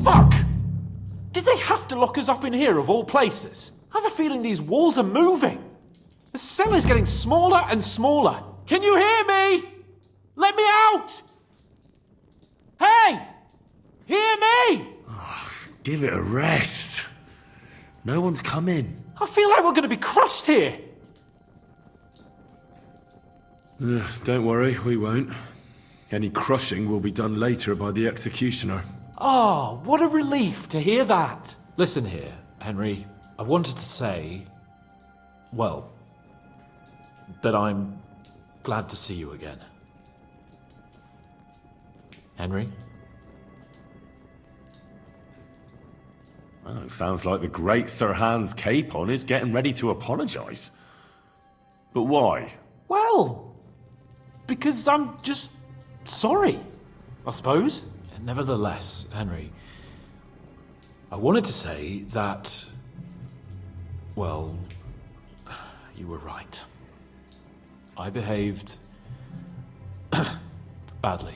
Fuck! Did they have to lock us up in here of all places? I have a feeling these walls are moving. The cell is getting smaller and smaller. Can you hear me? Let me out! Hey! Hear me! Oh, give it a rest. No one's come in. I feel like we're going to be crushed here. Don't worry, we won't. Any crushing will be done later by the executioner. Oh, what a relief to hear that. Listen here, Henry. I wanted to say, well, that I'm glad to see you again. Henry? Oh, it sounds like the great Sir Hans Capon is getting ready to apologise. But why? Well, because I'm just sorry, I suppose. Nevertheless, Henry, I wanted to say that, well, you were right. I behaved badly.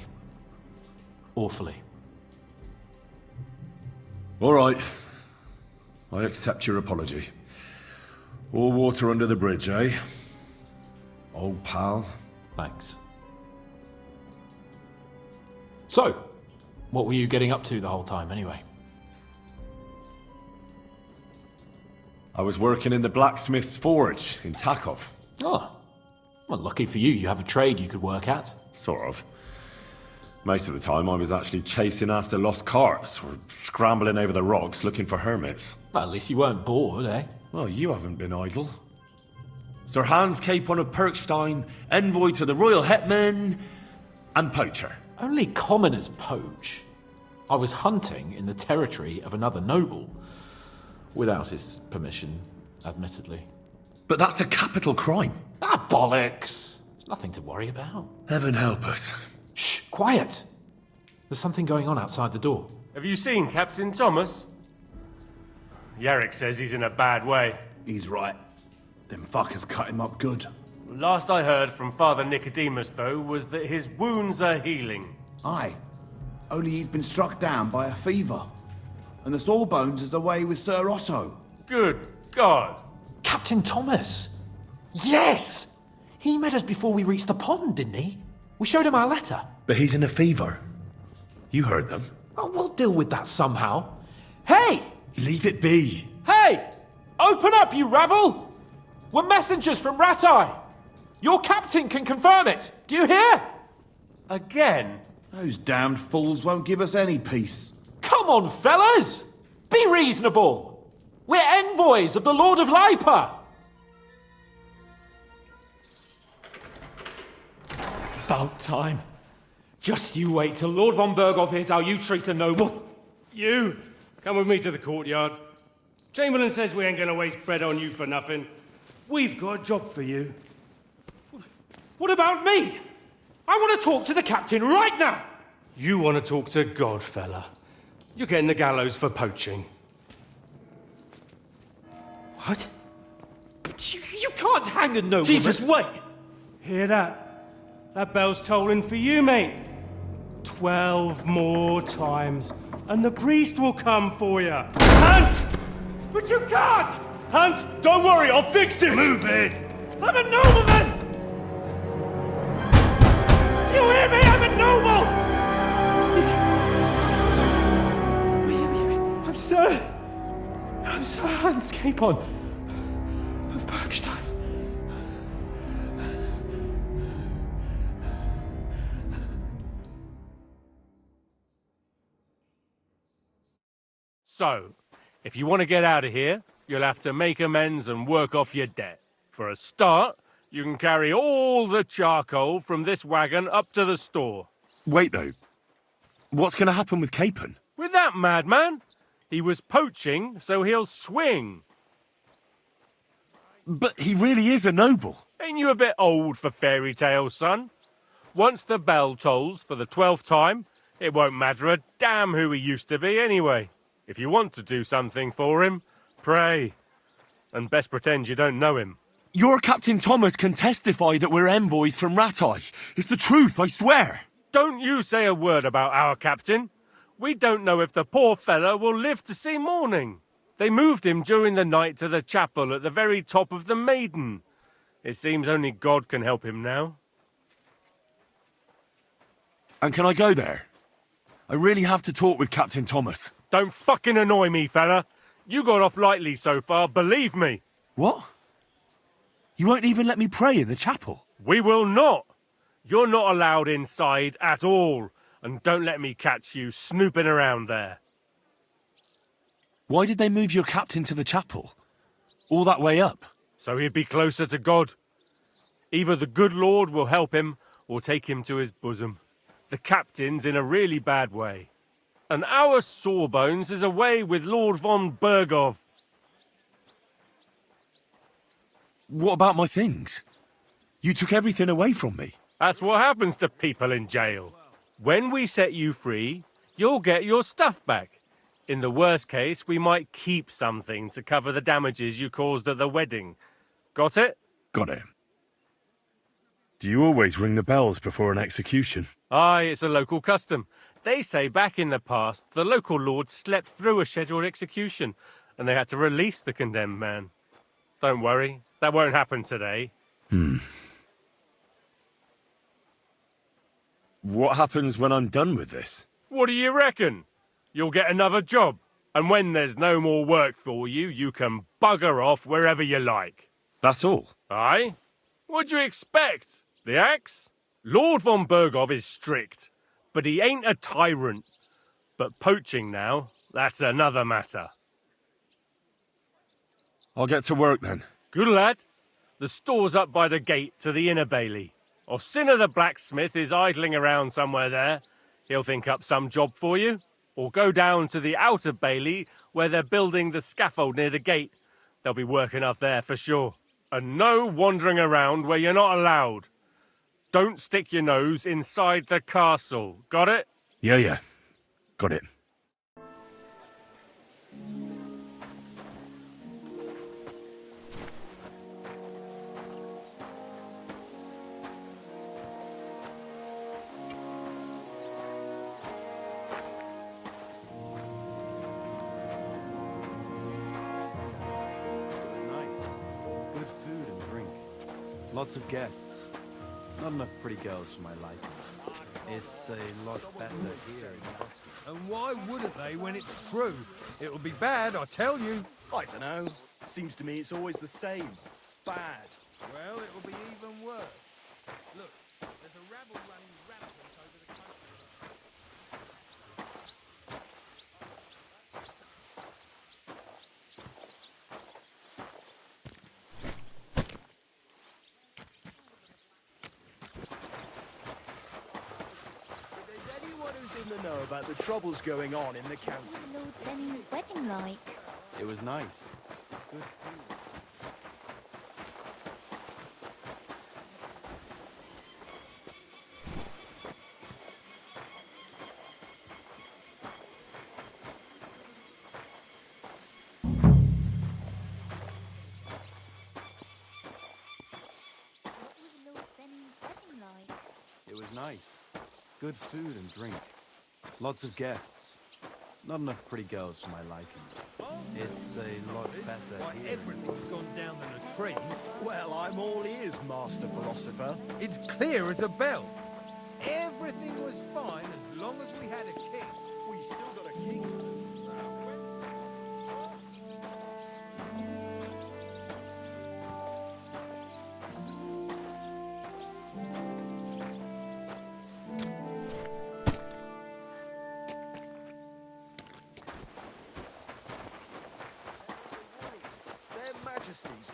Awfully. All right. I accept your apology. All water under the bridge, eh? Old pal. Thanks. So, what were you getting up to the whole time, anyway? I was working in the blacksmith's forge in Takov. Oh, well, lucky for you, you have a trade you could work at. Sort of. Most of the time I was actually chasing after lost carts, or scrambling over the rocks looking for hermits. Well, at least you weren't bored, eh? Well, you haven't been idle. Sir Hans Capon of Perkstein, envoy to the royal hetman, and poacher. Only commoners poach. I was hunting in the territory of another noble. Without his permission, admittedly. But that's a capital crime. Ah, bollocks! There's nothing to worry about. Heaven help us. Shh, quiet! There's something going on outside the door. Have you seen Captain Thomas? Yarrick says he's in a bad way. He's right. Them fuckers cut him up good. Last I heard from Father Nicodemus, though, was that his wounds are healing. Aye. Only he's been struck down by a fever. And the Sawbones is away with Sir Otto. Good God! Captain Thomas! Yes! He met us before we reached the pond, didn't he? We showed him our letter. But he's in a fever. You heard them. Oh, we'll deal with that somehow. Hey! Leave it be. Hey! Open up, you rabble! We're messengers from Ratai. Your captain can confirm it. Do you hear? Again? Those damned fools won't give us any peace. Come on, fellas! Be reasonable! We're envoys of the Lord of Lipa! It's about time. Just you wait till Lord von Bergows hears how you treat a noble. You! Come with me to the courtyard. Chamberlain says we ain't gonna waste bread on you for nothing. We've got a job for you. What about me? I want to talk to the captain right now. You want to talk to God, fella. You're getting the gallows for poaching. What? But you can't hang a nobleman. Jesus, wait! Hear that? That bell's tolling for you, mate. 12 more times, and the priest will come for you. Hans! But you can't! Hans, don't worry, I'll fix it! Move it! I'm a nobleman! Do you hear me? I'm a noble! I'm Sir Hans Capon of Bergstein. So, if you want to get out of here, you'll have to make amends and work off your debt. For a start, you can carry all the charcoal from this wagon up to the store. Wait, though. What's going to happen with Capon? With that madman? He was poaching, so he'll swing. But he really is a noble. Ain't you a bit old for fairy tales, son? Once the bell tolls for the 12th time, it won't matter a damn who he used to be anyway. If you want to do something for him, pray. And best pretend you don't know him. Your Captain Thomas can testify that we're envoys from Ratai. It's the truth, I swear. Don't you say a word about our captain. We don't know if the poor fellow will live to see morning. They moved him during the night to the chapel at the very top of the Maiden. It seems only God can help him now. And can I go there? I really have to talk with Captain Thomas. Don't fucking annoy me, fella. You got off lightly so far, believe me. What? You won't even let me pray in the chapel? We will not. You're not allowed inside at all. And don't let me catch you snooping around there. Why did they move your captain to the chapel? All that way up? So he'd be closer to God. Either the good Lord will help him, or take him to his bosom. The captain's in a really bad way. And our Sawbones is away with Lord von Bergows. What about my things? You took everything away from me. That's what happens to people in jail. When we set you free, you'll get your stuff back. In the worst case, we might keep something to cover the damages you caused at the wedding. Got it? Got it. Do you always ring the bells before an execution? Aye, it's a local custom. They say back in the past, the local lord slept through a scheduled execution, and they had to release the condemned man. Don't worry, that won't happen today. What happens when I'm done with this? What do you reckon? You'll get another job, and when there's no more work for you, you can bugger off wherever you like. That's all? Aye? What'd you expect? The axe? Lord von Bergows is strict, but he ain't a tyrant. But poaching now, that's another matter. I'll get to work then. Good lad. The store's up by the gate to the inner bailey. Orsina the blacksmith is idling around somewhere there. He'll think up some job for you. Or go down to the outer bailey where they're building the scaffold near the gate. They'll be working up there for sure. And no wandering around where you're not allowed. Don't stick your nose inside the castle. Got it? Yeah. Got it. Lots of guests. Not enough pretty girls for my liking. It's a lot better here in Boston. And why wouldn't they when it's true? It'll be bad, I tell you. I don't know. Seems to me it's always the same. Bad. Well, it'll be even worse. Look, there's a rabble running rampant over the country. In the know about the troubles going on in the county. What was Lord Zenning's wedding like? It was nice. Good food. What was Lord Zenning's wedding like? It was nice. Good food and drink. Lots of guests. Not enough pretty girls for my liking. It's a lot better Why, here. everything's gone down in a tree. Well, I'm all ears, Master Philosopher. It's clear as a bell. Everything was fine as long as we had a king. We still got a king.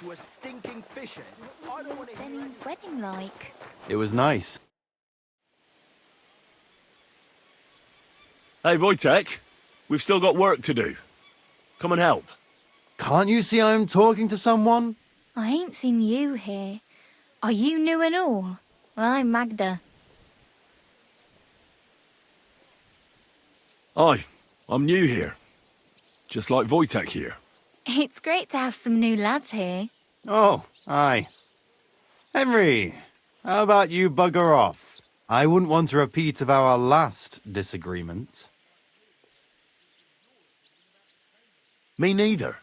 To a stinking fish head. What was Lord Zenning's wedding like? It was nice. Hey, Wojtek. We've still got work to do. Come and help. Can't you see I'm talking to someone? I ain't seen you here. Are you new and all? Well, I'm Magda. Aye, I'm new here. Just like Wojtek here. It's great to have some new lads here. Oh, aye. Henry, how about you bugger off? I wouldn't want a repeat of our last disagreement. Me neither.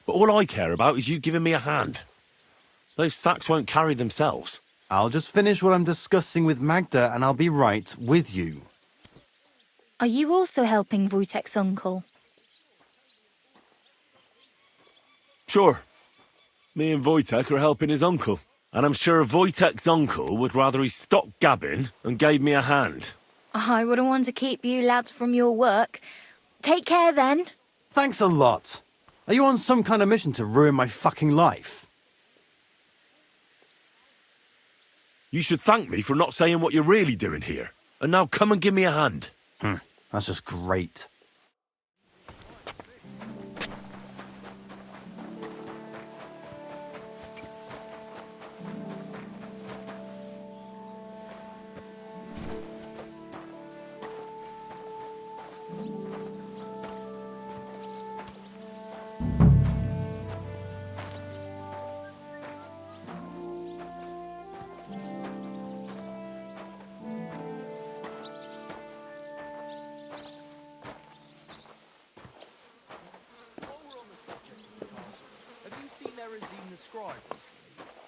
But all I care about is you giving me a hand. Those sacks won't carry themselves. I'll just finish what I'm discussing with Magda and I'll be right with you. Are you also helping Wojtek's uncle? Sure. Me and Wojtek are helping his uncle. And I'm sure Wojtek's uncle would rather he stopped gabbing and gave me a hand. I wouldn't want to keep you lads from your work. Take care then. Thanks a lot. Are you on some kind of mission to ruin my fucking life? You should thank me for not saying what you're really doing here. And now come and give me a hand. That's just great.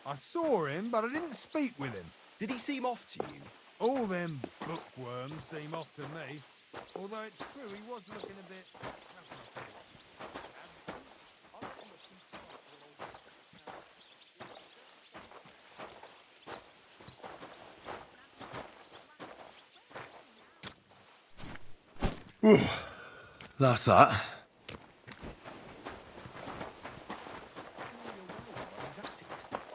I saw him, but I didn't speak with him. Did he seem off to you? All them bookworms seem off to me. Although it's true, he was looking a bit... That's that.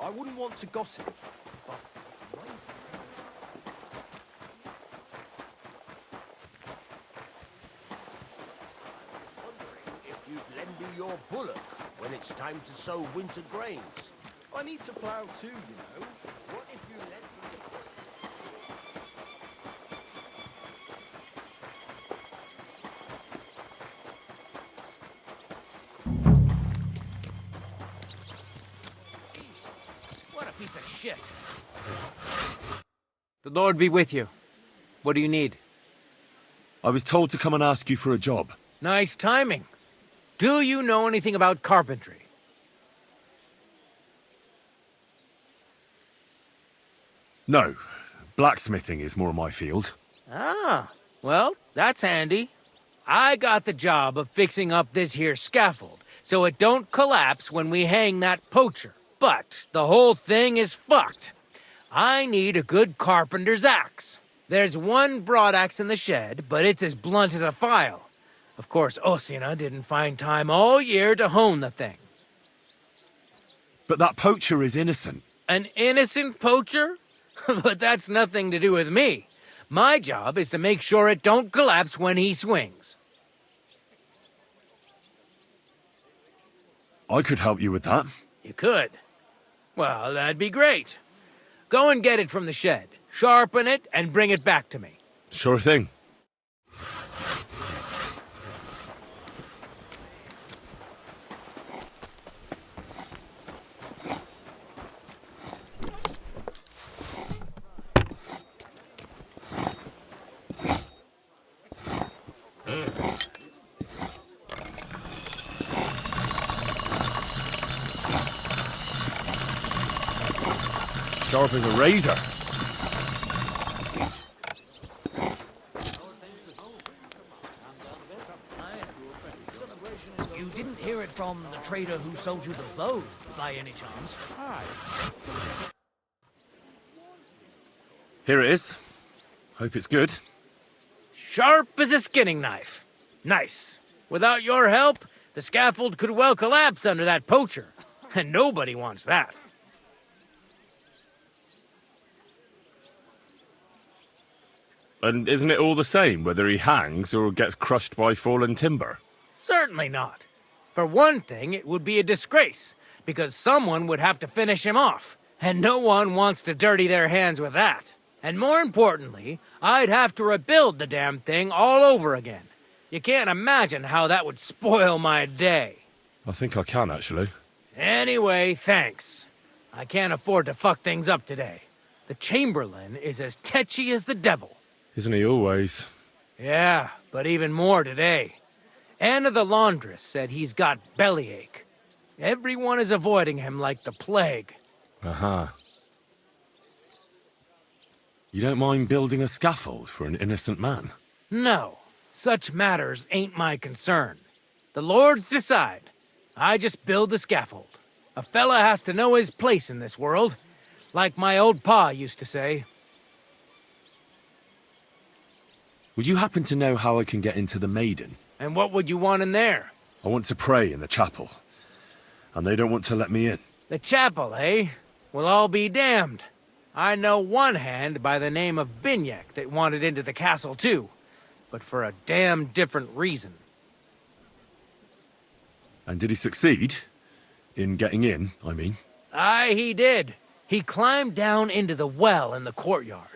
I wouldn't want to gossip, but wondering if you'd lend me your bullock when it's time to sow winter grains. I need to plough too, you know. What if you lent me the bullock? What a piece of shit. The Lord be with you. What do you need? I was told to come and ask you for a job. Nice timing. Do you know anything about carpentry? No. Blacksmithing is more my field. Ah, well, that's handy. I got the job of fixing up this here scaffold, so it don't collapse when we hang that poacher. But the whole thing is fucked. I need a good carpenter's axe. There's one broadaxe in the shed, but it's as blunt as a file. Of course, Osina didn't find time all year to hone the thing. But that poacher is innocent. An innocent poacher? But that's nothing to do with me. My job is to make sure it don't collapse when he swings. I could help you with that. You could? Well, that'd be great. Go and get it from the shed, sharpen it, and bring it back to me. Sure thing. Sharp as a razor. You didn't hear it from the trader who sold you the bow, by any chance? Here it is. Hope it's good. Sharp as a skinning knife. Nice. Without your help, the scaffold could well collapse under that poacher. And nobody wants that. And isn't it all the same whether he hangs or gets crushed by fallen timber? Certainly not. For one thing, it would be a disgrace, because someone would have to finish him off, and no one wants to dirty their hands with that. And more importantly, I'd have to rebuild the damn thing all over again. You can't imagine how that would spoil my day. I think I can, actually. Anyway, thanks. I can't afford to fuck things up today. The Chamberlain is as tetchy as the devil. Isn't he always? Yeah, but even more today. Anna the laundress said he's got bellyache. Everyone is avoiding him like the plague. Uh-huh. You don't mind building a scaffold for an innocent man? No, such matters ain't my concern. The lords decide. I just build the scaffold. A fella has to know his place in this world, like my old pa used to say. Would you happen to know how I can get into the Maiden? And what would you want in there? I want to pray in the chapel, and they don't want to let me in. The chapel, eh? Well, I'll be damned. I know one hand by the name of Binyak that wanted into the castle too, but for a damn different reason. And did he succeed? In getting in, I mean? Aye, he did. He climbed down into the well in the courtyard.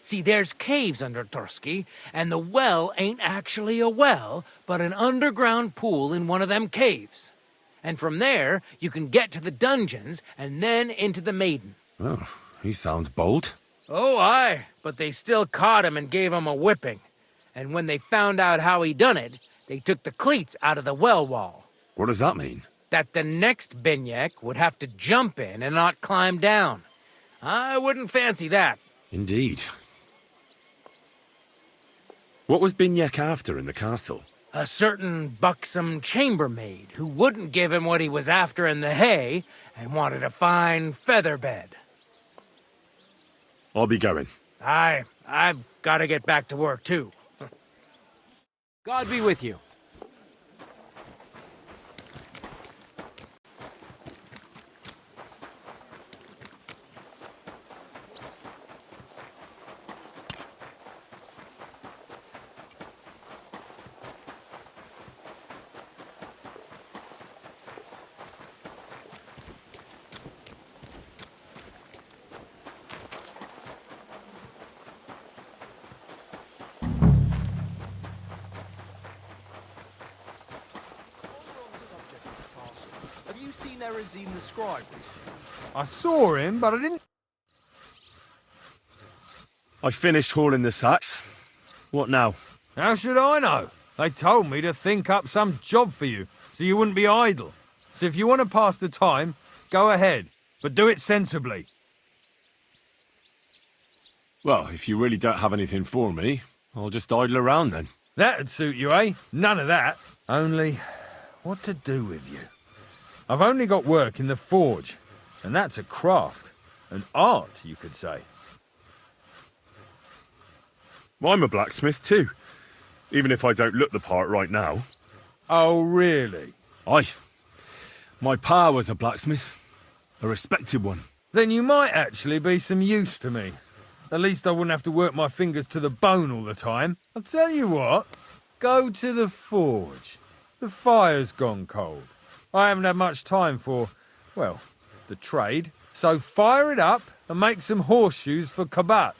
See, there's caves under Tursky, and the well ain't actually a well, but an underground pool in one of them caves. And from there, you can get to the dungeons, and then into the Maiden. Oh, he sounds bold. Oh, aye, but they still caught him and gave him a whipping. And when they found out how he done it, they took the cleats out of the well wall. What does that mean? That the next Binyak would have to jump in and not climb down. I wouldn't fancy that. Indeed. What was Binyak after in the castle? A certain buxom chambermaid who wouldn't give him what he was after in the hay and wanted a fine feather bed. I'll be going. Aye, I've got to get back to work too. God be with you. Have you seen Erazim the scribe recently? I saw him, but I didn't... I finished hauling the sacks. What now? How should I know? They told me to think up some job for you, so you wouldn't be idle. So if you want to pass the time, go ahead, but do it sensibly. Well, if you really don't have anything for me, I'll just idle around then. That'd suit you, eh? None of that. Only, what to do with you? I've only got work in the forge, and that's a craft. An art, you could say. Well, I'm a blacksmith too, even if I don't look the part right now. Oh, really? Aye. My pa was a blacksmith. A respected one. Then you might actually be some use to me. At least I wouldn't have to work my fingers to the bone all the time. I'll tell you what, go to the forge. The fire's gone cold. I haven't had much time for, well, the trade. So fire it up and make some horseshoes for Kabat.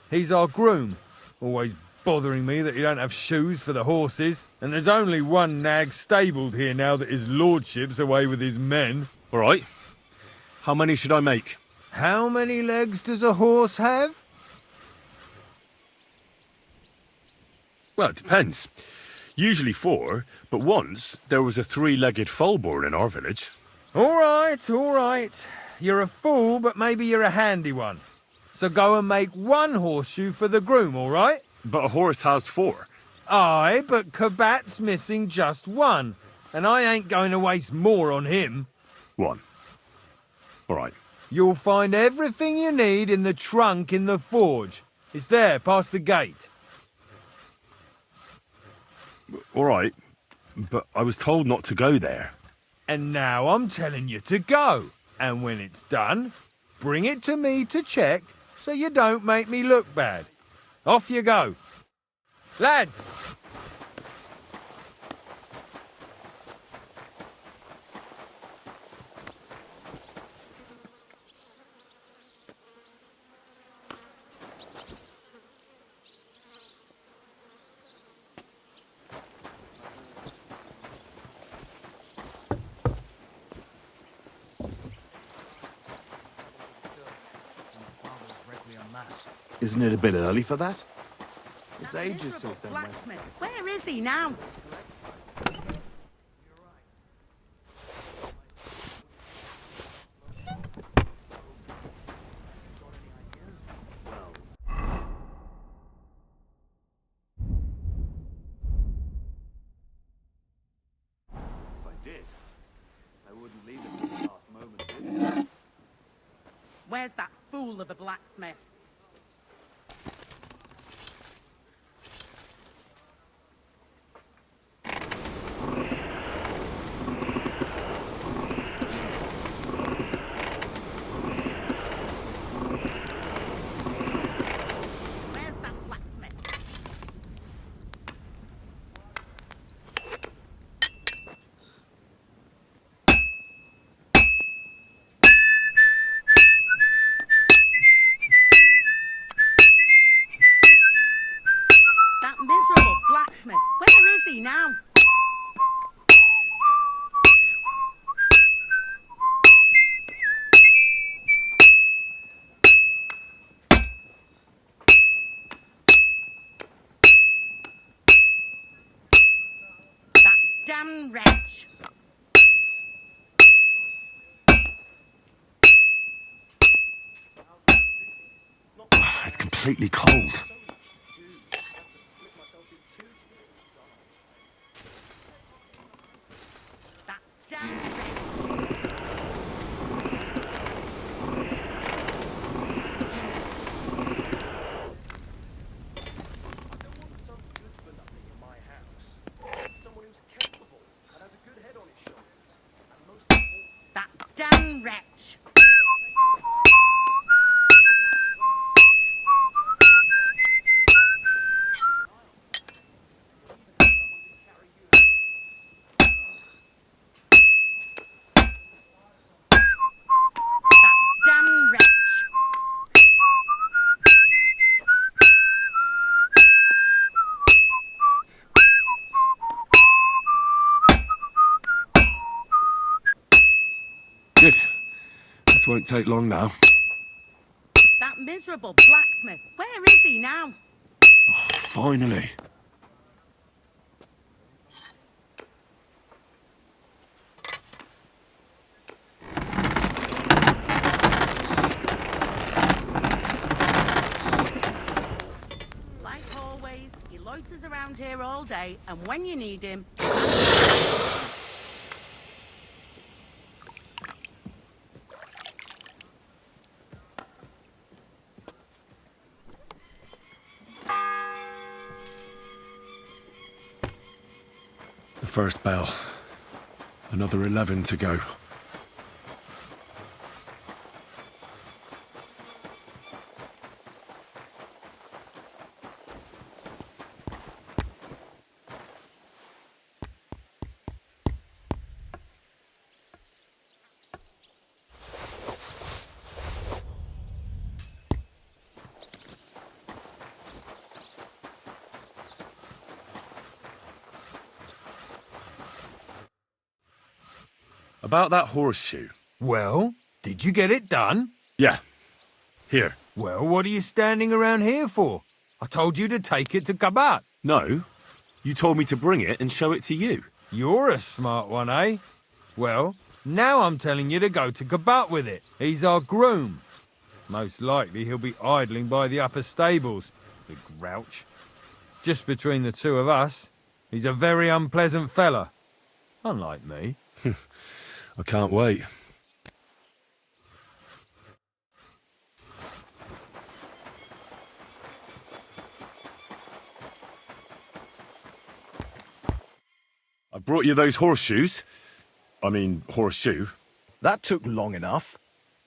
He's our groom. Always bothering me that you don't have shoes for the horses. And there's only one nag stabled here now that his lordship's away with his men. All right. How many should I make? How many legs does a horse have? Well, it depends. Usually 4, but once there was a 3-legged foal born in our village. All right. You're a fool, but maybe you're a handy one. So go and make one horseshoe for the groom, all right? But a horse has 4. Aye, but Kabat's missing just one, and I ain't going to waste more on him. 1. All right. You'll find everything you need in the trunk in the forge. It's there, past the gate. All right, but I was told not to go there. And now I'm telling you to go. And when it's done, bring it to me to check so you don't make me look bad. Off you go. Lads! Isn't it a bit early for that? It's ages till Sunday. Where is he now? Where's that fool of a blacksmith? Where is he now? That damn wretch. It's completely cold. That damn wretch. Good. This won't take long now. That miserable blacksmith. Where is he now? Oh, finally. Like always, he loiters around here all day, and when you need him... The first bell. Another 11 to go. About that horseshoe. Well, did you get it done? Yeah. Here. Well, what are you standing around here for? I told you to take it to Kabat. No. You told me to bring it and show it to you. You're a smart one, eh? Well, now I'm telling you to go to Kabat with it. He's our groom. Most likely he'll be idling by the upper stables, the grouch. Just between the two of us, he's a very unpleasant fella. Unlike me. I can't wait. I brought you those horseshoes. I mean, horseshoe. That took long enough.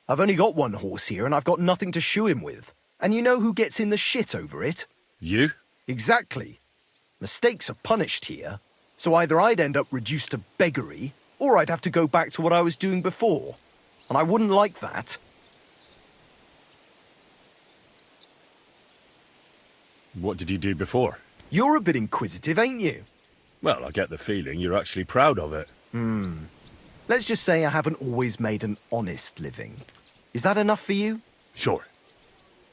I've only got one horse here and I've got nothing to shoe him with. And you know who gets in the shit over it? You? Exactly. Mistakes are punished here, so either I'd end up reduced to beggary, or I'd have to go back to what I was doing before. And I wouldn't like that. What did you do before? You're a bit inquisitive, ain't you? Well, I get the feeling you're actually proud of it. Let's just say I haven't always made an honest living. Is that enough for you? Sure.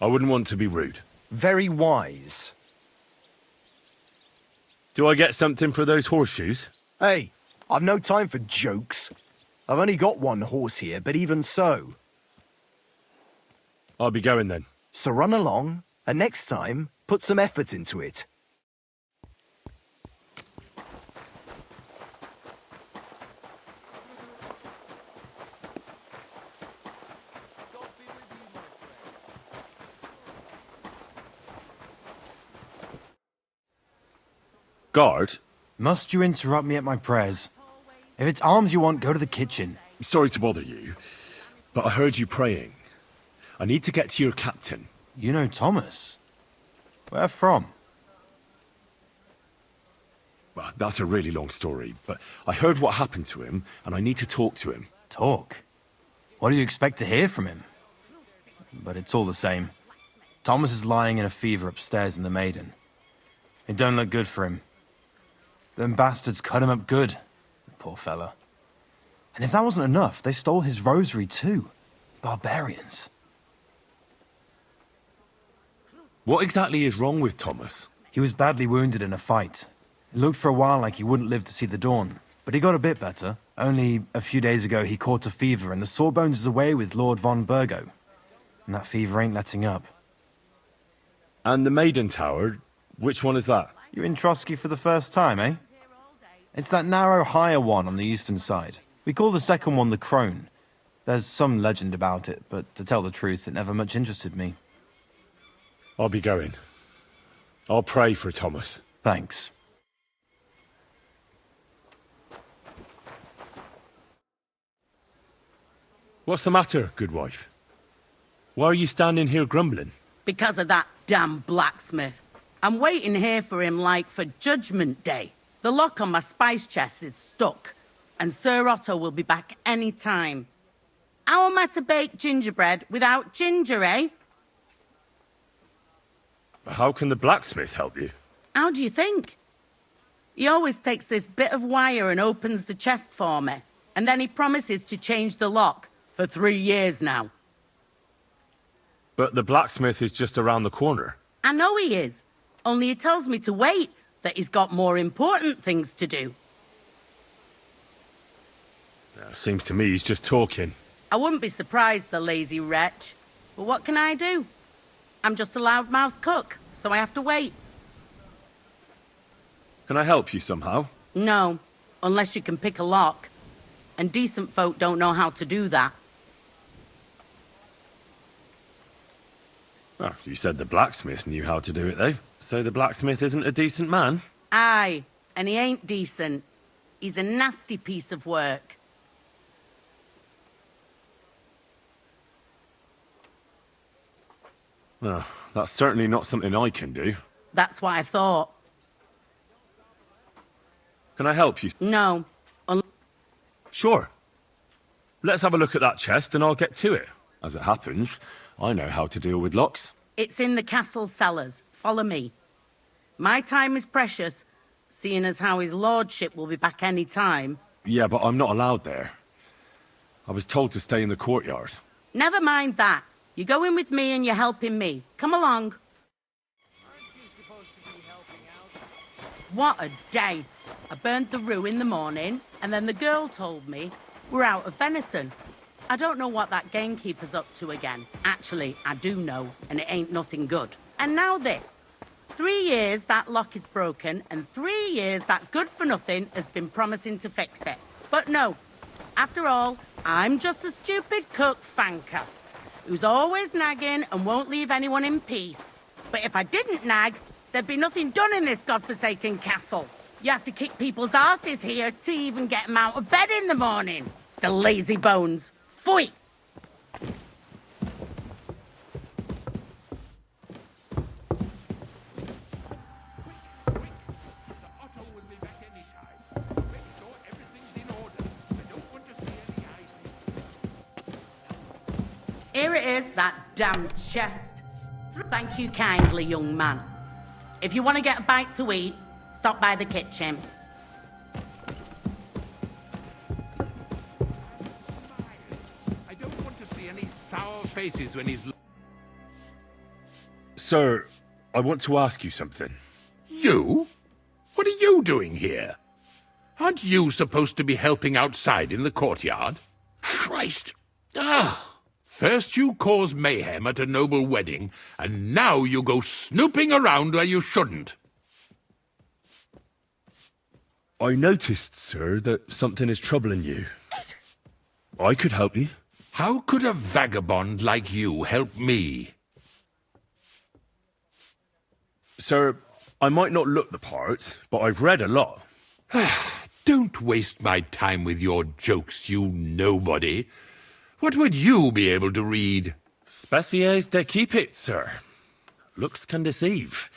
I wouldn't want to be rude. Very wise. Do I get something for those horseshoes? Hey, I've no time for jokes. I've only got one horse here, but even so. I'll be going then. So run along, and next time, put some effort into it. Guard? Must you interrupt me at my prayers? If it's arms you want, go to the kitchen. Sorry to bother you, but I heard you praying. I need to get to your captain. You know Thomas? Where from? Well, that's a really long story, but I heard what happened to him, and I need to talk to him. Talk? What do you expect to hear from him? But it's all the same. Thomas is lying in a fever upstairs in the Maiden. It don't look good for him. Them bastards cut him up good. Poor fella. And if that wasn't enough, they stole his rosary too. Barbarians. What exactly is wrong with Thomas? He was badly wounded in a fight. It looked for a while like he wouldn't live to see the dawn. But he got a bit better. Only a few days ago he caught a fever and the Sawbones is away with Lord von Bergows. And that fever ain't letting up. And the Maiden Tower, which one is that? You're in Trotsky for the first time, eh? It's that narrow, higher one on the eastern side. We call the second one the Crone. There's some legend about it, but to tell the truth, it never much interested me. I'll be going. I'll pray for Thomas. Thanks. What's the matter, good wife? Why are you standing here grumbling? Because of that damn blacksmith. I'm waiting here for him like for Judgment Day. The lock on my spice chest is stuck, and Sir Otto will be back any time. How am I to bake gingerbread without ginger, eh? How can the blacksmith help you? How do you think? He always takes this bit of wire and opens the chest for me, and then he promises to change the lock for 3 years now. But the blacksmith is just around the corner. I know he is, only he tells me to wait, that he's got more important things to do. Seems to me he's just talking. I wouldn't be surprised, the lazy wretch. But what can I do? I'm just a loudmouth cook, so I have to wait. Can I help you somehow? No, unless you can pick a lock. And decent folk don't know how to do that. Oh, you said the blacksmith knew how to do it, though. So the blacksmith isn't a decent man? Aye, and he ain't decent. He's a nasty piece of work. Oh, that's certainly not something I can do. That's what I thought. Can I help you? No. Sure. Let's have a look at that chest and I'll get to it. As it happens, I know how to deal with locks. It's in the castle cellars. Follow me. My time is precious, seeing as how his lordship will be back any time. Yeah, but I'm not allowed there. I was told to stay in the courtyard. Never mind that. You're going with me and you're helping me. Come along. What a day. I burned the roux in the morning, and then the girl told me we're out of venison. I don't know what that gamekeeper's up to again. Actually, I do know, and it ain't nothing good. And now this. 3 years that lock is broken, and 3 years that good-for-nothing has been promising to fix it. But no. After all, I'm just a stupid cook fanker who's always nagging and won't leave anyone in peace. But if I didn't nag, there'd be nothing done in this godforsaken castle. You have to kick people's asses here to even get them out of bed in the morning. The lazy bones. Pfui! Here it is, that damn chest. Thank you kindly, young man. If you want to get a bite to eat, stop by the kitchen. I don't want to see any sour faces when he's... Sir, I want to ask you something. You? What are you doing here? Aren't you supposed to be helping outside in the courtyard? Christ! Ah! First you cause mayhem at a noble wedding, and now you go snooping around where you shouldn't. I noticed, sir, that something is troubling you. I could help you. How could a vagabond like you help me? Sir, I might not look the part, but I've read a lot. Don't waste my time with your jokes, you nobody. What would you be able to read? Species de cipit, sir. Looks can deceive.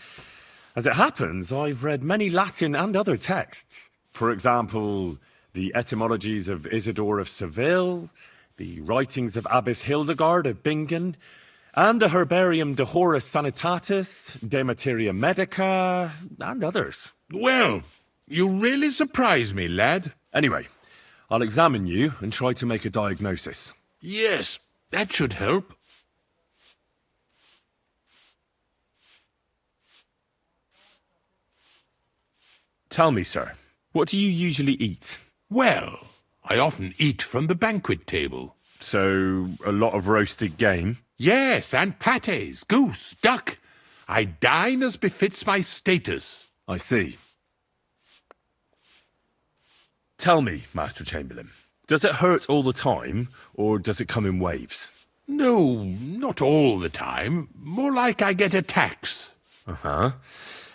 As it happens, I've read many Latin and other texts. For example, the etymologies of Isidore of Seville, the writings of Abbess Hildegard of Bingen, and the Herbarium de Horis Sanitatis, De Materia Medica, and others. Well, you really surprise me, lad. Anyway, I'll examine you and try to make a diagnosis. Yes, that should help. Tell me, sir, what do you usually eat? Well, I often eat from the banquet table. So, a lot of roasted game? Yes, and pâtés, goose, duck. I dine as befits my status. I see. Tell me, Master Chamberlain, does it hurt all the time, or does it come in waves? No, not all the time. More like I get attacks. Uh-huh.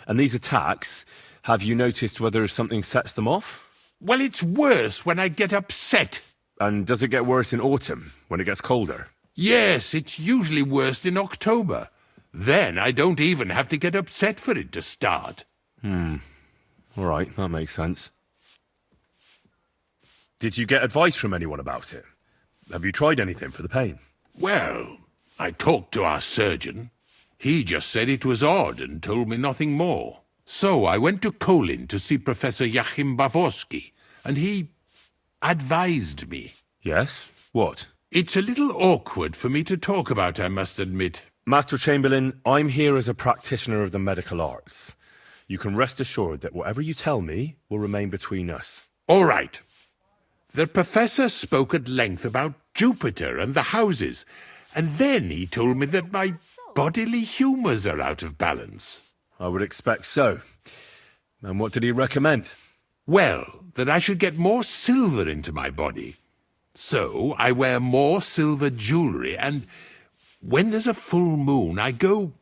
And these attacks, have you noticed whether something sets them off? Well, it's worse when I get upset. And does it get worse in autumn, when it gets colder? Yes, it's usually worst in October. Then I don't even have to get upset for it to start. All right, that makes sense. Did you get advice from anyone about it? Have you tried anything for the pain? Well, I talked to our surgeon. He just said it was odd and told me nothing more. So I went to Kolin to see Professor Joachim Bavorsky, and he advised me. Yes? What? It's a little awkward for me to talk about, I must admit. Master Chamberlain, I'm here as a practitioner of the medical arts. You can rest assured that whatever you tell me will remain between us. All right. The professor spoke at length about Jupiter and the houses, and then he told me that my bodily humours are out of balance. I would expect so. And what did he recommend? Well, that I should get more silver into my body. So I wear more silver jewellery, and when there's a full moon, I go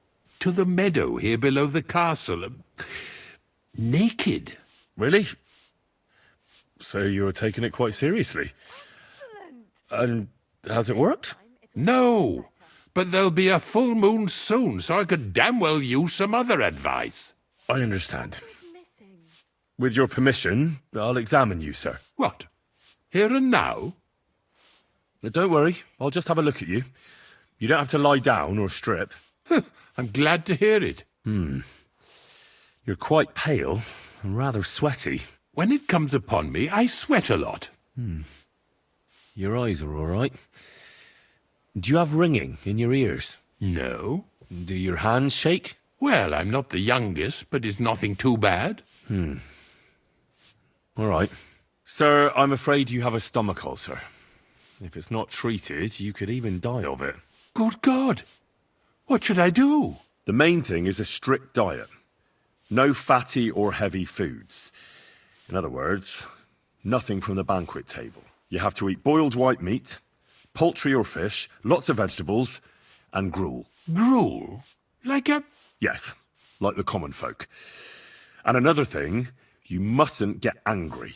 to the meadow here below the castle, naked. Really? So you're taking it quite seriously? And has it worked? No, but there'll be a full moon soon, so I could damn well use some other advice. I understand. With your permission, I'll examine you, sir. What? Here and now? Don't worry, I'll just have a look at you. You don't have to lie down or strip. I'm glad to hear it. You're quite pale and rather sweaty. When it comes upon me, I sweat a lot. Your eyes are all right. Do you have ringing in your ears? No. Do your hands shake? Well, I'm not the youngest, but it's nothing too bad. All right. Sir, I'm afraid you have a stomach ulcer. If it's not treated, you could even die of it. Good God! What should I do? The main thing is a strict diet. No fatty or heavy foods. In other words, nothing from the banquet table. You have to eat boiled white meat, poultry or fish, lots of vegetables, and gruel. Gruel? Like a... Yes, like the common folk. And another thing, you mustn't get angry,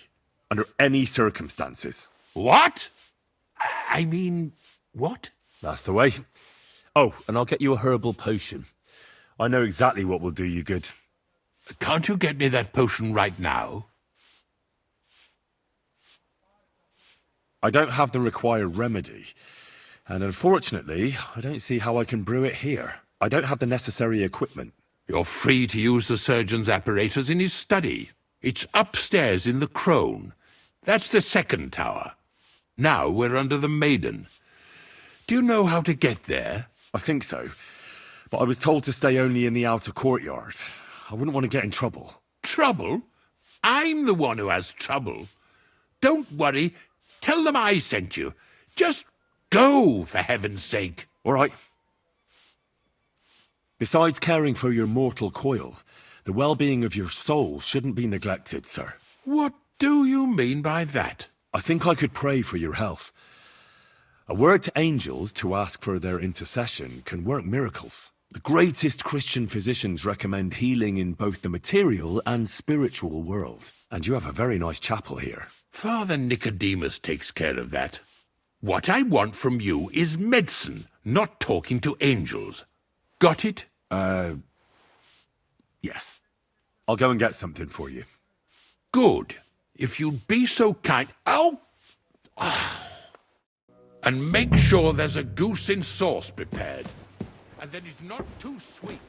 under any circumstances. What? I mean, what? That's the way. Oh, and I'll get you a herbal potion. I know exactly what will do you good. Can't you get me that potion right now? I don't have the required remedy. And unfortunately, I don't see how I can brew it here. I don't have the necessary equipment. You're free to use the surgeon's apparatus in his study. It's upstairs in the Crone. That's the second tower. Now we're under the Maiden. Do you know how to get there? I think so. But I was told to stay only in the outer courtyard. I wouldn't want to get in trouble. Trouble? I'm the one who has trouble. Don't worry. Tell them I sent you. Just go, for heaven's sake. All right. Besides caring for your mortal coil, the well-being of your soul shouldn't be neglected, sir. What do you mean by that? I think I could pray for your health. A word to angels to ask for their intercession can work miracles. The greatest Christian physicians recommend healing in both the material and spiritual world. And you have a very nice chapel here. Father Nicodemus takes care of that. What I want from you is medicine, not talking to angels. Got it? Yes. I'll go and get something for you. Good. If you'd be so kind... Ow! And make sure there's a goose in sauce prepared. And that it's not too sweet.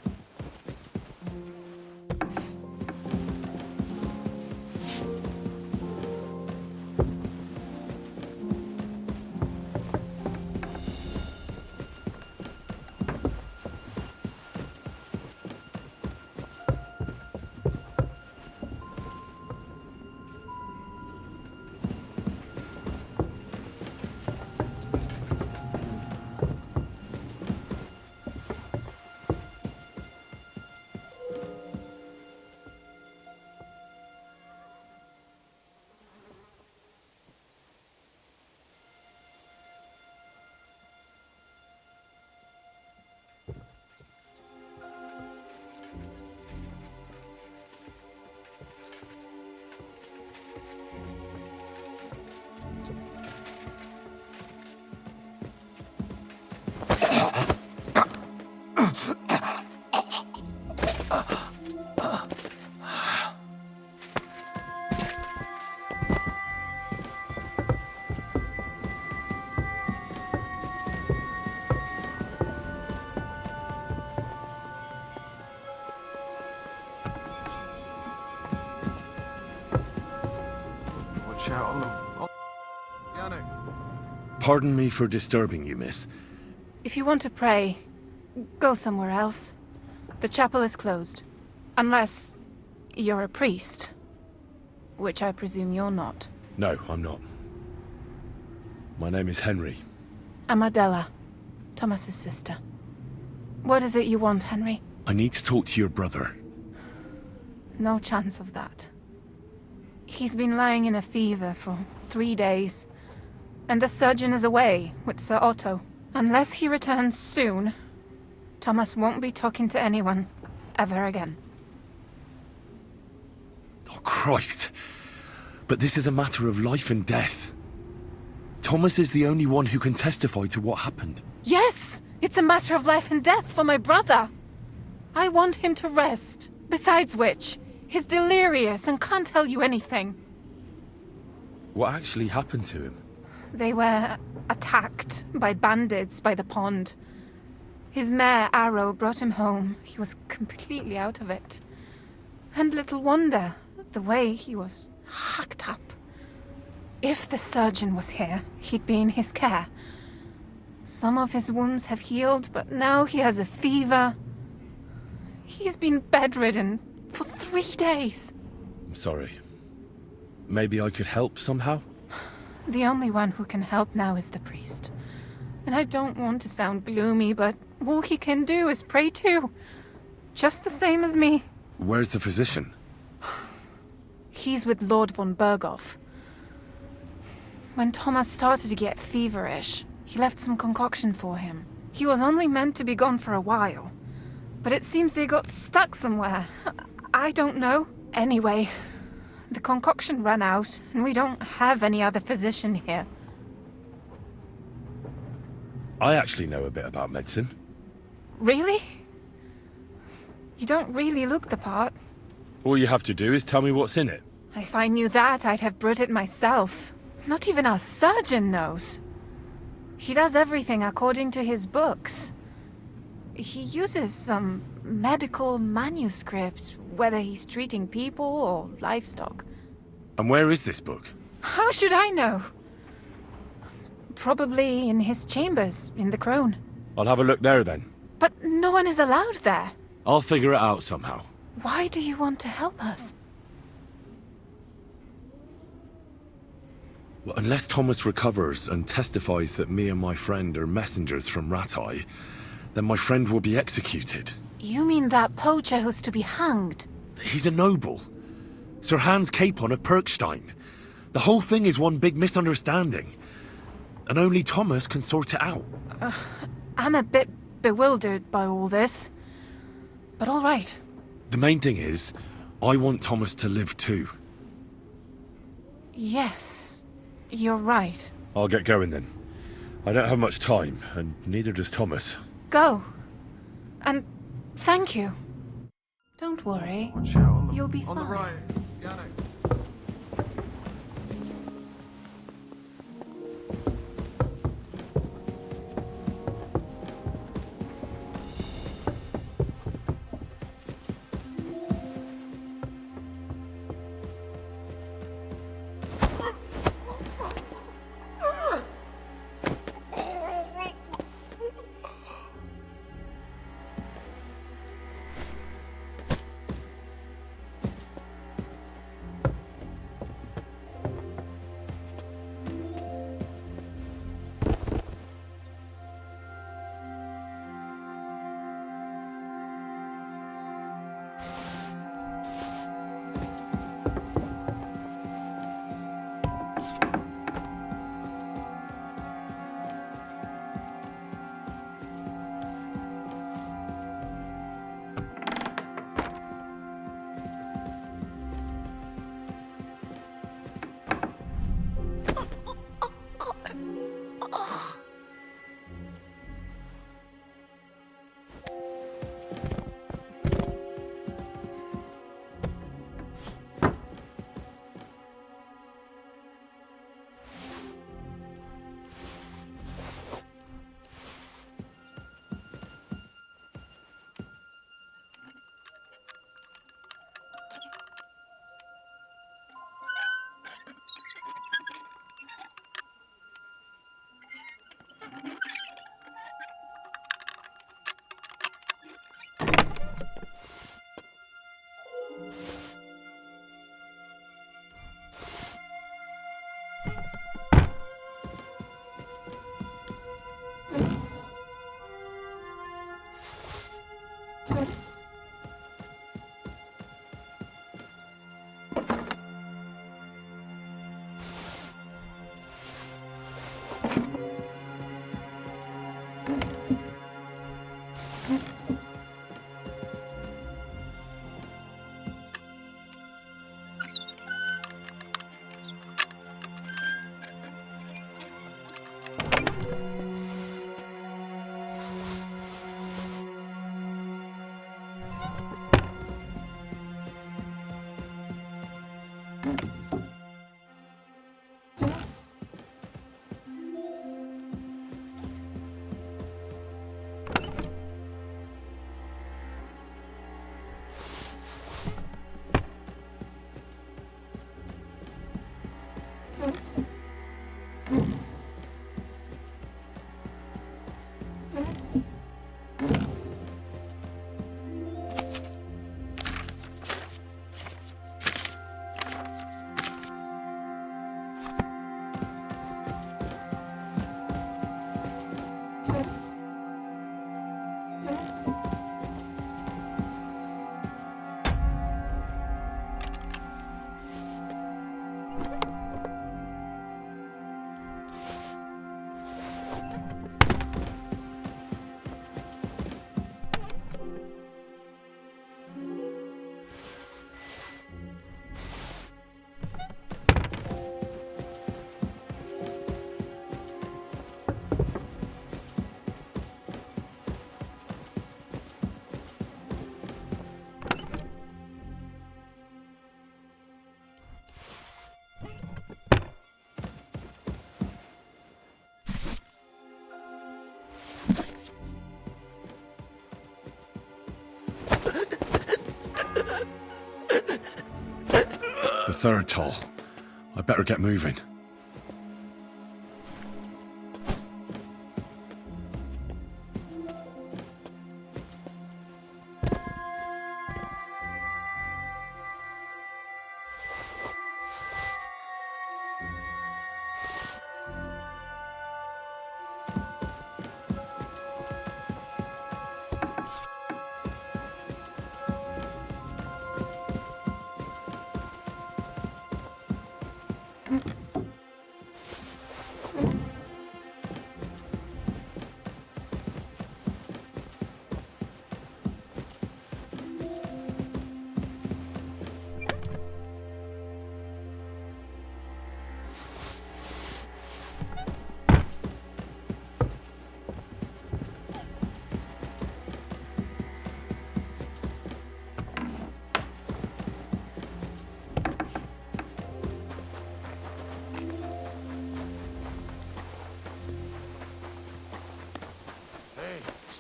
Pardon me for disturbing you, miss. If you want to pray, go somewhere else. The chapel is closed. Unless you're a priest. Which I presume you're not. No, I'm not. My name is Henry. I'm Adela, Thomas's sister. What is it you want, Henry? I need to talk to your brother. No chance of that. He's been lying in a fever for 3 days. And the surgeon is away with Sir Otto. Unless he returns soon, Thomas won't be talking to anyone ever again. Oh, Christ. But this is a matter of life and death. Thomas is the only one who can testify to what happened. Yes! It's a matter of life and death for my brother. I want him to rest. Besides which, he's delirious and can't tell you anything. What actually happened to him? They were attacked by bandits by the pond. His mare, Arrow, brought him home. He was completely out of it. And little wonder, the way he was hacked up. If the surgeon was here, he'd be in his care. Some of his wounds have healed, but now he has a fever. He's been bedridden for 3 days. I'm sorry. Maybe I could help somehow? The only one who can help now is the priest. And I don't want to sound gloomy, but all he can do is pray too. Just the same as me. Where's the physician? He's with Lord von Bergows. When Thomas started to get feverish, he left some concoction for him. He was only meant to be gone for a while. But it seems they got stuck somewhere. I don't know. Anyway, the concoction ran out, and we don't have any other physician here. I actually know a bit about medicine. Really? You don't really look the part. All you have to do is tell me what's in it. If I knew that, I'd have brewed it myself. Not even our surgeon knows. He does everything according to his books. He uses some medical manuscript, whether he's treating people or livestock. And where is this book? How should I know? Probably in his chambers, in the Crone. I'll have a look there then. But no one is allowed there. I'll figure it out somehow. Why do you want to help us? Well, unless Thomas recovers and testifies that me and my friend are messengers from Ratai, then my friend will be executed. You mean that poacher who's to be hanged? He's a noble. Sir Hans Capon of Perkstein. The whole thing is one big misunderstanding. And only Thomas can sort it out. I'm a bit bewildered by all this. But all right. The main thing is, I want Thomas to live too. Yes, you're right. I'll get going then. I don't have much time, and neither does Thomas. Go. And thank you. Don't worry. You'll be fine. On the right. The third toll. I better get moving.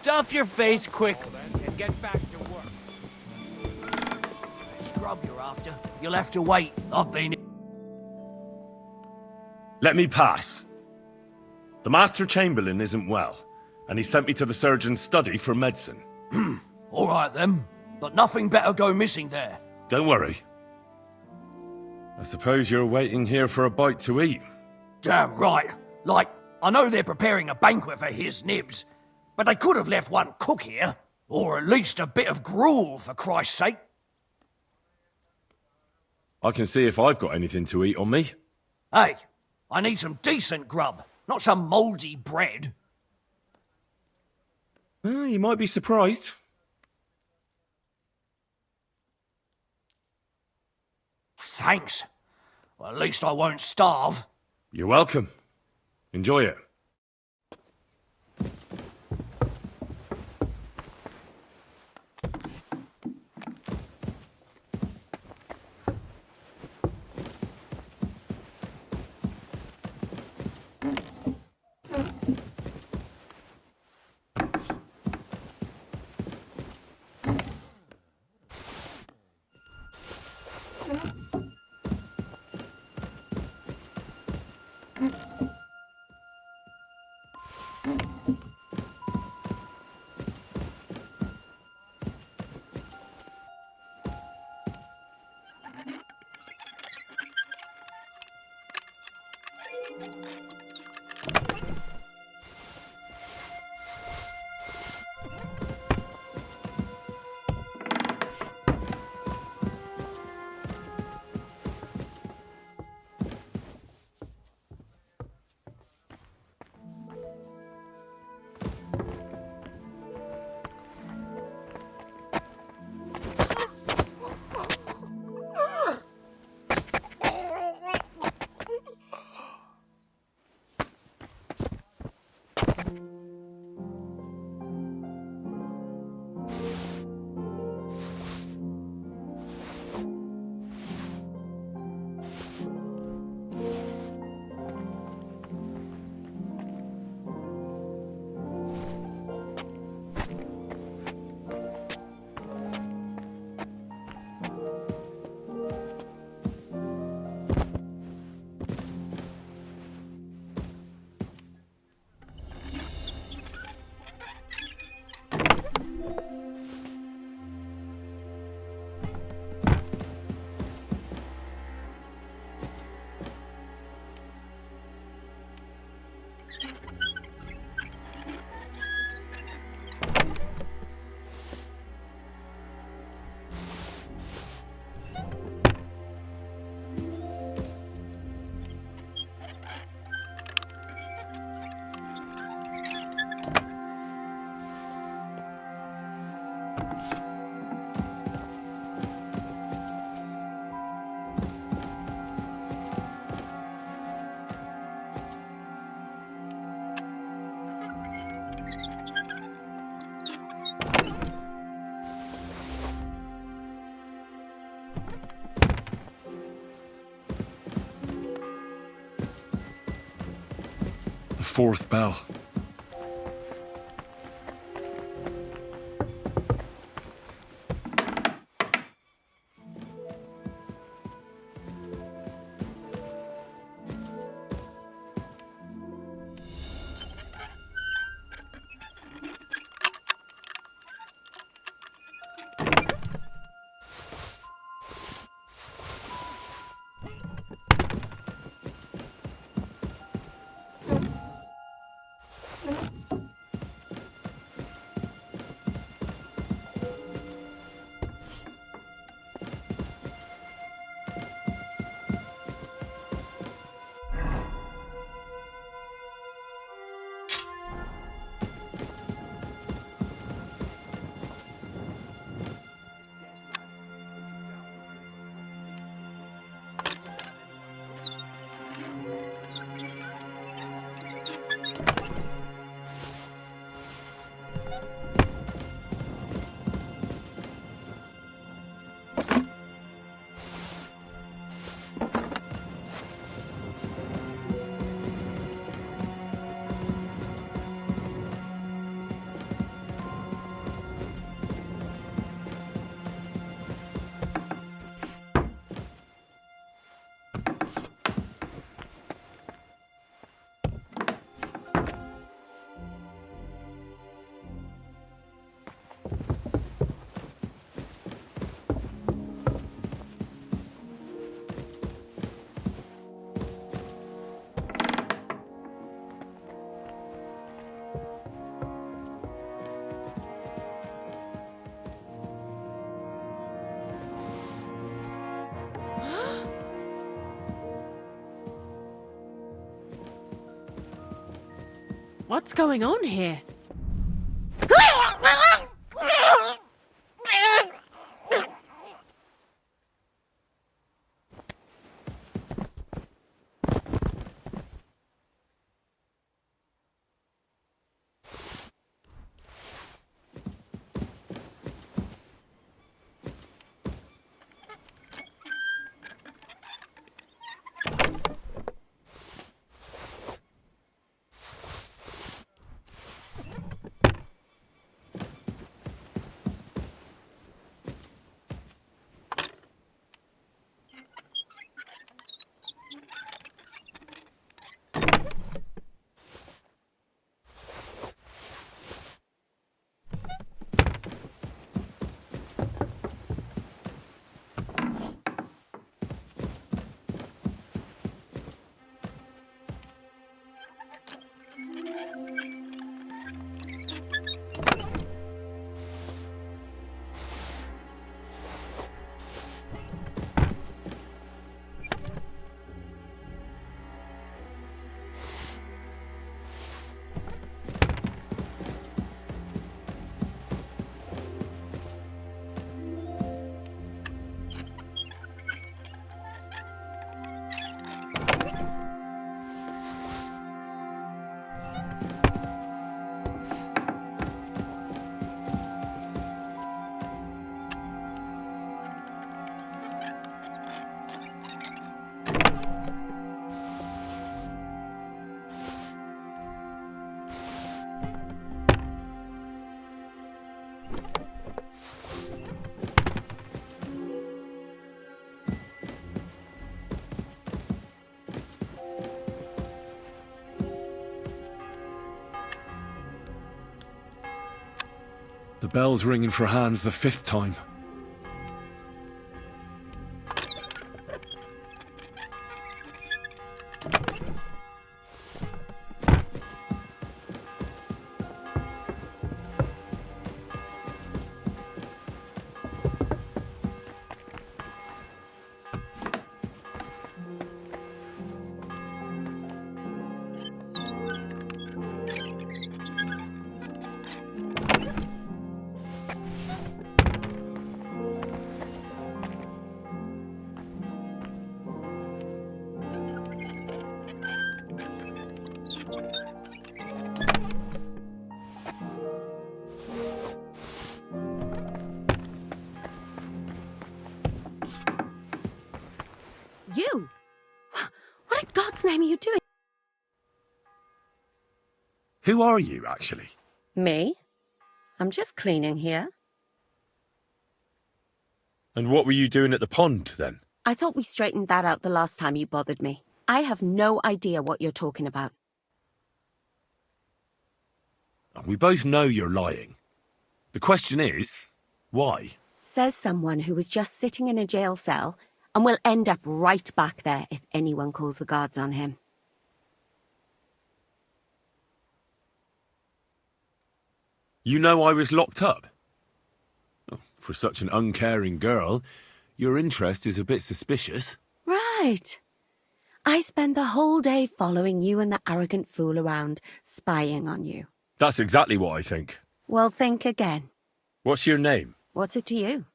Stuff your face quickly and get back to work. Scrub you're after. You'll have to wait. I've been... Let me pass. The Master Chamberlain isn't well, and he sent me to the surgeon's study for medicine. All right, then. But nothing better go missing there. Don't worry. I suppose you're waiting here for a bite to eat. Damn right. Like, I know they're preparing a banquet for his nibs, but they could have left one cook here. Or at least a bit of gruel, for Christ's sake. I can see if I've got anything to eat on me. Hey, I need some decent grub, not some mouldy bread. You might be surprised. Thanks. Well, at least I won't starve. You're welcome. Enjoy it. Fourth bell. What's going on here? The bell's ringing for Hans the 5th time. You? What in God's name are you doing? Who are you, actually? Me? I'm just cleaning here. And what were you doing at the pond, then? I thought we straightened that out the last time you bothered me. I have no idea what you're talking about. We both know you're lying. The question is, why? Says someone who was just sitting in a jail cell and will end up right back there if anyone calls the guards on him. You know I was locked up? For such an uncaring girl, your interest is a bit suspicious. Right. I spend the whole day following you and the arrogant fool around, spying on you. That's exactly what I think. Well, think again. What's your name? What's it to you?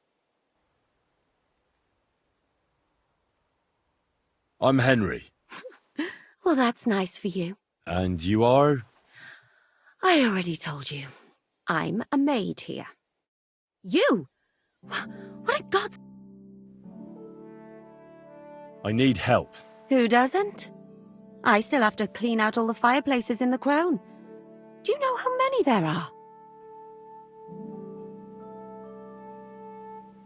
I'm Henry. Well, that's nice for you. And you are? I already told you. I'm a maid here. You? What a God's... I need help. Who doesn't? I still have to clean out all the fireplaces in the Crown. Do you know how many there are?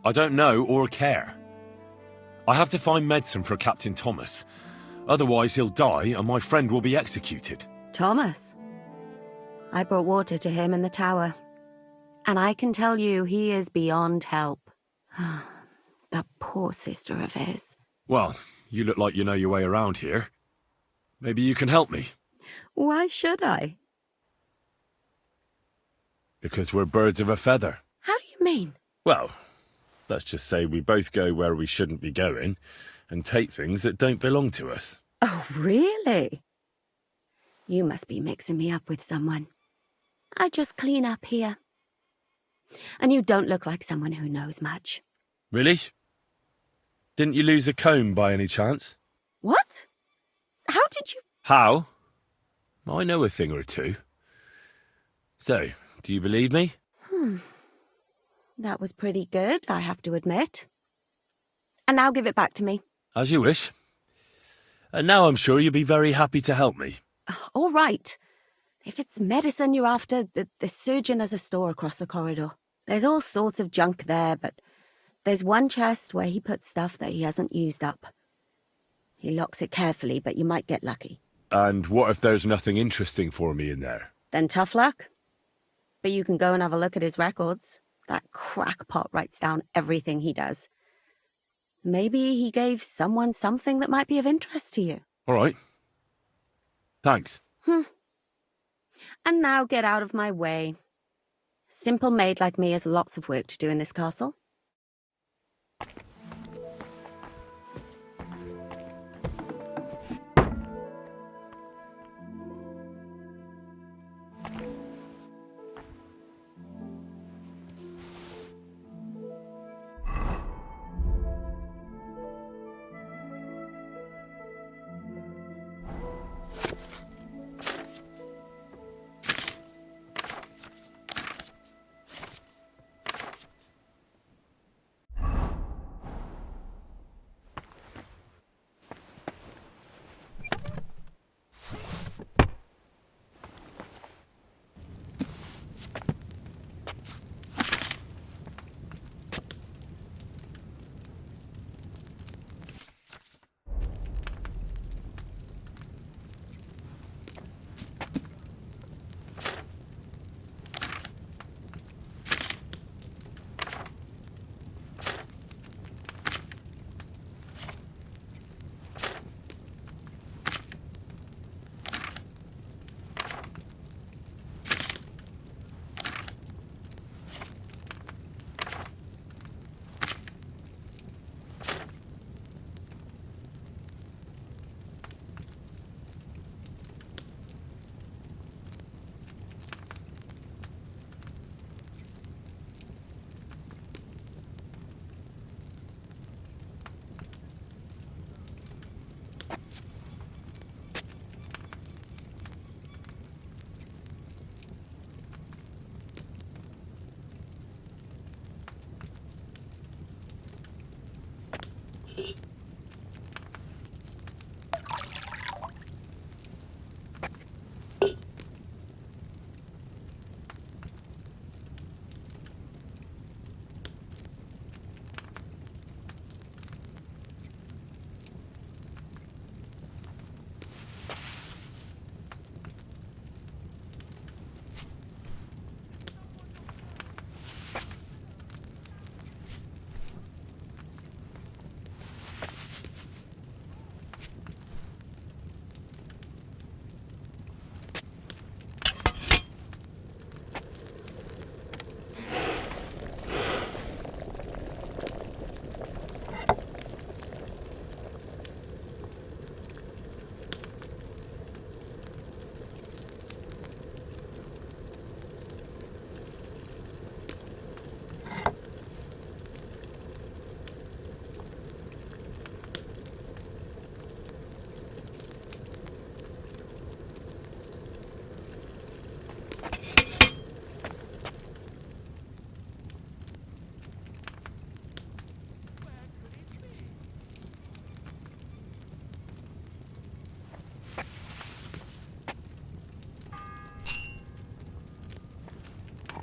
I don't know or care. I have to find medicine for Captain Thomas. Otherwise he'll die and my friend will be executed. Thomas? I brought water to him in the tower. And I can tell you he is beyond help. That poor sister of his. Well, you look like you know your way around here. Maybe you can help me. Why should I? Because we're birds of a feather. How do you mean? Well, let's just say we both go where we shouldn't be going and take things that don't belong to us. Oh, really? You must be mixing me up with someone. I just clean up here. And you don't look like someone who knows much. Really? Didn't you lose a comb by any chance? What? How did you... How? I know a thing or two. So, do you believe me? That was pretty good, I have to admit. And now give it back to me. As you wish. And now I'm sure you'll be very happy to help me. All right. If it's medicine you're after, the surgeon has a store across the corridor. There's all sorts of junk there, but there's one chest where he puts stuff that he hasn't used up. He locks it carefully, but you might get lucky. And what if there's nothing interesting for me in there? Then tough luck. But you can go and have a look at his records. That crackpot writes down everything he does. Maybe he gave someone something that might be of interest to you. All right. Thanks. And now get out of my way. Simple maid like me has lots of work to do in this castle.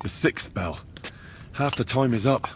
The 6th bell. Half the time is up.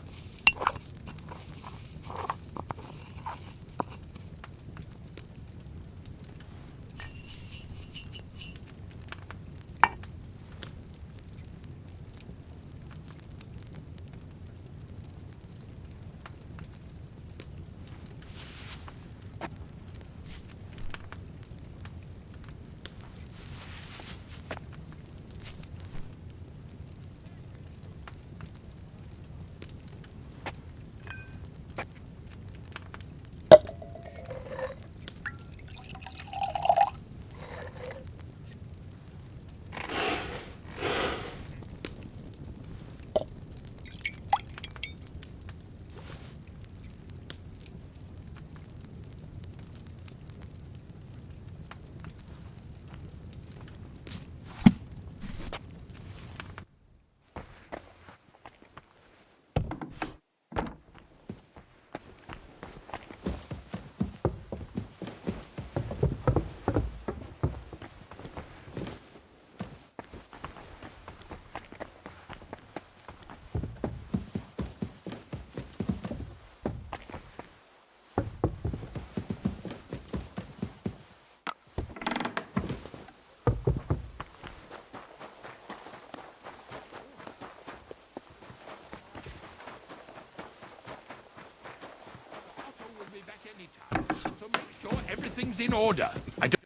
everything's in order. I don't...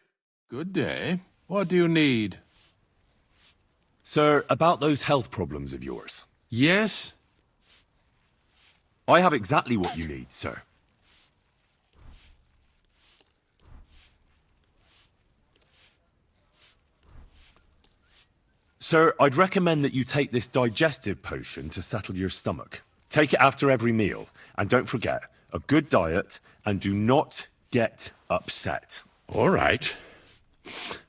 Good day. What do you need? Sir, about those health problems of yours. Yes? I have exactly what you need, sir. Sir, I'd recommend that you take this digestive potion to settle your stomach. Take it after every meal, and don't forget, a good diet, and do not get upset. All right.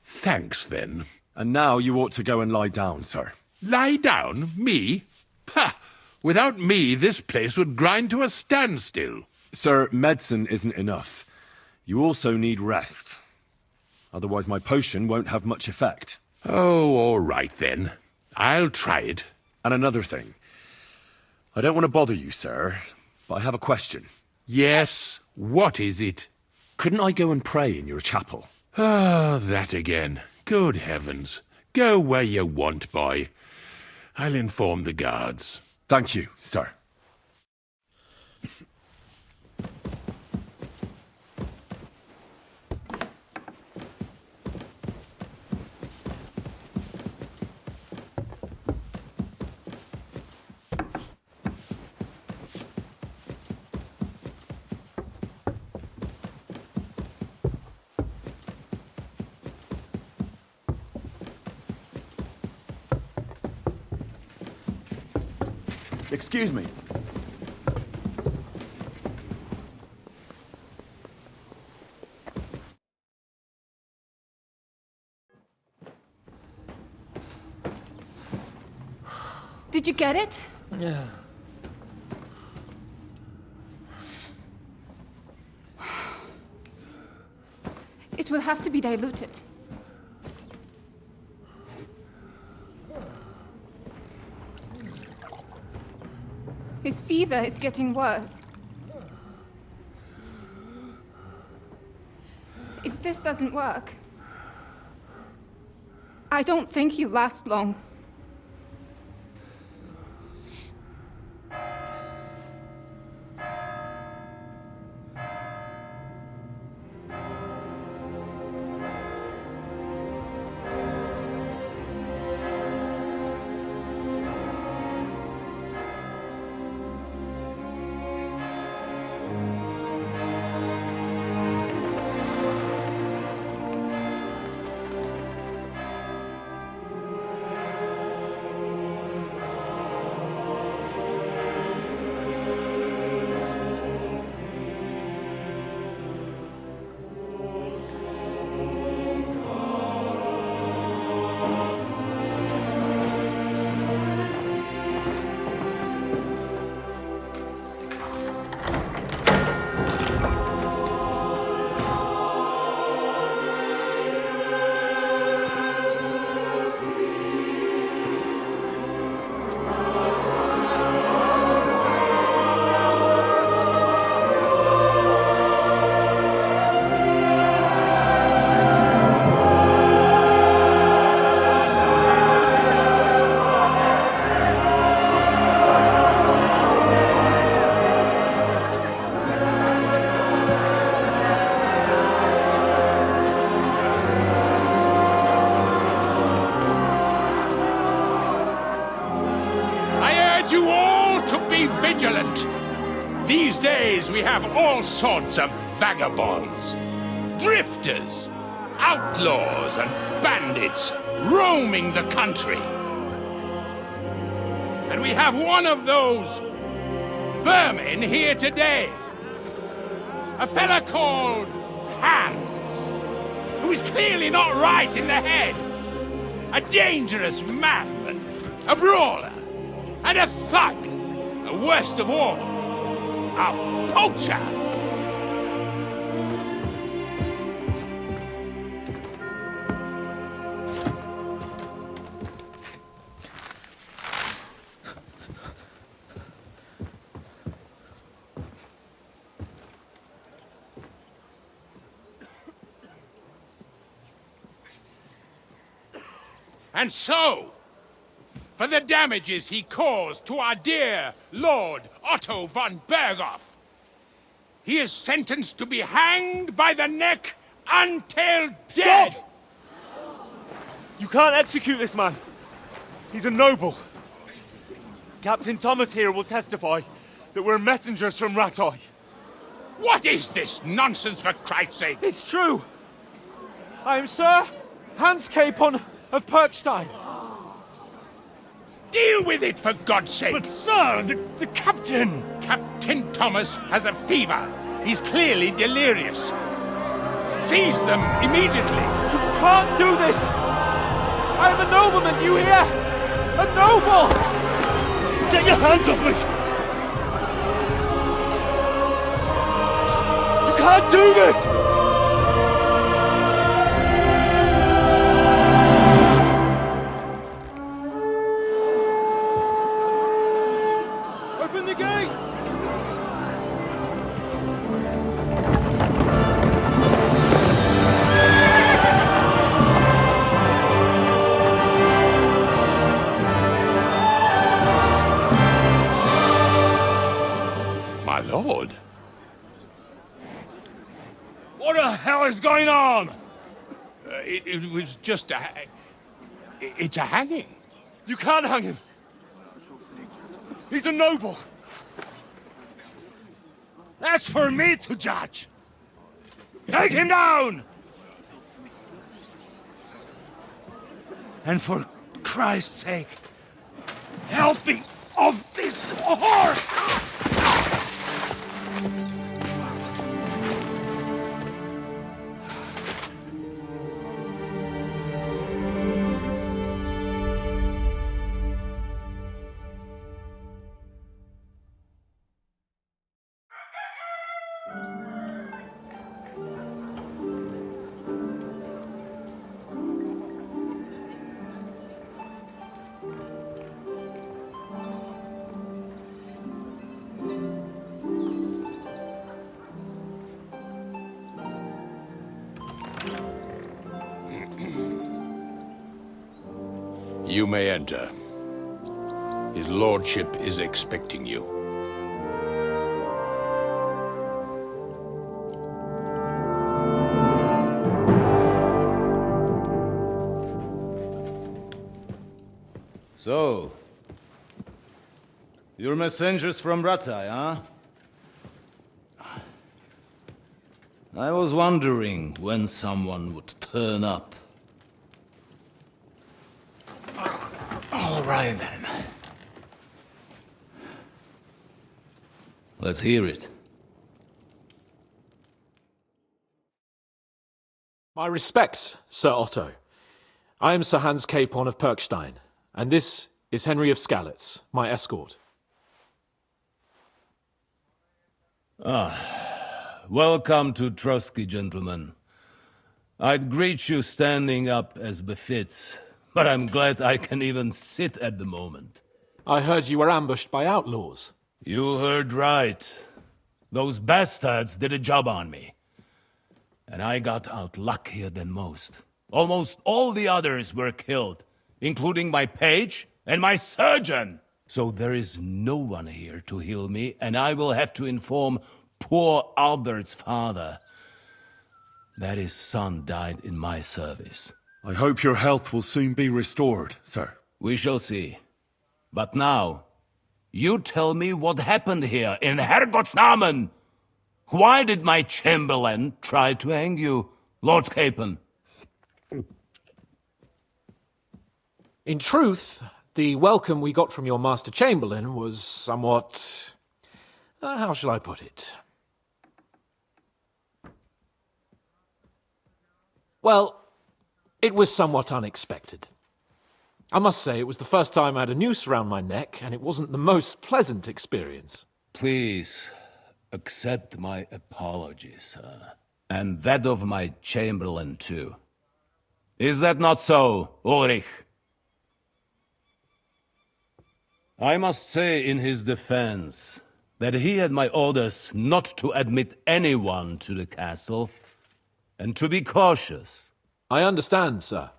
Thanks, then. And now you ought to go and lie down, sir. Lie down? Me? Ha! Without me, this place would grind to a standstill. Sir, medicine isn't enough. You also need rest. Otherwise my potion won't have much effect. Oh, all right then. I'll try it. And another thing. I don't want to bother you, sir, but I have a question. Yes? What is it? Couldn't I go and pray in your chapel? Ah, that again. Good heavens. Go where you want, boy. I'll inform the guards. Thank you, sir. Excuse me. Did you get it? Yeah. It will have to be diluted. His fever is getting worse. If this doesn't work, I don't think he'll last long. Vigilant. These days we have all sorts of vagabonds, drifters, outlaws and bandits roaming the country. And we have one of those vermin here today. A fella called Hans, who is clearly not right in the head. A dangerous madman, a brawler, and a thug. Worst of all, a poacher! And so, for the damages he caused to our dear Lord Otto von Bergows, he is sentenced to be hanged by the neck until dead! Stop! You can't execute this man. He's a noble. Captain Thomas here will testify that we're messengers from Rattay. What is this nonsense, for Christ's sake? It's true. I am Sir Hans Capon of Perkstein. Deal with it, for God's sake! But sir, the captain! Captain Thomas has a fever. He's clearly delirious. Seize them immediately. You can't do this! I am a nobleman, do you hear? A noble! Get your hands off me! You can't do this! Open the gates! My lord. What the hell is going on? It was just a... It's a hanging. You can't hang him. He's a noble. That's for me to judge. Take him down! And for Christ's sake, help me off this horse! You may enter. His lordship is expecting you. So, you're messengers from Rattay, huh? I was wondering when someone would turn up. All right, then. Let's hear it. My respects, Sir Otto. I am Sir Hans Capon of Perkstein, and this is Henry of Skalitz, my escort. Welcome to Trotsky, gentlemen. I'd greet you standing up as befits, but I'm glad I can even sit at the moment. I heard you were ambushed by outlaws. You heard right. Those bastards did a job on me. And I got out luckier than most. Almost all the others were killed, including my page and my surgeon. So there is no one here to heal me, and I will have to inform poor Albert's father that his son died in my service. I hope your health will soon be restored, sir. We shall see. But now, you tell me what happened here in Herrgottsnamen. Why did my chamberlain try to hang you, Lord Capon? In truth, the welcome we got from your Master Chamberlain was somewhat... how shall I put it? Well, it was somewhat unexpected. I must say, it was the first time I had a noose around my neck, and it wasn't the most pleasant experience. Please, accept my apologies, sir. And that of my chamberlain, too. Is that not so, Ulrich? I must say in his defense that he had my orders not to admit anyone to the castle, and to be cautious. I understand, sir.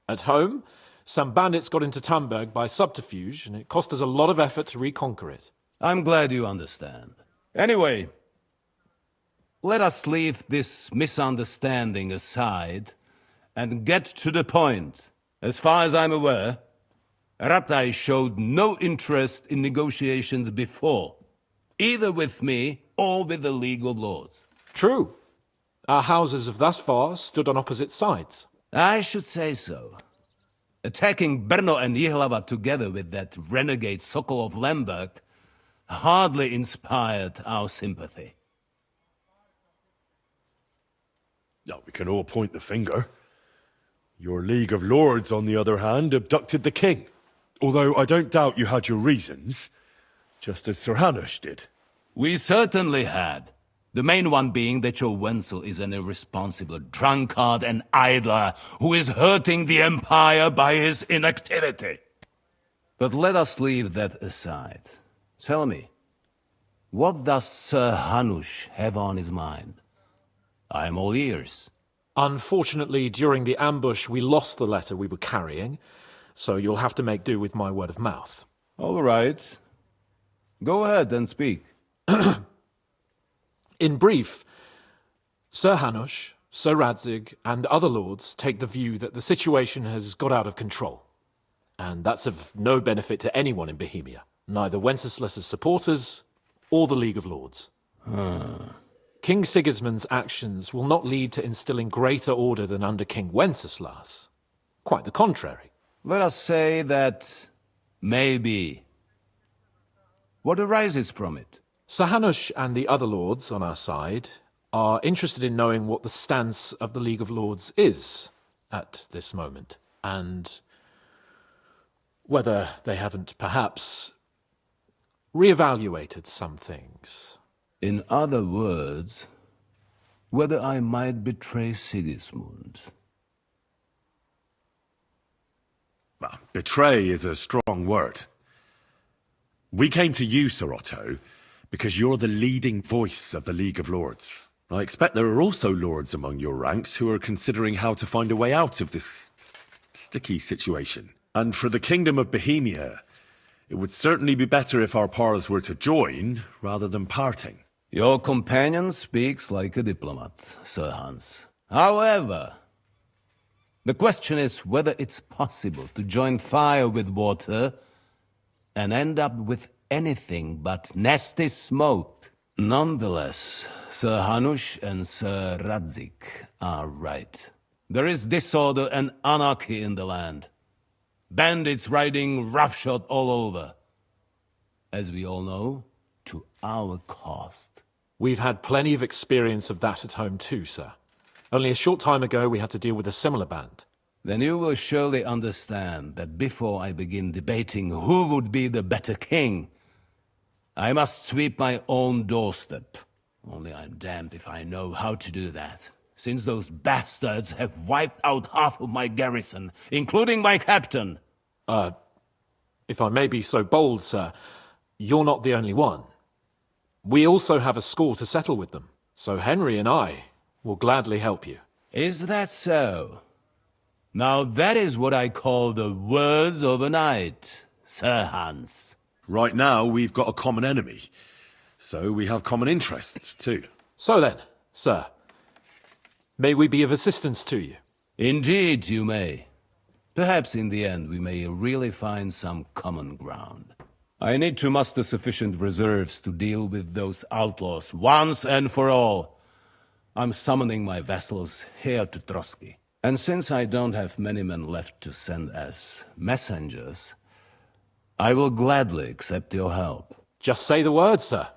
At home, some bandits got into Tamberg by subterfuge, and it cost us a lot of effort to reconquer it. I'm glad you understand. Anyway, let us leave this misunderstanding aside and get to the point. As far as I'm aware, Ratai showed no interest in negotiations before, either with me or with the League of Lords. True. Our houses have thus far stood on opposite sides. I should say so. Attacking Brno and Jihlava together with that renegade Sokol of Lemberg hardly inspired our sympathy. Now, we can all point the finger. Your League of Lords, on the other hand, abducted the king. Although I don't doubt you had your reasons, just as Sir Hanush did. We certainly had. The main one being that your Wenzel is an irresponsible drunkard and idler who is hurting the Empire by his inactivity. But let us leave that aside. Tell me, what does Sir Hanush have on his mind? I am all ears. Unfortunately, during the ambush, we lost the letter we were carrying, so you'll have to make do with my word of mouth. All right. Go ahead and speak. In brief, Sir Hanush, Sir Radzig, and other lords take the view that the situation has got out of control. And that's of no benefit to anyone in Bohemia, neither Wenceslas's supporters or the League of Lords. King Sigismund's actions will not lead to instilling greater order than under King Wenceslas. Quite the contrary. Let us say that maybe. What arises from it? Sir Hanush and the other lords on our side are interested in knowing what the stance of the League of Lords is at this moment, and whether they haven't perhaps reevaluated some things. In other words, whether I might betray Sigismund. Well, betray is a strong word. We came to you, Sir Otto, because you're the leading voice of the League of Lords. I expect there are also lords among your ranks who are considering how to find a way out of this sticky situation. And for the Kingdom of Bohemia, it would certainly be better if our paths were to join rather than parting. Your companion speaks like a diplomat, Sir Hans. However, the question is whether it's possible to join fire with water and end up with anything but nasty smoke. Nonetheless, Sir Hanush and Sir Radzig are right. There is disorder and anarchy in the land. Bandits riding roughshod all over. As we all know, to our cost. We've had plenty of experience of that at home too, sir. Only a short time ago we had to deal with a similar band. Then you will surely understand that before I begin debating who would be the better king, I must sweep my own doorstep. Only I'm damned if I know how to do that, since those bastards have wiped out half of my garrison, including my captain. If I may be so bold, sir, you're not the only one. We also have a score to settle with them, so Henry and I will gladly help you. Is that so? Now that is what I call the words of a knight, Sir Hans. Right now, we've got a common enemy, so we have common interests too. So then, sir, may we be of assistance to you? Indeed, you may. Perhaps in the end we may really find some common ground. I need to muster sufficient reserves to deal with those outlaws once and for all. I'm summoning my vassals here to Trotsky. And since I don't have many men left to send as messengers, I will gladly accept your help. Just say the word, sir.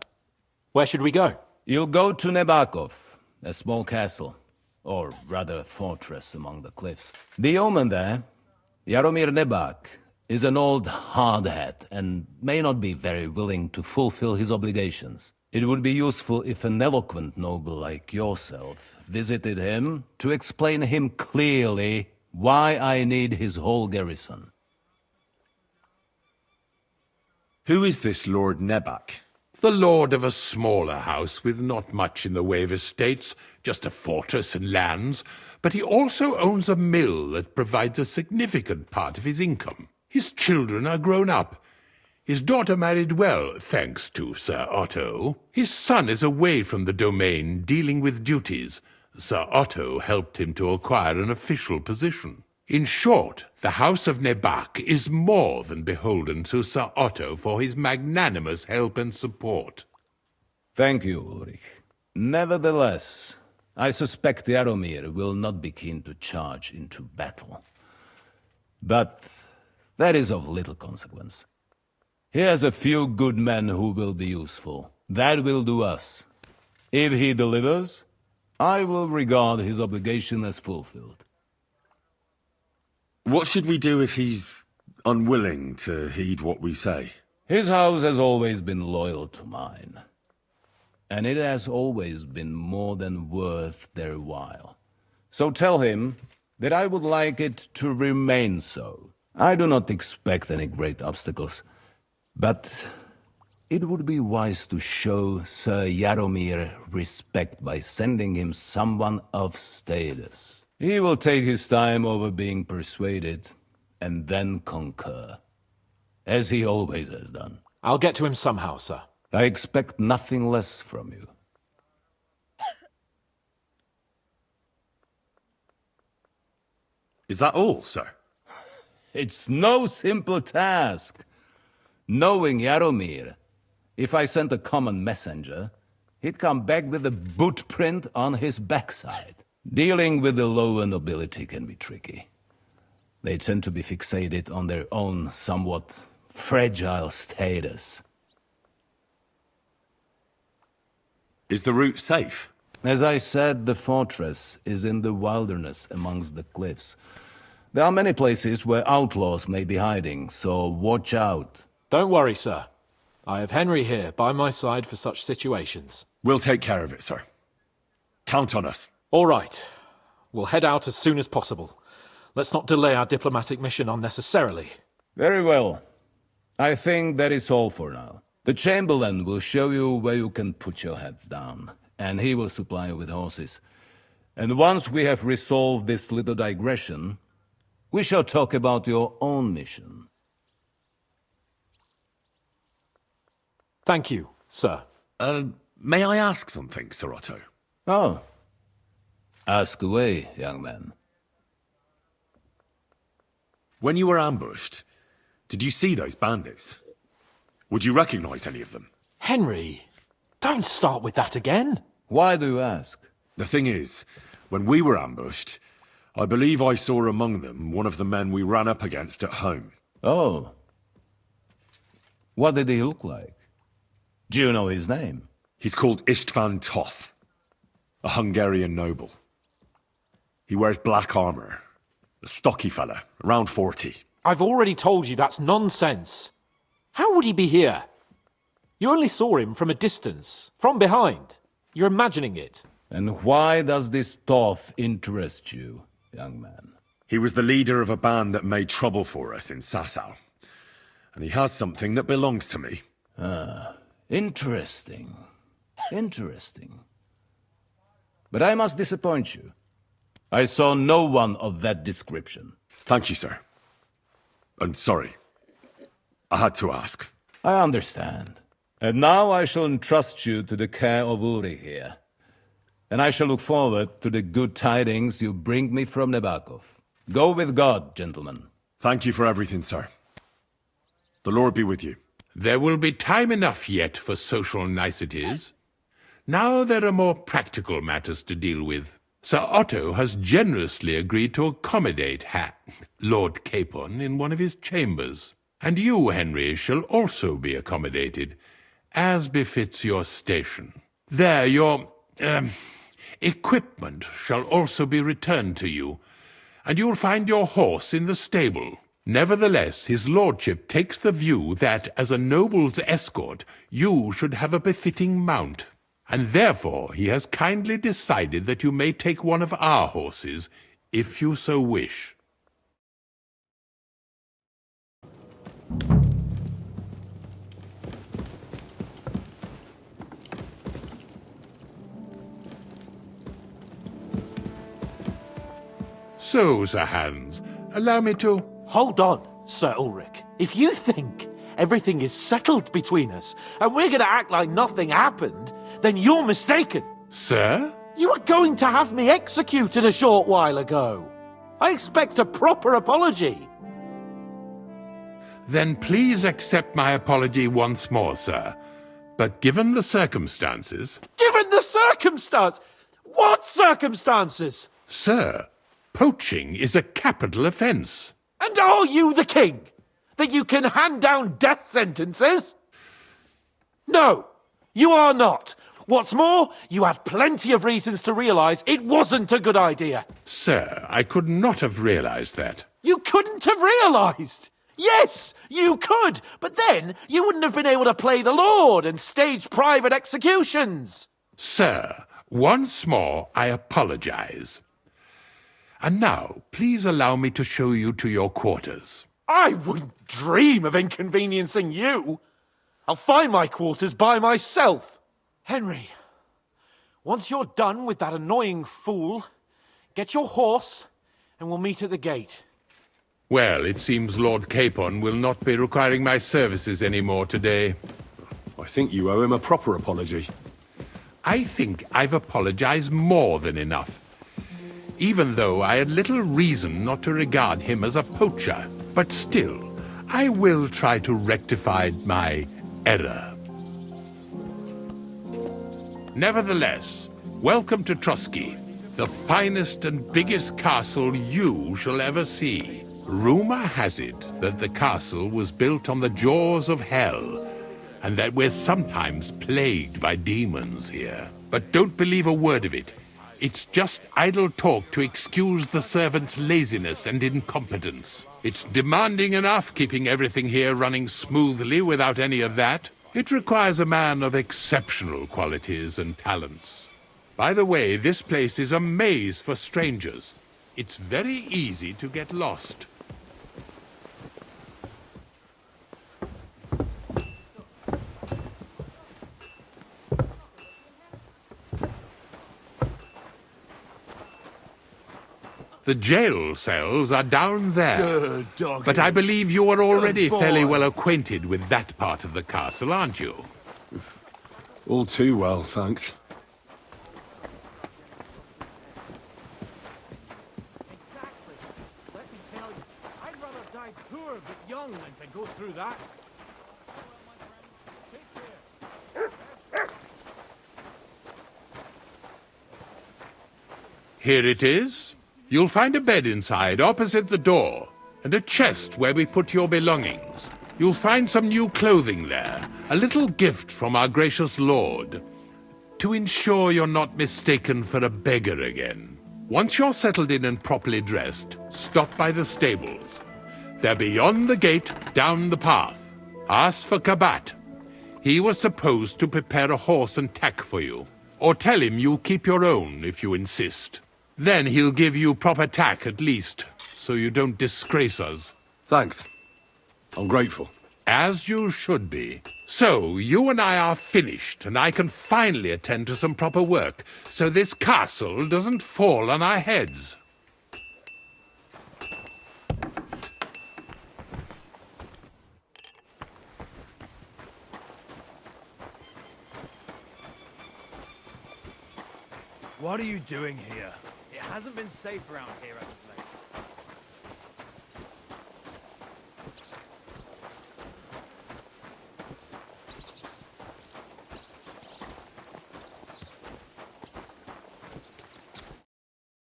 Where should we go? You'll go to Nebakov, a small castle, or rather a fortress among the cliffs. The yeoman there, Jaromir Nebak, is an old hardhat and may not be very willing to fulfill his obligations. It would be useful if an eloquent noble like yourself visited him to explain him clearly why I need his whole garrison. Who is this Lord Nebak? The lord of a smaller house with not much in the way of estates, just a fortress and lands, but he also owns a mill that provides a significant part of his income. His children are grown up. His daughter married well, thanks to Sir Otto. His son is away from the domain, dealing with duties. Sir Otto helped him to acquire an official position. In short, the House of Nebak is more than beholden to Sir Otto for his magnanimous help and support. Thank you, Ulrich. Nevertheless, I suspect Jaromir will not be keen to charge into battle. But that is of little consequence. He has a few good men who will be useful. That will do us. If he delivers, I will regard his obligation as fulfilled. What should we do if he's unwilling to heed what we say? His house has always been loyal to mine. And it has always been more than worth their while. So tell him that I would like it to remain so. I do not expect any great obstacles, but it would be wise to show Sir Jaromir respect by sending him someone of status. He will take his time over being persuaded, and then concur, as he always has done. I'll get to him somehow, sir. I expect nothing less from you. Is that all, sir? It's no simple task. Knowing Jaromir, if I sent a common messenger, he'd come back with a boot print on his backside. Dealing with the lower nobility can be tricky. They tend to be fixated on their own somewhat fragile status. Is the route safe? As I said, the fortress is in the wilderness amongst the cliffs. There are many places where outlaws may be hiding, so watch out. Don't worry, sir. I have Henry here by my side for such situations. We'll take care of it, sir. Count on us. All right. We'll head out as soon as possible. Let's not delay our diplomatic mission unnecessarily. Very well. I think that is all for now. The Chamberlain will show you where you can put your heads down, and he will supply you with horses. And once we have resolved this little digression, we shall talk about your own mission. Thank you, sir. May I ask something, Sir Otto? Oh. Ask away, young man. When you were ambushed, did you see those bandits? Would you recognize any of them? Henry, don't start with that again. Why do you ask? The thing is, when we were ambushed, I believe I saw among them one of the men we ran up against at home. Oh. What did he look like? Do you know his name? He's called Istvan Toth, a Hungarian noble. He wears black armor. A stocky fella, around 40. I've already told you that's nonsense. How would he be here? You only saw him from a distance, from behind. You're imagining it. And why does this Toth interest you, young man? He was the leader of a band that made trouble for us in Sasau. And he has something that belongs to me. Ah, interesting. Interesting. But I must disappoint you. I saw no one of that description. Thank you, sir. And sorry. I had to ask. I understand. And now I shall entrust you to the care of Uri here. And I shall look forward to the good tidings you bring me from Nebakov. Go with God, gentlemen. Thank you for everything, sir. The Lord be with you. There will be time enough yet for social niceties. Now there are more practical matters to deal with. Sir Otto has generously agreed to accommodate Lord Capon in one of his chambers. And you, Henry, shall also be accommodated, as befits your station. There, your equipment shall also be returned to you, and you'll find your horse in the stable. Nevertheless, his lordship takes the view that, as a noble's escort, you should have a befitting mount. And therefore he has kindly decided that you may take one of our horses, if you so wish. So, Sir Hans, allow me to... Hold on, Sir Ulrich. If you think everything is settled between us, and we're gonna act like nothing happened, then you're mistaken. Sir? You were going to have me executed a short while ago. I expect a proper apology. Then please accept my apology once more, sir. But given the circumstances... Given the circumstance? What circumstances? Sir, poaching is a capital offence. And are you the king? That you can hand down death sentences? No, you are not. What's more, you had plenty of reasons to realise it wasn't a good idea. Sir, I could not have realised that. You couldn't have realised? Yes, you could, but then you wouldn't have been able to play the Lord and stage private executions. Sir, once more I apologise. And now, please allow me to show you to your quarters. I wouldn't dream of inconveniencing you. I'll find my quarters by myself. Henry, once you're done with that annoying fool, get your horse and we'll meet at the gate. Well, it seems Lord Capon will not be requiring my services anymore today. I think you owe him a proper apology. I think I've apologized more than enough. Even though I had little reason not to regard him as a poacher. But still, I will try to rectify my error. Nevertheless, welcome to Trusky, the finest and biggest castle you shall ever see. Rumor has it that the castle was built on the jaws of hell, and that we're sometimes plagued by demons here. But don't believe a word of it. It's just idle talk to excuse the servants' laziness and incompetence. It's demanding enough keeping everything here running smoothly without any of that. It requires a man of exceptional qualities and talents. By the way, this place is a maze for strangers. It's very easy to get lost. The jail cells are down there. Good doggy. But I believe you are already Good boy. fairly well acquainted with that part of the castle, aren't you? All too well, thanks. Exactly. Let me tell you, I'd rather die poor but young than to go through that. Here it is. You'll find a bed inside, opposite the door, and a chest where we put your belongings. You'll find some new clothing there, a little gift from our gracious lord, to ensure you're not mistaken for a beggar again. Once you're settled in and properly dressed, stop by the stables. They're beyond the gate, down the path. Ask for Kabat. He was supposed to prepare a horse and tack for you, or tell him you'll keep your own if you insist. Then he'll give you proper tack at least, so you don't disgrace us. Thanks. I'm grateful. As you should be. So, you and I are finished, and I can finally attend to some proper work, so this castle doesn't fall on our heads. What are you doing here? It hasn't been safe around here as of late.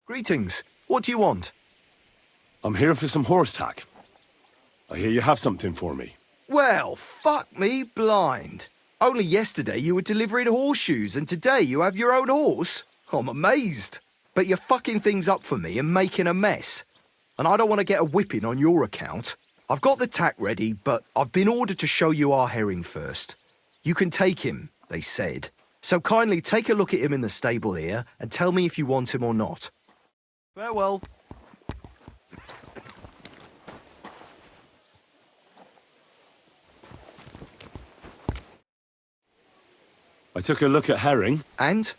Greetings. What do you want? I'm here for some horse tack. I hear you have something for me. Well, fuck me blind. Only yesterday you were delivering horseshoes and today you have your own horse? I'm amazed. But you're fucking things up for me and making a mess. And I don't want to get a whipping on your account. I've got the tack ready, but I've been ordered to show you our herring first. You can take him, they said. So kindly take a look at him in the stable here and tell me if you want him or not. Farewell. I took a look at herring. And?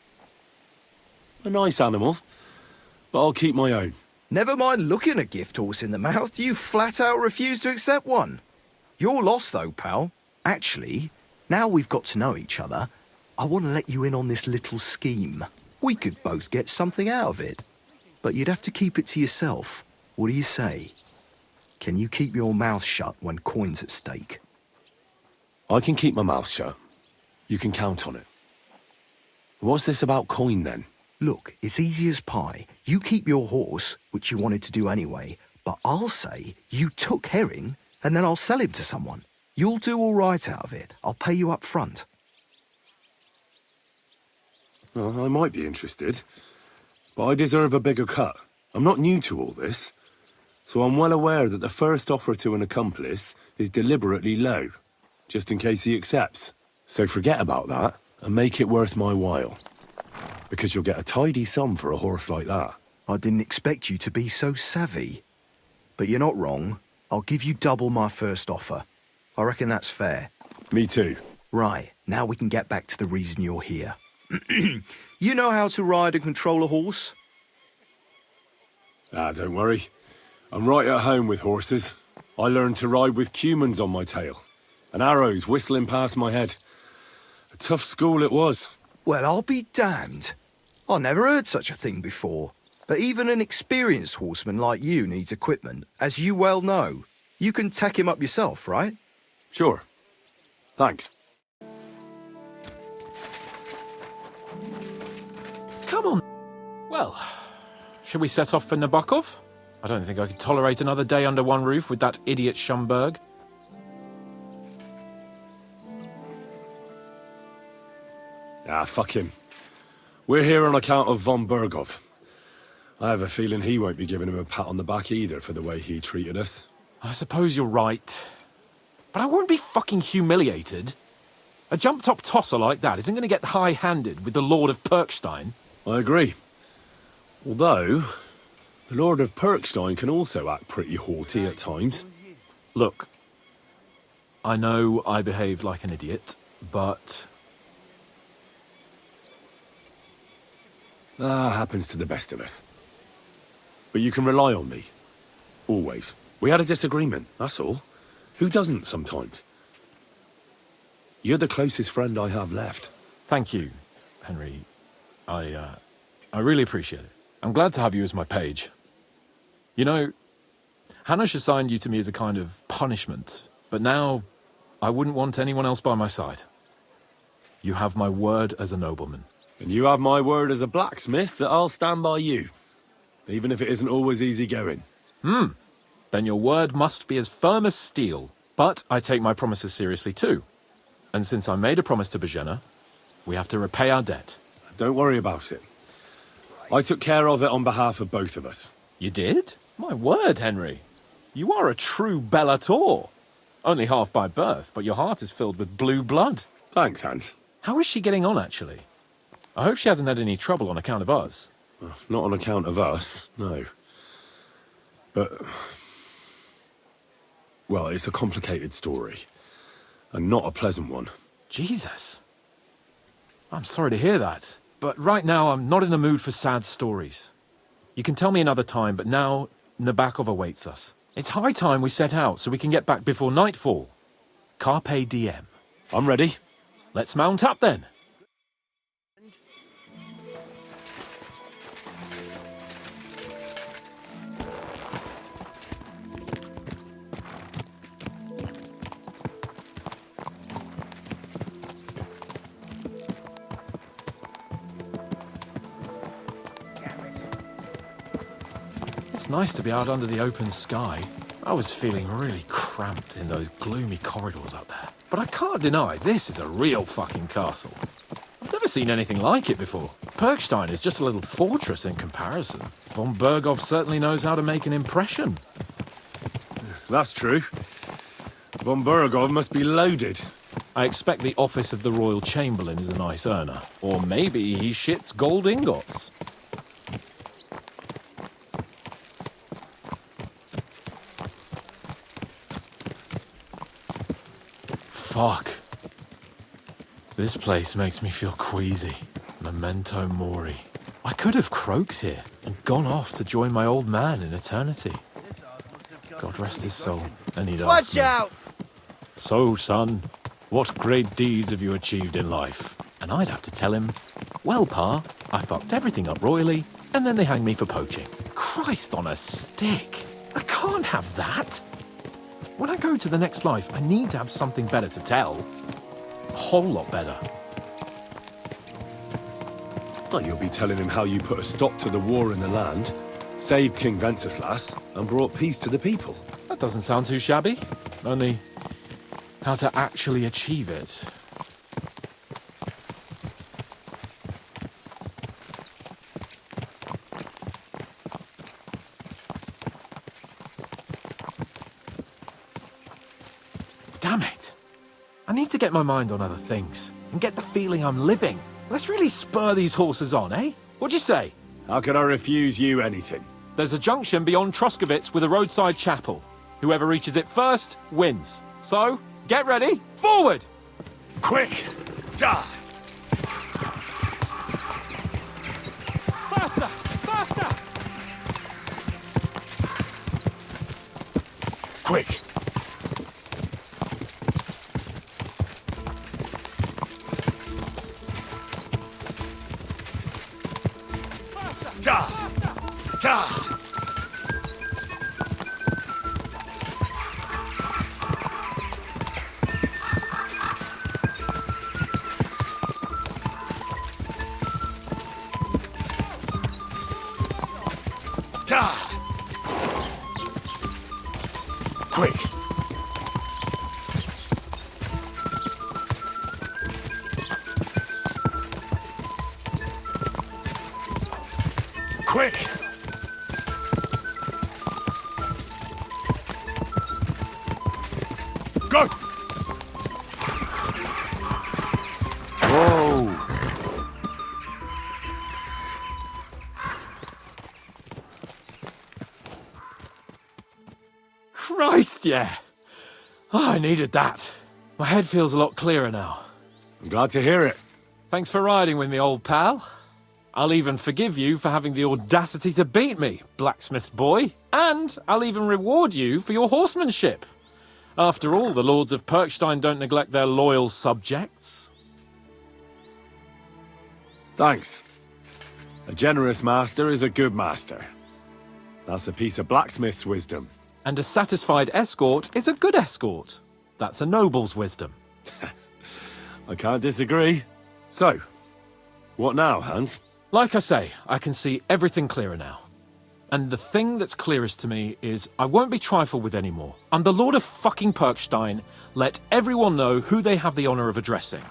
A nice animal, but I'll keep my own. Never mind looking a gift horse in the mouth, you flat out refuse to accept one. Your loss, though, pal. Actually, now we've got to know each other, I want to let you in on this little scheme. We could both get something out of it. But you'd have to keep it to yourself. What do you say? Can you keep your mouth shut when coin's at stake? I can keep my mouth shut. You can count on it. What's this about coin, then? Look, it's easy as pie. You keep your horse, which you wanted to do anyway, but I'll say you took Herring, and then I'll sell him to someone. You'll do all right out of it. I'll pay you up front. Well, I might be interested, but I deserve a bigger cut. I'm not new to all this, so I'm well aware that the first offer to an accomplice is deliberately low, just in case he accepts. So forget about that and make it worth my while, because you'll get a tidy sum for a horse like that. I didn't expect you to be so savvy. But you're not wrong. I'll give you double my first offer. I reckon that's fair. Me too. Right, now we can get back to the reason you're here. You know how to ride and control a horse? Don't worry. I'm right at home with horses. I learned to ride with cumans on my tail, and arrows whistling past my head. A tough school it was. Well, I'll be damned. I never heard such a thing before. But even an experienced horseman like you needs equipment, as you well know. You can tack him up yourself, right? Sure. Thanks. Come on. Well, shall we set off for Nabokov? I don't think I could tolerate another day under one roof with that idiot Schomburg. Fuck him. We're here on account of von Bergows. I have a feeling he won't be giving him a pat on the back either for the way he treated us. I suppose you're right. But I won't be fucking humiliated. A jump-top tosser like that isn't going to get high-handed with the Lord of Perkstein. I agree. Although, the Lord of Perkstein can also act pretty haughty at times. Look, I know I behaved like an idiot, but... happens to the best of us. But you can rely on me. Always. We had a disagreement, that's all. Who doesn't sometimes? You're the closest friend I have left. Thank you, Henry. I really appreciate it. I'm glad to have you as my page. You know, Hanush assigned you to me as a kind of punishment, but now I wouldn't want anyone else by my side. You have my word as a nobleman. And you have my word as a blacksmith that I'll stand by you, even if it isn't always easy going. Then your word must be as firm as steel. But I take my promises seriously too. And since I made a promise to Bajena, we have to repay our debt. Don't worry about it. I took care of it on behalf of both of us. You did? My word, Henry. You are a true Bellator. Only half by birth, but your heart is filled with blue blood. Thanks, Hans. How is she getting on, actually? I hope she hasn't had any trouble on account of us. Not on account of us, no. But... well, it's a complicated story. And not a pleasant one. Jesus. I'm sorry to hear that. But right now, I'm not in the mood for sad stories. You can tell me another time, but now Nabokov awaits us. It's high time we set out so we can get back before nightfall. Carpe diem. I'm ready. Let's mount up then. It's nice to be out under the open sky. I was feeling really cramped in those gloomy corridors up there. But I can't deny this is a real fucking castle. I've never seen anything like it before. Perkstein is just a little fortress in comparison. Von Bergows certainly knows how to make an impression. That's true. Von Bergows must be loaded. I expect the office of the Royal Chamberlain is a nice earner. Or maybe he shits gold ingots. Fuck. This place makes me feel queasy. Memento mori. I could have croaked here and gone off to join my old man in eternity. God rest his soul. And he'd ask Watch me. out! So, son, what great deeds have you achieved in life? And I'd have to tell him, well, Pa, I fucked everything up royally, and then they hanged me for poaching. Christ on a stick. I can't have that. When I go to the next life, I need to have something better to tell. A whole lot better. Well, you'll be telling him how you put a stop to the war in the land, saved King Venceslas, and brought peace to the people. That doesn't sound too shabby. Only how to actually achieve it. Damn it. I need to get my mind on other things and get the feeling I'm living. Let's really spur these horses on, eh? What'd you say? How can I refuse you anything? There's a junction beyond Truskovitz with a roadside chapel. Whoever reaches it first wins. So, get ready, forward! Quick! Ja! Faster! Faster! Quick! Ja! Ja! Ja! Quick! Quick! Go! Whoa! Christ, yeah. Oh, I needed that. My head feels a lot clearer now. I'm glad to hear it. Thanks for riding with me, old pal. I'll even forgive you for having the audacity to beat me, blacksmith's boy. And I'll even reward you for your horsemanship. After all, the lords of Perkstein don't neglect their loyal subjects. Thanks. A generous master is a good master. That's a piece of blacksmith's wisdom. And a satisfied escort is a good escort. That's a noble's wisdom. I can't disagree. So, what now, Hans? Like I say, I can see everything clearer now. And the thing that's clearest to me is I won't be trifled with anymore. I'm the Lord of fucking Perkstein. Let everyone know who they have the honor of addressing.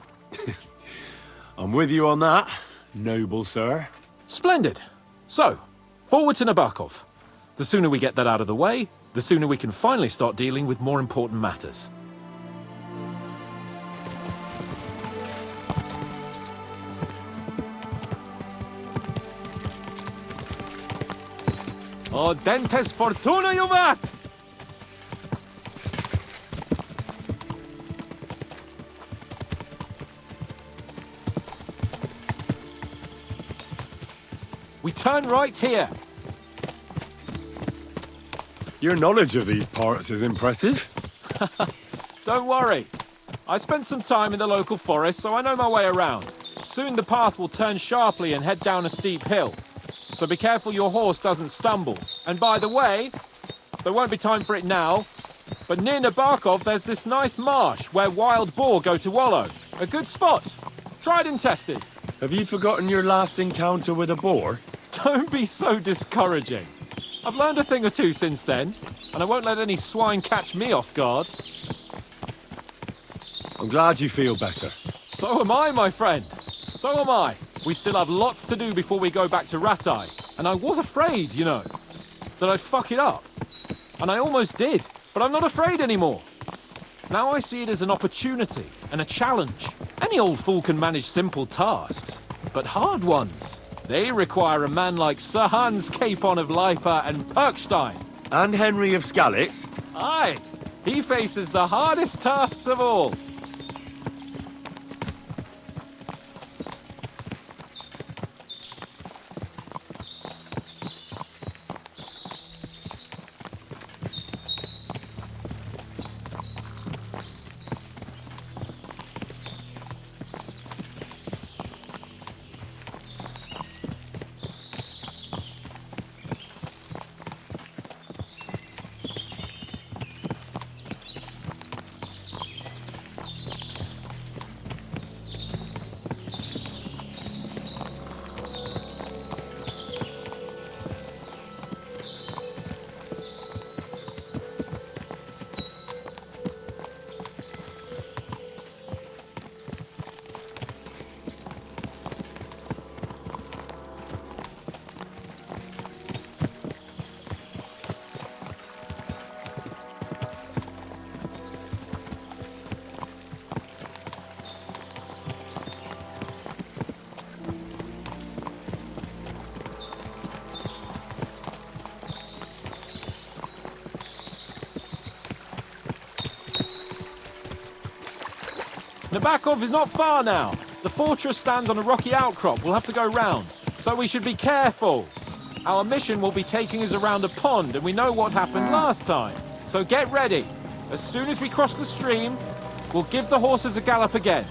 I'm with you on that, noble sir. Splendid. So, forward to Nabokov. The sooner we get that out of the way, the sooner we can finally start dealing with more important matters. O dentes fortuna juvat! We turn right here. Your knowledge of these parts is impressive. Don't worry. I spent some time in the local forest, so I know my way around. Soon the path will turn sharply and head down a steep hill. So be careful your horse doesn't stumble. And by the way, there won't be time for it now, but near Nabokov there's this nice marsh where wild boar go to wallow. A good spot. Tried and tested. Have you forgotten your last encounter with a boar? Don't be so discouraging. I've learned a thing or two since then, and I won't let any swine catch me off guard. I'm glad you feel better. So am I, my friend. So am I. We still have lots to do before we go back to Rattay. And I was afraid, you know, that I'd fuck it up. And I almost did, but I'm not afraid anymore. Now I see it as an opportunity and a challenge. Any old fool can manage simple tasks, but hard ones, they require a man like Sir Hans Capon of Leipa and Perkstein. And Henry of Skalitz? Aye, he faces the hardest tasks of all. Nabakov is not far now. The fortress stands on a rocky outcrop. We'll have to go round, so we should be careful. Our mission will be taking us around a pond, and we know what happened last time. So get ready. As soon as we cross the stream, we'll give the horses a gallop again.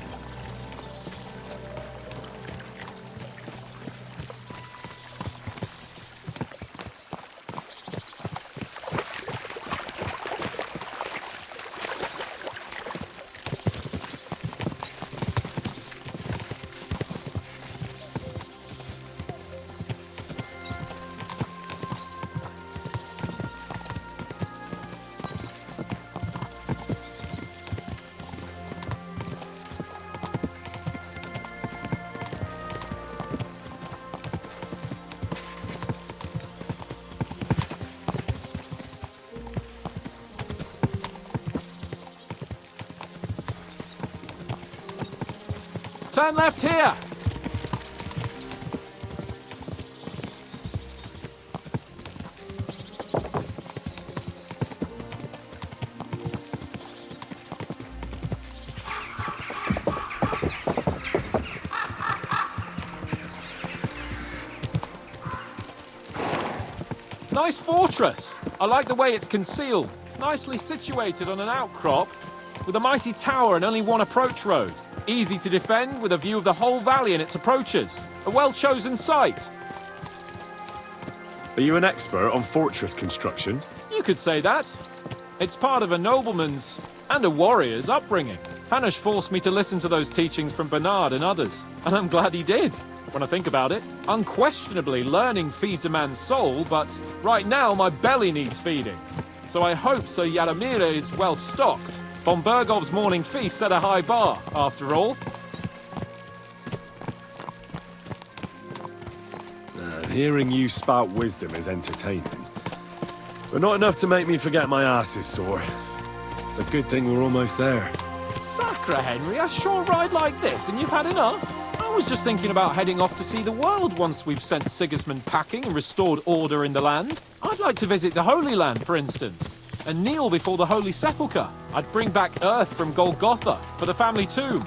Turn left here! Nice fortress! I like the way it's concealed. Nicely situated on an outcrop, with a mighty tower and only one approach road. Easy to defend with a view of the whole valley and its approaches. A well-chosen site. Are you an expert on fortress construction? You could say that. It's part of a nobleman's and a warrior's upbringing. Hanush forced me to listen to those teachings from Bernard and others, and I'm glad he did. When I think about it, unquestionably learning feeds a man's soul, but right now my belly needs feeding. So I hope Sir Yaromir is well stocked. Von Bergov's morning feast set a high bar, after all. Hearing you spout wisdom is entertaining, but not enough to make me forget my ass is sore. It's a good thing we're almost there. Sacre, Henry, a short ride like this and you've had enough? I was just thinking about heading off to see the world once we've sent Sigismund packing and restored order in the land. I'd like to visit the Holy Land, for instance, and kneel before the Holy Sepulchre. I'd bring back earth from Golgotha for the family tomb,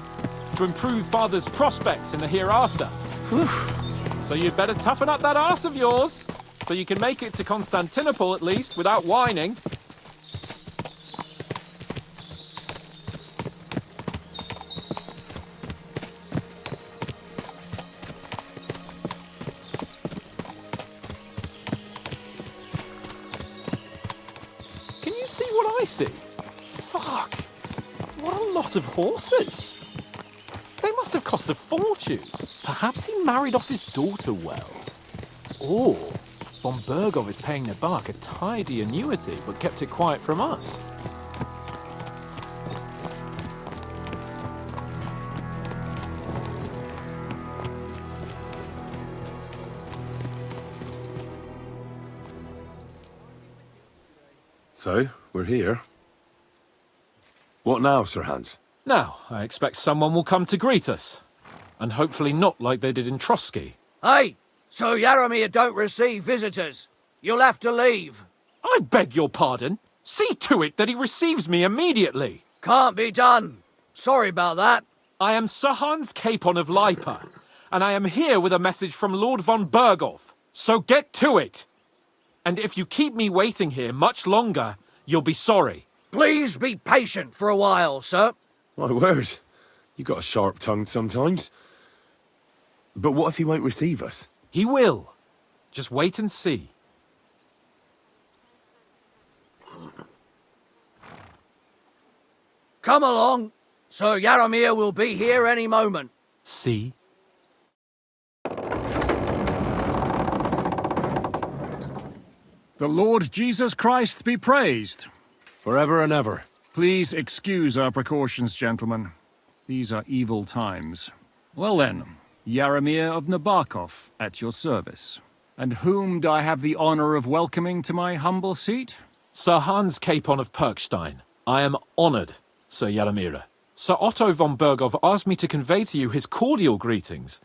to improve Father's prospects in the hereafter. Whew. So you'd better toughen up that arse of yours, so you can make it to Constantinople at least without whining. See? Fuck! What a lot of horses! They must have cost a fortune. Perhaps he married off his daughter well. Or Von Bergov is paying Embark a tidy annuity, but kept it quiet from us. So, we're here. What now, Sir Hans? Now, I expect someone will come to greet us. And hopefully not like they did in Trotsky. Hey! So Yaromir don't receive visitors. You'll have to leave. I beg your pardon. See to it that he receives me immediately. Can't be done. Sorry about that. I am Sir Hans Capon of Lipa, and I am here with a message from Lord von Bergov. So get to it. And if you keep me waiting here much longer, you'll be sorry. Please be patient for a while, sir. My word. You got a sharp tongue sometimes. But what if he won't receive us? He will. Just wait and see. Come along. Sir Yaromir will be here any moment. See? The Lord Jesus Christ be praised. Forever and ever. Please excuse our precautions, gentlemen. These are evil times. Well then, Yaromir of Nabakov, at your service. And whom do I have the honor of welcoming to my humble seat? Sir Hans Capon of Perkstein. I am honored, Sir Yaromir. Sir Otto von Bergov asked me to convey to you his cordial greetings,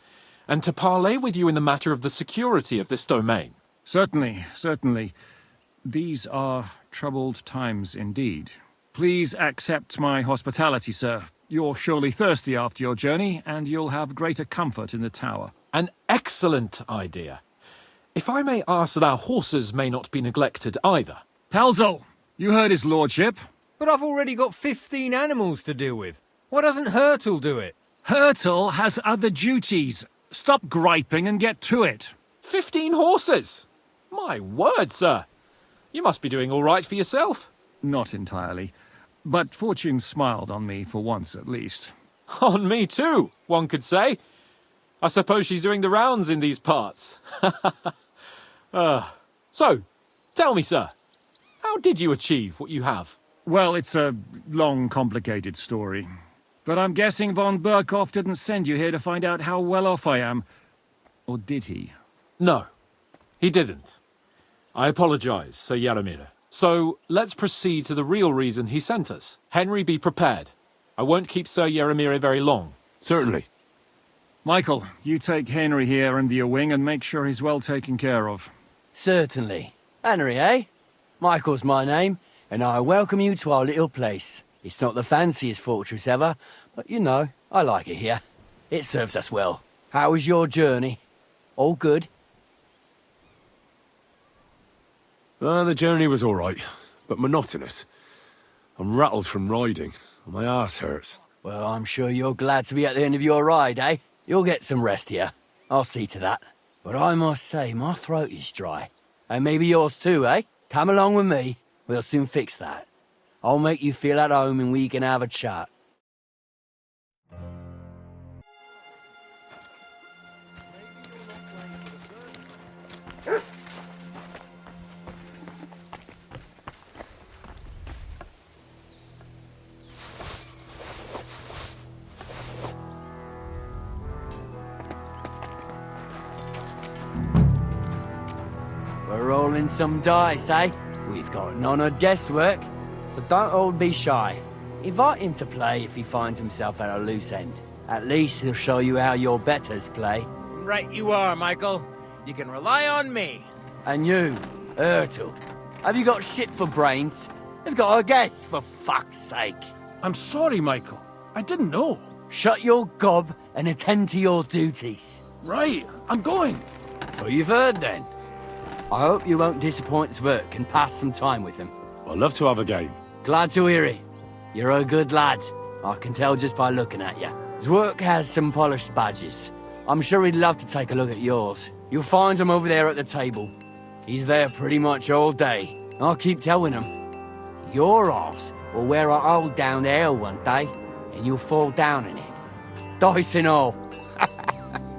and to parley with you in the matter of the security of this domain. Certainly, certainly. These are troubled times indeed. Please accept my hospitality, sir. You're surely thirsty after your journey, and you'll have greater comfort in the tower. An excellent idea. If I may ask that our horses may not be neglected either. Pelzel, you heard his lordship. But I've already got 15 animals to deal with. Why doesn't Hurtle do it? Hurtle has other duties. Stop griping and get to it. 15 horses? My word, sir. You must be doing all right for yourself. Not entirely. But fortune smiled on me for once at least. On me too, one could say. I suppose she's doing the rounds in these parts. So, tell me, sir, how did you achieve what you have? Well, it's a long, complicated story. But I'm guessing von Berkoff didn't send you here to find out how well off I am. Or did he? No, he didn't. I apologize, Sir Yaramir. So, let's proceed to the real reason he sent us. Henry, be prepared. I won't keep Sir Yaramir very long. Certainly. Michael, you take Henry here under your wing and make sure he's well taken care of. Certainly. Henry, eh? Michael's my name, and I welcome you to our little place. It's not the fanciest fortress ever, but you know, I like it here. It serves us well. How was your journey? All good? The journey was all right, but monotonous. I'm rattled from riding, and my arse hurts. Well, I'm sure you're glad to be at the end of your ride, eh? You'll get some rest here. I'll see to that. But I must say, my throat is dry. And maybe yours too, eh? Come along with me. We'll soon fix that. I'll make you feel at home and we can have a chat. We're rolling some dice, eh? We've got none of guesswork, so don't all be shy. Invite him to play if he finds himself at a loose end. At least he'll show you how your betters play. Right you are, Michael. You can rely on me. And you, Ertl, have you got shit for brains? You've got a guess, for fuck's sake. I'm sorry, Michael. I didn't know. Shut your gob and attend to your duties. Right, I'm going. So you've heard then. I hope you won't disappoint Svert and pass some time with him. I'd love to have a game. Glad to hear it. You're a good lad. I can tell just by looking at you. Zwerk has some polished badges. I'm sure he'd love to take a look at yours. You'll find him over there at the table. He's there pretty much all day. I'll keep telling him. Your arse will wear a hole down the hill one day, and you'll fall down in it. Dice and all.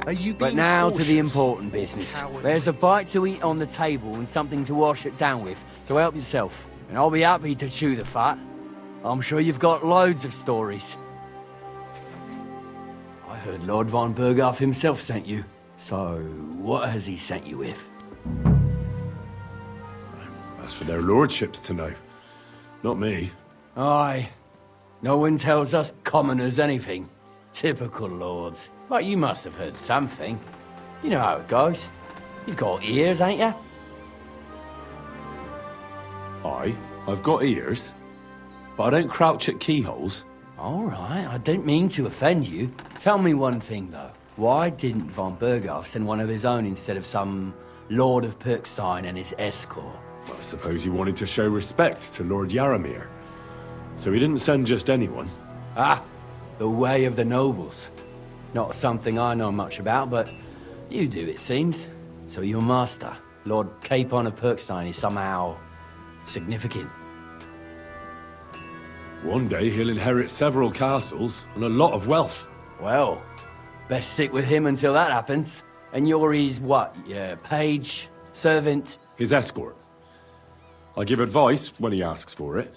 Are you But being now cautious? to the important business. There's a bite to eat on the table and something to wash it down with, so help yourself. And I'll be happy to chew the fat. I'm sure you've got loads of stories. I heard Lord von Bergows himself sent you. So, what has he sent you with? That's for their lordships to know. Not me. Aye. No one tells us commoners anything. Typical lords. But you must have heard something. You know how it goes. You've got ears, ain't you? I've got ears, but I don't crouch at keyholes. All right, I didn't mean to offend you. Tell me one thing, though. Why didn't von Bergows send one of his own instead of some Lord of Pirkstein and his escort? Well, I suppose he wanted to show respect to Lord Yaramir. So he didn't send just anyone. Ah, the way of the nobles. Not something I know much about, but you do, it seems. So your master, Lord Capon of Pirkstein, is somehow significant. One day he'll inherit several castles and a lot of wealth. Well, best stick with him until that happens. And you're his what? Yeah, page? Servant? His escort. I give advice when he asks for it,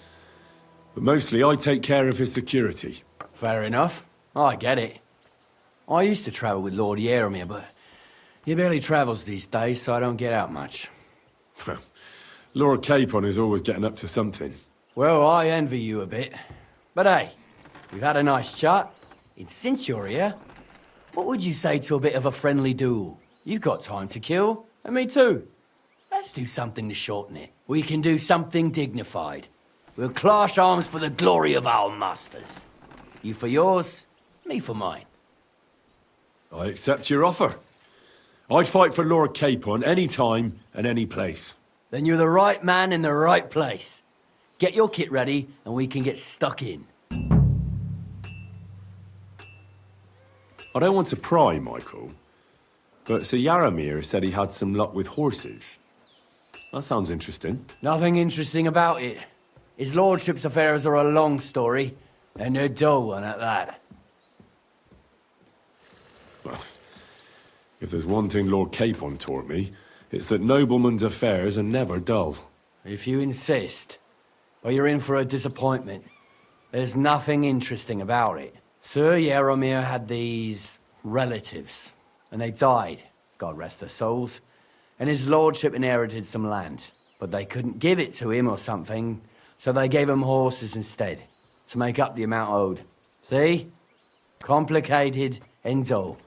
but mostly I take care of his security. Fair enough. I get it. I used to travel with Lord Yaramir, but he barely travels these days, so I don't get out much. Lord Capon is always getting up to something. Well, I envy you a bit. But hey, we've had a nice chat. And since you're here, what would you say to a bit of a friendly duel? You've got time to kill, and me too. Let's do something to shorten it. We can do something dignified. We'll clash arms for the glory of our masters. You for yours, me for mine. I accept your offer. I'd fight for Lord Capon any time and any place. Then you're the right man in the right place. Get your kit ready, and we can get stuck in. I don't want to pry, Michael, but Sir Yaramir said he had some luck with horses. That sounds interesting. Nothing interesting about it. His lordship's affairs are a long story, and they're dull one at that. Well, if there's one thing Lord Capon taught me, it's that noblemen's affairs are never dull. If you insist, well, you're in for a disappointment. There's nothing interesting about it. Sir Yaramir had these relatives, and they died, God rest their souls, and his lordship inherited some land, but they couldn't give it to him or something, so they gave him horses instead, to make up the amount owed. See? Complicated and dull,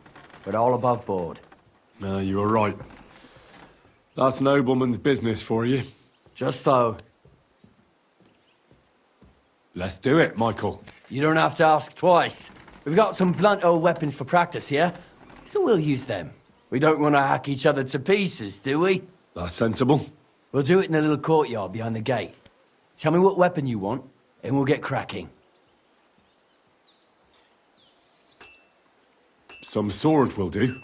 but all above board. No, you were right. That's nobleman's business for you. Just so. Let's do it, Michael. You don't have to ask twice. We've got some blunt old weapons for practice here, so we'll use them. We don't want to hack each other to pieces, do we? That's sensible. We'll do it in the little courtyard behind the gate. Tell me what weapon you want, and we'll get cracking. Some sword will do.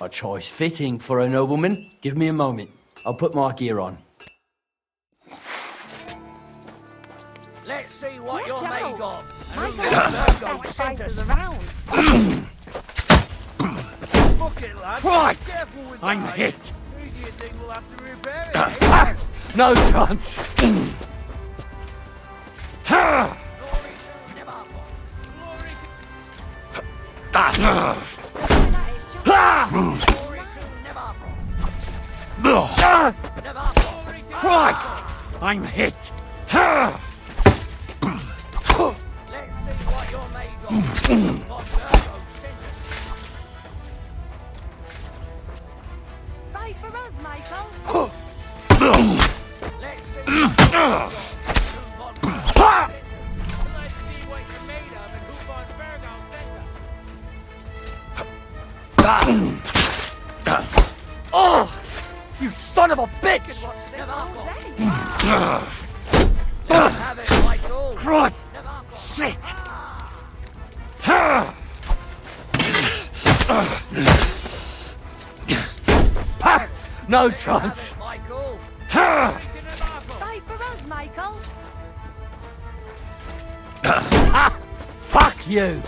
A choice fitting for a nobleman. Give me a moment. I'll put my gear on. Let's see what you're out. made of. My And God, who fighters around. Fuck it, lad. Christ! Careful with I'm that. hit. Who do you think will have to repair it? No chance. Christ! I'm hit. Let's see what you're made of. What Bergows sent us. Fight for us, Michael. Let's see what you're made of and who von Bergows sent us. Oh! You son of a bitch! Have it, Michael. Christ! Shit! No chance! Michael. Fight for us, Michael. Fuck you!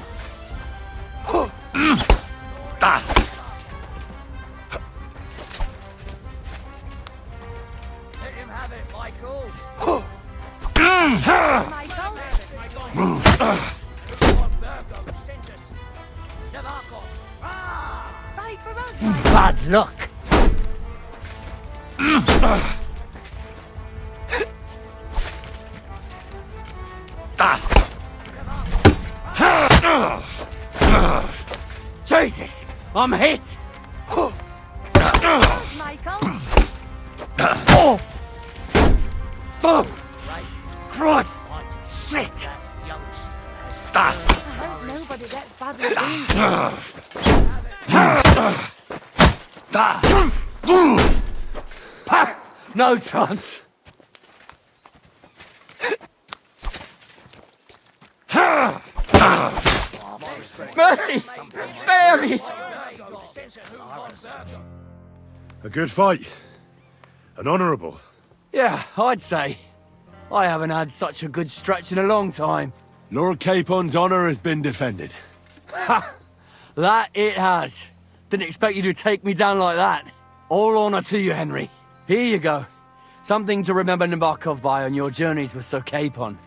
Let him have it, Michael. Michael. Fight for us, Michael. Bad luck! Jesus! I'm hit! Michael. Oh! Oh! Christ! Shit! I hope nobody gets badly injured. No chance! Mercy! Spare me! A good fight. An honourable. Yeah, I'd say. I haven't had such a good stretch in a long time. Lord Capon's honour has been defended. Ha! That it has. Didn't expect you to take me down like that. All honour to you, Henry. Here you go. Something to remember Nabokov by on your journeys with Sir Capon.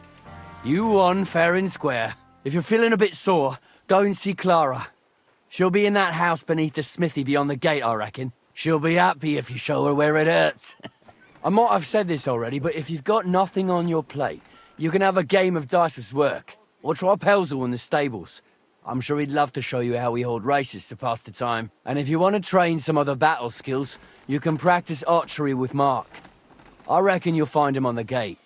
You won fair and square. If you're feeling a bit sore, go and see Clara. She'll be in that house beneath the smithy beyond the gate, I reckon. She'll be happy if you show her where it hurts. I might have said this already, but if you've got nothing on your plate, you can have a game of dice's work. Or try Pelzel in the stables. I'm sure he'd love to show you how we hold races to pass the time. And if you want to train some other battle skills, you can practice archery with Mark. I reckon you'll find him on the gate.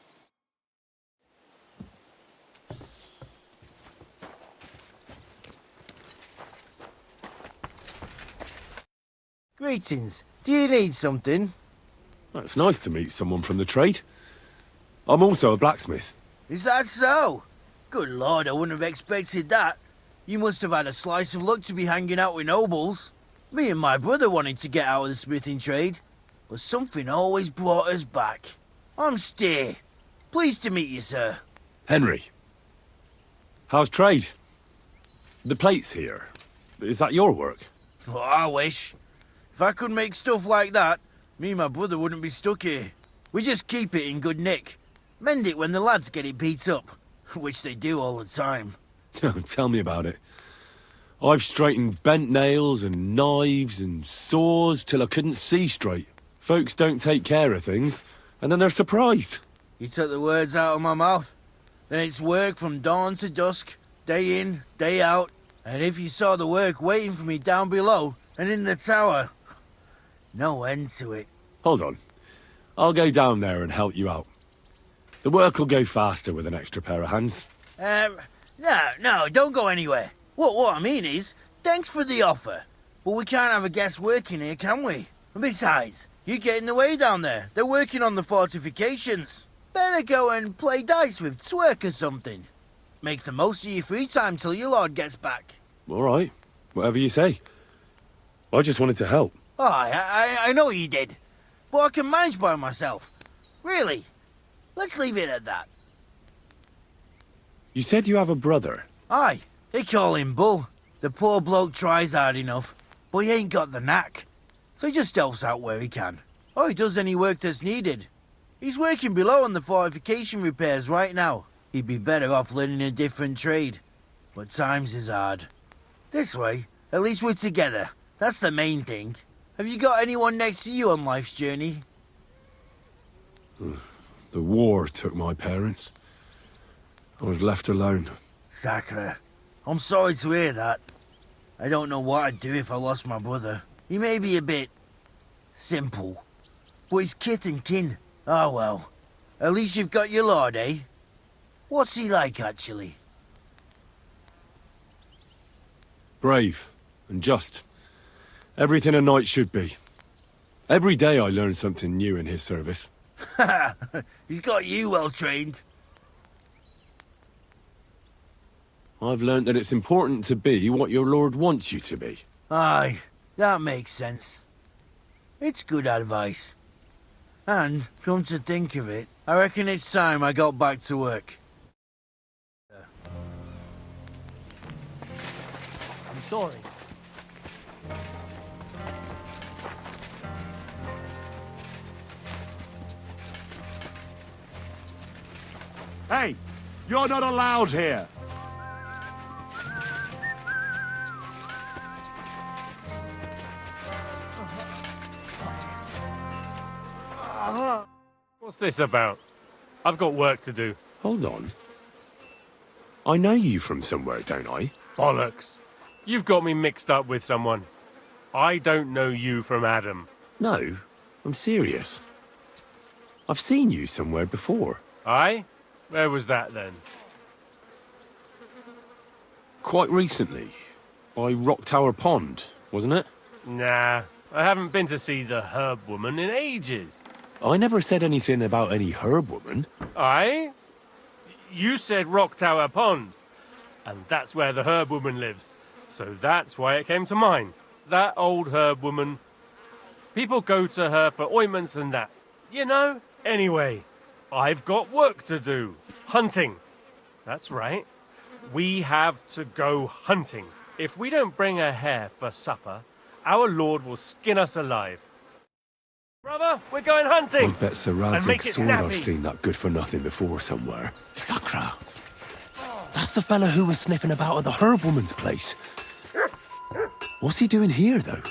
Greetings. Do you need something? It's nice to meet someone from the trade. I'm also a blacksmith. Is that so? Good lord, I wouldn't have expected that. You must have had a slice of luck to be hanging out with nobles. Me and my brother wanted to get out of the smithing trade, but something always brought us back. I'm Steer. Pleased to meet you, sir. Henry. How's trade? The plates here. Is that your work? Well, I wish. If I could make stuff like that, me and my brother wouldn't be stuck here. We just keep it in good nick. Mend it when the lads get it beat up, which they do all the time. Tell me about it. I've straightened bent nails and knives and saws till I couldn't see straight. Folks don't take care of things, and then they're surprised. You took the words out of my mouth. Then it's work from dawn to dusk, day in, day out. And if you saw the work waiting for me down below and in the tower, no end to it. Hold on. I'll go down there and help you out. The work will go faster with an extra pair of hands. No, don't go anywhere. What I mean is, thanks for the offer. But we can't have a guest working here, can we? And besides, you get in the way down there. They're working on the fortifications. Better go and play dice with Twerk or something. Make the most of your free time till your lord gets back. All right. Whatever you say. I just wanted to help. Oh, I know you did. But I can manage by myself. Really. Let's leave it at that. You said you have a brother. Aye, they call him Bull. The poor bloke tries hard enough, but he ain't got the knack. So he just helps out where he can. Or he does any work that's needed. He's working below on the fortification repairs right now. He'd be better off learning a different trade. But times is hard. This way, at least we're together. That's the main thing. Have you got anyone next to you on life's journey? The war took my parents. I was left alone. Sacre. I'm sorry to hear that. I don't know what I'd do if I lost my brother. He may be a bit... simple. But he's kith and kin. Oh well. At least you've got your lord, eh? What's he like, actually? Brave and just. Everything a knight should be. Every day I learn something new in his service. He's got you well trained. I've learned that it's important to be what your lord wants you to be. Aye, that makes sense. It's good advice. And, come to think of it, I reckon it's time I got back to work. I'm sorry. Hey, you're not allowed here. What's this about? I've got work to do. Hold on. I know you from somewhere, don't I? Bollocks. You've got me mixed up with someone. I don't know you from Adam. No, I'm serious. I've seen you somewhere before. Aye? Where was that then? Quite recently. By Rock Tower Pond, wasn't it? Nah, I haven't been to see the herb woman in ages. I never said anything about any herb woman. Aye? You said Rock Tower Pond. And that's where the herb woman lives. So that's why it came to mind. That old herb woman. People go to her for ointments and that. You know? Anyway, I've got work to do. Hunting. That's right. We have to go hunting. If we don't bring a hare for supper, our lord will skin us alive. Brother, we're going hunting! I bet Sir And make Radzig's it sword snappy. I've seen that good for nothing before somewhere. Sakra. That's the fella who was sniffing about at the herb woman's place. What's he doing here, though?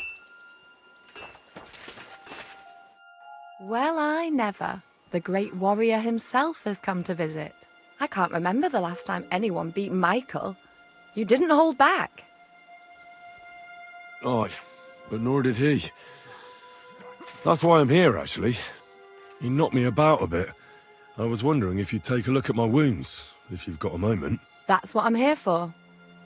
Well, I never. The great warrior himself has come to visit. I can't remember the last time anyone beat Michael. You didn't hold back. Aye, but nor did he. That's why I'm here, actually. He knocked me about a bit. I was wondering if you'd take a look at my wounds, if you've got a moment. That's what I'm here for.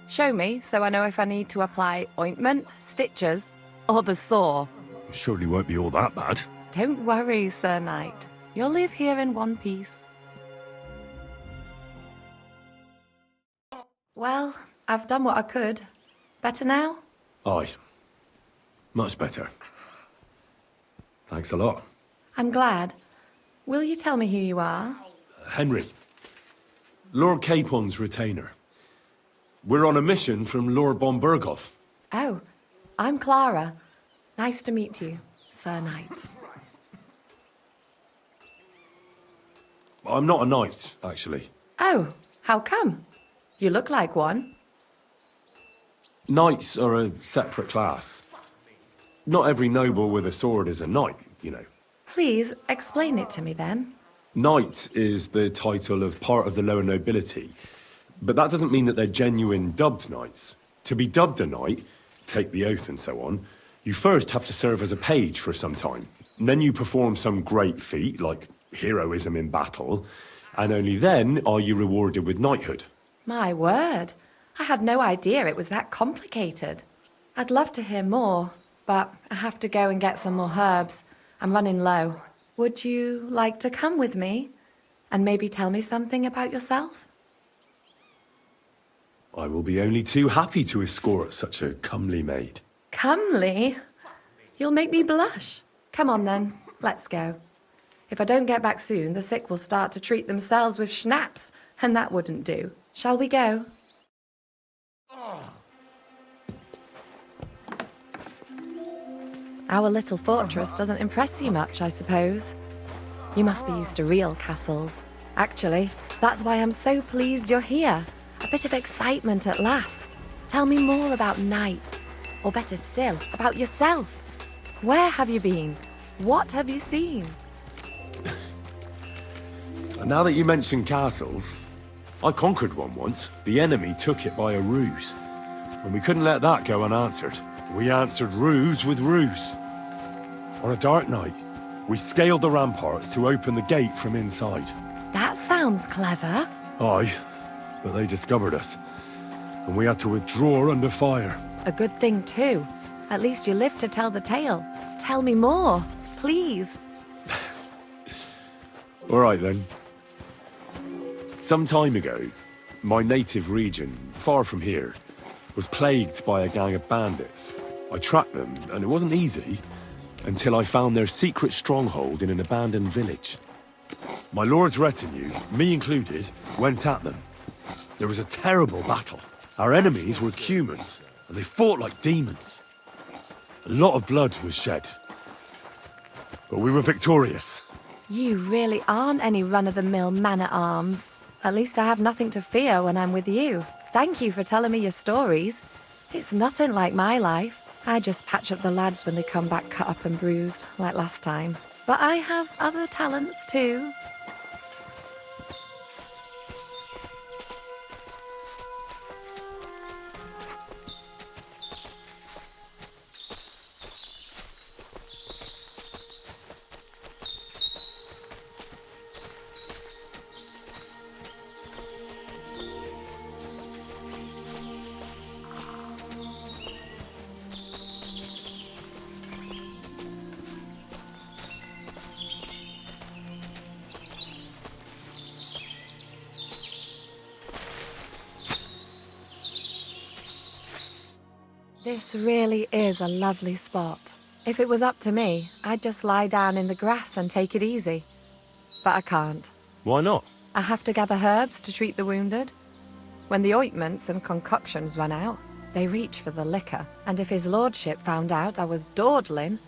Show me so I know if I need to apply ointment, stitches, or the saw. Surely won't be all that bad. Don't worry, Sir Knight. You'll live here in one piece. Well, I've done what I could. Better now? Aye. Much better. Thanks a lot. I'm glad. Will you tell me who you are? Henry. Lord Capon's retainer. We're on a mission from Lord von Bergows. Oh, I'm Clara. Nice to meet you, Sir Knight. I'm not a knight, actually. Oh, how come? You look like one. Knights are a separate class. Not every noble with a sword is a knight, you know. Please, explain it to me then. Knight is the title of part of the lower nobility, but that doesn't mean that they're genuine dubbed knights. To be dubbed a knight, take the oath and so on, you first have to serve as a page for some time. And then you perform some great feat, like heroism in battle, and only then are you rewarded with knighthood. My word. I had no idea it was that complicated. I'd love to hear more, but I have to go and get some more herbs. I'm running low. Would you like to come with me and maybe tell me something about yourself? I will be only too happy to escort such a comely maid. Comely? You'll make me blush. Come on then, let's go. If I don't get back soon, the sick will start to treat themselves with schnapps, and that wouldn't do. Shall we go? Our little fortress doesn't impress you much, I suppose. You must be used to real castles. Actually, that's why I'm so pleased you're here. A bit of excitement at last. Tell me more about knights, or better still, about yourself. Where have you been? What have you seen? Now that you mention castles, I conquered one once. The enemy took it by a ruse. And we couldn't let that go unanswered. We answered ruse with ruse. On a dark night, we scaled the ramparts to open the gate from inside. That sounds clever. Aye, but they discovered us. And we had to withdraw under fire. A good thing too. At least you lived to tell the tale. Tell me more, please. All right then. Some time ago, my native region, far from here, was plagued by a gang of bandits. I tracked them, and it wasn't easy, until I found their secret stronghold in an abandoned village. My lord's retinue, me included, went at them. There was a terrible battle. Our enemies were humans, and they fought like demons. A lot of blood was shed. But we were victorious. You really aren't any run-of-the-mill man-at-arms. At least I have nothing to fear when I'm with you. Thank you for telling me your stories. It's nothing like my life. I just patch up the lads when they come back cut up and bruised, like last time. But I have other talents too. This really is a lovely spot. If it was up to me, I'd just lie down in the grass and take it easy. But I can't. Why not? I have to gather herbs to treat the wounded. When the ointments and concoctions run out, they reach for the liquor. And if his lordship found out I was dawdling,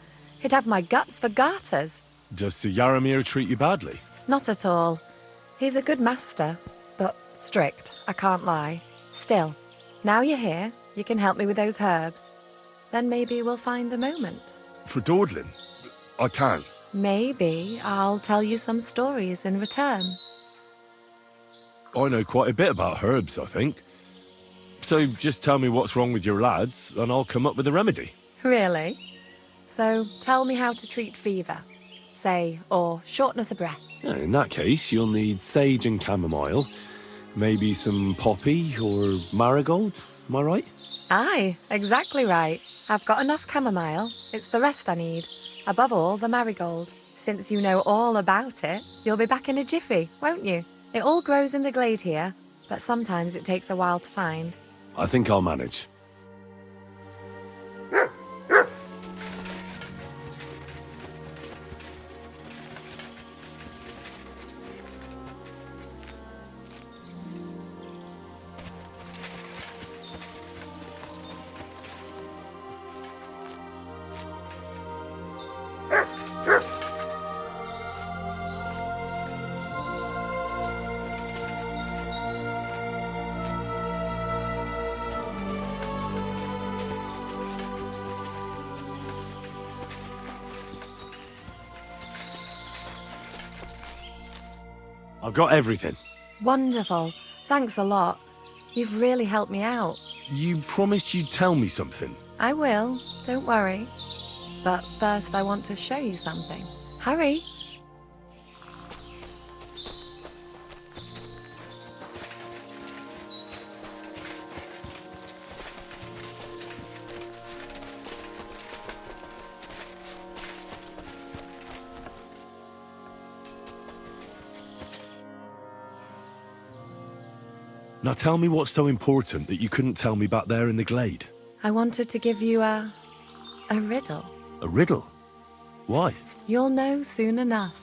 he'd have my guts for garters. Does Sir Yaramir treat you badly? Not at all. He's a good master, but strict, I can't lie. Still, now you're here, you can help me with those herbs. Then maybe we'll find a moment. For dawdling? I can. Maybe I'll tell you some stories in return. I know quite a bit about herbs, I think. So just tell me what's wrong with your lads, and I'll come up with a remedy. Really? So tell me how to treat fever, say, or shortness of breath. In that case, you'll need sage and chamomile, maybe some poppy or marigold, am I right? Aye, exactly right. I've got enough chamomile. It's the rest I need. Above all, the marigold. Since you know all about it, you'll be back in a jiffy, won't you? It all grows in the glade here, but sometimes it takes a while to find. I think I'll manage. I've got everything. Wonderful. Thanks a lot. You've really helped me out. You promised you'd tell me something. I will, don't worry. But first I want to show you something. Hurry! Now tell me what's so important that you couldn't tell me back there in the glade. I wanted to give you a riddle. A riddle? Why? You'll know soon enough.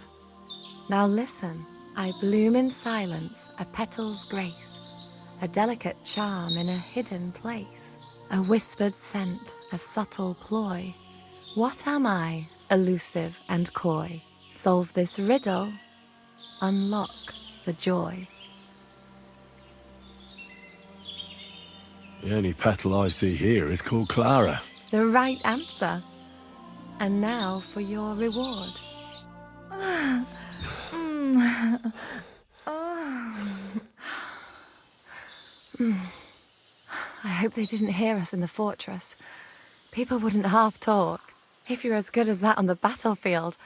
Now listen. I bloom in silence, a petal's grace, a delicate charm in a hidden place, a whispered scent, a subtle ploy. What am I, elusive and coy? Solve this riddle, unlock the joy. The only petal I see here is called Clara. The right answer. And now for your reward. I hope they didn't hear us in the fortress. People wouldn't half talk. If you're as good as that on the battlefield,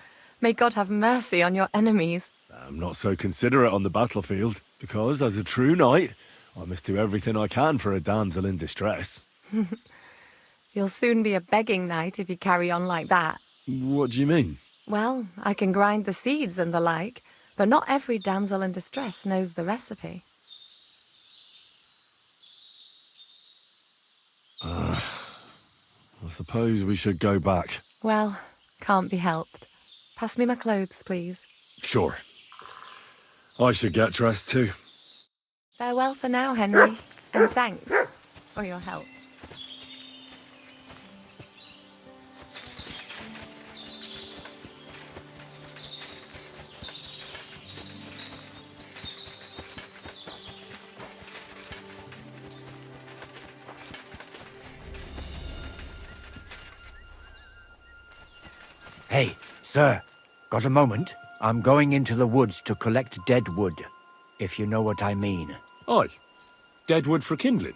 may God have mercy on your enemies. I'm not so considerate on the battlefield, because as a true knight, I must do everything I can for a damsel in distress. You'll soon be a begging knight if you carry on like that. What do you mean? Well, I can grind the seeds and the like, but not every damsel in distress knows the recipe. I suppose we should go back. Well, can't be helped. Pass me my clothes, please. Sure. I should get dressed too. Farewell for now, Henry, and thanks for your help. Hey, sir, got a moment? I'm going into the woods to collect dead wood, if you know what I mean. Aye. Dead wood for kindling.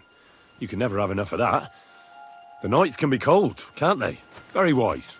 You can never have enough of that. The nights can be cold, can't they? Very wise.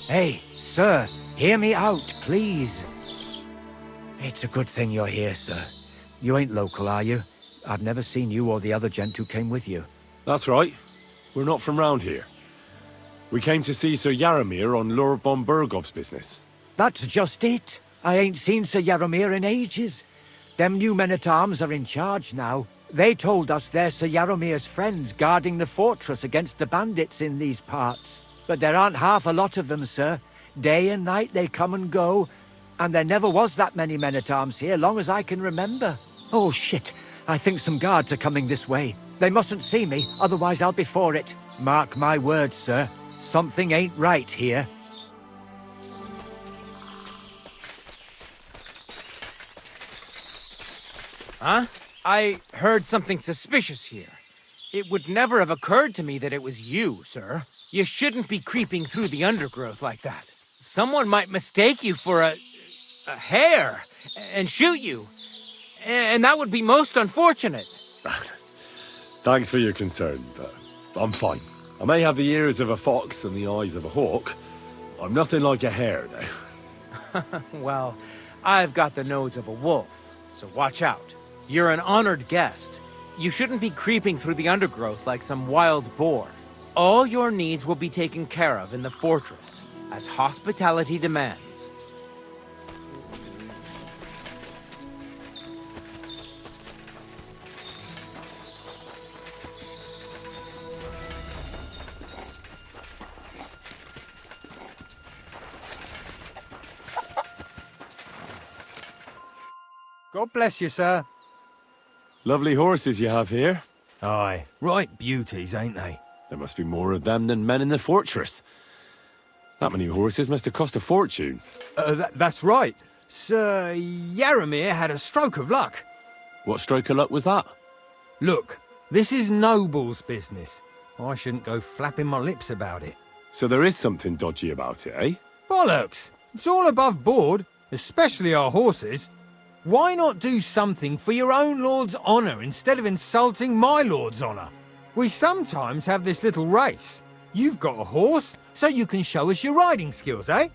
Hey, sir, hear me out, please. It's a good thing you're here, sir. You ain't local, are you? I've never seen you or the other gent who came with you. That's right. We're not from round here. We came to see Sir Yaramir on Lord von Bergov's business. That's just it. I ain't seen Sir Yaromir in ages. Them new men-at-arms are in charge now. They told us they're Sir Yaromir's friends guarding the fortress against the bandits in these parts. But there aren't half a lot of them, sir. Day and night they come and go, and there never was that many men-at-arms here, long as I can remember. Oh, shit. I think some guards are coming this way. They mustn't see me, otherwise I'll be for it. Mark my words, sir. Something ain't right here. Huh? I heard something suspicious here. It would never have occurred to me that it was you, sir. You shouldn't be creeping through the undergrowth like that. Someone might mistake you for a hare and shoot you. And that would be most unfortunate. Thanks for your concern, but I'm fine. I may have the ears of a fox and the eyes of a hawk. I'm nothing like a hare, though. Well, I've got the nose of a wolf, so watch out. You're an honored guest. You shouldn't be creeping through the undergrowth like some wild boar. All your needs will be taken care of in the fortress, as hospitality demands. God bless you, sir. Lovely horses you have here. Aye, right beauties, ain't they? There must be more of them than men in the fortress. That many horses must have cost a fortune. That's right. Sir Yaromir had a stroke of luck. What stroke of luck was that? Look, this is Noble's business. I shouldn't go flapping my lips about it. So there is something dodgy about it, eh? Bollocks! It's all above board, especially our horses. Why not do something for your own lord's honour instead of insulting my lord's honour? We sometimes have this little race. You've got a horse, so you can show us your riding skills, eh?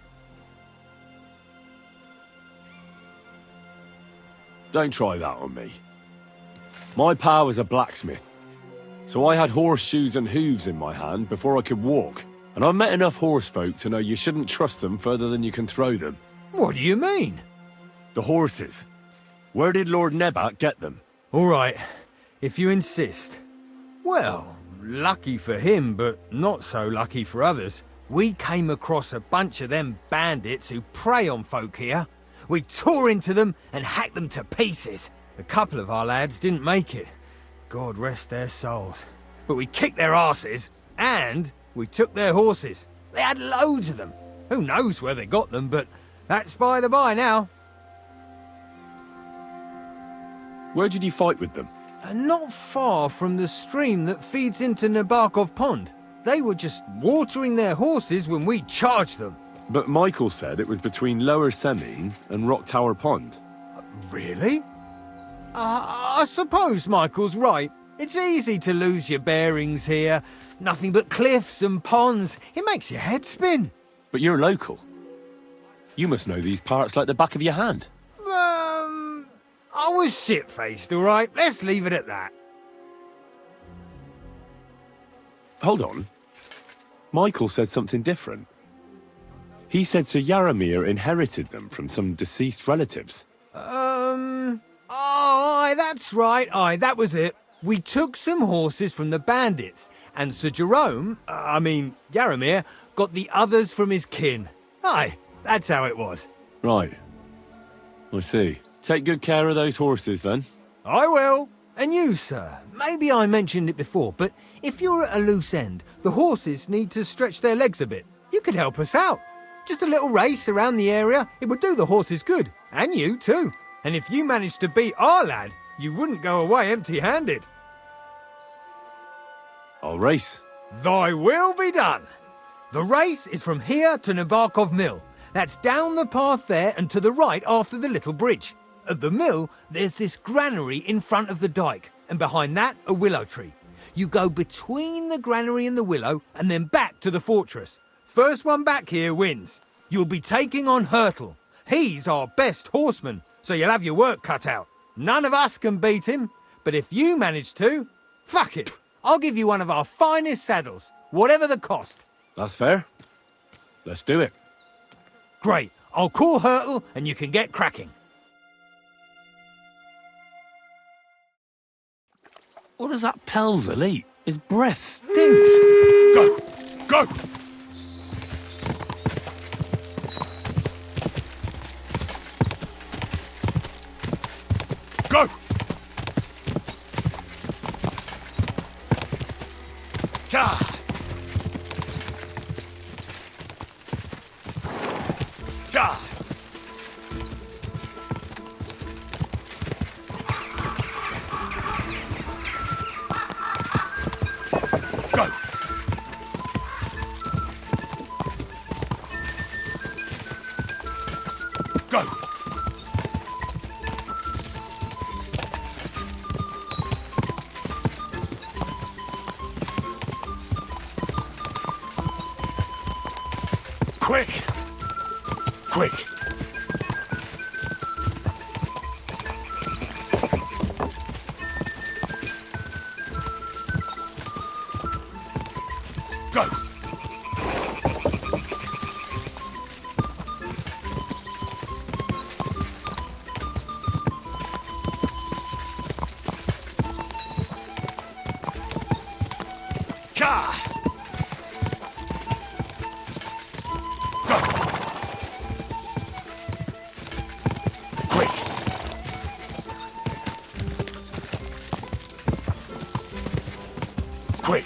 Don't try that on me. My pa was a blacksmith, so I had horseshoes and hooves in my hand before I could walk. And I've met enough horse folk to know you shouldn't trust them further than you can throw them. What do you mean? The horses. Where did Lord Nebat get them? All right, if you insist. Well, lucky for him, but not so lucky for others. We came across a bunch of them bandits who prey on folk here. We tore into them and hacked them to pieces. A couple of our lads didn't make it. God rest their souls. But we kicked their asses, and we took their horses. They had loads of them. Who knows where they got them, but that's by the by now. Where did you fight with them? Not far from the stream that feeds into Nabarkov Pond. They were just watering their horses when we charged them. But Michael said it was between Lower Semine and Rock Tower Pond. Really? I suppose Michael's right. It's easy to lose your bearings here. Nothing but cliffs and ponds. It makes your head spin. But you're local. You must know these parts like the back of your hand. I was shit-faced, all right? Let's leave it at that. Hold on. Michael said something different. He said Sir Yaromir inherited them from some deceased relatives. Aye, that's right. Aye, that was it. We took some horses from the bandits, and Sir Yaromir, got the others from his kin. Aye, that's how it was. Right. I see. Take good care of those horses, then. I will. And you, sir. Maybe I mentioned it before, but if you're at a loose end, the horses need to stretch their legs a bit. You could help us out. Just a little race around the area, it would do the horses good. And you, too. And if you managed to beat our lad, you wouldn't go away empty-handed. I'll race. Thy will be done. The race is from here to Nabarkov Mill. That's down the path there and to the right after the little bridge. At the mill, there's this granary in front of the dike, and behind that, a willow tree. You go between the granary and the willow, and then back to the fortress. First one back here wins. You'll be taking on Hurtle. He's our best horseman, so you'll have your work cut out. None of us can beat him, but if you manage to, fuck it. I'll give you one of our finest saddles, whatever the cost. That's fair. Let's do it. Great. I'll call Hurtle and you can get cracking. What does that Pelzer eat? His breath stinks. Go! Go! Go! Gah! Gah! Go! Go! Quick! Quick! Go! Gah! Quick! Quick!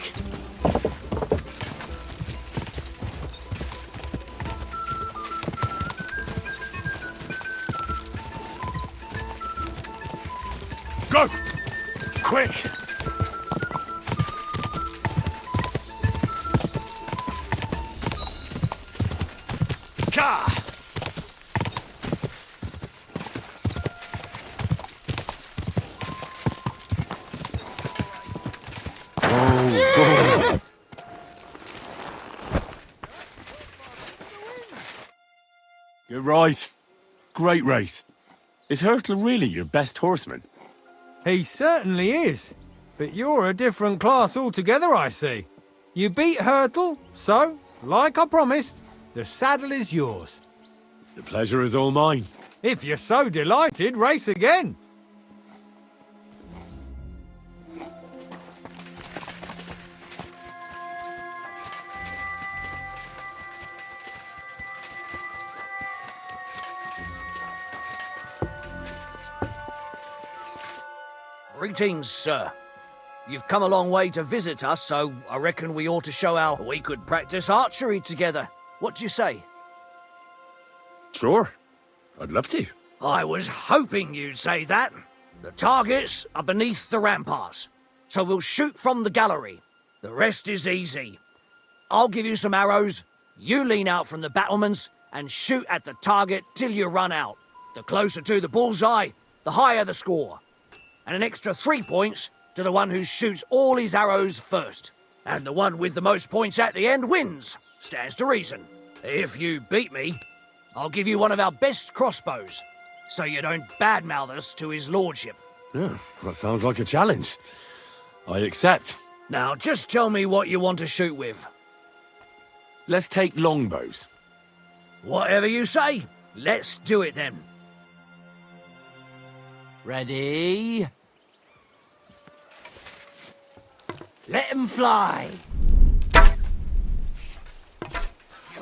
Go! Quick! Gah! Oh, God. You're right. Great race. Is Hurtle really your best horseman? He certainly is. But you're a different class altogether, I see. You beat Hurtle, so, like I promised, the saddle is yours. The pleasure is all mine. If you're so delighted, race again. Greetings, sir. You've come a long way to visit us, so I reckon we ought to show how we could practice archery together. What do you say? Sure. I'd love to. I was hoping you'd say that. The targets are beneath the ramparts, so we'll shoot from the gallery. The rest is easy. I'll give you some arrows, you lean out from the battlements, and shoot at the target till you run out. The closer to the bullseye, the higher the score. And an extra 3 points to the one who shoots all his arrows first. And the one with the most points at the end wins. Stands to reason. If you beat me, I'll give you one of our best crossbows, so you don't badmouth us to his lordship. Yeah, that sounds like a challenge. I accept. Now, just tell me what you want to shoot with. Let's take longbows. Whatever you say. Let's do it then. Ready? Let him fly. You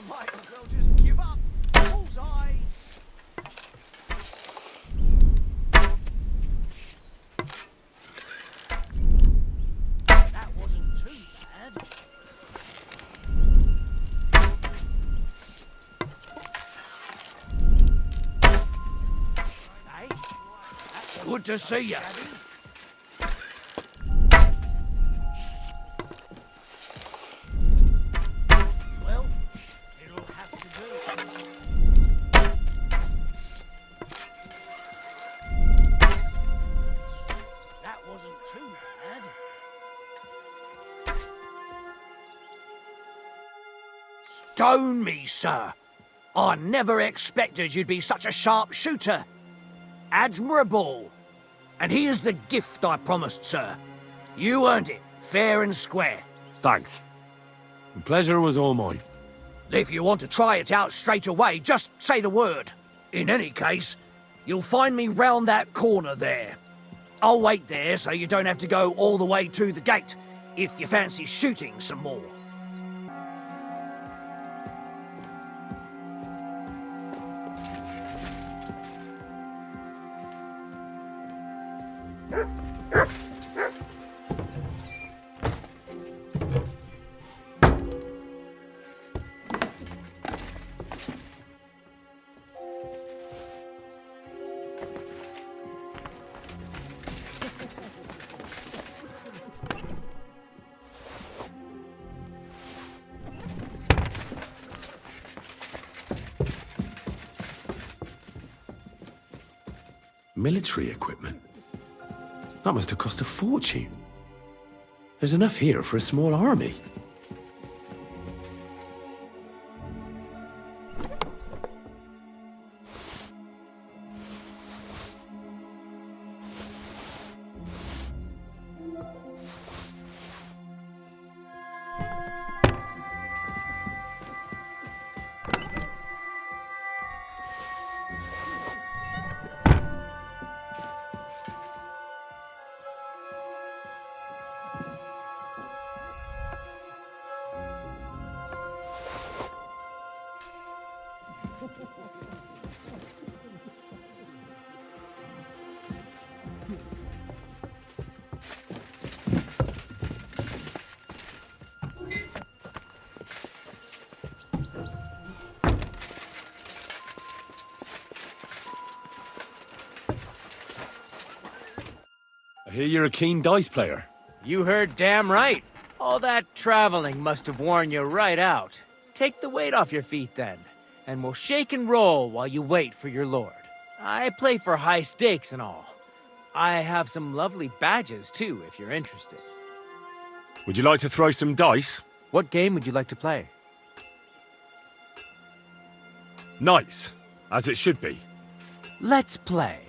might as well just give up. Bullseye. That wasn't too bad. Good to see you. Well, it'll have to do. That wasn't too bad. Stone me, sir. I never expected you'd be such a sharp shooter. Admirable. And here's the gift I promised, sir. You earned it, fair and square. Thanks. The pleasure was all mine. If you want to try it out straight away, just say the word. In any case, you'll find me round that corner there. I'll wait there so you don't have to go all the way to the gate, if you fancy shooting some more. Military equipment? That must have cost a fortune. There's enough here for a small army. I hear you're a keen dice player. You heard damn right. All that traveling must have worn you right out. Take the weight off your feet then, and we'll shake and roll while you wait for your lord. I play for high stakes and all. I have some lovely badges too, if you're interested. Would you like to throw some dice? What game would you like to play? Nice, as it should be. Let's play.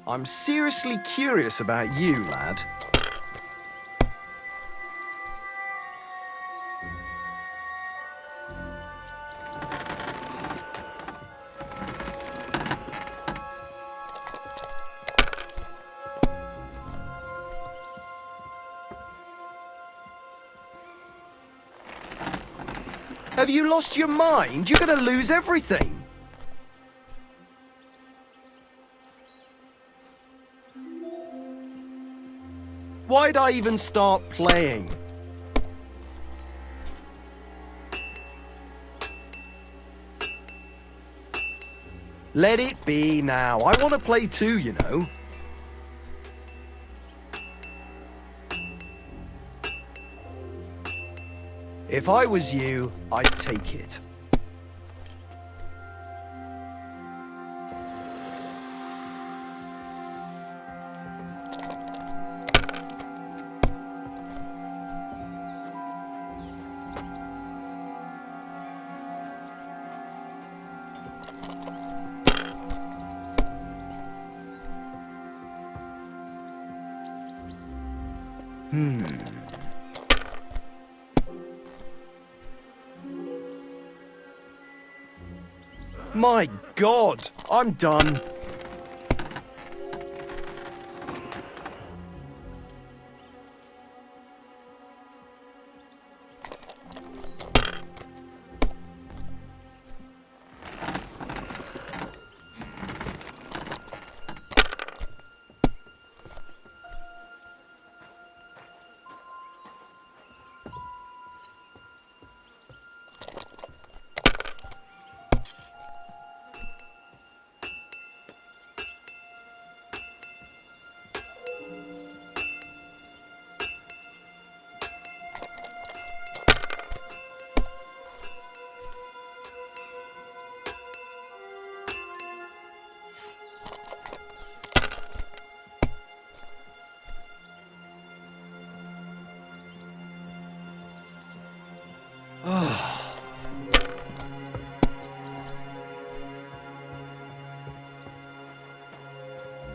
I'm seriously curious about you, lad. Have you lost your mind? You're gonna lose everything. Why'd I even start playing? Let it be now. I want to play too, you know. If I was you, I'd take it. My God, I'm done.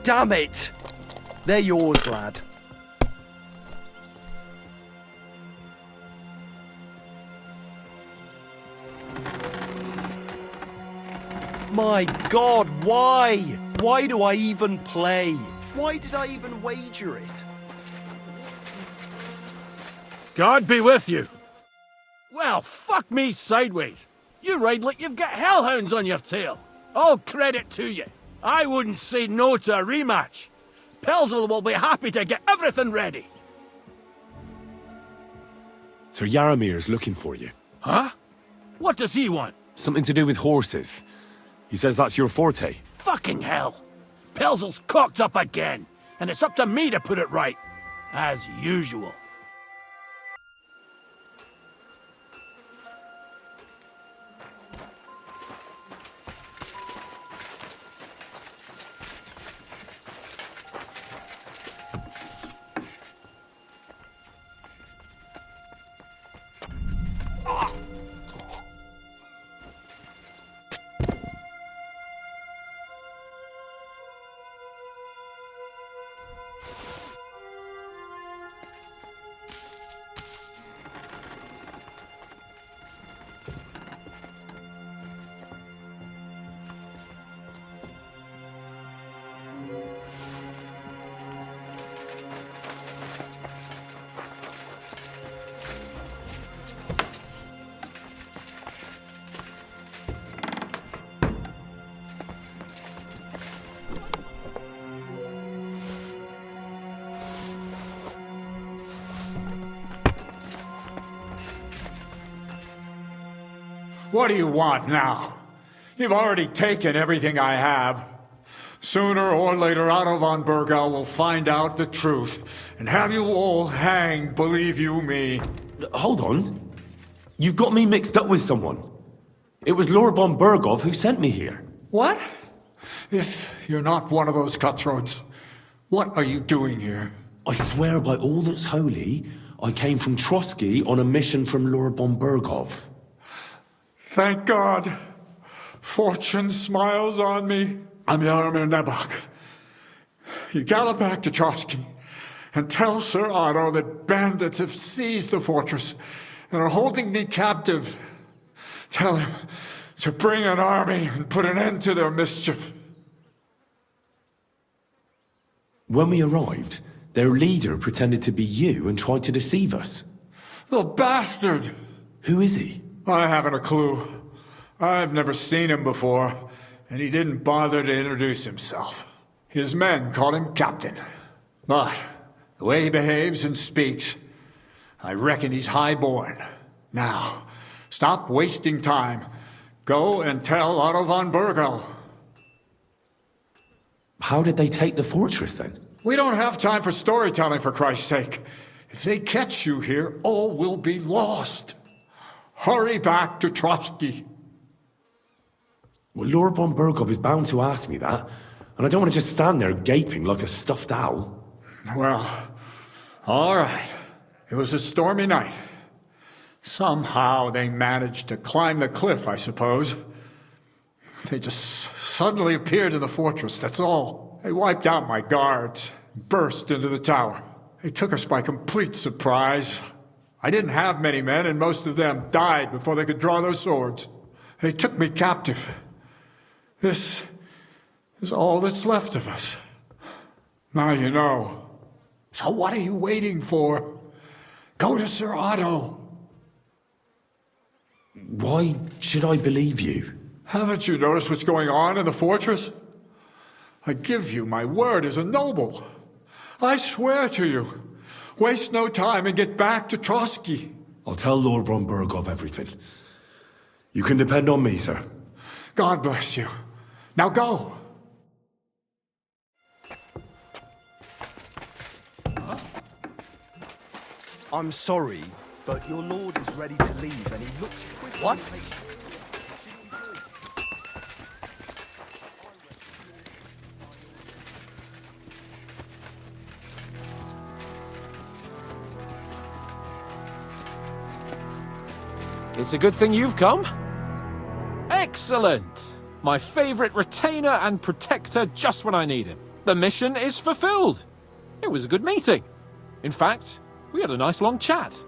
damn it! They're yours, lad. My God, why? Why do I even play? Why did I even wager it? God be with you. Well, fuck me sideways. You ride like you've got hellhounds on your tail. All credit to you. I wouldn't say no to a rematch. Pelzel will be happy to get everything ready. Sir Yaramir's looking for you. Huh? What does he want? Something to do with horses. He says that's your forte. Fucking hell. Pelzel's cocked up again, and it's up to me to put it right. As usual. What do you want now? You've already taken everything I have. Sooner or later, Otto von Bergow will find out the truth and have you all hanged, believe you me. Hold on. You've got me mixed up with someone. It was Lord von Bergow who sent me here. What? If you're not one of those cutthroats, what are you doing here? I swear by all that's holy, I came from Trotsky on a mission from Lord von Bergow. Thank God. Fortune smiles on me. I'm Yaramir Nebok. You gallop back to Trotsky and tell Sir Otto that bandits have seized the fortress and are holding me captive. Tell him to bring an army and put an end to their mischief. When we arrived, their leader pretended to be you and tried to deceive us. The bastard! Who is he? I haven't a clue. I've never seen him before, and he didn't bother to introduce himself. His men call him Captain. But the way he behaves and speaks, I reckon he's high-born. Now, stop wasting time. Go and tell Otto von Bergow. How did they take the fortress, then? We don't have time for storytelling, for Christ's sake. If they catch you here, all will be lost. Hurry back to Trotsky. Well, Lord von Bergow is bound to ask me that, and I don't want to just stand there gaping like a stuffed owl. Well, all right. It was a stormy night. Somehow they managed to climb the cliff, I suppose. They just suddenly appeared in the fortress, that's all. They wiped out my guards, burst into the tower. They took us by complete surprise. I didn't have many men, and most of them died before they could draw their swords. They took me captive. This is all that's left of us. Now you know. So what are you waiting for? Go to Sir Otto. Why should I believe you? Haven't you noticed what's going on in the fortress? I give you my word as a noble. I swear to you. Waste no time and get back to Trotsky. I'll tell Lord von Bergow everything. You can depend on me, sir. God bless you. Now go. I'm sorry, but your lord is ready to leave and he looks pretty... What? It's a good thing you've come. Excellent! My favorite retainer and protector just when I need him. The mission is fulfilled. It was a good meeting. In fact, we had a nice long chat.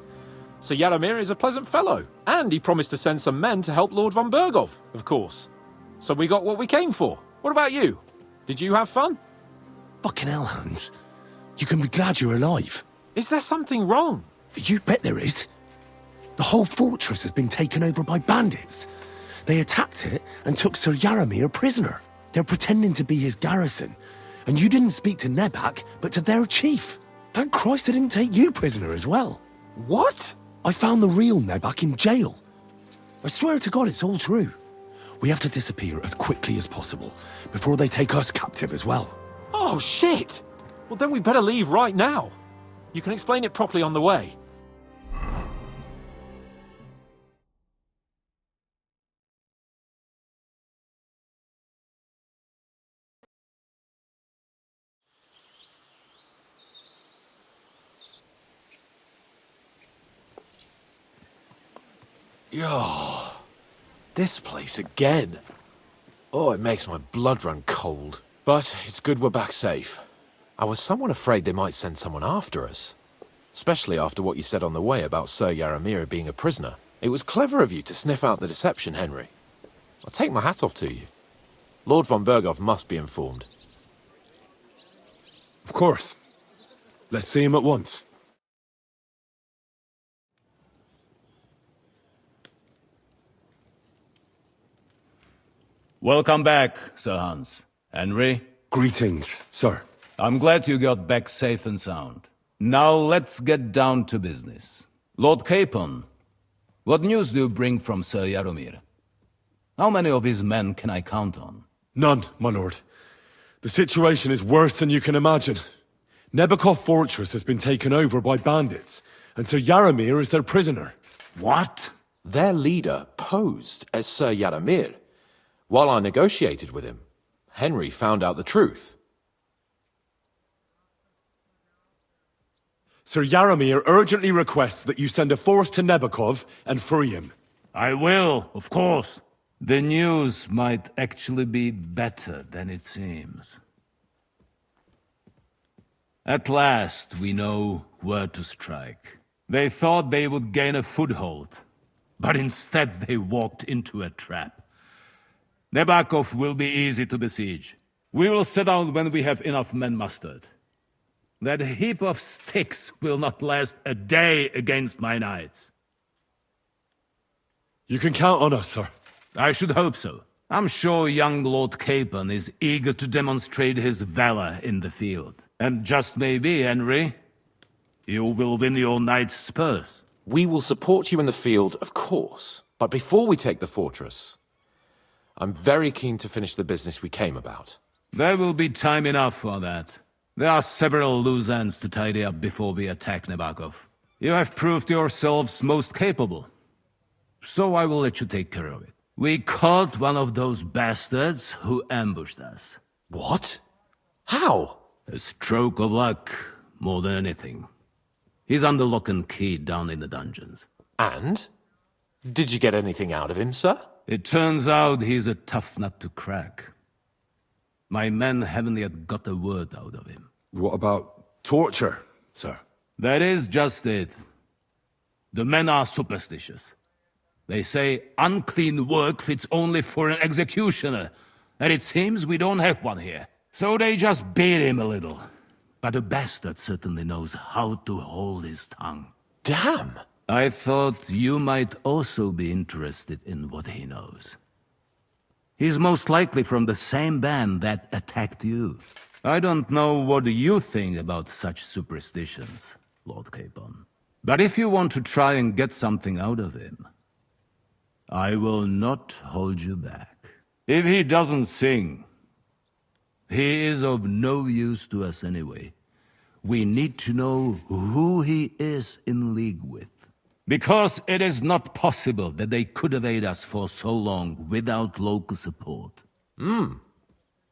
Sir Yaromir is a pleasant fellow, and he promised to send some men to help Lord von Bergows, of course. So we got what we came for. What about you? Did you have fun? Fucking hell, Hans. You can be glad you're alive. Is there something wrong? You bet there is. The whole fortress has been taken over by bandits. They attacked it and took Sir Yaromir prisoner. They're pretending to be his garrison. And you didn't speak to Nebak, but to their chief. Thank Christ they didn't take you prisoner as well. What? I found the real Nebak in jail. I swear to God it's all true. We have to disappear as quickly as possible, before they take us captive as well. Oh, shit! Well, then we better leave right now. You can explain it properly on the way. Oh, this place again. Oh, it makes my blood run cold. But it's good we're back safe. I was somewhat afraid they might send someone after us. Especially after what you said on the way about Sir Yaromir being a prisoner. It was clever of you to sniff out the deception, Henry. I'll take my hat off to you. Lord von Bergows must be informed. Of course. Let's see him at once. Welcome back, Sir Hans. Henry? Greetings, sir. I'm glad you got back safe and sound. Now let's get down to business. Lord Capon, what news do you bring from Sir Yaromir? How many of his men can I count on? None, my lord. The situation is worse than you can imagine. Nebakov Fortress has been taken over by bandits, and Sir Yaromir is their prisoner. What? Their leader posed as Sir Yaromir. While I negotiated with him, Henry found out the truth. Sir Yaromir urgently requests that you send a force to Nebakov and free him. I will, of course. The news might actually be better than it seems. At last, we know where to strike. They thought they would gain a foothold, but instead they walked into a trap. Nebakov will be easy to besiege. We will set out when we have enough men mustered. That heap of sticks will not last a day against my knights. You can count on us, sir. I should hope so. I'm sure young Lord Capon is eager to demonstrate his valor in the field. And just maybe, Henry, you will win your knight's spurs. We will support you in the field, of course. But before we take the fortress, I'm very keen to finish the business we came about. There will be time enough for that. There are several loose ends to tidy up before we attack Nebakov. You have proved yourselves most capable. So I will let you take care of it. We caught one of those bastards who ambushed us. What? How? A stroke of luck, more than anything. He's under lock and key down in the dungeons. And? Did you get anything out of him, sir? It turns out he's a tough nut to crack. My men haven't yet got a word out of him. What about torture, sir? That is just it. The men are superstitious. They say unclean work fits only for an executioner, and it seems we don't have one here. So they just beat him a little. But the bastard certainly knows how to hold his tongue. Damn! I thought you might also be interested in what he knows. He's most likely from the same band that attacked you. I don't know what you think about such superstitions, Lord Capon. But if you want to try and get something out of him, I will not hold you back. If he doesn't sing, he is of no use to us anyway. We need to know who he is in league with. Because it is not possible that they could evade us for so long without local support.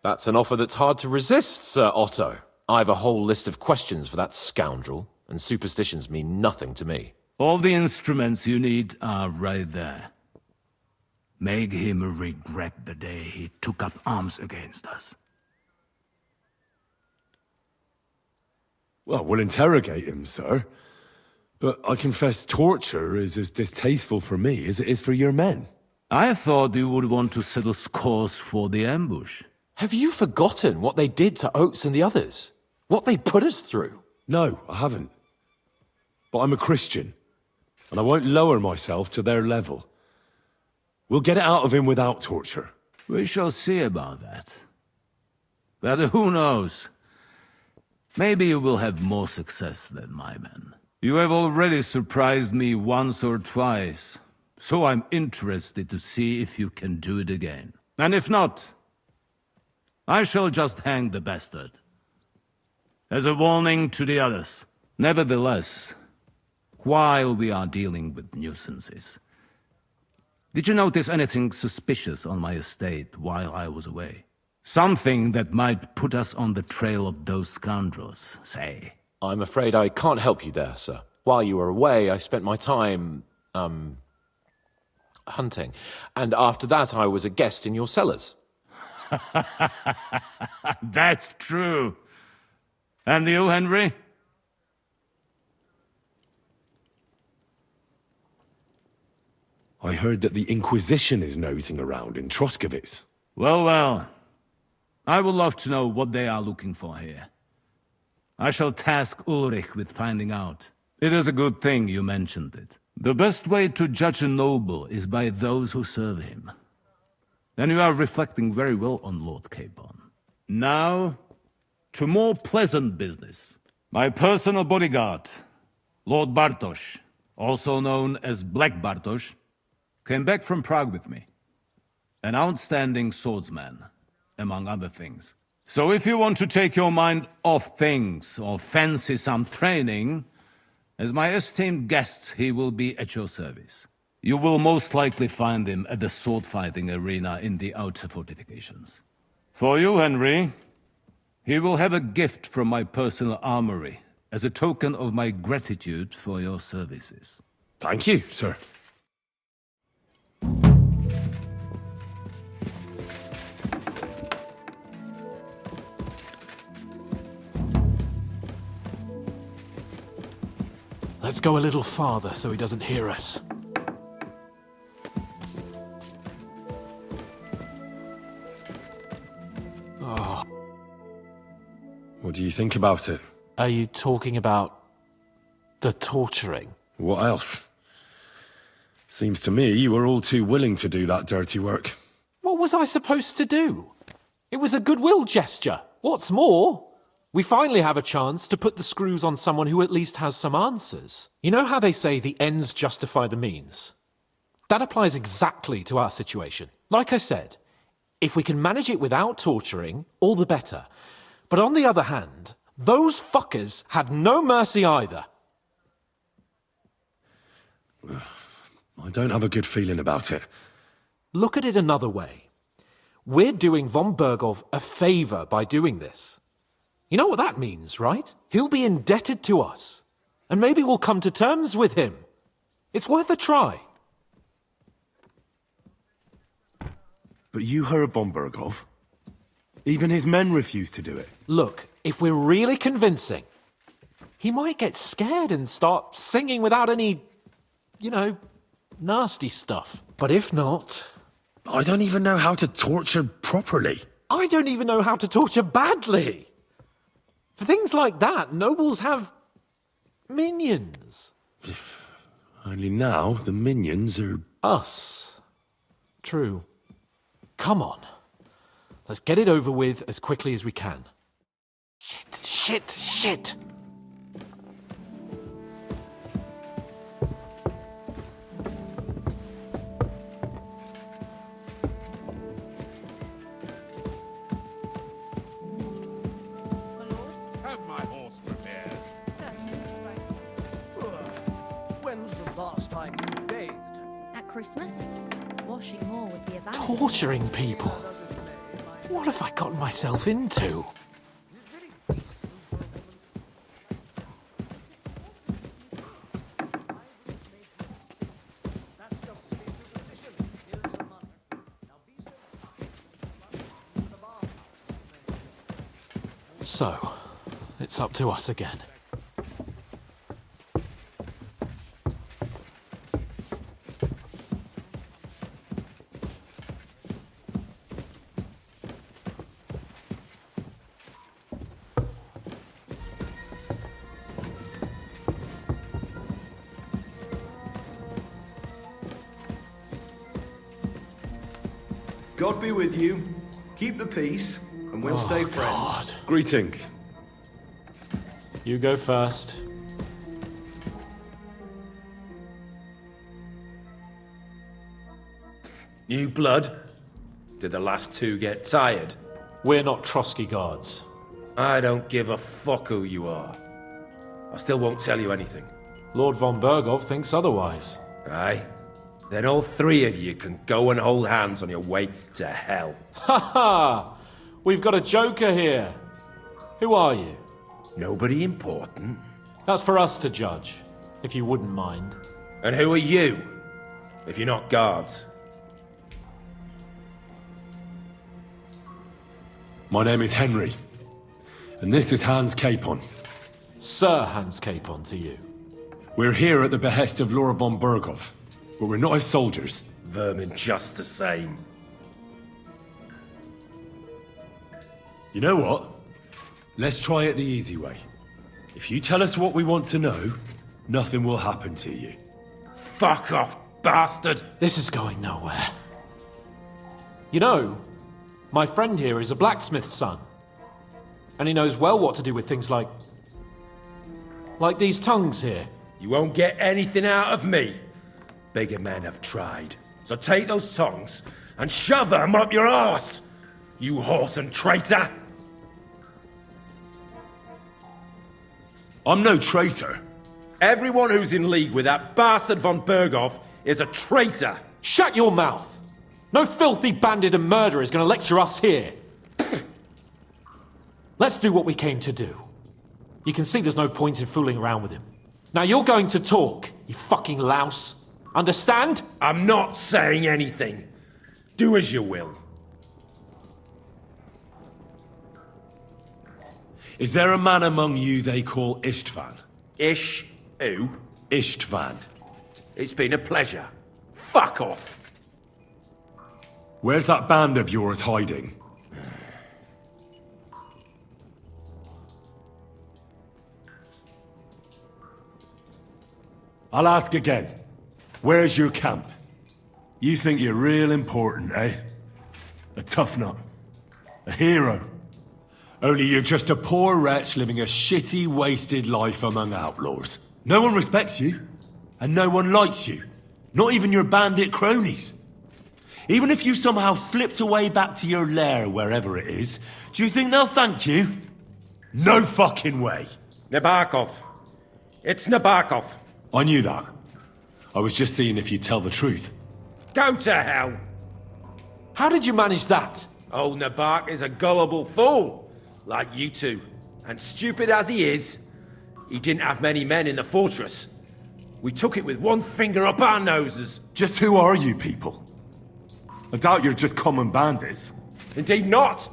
That's an offer that's hard to resist, Sir Otto. I've a whole list of questions for that scoundrel, and superstitions mean nothing to me. All the instruments you need are right there. Make him regret the day he took up arms against us. Well, we'll interrogate him, sir. But I confess torture is as distasteful for me as it is for your men. I thought you would want to settle scores for the ambush. Have you forgotten what they did to Oates and the others? What they put us through? No, I haven't. But I'm a Christian, and I won't lower myself to their level. We'll get it out of him without torture. We shall see about that. But who knows? Maybe you will have more success than my men. You have already surprised me once or twice, so I'm interested to see if you can do it again. And if not, I shall just hang the bastard. As a warning to the others. Nevertheless, while we are dealing with nuisances, did you notice anything suspicious on my estate while I was away? Something that might put us on the trail of those scoundrels, say. I'm afraid I can't help you there, sir. While you were away, I spent my time, hunting. And after that, I was a guest in your cellars. That's true. And you, Henry? I heard that the Inquisition is nosing around in Troskowitz. Well, well. I would love to know what they are looking for here. I shall task Ulrich with finding out. It is a good thing you mentioned it. The best way to judge a noble is by those who serve him. And you are reflecting very well on Lord Capon. Now, to more pleasant business. My personal bodyguard, Lord Bartosz, also known as Black Bartosz, came back from Prague with me. An outstanding swordsman, among other things. So if you want to take your mind off things or fancy some training, as my esteemed guest, he will be at your service. You will most likely find him at the sword-fighting arena in the outer fortifications. For you, Henry, he will have a gift from my personal armory as a token of my gratitude for your services. Thank you, sir. Let's go a little farther so he doesn't hear us. Oh. What do you think about it? Are you talking about the torturing? What else? Seems to me you were all too willing to do that dirty work. What was I supposed to do? It was a goodwill gesture. What's more, we finally have a chance to put the screws on someone who at least has some answers. You know how they say the ends justify the means? That applies exactly to our situation. Like I said, if we can manage it without torturing, all the better. But on the other hand, those fuckers had no mercy either. I don't have a good feeling about it. Look at it another way. We're doing von Bergows a favor by doing this. You know what that means, right? He'll be indebted to us. And maybe we'll come to terms with him. It's worth a try. But you heard von Bergows. Even his men refused to do it. Look, if we're really convincing, he might get scared and start singing without any, nasty stuff. But if not... I don't even know how to torture properly. I don't even know how to torture badly. For things like that, nobles have minions. Only now the minions are... Us. True. Come on. Let's get it over with as quickly as we can. Shit. Have my horse prepared. When's the last time you bathed? At Christmas? Washing more would be a value. Torturing people. What have I gotten myself into? So, it's up to us again. God be with you. Keep the peace, and we'll stay friends. Greetings. You go first. New blood? Did the last two get tired? We're not Trotsky guards. I don't give a fuck who you are. I still won't tell you anything. Lord von Bergows thinks otherwise. Aye? Then all three of you can go and hold hands on your way to hell. Ha ha! We've got a joker here. Who are you? Nobody important. That's for us to judge, if you wouldn't mind. And who are you, if you're not guards? My name is Henry, and this is Hans Capon. Sir Hans Capon to you. We're here at the behest of Lord von Bergows, but we're not his soldiers. Vermin just the same. You know what? Let's try it the easy way. If you tell us what we want to know, nothing will happen to you. Fuck off, bastard! This is going nowhere. You know, my friend here is a blacksmith's son. And he knows well what to do with things like these tongues here. You won't get anything out of me. Bigger men have tried. So take those tongues and shove them up your arse, you horse and traitor! I'm no traitor. Everyone who's in league with that bastard von Bergows is a traitor! Shut your mouth! No filthy bandit and murderer is going to lecture us here. Let's do what we came to do. You can see there's no point in fooling around with him. Now you're going to talk, you fucking louse. Understand? I'm not saying anything. Do as you will. Is there a man among you they call Istvan? Ish who? Istvan. It's been a pleasure. Fuck off. Where's that band of yours hiding? I'll ask again. Where's your camp? You think you're real important, eh? A tough nut. A hero. Only you're just a poor wretch living a shitty, wasted life among outlaws. No one respects you, and no one likes you. Not even your bandit cronies. Even if you somehow slipped away back to your lair, wherever it is, do you think they'll thank you? No fucking way. Nabokov. It's Nabokov. I knew that. I was just seeing if you'd tell the truth. Go to hell! How did you manage that? Old Nabok is a gullible fool, like you two. And stupid as he is, he didn't have many men in the fortress. We took it with one finger up our noses. Just who are you people? I doubt you're just common bandits. Indeed not!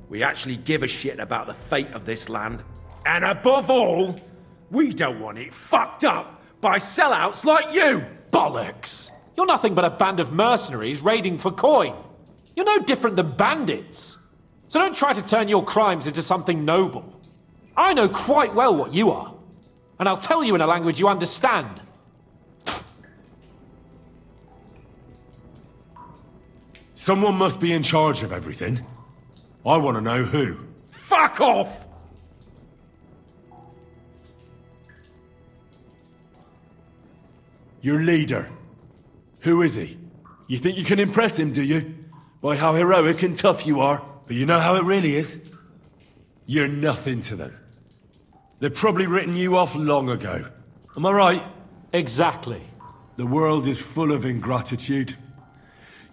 We actually give a shit about the fate of this land. And above all, we don't want it fucked up by sellouts like you! Bollocks! You're nothing but a band of mercenaries raiding for coin. You're no different than bandits. So don't try to turn your crimes into something noble. I know quite well what you are. And I'll tell you in a language you understand. Someone must be in charge of everything. I want to know who. Fuck off! Your leader. Who is he? You think you can impress him, do you? By how heroic and tough you are. But you know how it really is? You're nothing to them. They've probably written you off long ago. Am I right? Exactly. The world is full of ingratitude.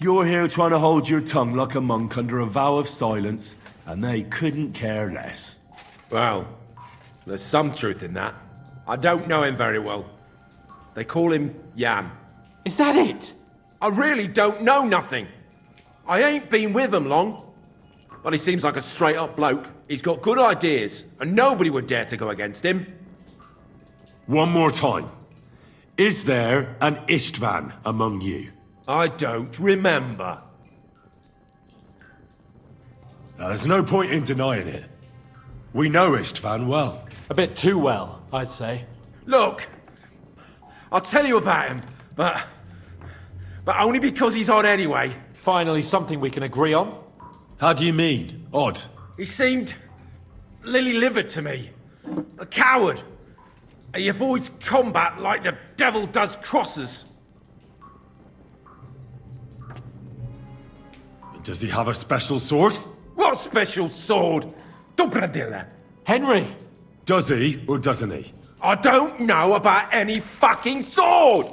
You're here trying to hold your tongue like a monk under a vow of silence, and they couldn't care less. Well, there's some truth in that. I don't know him very well. They call him Jan. Is that it? I really don't know nothing. I ain't been with him long. But he seems like a straight-up bloke. He's got good ideas, and nobody would dare to go against him. One more time. Is there an Istvan among you? I don't remember. Now, there's no point in denying it. We know Istvan well. A bit too well, I'd say. Look, I'll tell you about him, but only because he's on anyway. Finally, something we can agree on. How do you mean? Odd. He seemed lily-livered to me. A coward. He avoids combat like the devil does crosses. Does he have a special sword? What special sword? Dobradilla. Henry! Does he, or doesn't he? I don't know about any fucking sword!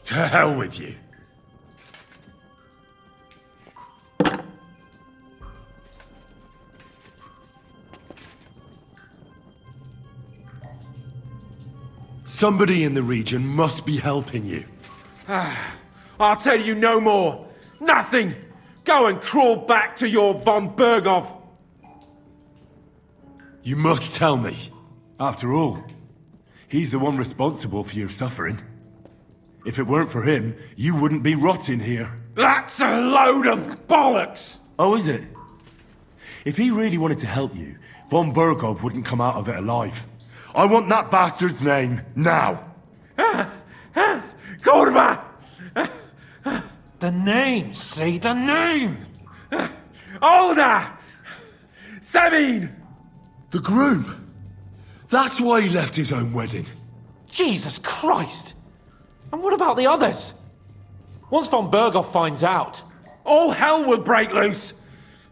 To hell with you. Somebody in the region must be helping you. I'll tell you no more. Nothing. Go and crawl back to your von Bergows. You must tell me. After all, he's the one responsible for your suffering. If it weren't for him, you wouldn't be rotting here. That's a load of bollocks! Oh, is it? If he really wanted to help you, von Bergows wouldn't come out of it alive. I want that bastard's name, now! Kurva! The name, say the name! Older! Sabine! The groom! That's why he left his own wedding. Jesus Christ! And what about the others? Once von Bergows finds out... All hell will break loose!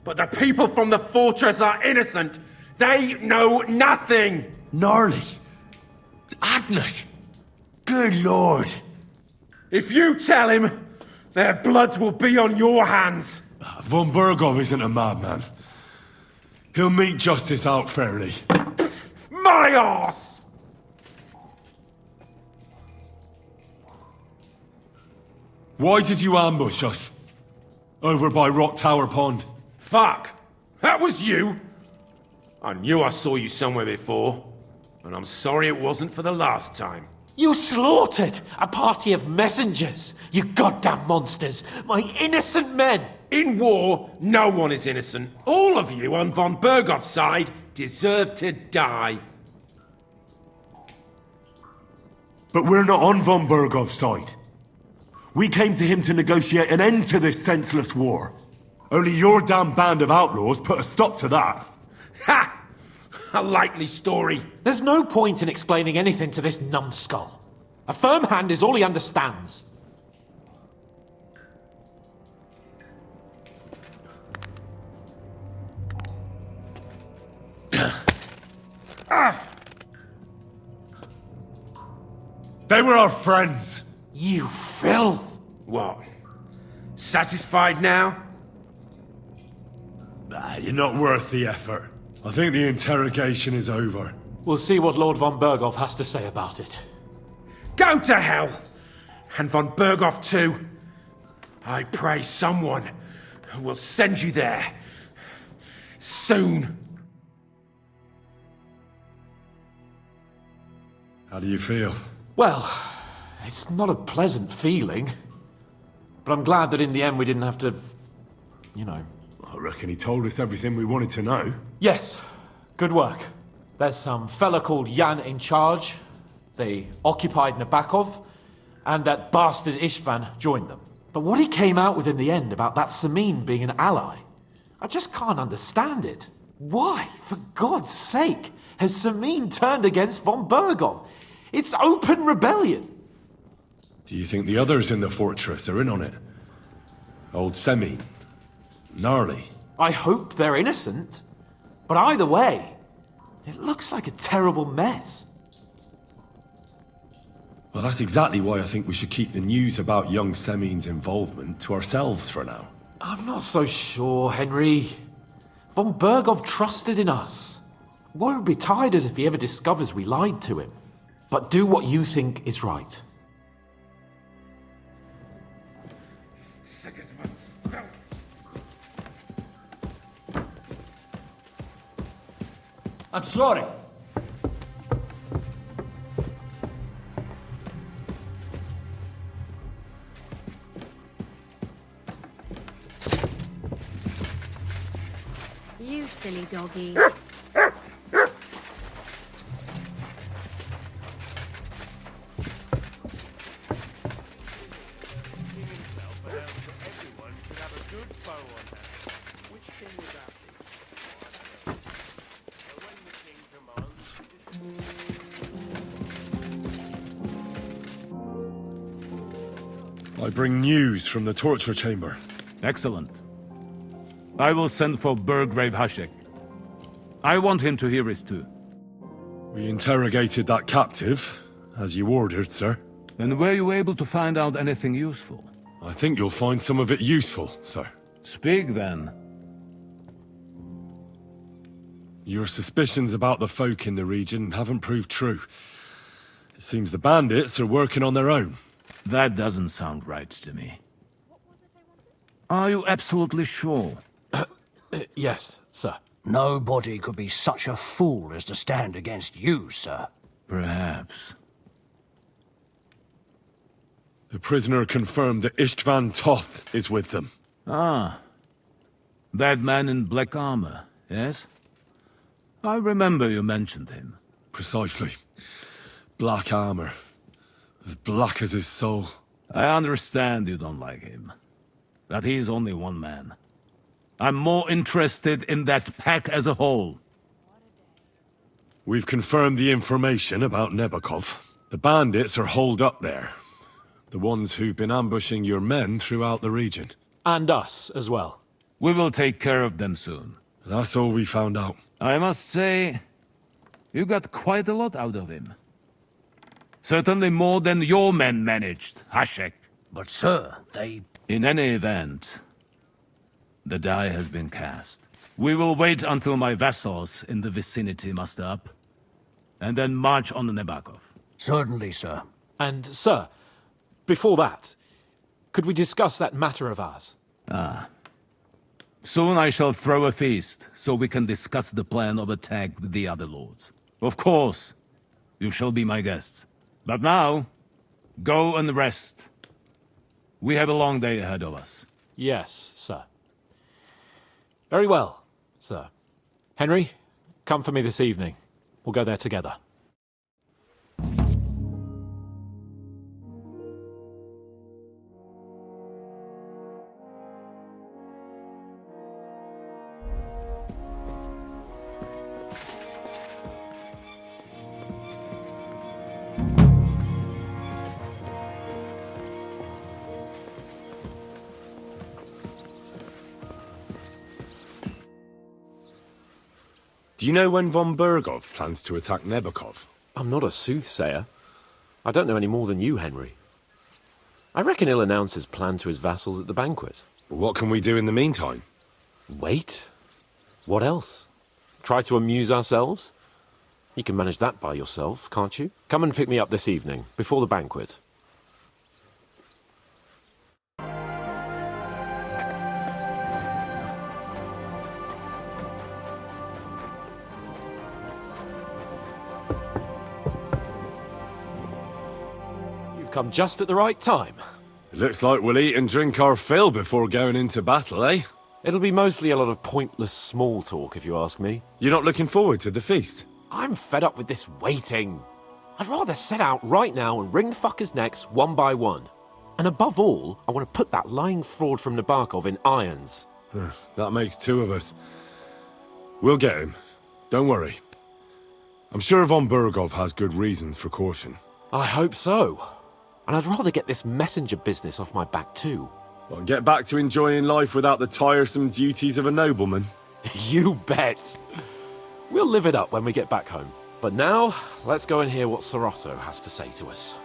But the people from the fortress are innocent! They know nothing! Gnarly. Agnes. Good lord. If you tell him, their bloods will be on your hands. Von Bergows isn't a madman. He'll meet justice out fairly. My arse! Why did you ambush us? Over by Rock Tower Pond. Fuck! That was you! I knew I saw you somewhere before. And I'm sorry it wasn't for the last time. You slaughtered a party of messengers, you goddamn monsters! My innocent men! In war, no one is innocent. All of you on von Bergows' side deserve to die. But we're not on von Bergows' side. We came to him to negotiate an end to this senseless war. Only your damn band of outlaws put a stop to that. Ha! A likely story. There's no point in explaining anything to this numbskull. A firm hand is all he understands. They were our friends. You filth! What? Satisfied now? You're not worth the effort. I think the interrogation is over. We'll see what Lord von Bergows has to say about it. Go to hell! And von Bergows too. I pray someone will send you there. Soon. How do you feel? Well, it's not a pleasant feeling. But I'm glad that in the end we didn't have to... you know... I reckon he told us everything we wanted to know. Yes, good work. There's some fella called Jan in charge. They occupied Nabakov, and that bastard Istvan joined them. But what he came out with in the end about that Samin being an ally, I just can't understand it. Why, for God's sake, has Samin turned against von Bergows? It's open rebellion. Do you think the others in the fortress are in on it? Old Semi? Gnarly? I hope they're innocent. But either way, it looks like a terrible mess. Well, that's exactly why I think we should keep the news about young Semin's involvement to ourselves for now. I'm not so sure, Henry. Von Bergows trusted in us. Won't be tired as if he ever discovers we lied to him. But do what you think is right. I'm sorry. You silly doggy. I bring news from the torture chamber. Excellent. I will send for Burgrave Hashek. I want him to hear it too. We interrogated that captive, as you ordered, sir. And were you able to find out anything useful? I think you'll find some of it useful, sir. Speak then. Your suspicions about the folk in the region haven't proved true. It seems the bandits are working on their own. That doesn't sound right to me. Are you absolutely sure? Yes, sir. Nobody could be such a fool as to stand against you, sir. Perhaps. The prisoner confirmed that Istvan Toth is with them. Ah. That man in black armor, yes? I remember you mentioned him. Precisely. Black armor. As black as his soul. I understand you don't like him. That he's only one man. I'm more interested in that pack as a whole. We've confirmed the information about Nebakov. The bandits are holed up there. The ones who've been ambushing your men throughout the region. And us as well. We will take care of them soon. That's all we found out. I must say, you got quite a lot out of him. Certainly more than your men managed, Hashek. But sir, they... In any event, the die has been cast. We will wait until my vassals in the vicinity muster up, and then march on Nebakov. Certainly, sir. And, sir, before that, could we discuss that matter of ours? Ah. Soon I shall throw a feast, so we can discuss the plan of attack with the other lords. Of course, you shall be my guests. But now, go and rest. We have a long day ahead of us. Yes, sir. Very well, sir. Henry, come for me this evening. We'll go there together. Do you know when von Bergov plans to attack Nebakov? I'm not a soothsayer. I don't know any more than you, Henry. I reckon he'll announce his plan to his vassals at the banquet. What can we do in the meantime? Wait. What else? Try to amuse ourselves? You can manage that by yourself, can't you? Come and pick me up this evening, before the banquet. Come just at the right time. It looks like we'll eat and drink our fill before going into battle, eh? It'll be mostly a lot of pointless small talk, if you ask me. You're not looking forward to the feast? I'm fed up with this waiting. I'd rather set out right now and wring fuckers' necks one by one. And above all, I want to put that lying fraud from Nabokov in irons. That makes two of us. We'll get him. Don't worry. I'm sure von Bergov has good reasons for caution. I hope so. And I'd rather get this messenger business off my back too. Well, get back to enjoying life without the tiresome duties of a nobleman. You bet. We'll live it up when we get back home. But now, let's go and hear what Sir Otto has to say to us.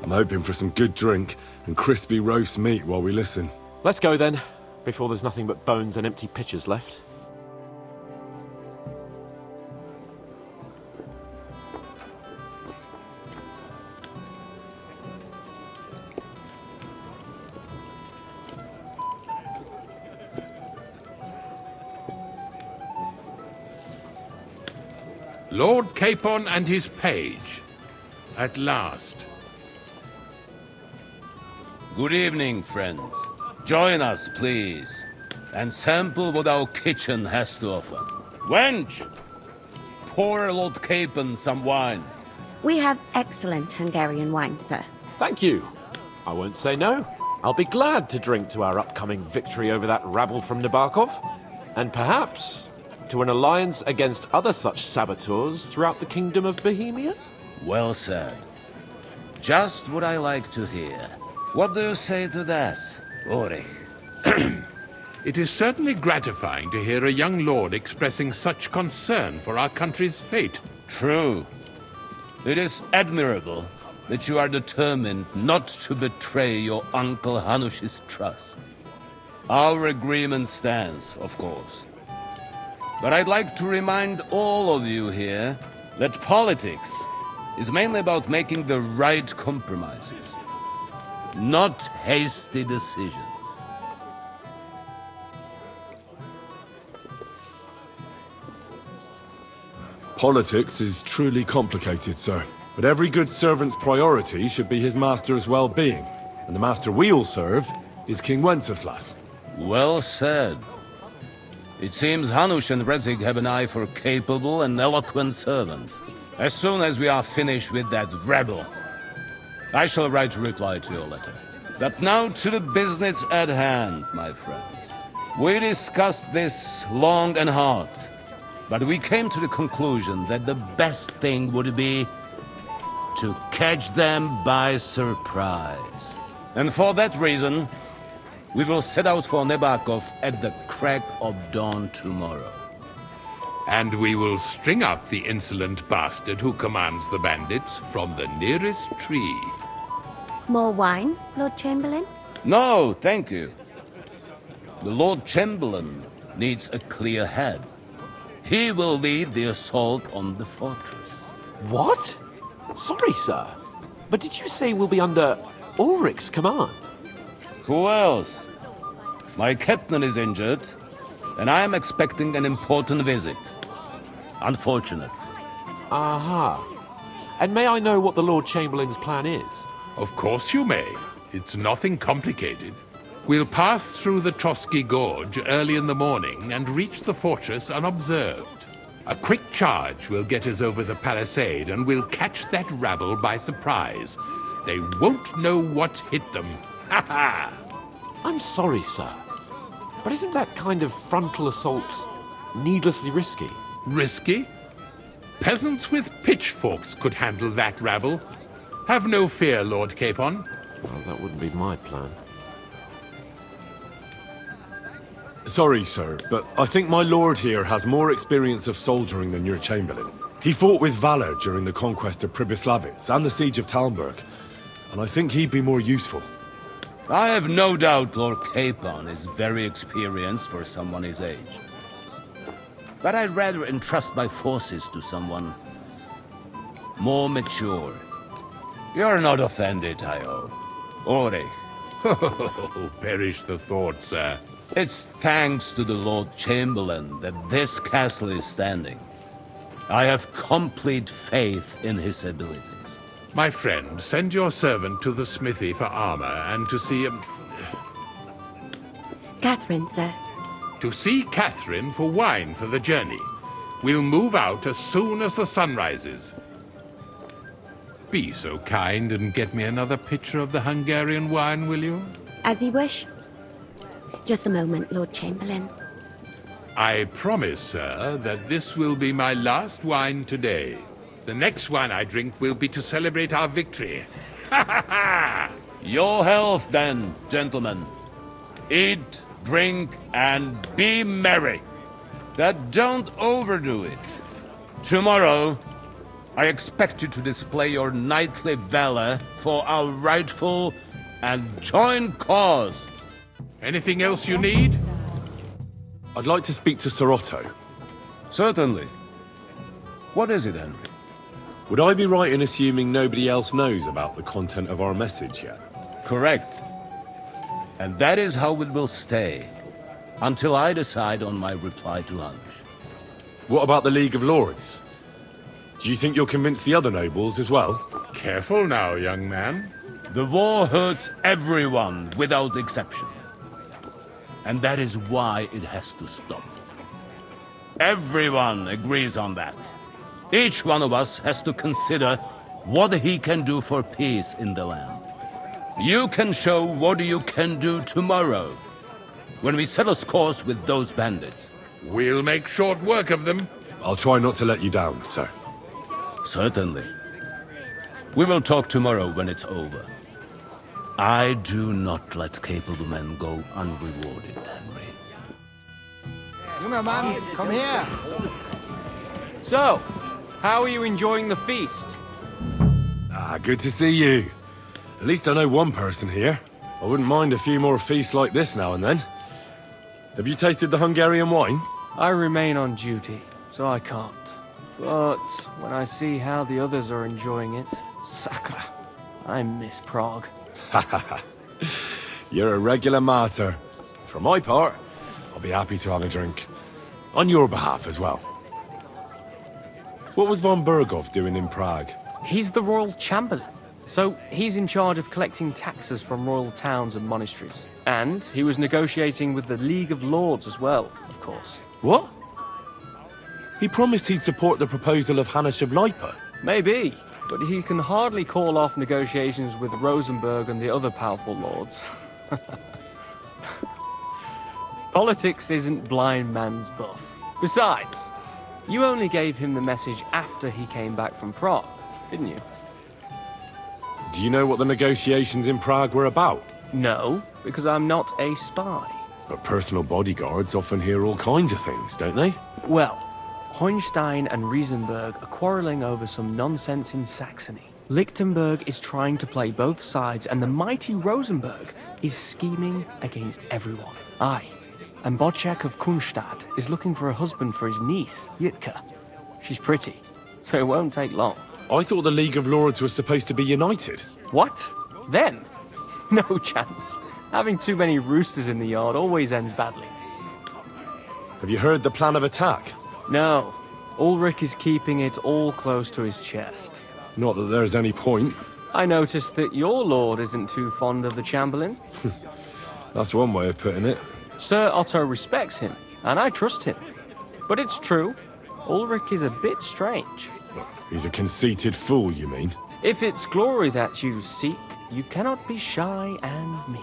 I'm hoping for some good drink and crispy roast meat while we listen. Let's go then, before there's nothing but bones and empty pitchers left. Lord Capon and his page. At last. Good evening, friends. Join us, please, and sample what our kitchen has to offer. Wench, pour Lord Capon some wine. We have excellent Hungarian wine, sir. Thank you. I won't say no. I'll be glad to drink to our upcoming victory over that rabble from Nabokov, and perhaps to an alliance against other such saboteurs throughout the Kingdom of Bohemia? Well said. Just what I like to hear. What do you say to that, Ori? It is certainly gratifying to hear a young lord expressing such concern for our country's fate. True. It is admirable that you are determined not to betray your Uncle Hanush's trust. Our agreement stands, of course. But I'd like to remind all of you here that politics is mainly about making the right compromises, not hasty decisions. Politics is truly complicated, sir. But every good servant's priority should be his master's well-being. And the master we'll serve is King Wenceslas. Well said. It seems Hanush and Rezig have an eye for capable and eloquent servants. As soon as we are finished with that rebel, I shall write a reply to your letter. But now to the business at hand, my friends. We discussed this long and hard, but we came to the conclusion that the best thing would be to catch them by surprise. And for that reason, we will set out for Nebakov at the crack of dawn tomorrow. And we will string up the insolent bastard who commands the bandits from the nearest tree. More wine, Lord Chamberlain? No, thank you. The Lord Chamberlain needs a clear head. He will lead the assault on the fortress. What? Sorry, sir. But did you say we'll be under Ulrich's command? Who else? My captain is injured, and I am expecting an important visit. Unfortunate. Aha. And may I know what the Lord Chamberlain's plan is? Of course you may. It's nothing complicated. We'll pass through the Trotsky Gorge early in the morning and reach the fortress unobserved. A quick charge will get us over the palisade, and we'll catch that rabble by surprise. They won't know what hit them. Ha ha! I'm sorry, sir. But isn't that kind of frontal assault needlessly risky? Risky? Peasants with pitchforks could handle that rabble. Have no fear, Lord Capon. Well, that wouldn't be my plan. Sorry, sir, but I think my lord here has more experience of soldiering than your chamberlain. He fought with valor during the conquest of Pribyslavitz and the siege of Talmberg, and I think he'd be more useful. I have no doubt Lord Capon is very experienced for someone his age. But I'd rather entrust my forces to someone more mature. You're not offended, I hope. Ori. Oh, perish the thought, sir. It's thanks to the Lord Chamberlain that this castle is standing. I have complete faith in his abilities. My friend, send your servant to the smithy for armor and to see Catherine, sir. To see Catherine for wine for the journey. We'll move out as soon as the sun rises. Be so kind and get me another pitcher of the Hungarian wine, will you? As you wish. Just a moment, Lord Chamberlain. I promise, sir, that this will be my last wine today. The next wine I drink will be to celebrate our victory. Ha ha ha! Your health, then, gentlemen. Eat, drink, and be merry. But don't overdo it. Tomorrow, I expect you to display your knightly valor for our rightful and joint cause. Anything else you need? I'd like to speak to Sir Otto. Certainly. What is it, Henry? Would I be right in assuming nobody else knows about the content of our message yet? Correct. And that is how it will stay, until I decide on my reply to Hanush. What about the League of Lords? Do you think you'll convince the other nobles as well? Careful now, young man. The war hurts everyone, without exception. And that is why it has to stop. Everyone agrees on that. Each one of us has to consider what he can do for peace in the land. You can show what you can do tomorrow, when we settle scores with those bandits. We'll make short work of them. I'll try not to let you down, sir. Certainly. We will talk tomorrow when it's over. I do not let capable men go unrewarded, Henry. Junger Mann, komm her! So, how are you enjoying the feast? Ah, good to see you. At least I know one person here. I wouldn't mind a few more feasts like this now and then. Have you tasted the Hungarian wine? I remain on duty, so I can't. But when I see how the others are enjoying it, sacre, I miss Prague. You're a regular martyr. For my part, I'll be happy to have a drink. On your behalf as well. What was von Bergows doing in Prague? He's the royal chamberlain. So he's in charge of collecting taxes from royal towns and monasteries. And he was negotiating with the League of Lords as well, of course. What? He promised he'd support the proposal of Hannes of Leipa. Maybe, but he can hardly call off negotiations with Rosenberg and the other powerful lords. Politics isn't blind man's buff. Besides, you only gave him the message after he came back from Prague, didn't you? Do you know what the negotiations in Prague were about? No, because I'm not a spy. But personal bodyguards often hear all kinds of things, don't they? Well, Hohenstein and Riesenberg are quarreling over some nonsense in Saxony. Lichtenberg is trying to play both sides, and the mighty Rosenberg is scheming against everyone. Aye, and Bocek of Kunstadt is looking for a husband for his niece, Yitka. She's pretty, so it won't take long. I thought the League of Lords was supposed to be united. What? Them? No chance. Having too many roosters in the yard always ends badly. Have you heard the plan of attack? No. Ulrich is keeping it all close to his chest. Not that there's any point. I noticed that your lord isn't too fond of the Chamberlain. That's one way of putting it. Sir Otto respects him, and I trust him. But it's true, Ulrich is a bit strange. He's a conceited fool, you mean? If it's glory that you seek, you cannot be shy and meek.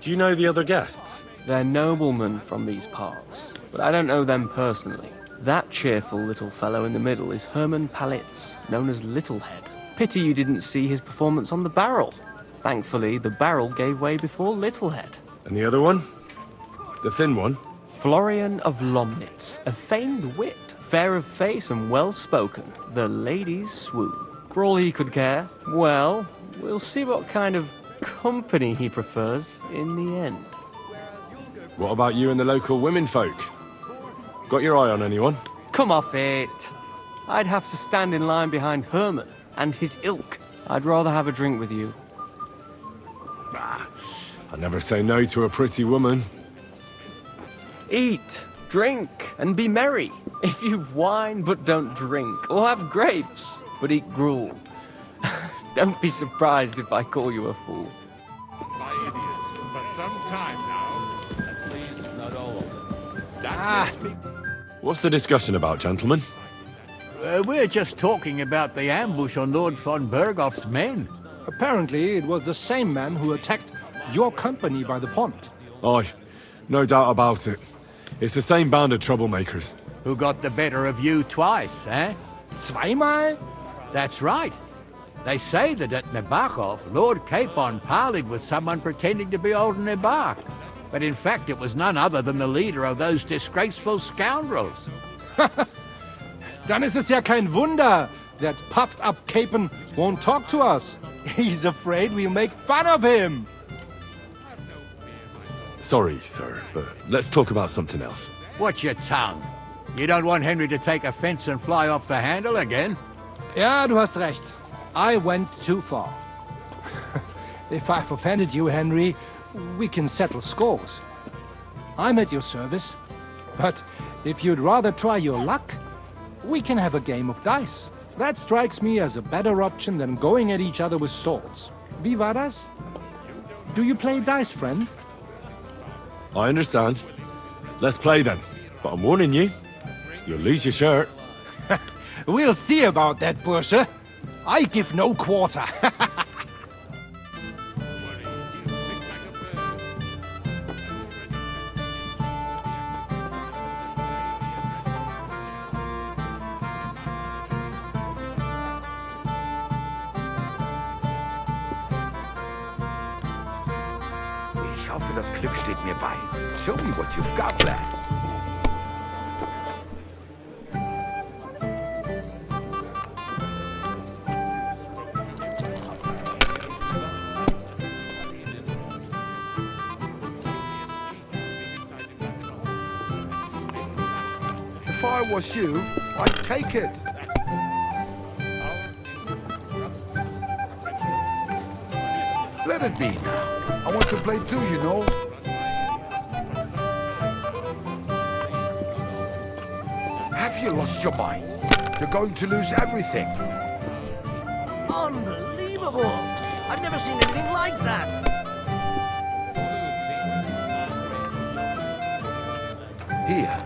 Do you know the other guests? They're noblemen from these parts, but I don't know them personally. That cheerful little fellow in the middle is Hermann Palitz, known as Littlehead. Pity you didn't see his performance on the barrel. Thankfully, the barrel gave way before Littlehead. And the other one? The thin one? Florian of Lomnitz, a famed wit, fair of face and well-spoken. The ladies swoon. For all he could care, well, we'll see what kind of company he prefers in the end. What about you and the local women folk? Got your eye on anyone? Come off it. I'd have to stand in line behind Herman and his ilk. I'd rather have a drink with you. I never say no to a pretty woman. Eat, drink, and be merry. If you've wine but don't drink, or have grapes but eat gruel. Don't be surprised if I call you a fool. My idiots, for some time now. At least not all of them. What's the discussion about, gentlemen? We're just talking about the ambush on Lord von Bergows' men. Apparently, it was the same man who attacked your company by the pond. Aye, no doubt about it. It's the same band of troublemakers. Who got the better of you twice, eh? Zweimal? That's right. They say that at Nebachov, Lord Capon parleyed with someone pretending to be old Nebach. But in fact, it was none other than the leader of those disgraceful scoundrels. Dann ist es ja kein Wunder that puffed-up Capon won't talk to us. He's afraid we'll make fun of him. Sorry, sir, but let's talk about something else. Watch your tongue. You don't want Henry to take offense and fly off the handle again? Ja, du hast recht. I went too far. If I've offended you, Henry, we can settle scores. I'm at your service. But if you'd rather try your luck, we can have a game of dice. That strikes me as a better option than going at each other with swords. Wie war das? Do you play dice, friend? I understand. Let's play then. But I'm warning you, you'll lose your shirt. We'll see about that, Bursche. I give no quarter. hoffe, das Glück steht mir bei. Show me what you've got, lad. If I was you, I'd take it. Let it be now. I want to play too, you know. Have you lost your mind? You're going to lose everything. Unbelievable! I've never seen anything like that! Here.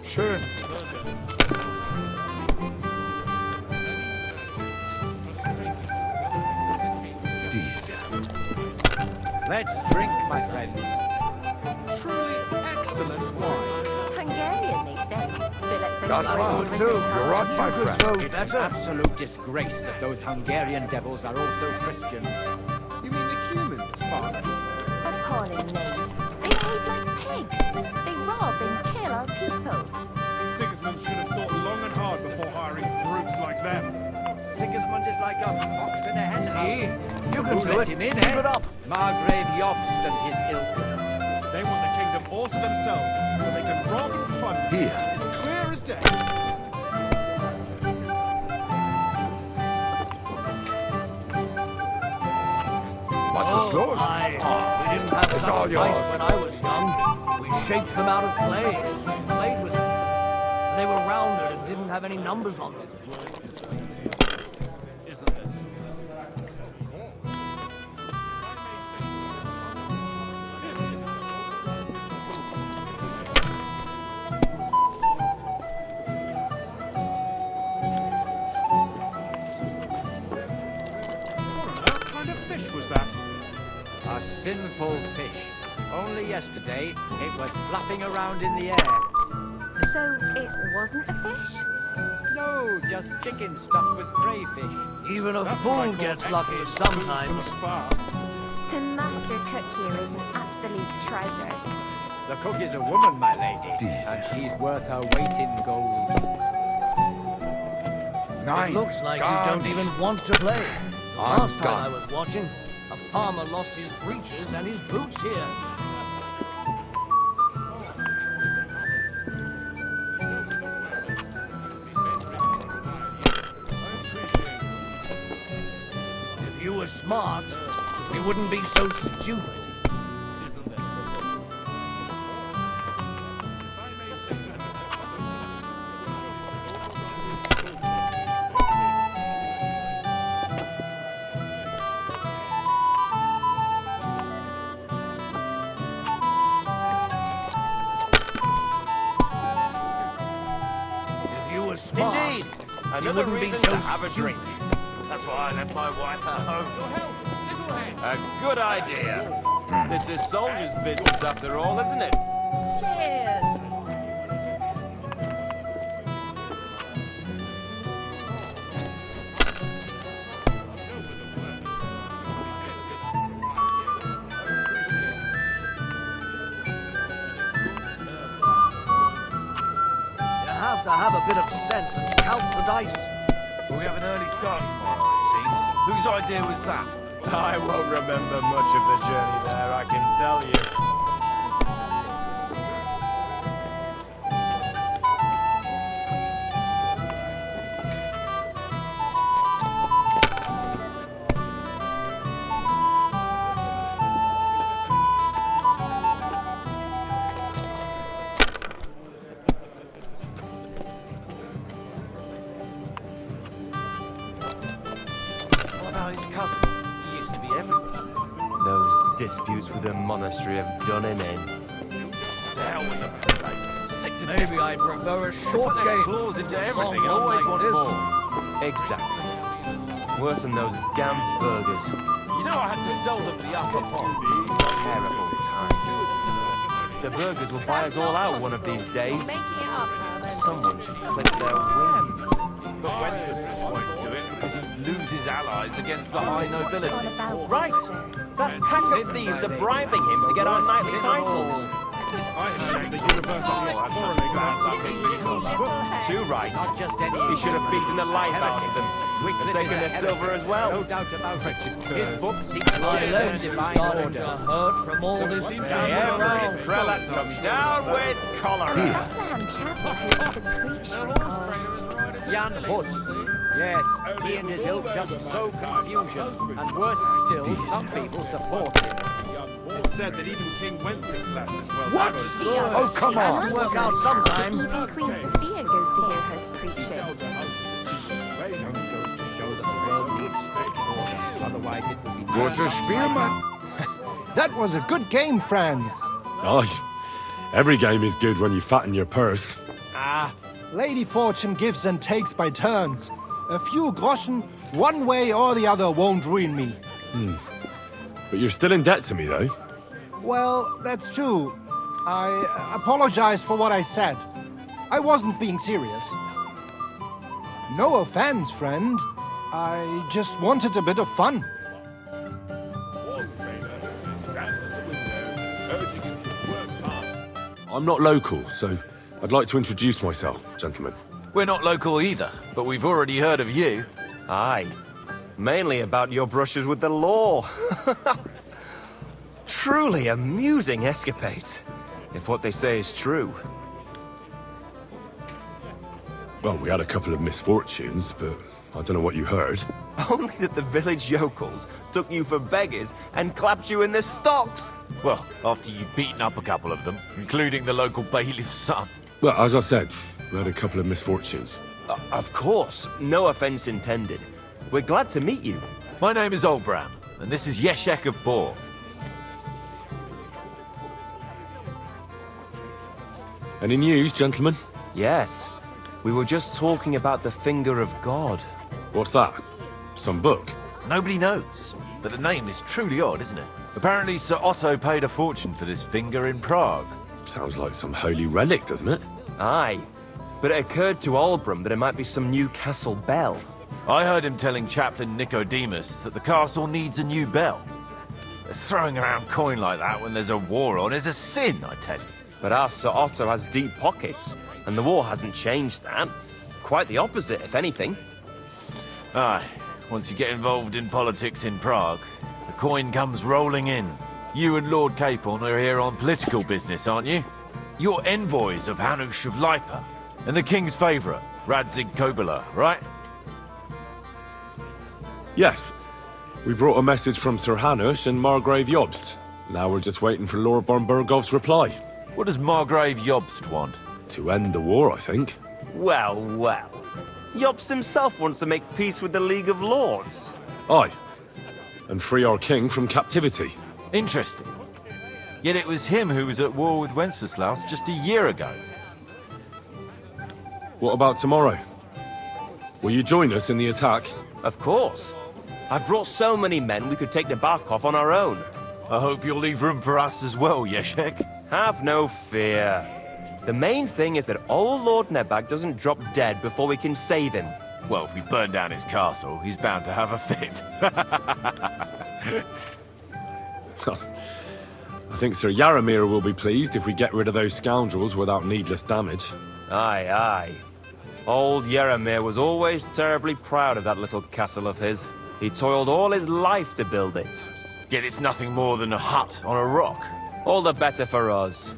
Schön. Let's drink, my friends. Truly excellent wine. Hungarian, they say. So let's That's right. You're right, my friend. It's an absolute disgrace that those Hungarian devils are also Christians. You mean the humans, Mark? Appalling names. They behave like pigs. They rob and kill our people. Sigismund should have thought long and hard before hiring brutes like them. Sigismund is like a fox in a hen See? house. You can Who do let it. him in, Keep eh? it up. Margrave Jobst and his ilk. They want the kingdom all to themselves, so they can rob and plunder. Here. It's clear as day. What's the slows? We didn't have It's such all dice yours. when I was young. We shaped them out of clay and played with them. They were rounded and didn't have any numbers on them. What kind of fish was that? A sinful fish. Only yesterday, it was flapping around in the air. So it wasn't a fish? No, just chicken stuffed with crayfish. Even a fool gets lucky sometimes. The master cook here is an absolute treasure. The cook is a woman, my lady, and she's worth her weight in gold. It looks like you don't even want to play. The last time I was watching, a farmer lost his breeches and his boots here. If you were smart, you wouldn't be so stupid. If you were smart, Indeed. you Another wouldn't be reason so to have a stupid. drink. That's why I left my wife at home. A good idea. This is soldier's business after all, isn't it? Cheers! You have to have a bit of sense and count the dice. We have an early start tomorrow, it seems. Whose idea was that? I won't remember much of the journey there, I can tell you. What about his cousin? He used to be everywhere. Those disputes with the monastery have done him in. To hell with the prelates. Sick to death. Maybe I prefer a short Put their game. claws into to a everything and long one always like want this. more. Exactly. Worse than those damn burgers. You know I had to sell them the upper pot. Terrible times. The burgers will buy us all out one of these days. Making it up now then. someone should clip their wings. But Wenceslas won't do it because he'd lose his allies against the high nobility. Right! That pack of thieves are bribing him to get our knightly titles. Too right. He should have beaten the life out of them and taken their silver as well. No doubt about it. His book seeks My legs are starting to hurt from all this standing around. Prelate come down with cholera. Bethlehem Chapel hosts a preacher called Jan Hus. Yes, he and his ilk just sow confusion. And worse still, some people support him. It's said that even King Wenceslas as well. What? Oh, come Has on. to work out sometime. Even Queen Sophia goes to hear her preaching. Goes to show that the world needs strict order. Otherwise it will be... Guter Spielmann. That was a good game, friends. Aye. Every game is good when you fatten your purse. Ah, Lady Fortune gives and takes by turns. A few groschen, one way or the other, won't ruin me. But you're still in debt to me, though. Well, that's true. I apologize for what I said. I wasn't being serious. No offense, friend. I just wanted a bit of fun. I'm not local, so I'd like to introduce myself, gentlemen. We're not local either, but we've already heard of you. Aye. Mainly about your brushes with the law. Truly amusing escapades, if what they say is true. Well, we had a couple of misfortunes, but I don't know what you heard. Only that the village yokels took you for beggars and clapped you in the stocks. Well, after you'd beaten up a couple of them, including the local bailiff's son. Well, as I said, we had a couple of misfortunes. Of course, no offense intended. We're glad to meet you. My name is Olbram, and this is Yeshek of Bor. Any news, gentlemen? Yes. We were just talking about the Finger of God. What's that? Some book? Nobody knows, but the name is truly odd, isn't it? Apparently Sir Otto paid a fortune for this finger in Prague. Sounds like some holy relic, doesn't it? Aye. But it occurred to Olbram that it might be some new castle bell. I heard him telling Chaplain Nicodemus that the castle needs a new bell. Throwing around coin like that when there's a war on is a sin, I tell you. But our Sir Otto has deep pockets, and the war hasn't changed that. Quite the opposite, if anything. Aye, once you get involved in politics in Prague, the coin comes rolling in. You and Lord Capon are here on political business, aren't you? You're envoys of Hanush of Lipa, and the king's favourite, Radzig Kobyla, right? Yes. We brought a message from Sir Hanush and Margrave Jobst. Now we're just waiting for Lord Bergov's reply. What does Margrave Jobst want? To end the war, I think. Well, well. Jobst himself wants to make peace with the League of Lords. Aye. And free our king from captivity. Interesting. Yet it was him who was at war with Wenceslas just a year ago. What about tomorrow? Will you join us in the attack? Of course. I've brought so many men we could take the Barkov on our own. I hope you'll leave room for us as well, Yeshek. Have no fear. The main thing is that old Lord Nebag doesn't drop dead before we can save him. Well, if we burn down his castle, he's bound to have a fit. I think Sir Yaramir will be pleased if we get rid of those scoundrels without needless damage. Aye, aye. Old Yaramir was always terribly proud of that little castle of his. He toiled all his life to build it. Yet it's nothing more than a hut on a rock. All the better for us.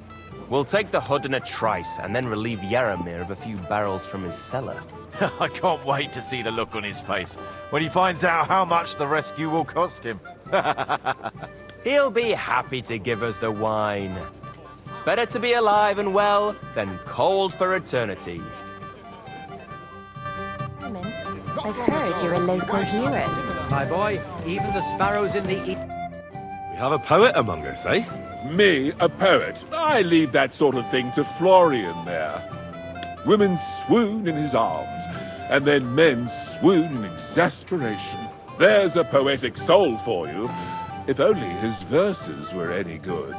We'll take the hood in a trice and then relieve Yaramir of a few barrels from his cellar. I can't wait to see the look on his face when he finds out how much the rescue will cost him. He'll be happy to give us the wine. Better to be alive and well than cold for eternity. I've heard you're a local hero. My boy, even the sparrows in the... We have a poet among us, eh? Me, a poet? I leave that sort of thing to Florian there. Women swoon in his arms, and then men swoon in exasperation. There's a poetic soul for you, if only his verses were any good.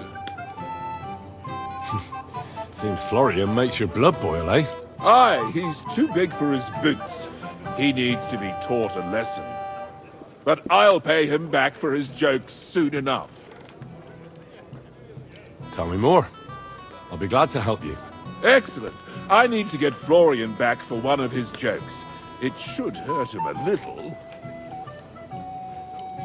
Seems Florian makes your blood boil, eh? Aye, he's too big for his boots. He needs to be taught a lesson. But I'll pay him back for his jokes soon enough. Tell me more. I'll be glad to help you. Excellent. I need to get Florian back for one of his jokes. It should hurt him a little.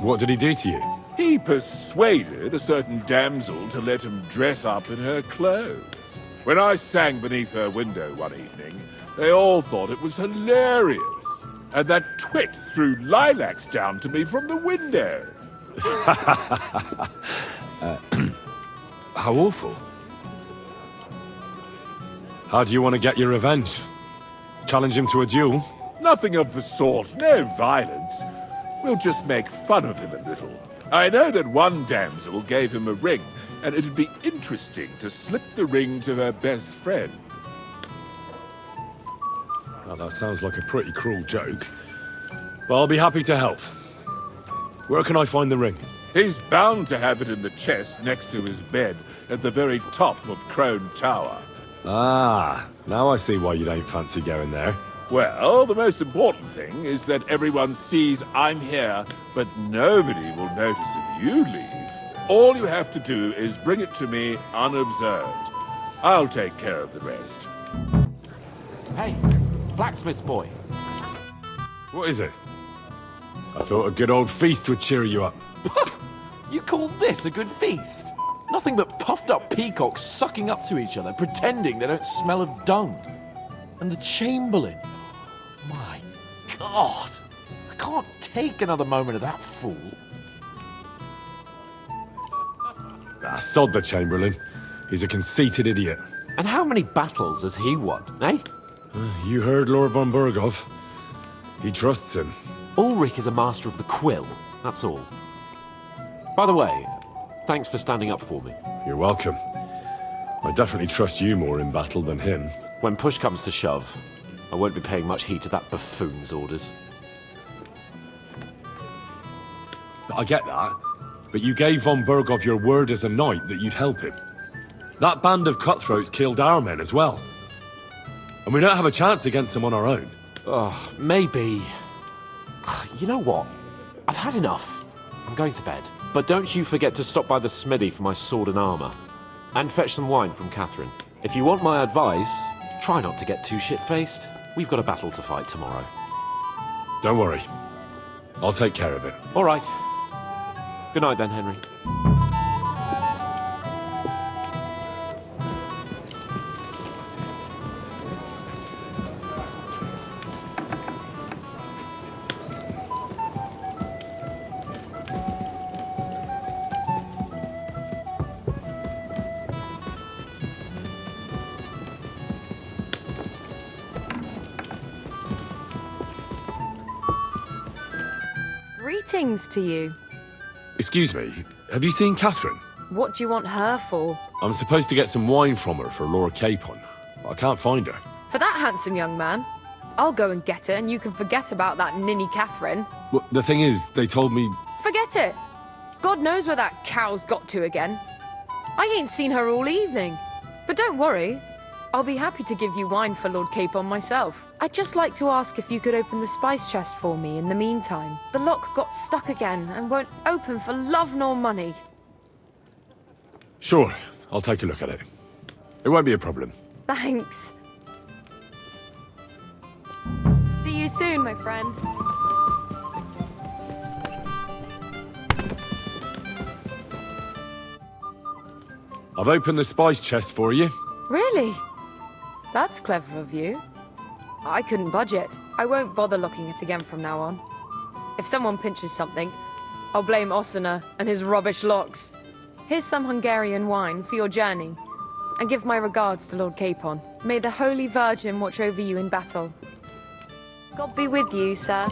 What did he do to you? He persuaded a certain damsel to let him dress up in her clothes. When I sang beneath her window one evening, they all thought it was hilarious. And that twit threw lilacs down to me from the window. How awful. How do you want to get your revenge? Challenge him to a duel? Nothing of the sort, no violence. We'll just make fun of him a little. I know that one damsel gave him a ring, and it'd be interesting to slip the ring to her best friend. Well, that sounds like a pretty cruel joke. But I'll be happy to help. Where can I find the ring? He's bound to have it in the chest next to his bed at the very top of Crone Tower. Ah, now I see why you don't fancy going there. Well, the most important thing is that everyone sees I'm here, but nobody will notice if you leave. All you have to do is bring it to me unobserved. I'll take care of the rest. Hey, blacksmith's boy. What is it? I thought a good old feast would cheer you up. You call this a good feast? Nothing but puffed up peacocks sucking up to each other, pretending they don't smell of dung. And the Chamberlain. My God. I can't take another moment of that fool. Ah, sod the Chamberlain. He's a conceited idiot. And how many battles has he won, eh? You heard Lord von Bergows. He trusts him. Ulrich is a master of the quill, that's all. By the way, thanks for standing up for me. You're welcome. I definitely trust you more in battle than him. When push comes to shove, I won't be paying much heed to that buffoon's orders. I get that, but you gave von Bergows your word as a knight that you'd help him. That band of cutthroats killed our men as well. And we don't have a chance against them on our own. Oh, maybe. You know what? I've had enough. I'm going to bed. But don't you forget to stop by the smithy for my sword and armor. And fetch some wine from Catherine. If you want my advice, try not to get too shit-faced. We've got a battle to fight tomorrow. Don't worry. I'll take care of it. All right. Good night then, Henry. Greetings to you. Excuse me, have you seen Catherine? What do you want her for? I'm supposed to get some wine from her for Lord Capon. I can't find her. For that handsome young man? I'll go and get her and you can forget about that ninny Catherine. Well, the thing is, they told me... Forget it! God knows where that cow's got to again. I ain't seen her all evening. But don't worry, I'll be happy to give you wine for Lord Capon myself. I'd just like to ask if you could open the spice chest for me in the meantime. The lock got stuck again and won't open for love nor money. Sure, I'll take a look at it. It won't be a problem. Thanks. See you soon, my friend. I've opened the spice chest for you. Really? That's clever of you. I couldn't budge it. I won't bother locking it again from now on. If someone pinches something, I'll blame Osuna and his rubbish locks. Here's some Hungarian wine for your journey. And give my regards to Lord Capon. May the Holy Virgin watch over you in battle. God be with you, sir.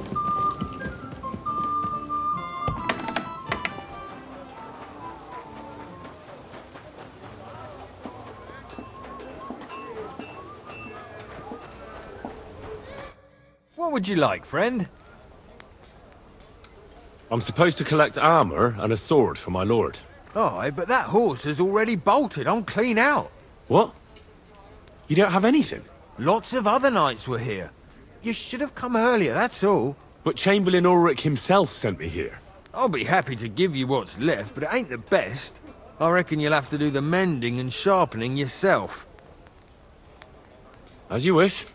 What would you like, friend? I'm supposed to collect armor and a sword for my lord. Oh, but that horse is already bolted. I'm clean out. What? You don't have anything? Lots of other knights were here. You should have come earlier, that's all. But Chamberlain Ulrich himself sent me here. I'll be happy to give you what's left, but it ain't the best. I reckon you'll have to do the mending and sharpening yourself. As you wish.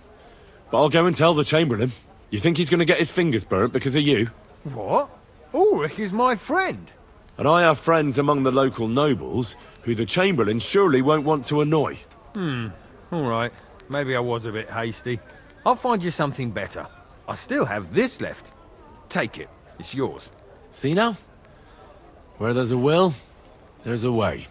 But I'll go and tell the Chamberlain. You think he's going to get his fingers burnt because of you? What? Ulrich is my friend. And I have friends among the local nobles who the Chamberlain surely won't want to annoy. All right. Maybe I was a bit hasty. I'll find you something better. I still have this left. Take it. It's yours. See now? Where there's a will, there's a way.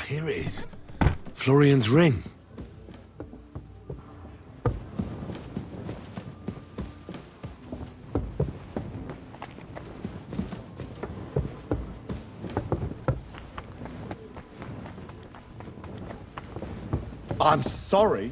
Here it is. Florian's ring. I'm sorry.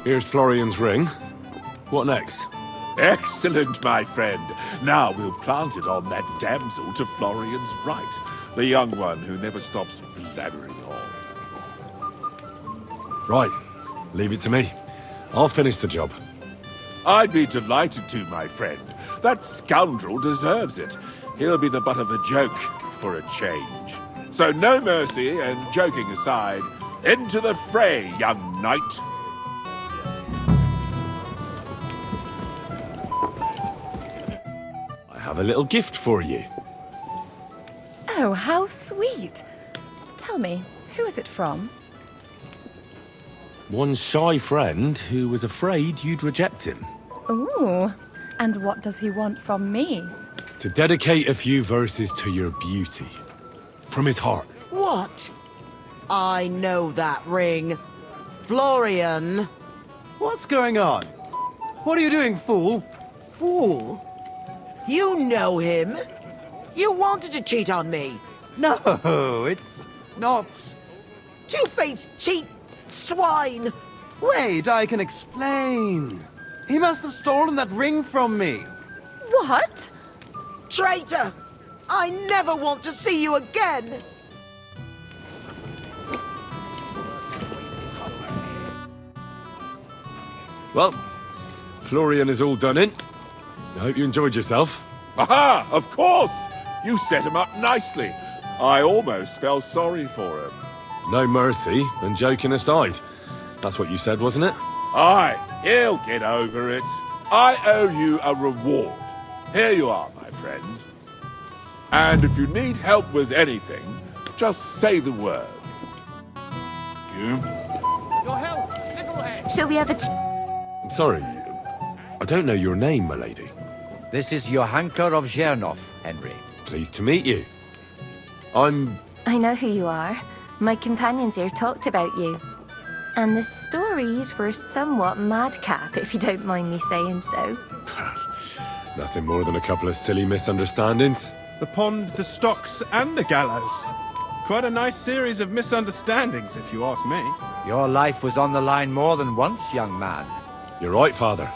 Here's Florian's ring. What next? Excellent, my friend. Now we'll plant it on that damsel to Florian's right. The young one who never stops blabbering on. Right. Leave it to me. I'll finish the job. I'd be delighted to, my friend. That scoundrel deserves it. He'll be the butt of the joke for a change. So no mercy, and joking aside, into the fray, young knight. I have a little gift for you. Oh, how sweet. Tell me, who is it from? One shy friend who was afraid you'd reject him. Ooh, and what does he want from me? To dedicate a few verses to your beauty. From his heart. What? I know that ring. Florian. What's going on? What are you doing, fool? Fool? You know him. You wanted to cheat on me. No, it's not... Two-faced cheat swine. Wait, I can explain. He must have stolen that ring from me. What? Traitor! I never want to see you again! Well, Florian is all done in. I hope you enjoyed yourself. Aha! Of course! You set him up nicely. I almost felt sorry for him. No mercy, and joking aside. That's what you said, wasn't it? Aye, he'll get over it. I owe you a reward. Here you are, my friend. And if you need help with anything, just say the word. You? Your health, little head. Shall we have a... Sorry, I don't know your name, my lady. This is Johanka of Zhernov, Henry. Pleased to meet you. I'm... I know who you are. My companions here talked about you. And the stories were somewhat madcap, if you don't mind me saying so. Nothing more than a couple of silly misunderstandings. The pond, the stocks, and the gallows. Quite a nice series of misunderstandings, if you ask me. Your life was on the line more than once, young man. You're right, Father.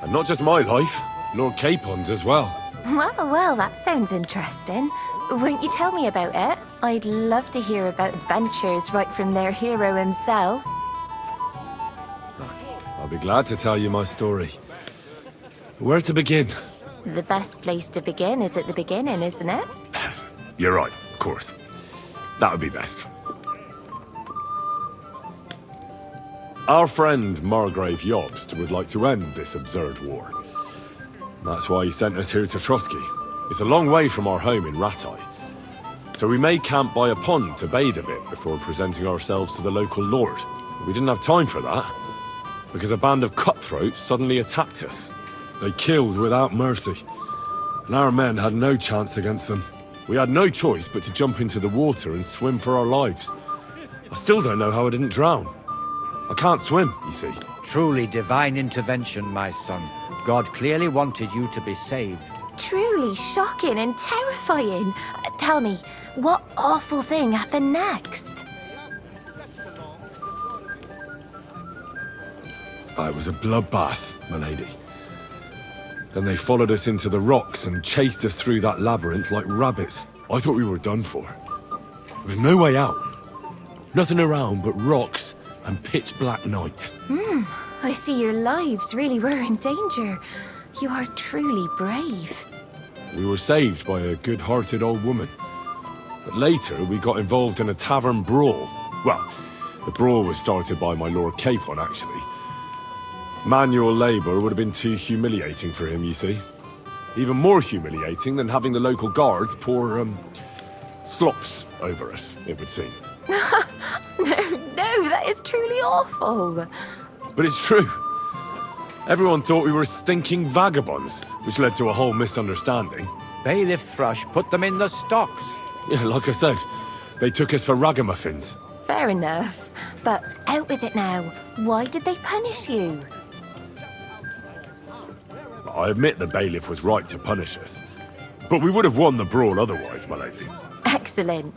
And not just my life, Lord Capon's as well. Well, that sounds interesting. Won't you tell me about it? I'd love to hear about adventures right from their hero himself. I'll be glad to tell you my story. Where to begin? The best place to begin is at the beginning, isn't it? You're right, of course. That would be best. Our friend Margrave Jobst would like to end this absurd war. That's why he sent us here to Trotsky. It's a long way from our home in Ratai. So we made camp by a pond to bathe a bit before presenting ourselves to the local lord. But we didn't have time for that, because a band of cutthroats suddenly attacked us. They killed without mercy, and our men had no chance against them. We had no choice but to jump into the water and swim for our lives. I still don't know how I didn't drown. I can't swim, you see. Truly divine intervention, my son. God clearly wanted you to be saved. Truly shocking and terrifying. Tell me, what awful thing happened next? It was a bloodbath, my lady. Then they followed us into the rocks and chased us through that labyrinth like rabbits. I thought we were done for. There was no way out. Nothing around but rocks and pitch black night. I see your lives really were in danger. You are truly brave. We were saved by a good-hearted old woman. But later, we got involved in a tavern brawl. Well, the brawl was started by my Lord Capon, actually. Manual labor would have been too humiliating for him, you see. Even more humiliating than having the local guard pour, slops over us, it would seem. No, that is truly awful. But it's true. Everyone thought we were stinking vagabonds, which led to a whole misunderstanding. Bailiff Thrush put them in the stocks. Yeah, like I said, they took us for ragamuffins. Fair enough. But out with it now. Why did they punish you? I admit the bailiff was right to punish us. But we would have won the brawl otherwise, my lady. Excellent.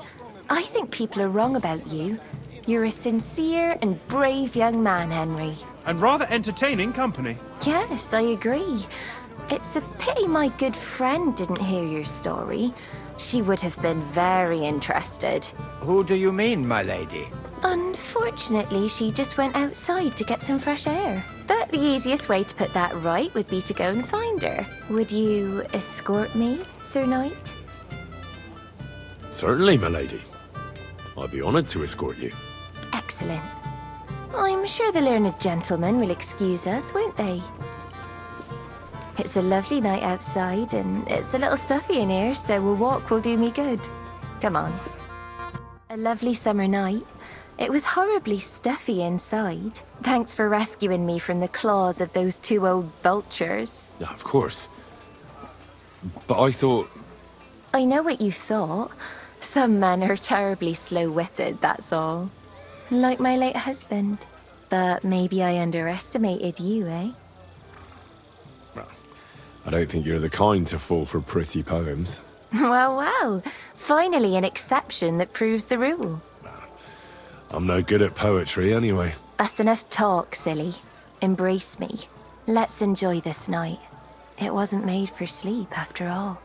I think people are wrong about you. You're a sincere and brave young man, Henry. And rather entertaining company. Yes, I agree. It's a pity my good friend didn't hear your story. She would have been very interested. Who do you mean, my lady? Unfortunately, she just went outside to get some fresh air. But the easiest way to put that right would be to go and find her. Would you escort me, Sir Knight? Certainly, my lady. I'd be honored to escort you. Excellent. I'm sure the learned gentlemen will excuse us, won't they? It's a lovely night outside, and it's a little stuffy in here, so a walk will do me good. Come on. A lovely summer night. It was horribly stuffy inside. Thanks for rescuing me from the claws of those two old vultures. Yeah, of course. But I thought... I know what you thought. Some men are terribly slow-witted, that's all. Like my late husband. But maybe I underestimated you, eh? Well, I don't think you're the kind to fall for pretty poems. Well. Finally an exception that proves the rule. I'm no good at poetry anyway. That's enough talk, silly. Embrace me. Let's enjoy this night. It wasn't made for sleep, after all.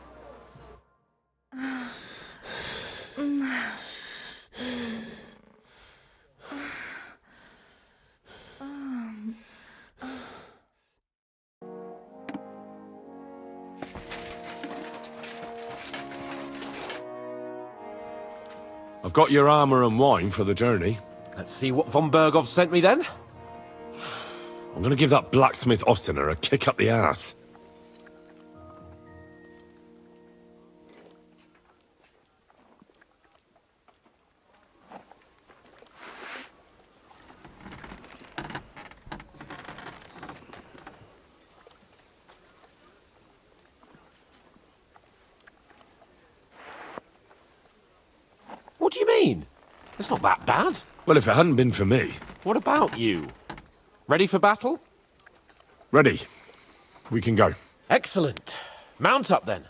I've got your armor and wine for the journey. Let's see what von Bergows sent me then. I'm gonna give that blacksmith Ossiner a kick up the ass. What do you mean? It's not that bad. Well, if it hadn't been for me... What about you? Ready for battle? Ready. We can go. Excellent. Mount up then.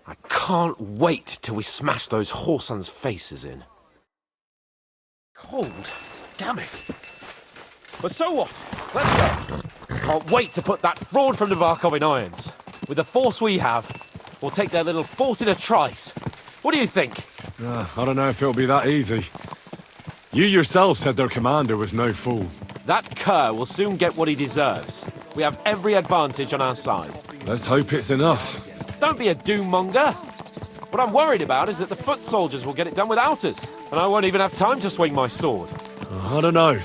I can't wait till we smash those whoresons' faces in. Cold. Damn it. But so what? Let's go. Can't wait to put that fraud from the Barkov in irons. With the force we have, we'll take their little fort in a trice. What do you think? I don't know if it'll be that easy. You yourself said their commander was no fool. That cur will soon get what he deserves. We have every advantage on our side. Let's hope it's enough. Don't be a doom-monger. What I'm worried about is that the foot soldiers will get it done without us, and I won't even have time to swing my sword. I don't know.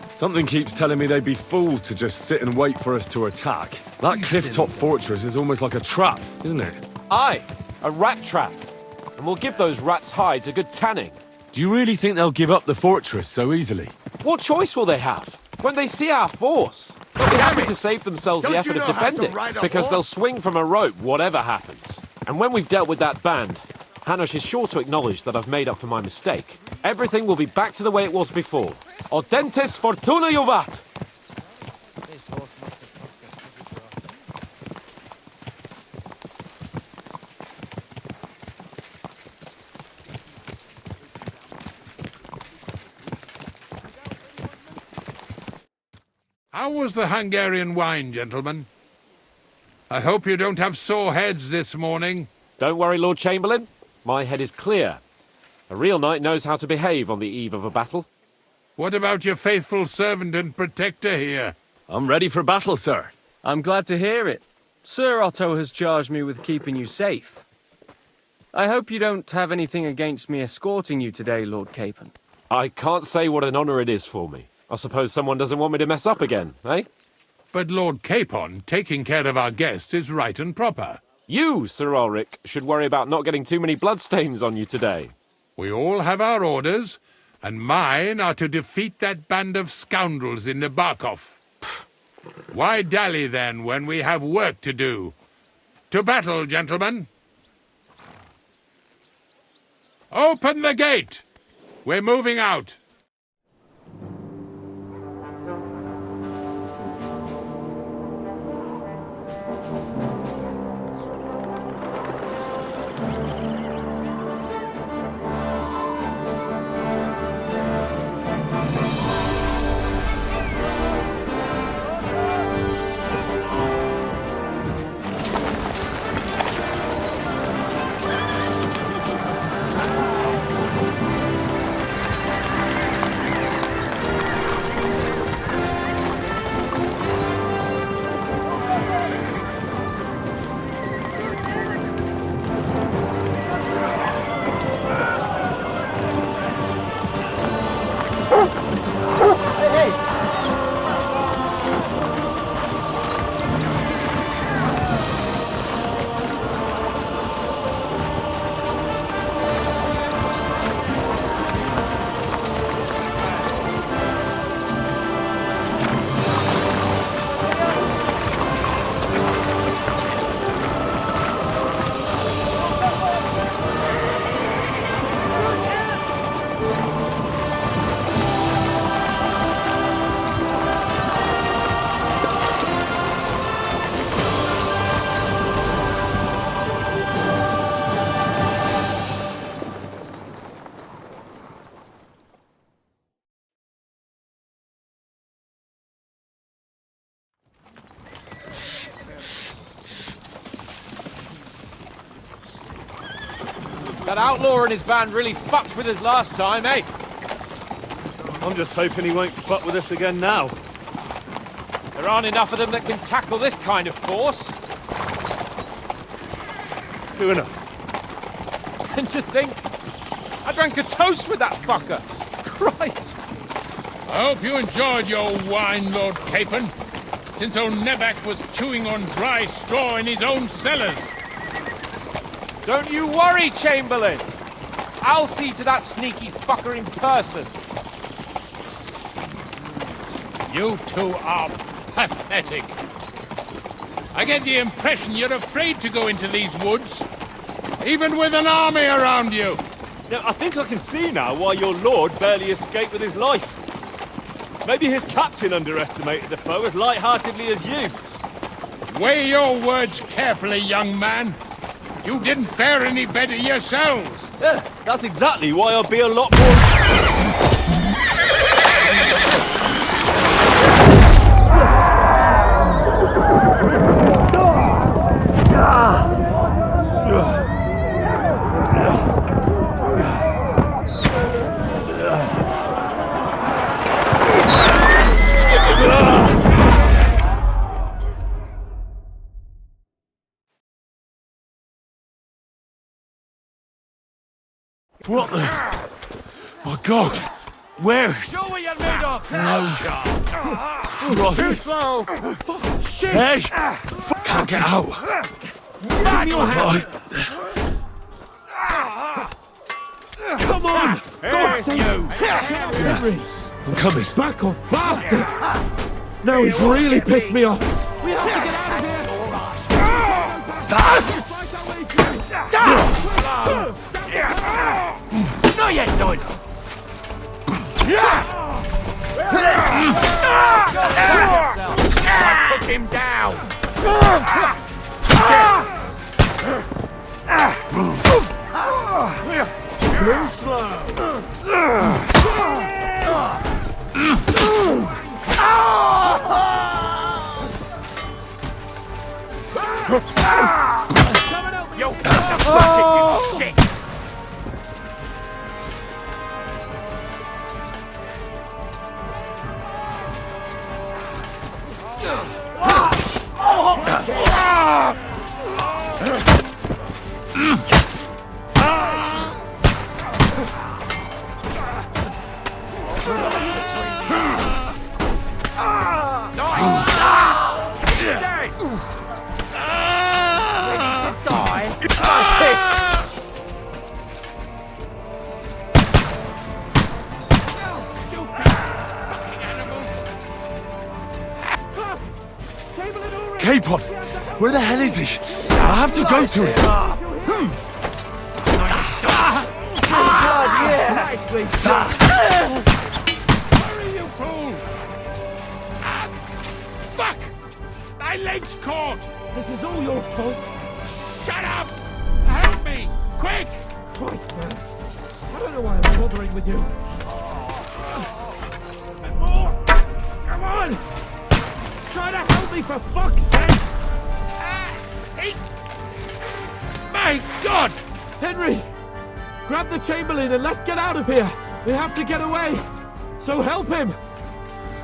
Something keeps telling me they'd be fooled to just sit and wait for us to attack. That cliff-top fortress is almost like a trap, isn't it? Aye, a rat trap. And we'll give those rats' hides a good tanning. Do you really think they'll give up the fortress so easily? What choice will they have? When they see our force, they'll be happy to save themselves the effort of defending, because they'll swing from a rope whatever happens. And when we've dealt with that band, Hanush is sure to acknowledge that I've made up for my mistake. Everything will be back to the way it was before. Audentes fortuna juvat! How was the Hungarian wine, gentlemen? I hope you don't have sore heads this morning. Don't worry, Lord Chamberlain. My head is clear. A real knight knows how to behave on the eve of a battle. What about your faithful servant and protector here? I'm ready for battle, sir. I'm glad to hear it. Sir Otto has charged me with keeping you safe. I hope you don't have anything against me escorting you today, Lord Capon. I can't say what an honor it is for me. I suppose someone doesn't want me to mess up again, eh? But Lord Capon, taking care of our guests is right and proper. You, Sir Ulrich, should worry about not getting too many bloodstains on you today. We all have our orders, and mine are to defeat that band of scoundrels in the Barkov. Why dally, then, when we have work to do? To battle, gentlemen! Open the gate! We're moving out. That outlaw and his band really fucked with us last time, eh? I'm just hoping he won't fuck with us again now. There aren't enough of them that can tackle this kind of force. True enough. And to think, I drank a toast with that fucker. Christ. I hope you enjoyed your wine, Lord Capon, since old Nevac was chewing on dry straw in his own cellars. Don't you worry, Chamberlain. I'll see to that sneaky fucker in person. You two are pathetic. I get the impression you're afraid to go into these woods, even with an army around you. Yeah, I think I can see now why your lord barely escaped with his life. Maybe his captain underestimated the foe as light-heartedly as you. Weigh your words carefully, young man. You didn't fare any better yourselves. Yeah, that's exactly why I'll be a lot more... What the... My God! Where? Show what you're made of! Too slow! Shit! Hey! Can't get out! Right. Come on! Hey, you! Henry! I'm coming. Back off, bastard! No, he's really pissed me off! We have to get out of here! No, you don't! I took him down! Too slow! You fucking shit! K-Pod, where the hell is he? I have to go to him. Hurry, you fool! Fuck! My leg's caught! This is all your fault! Shut up! Help me! Quick! Christ, man. I don't know why I'm bothering with you. And more! Come on! Try to help me, for fuck's sake! My God! Henry! Grab the Chamberlain and let's get out of here! We have to get away! So help him!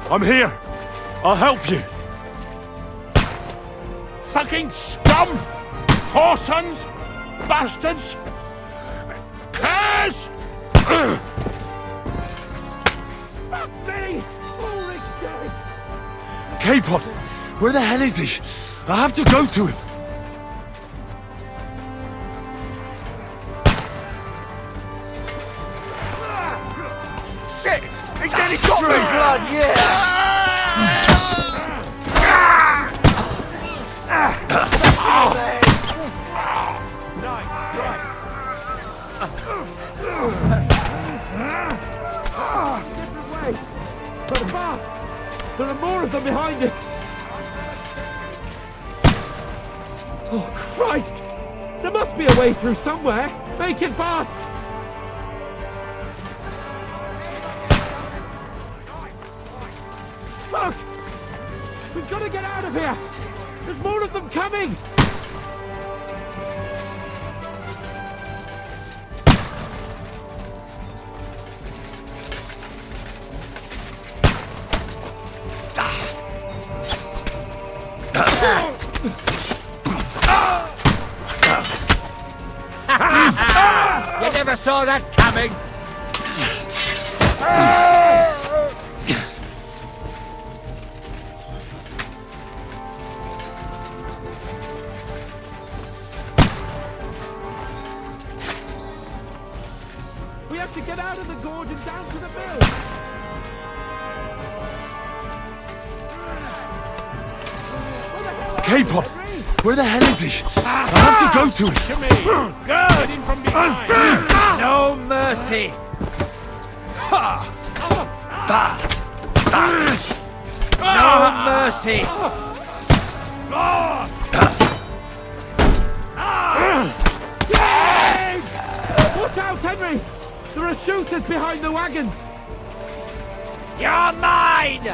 I'm here. I'll help you. Fucking scum! Whoresons! Bastards! Curs! Fuck me! Ulrich's dead! K-Pod, where the hell is he? I have to go to him. Shit! He's nearly got me! Blood, yeah! But fast! There are more of them behind it! Oh, Christ! There must be a way through somewhere! Make it fast! Fuck! We've got to get out of here! There's more of them coming! You never saw that coming! We have to get out of the gorge and down to the mill! K-Pod! Where the hell is he? I have to go to him! To me! Good! In from behind! No mercy! No mercy! Watch out, Henry! There are shooters behind the wagons! You're mine!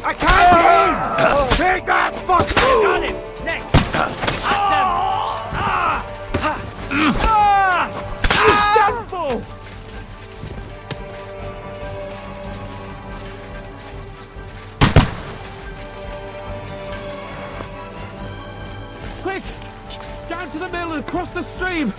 I can't see! Take that fucker! Got him! Next! Done for! Quick! Down to the mill and across the stream!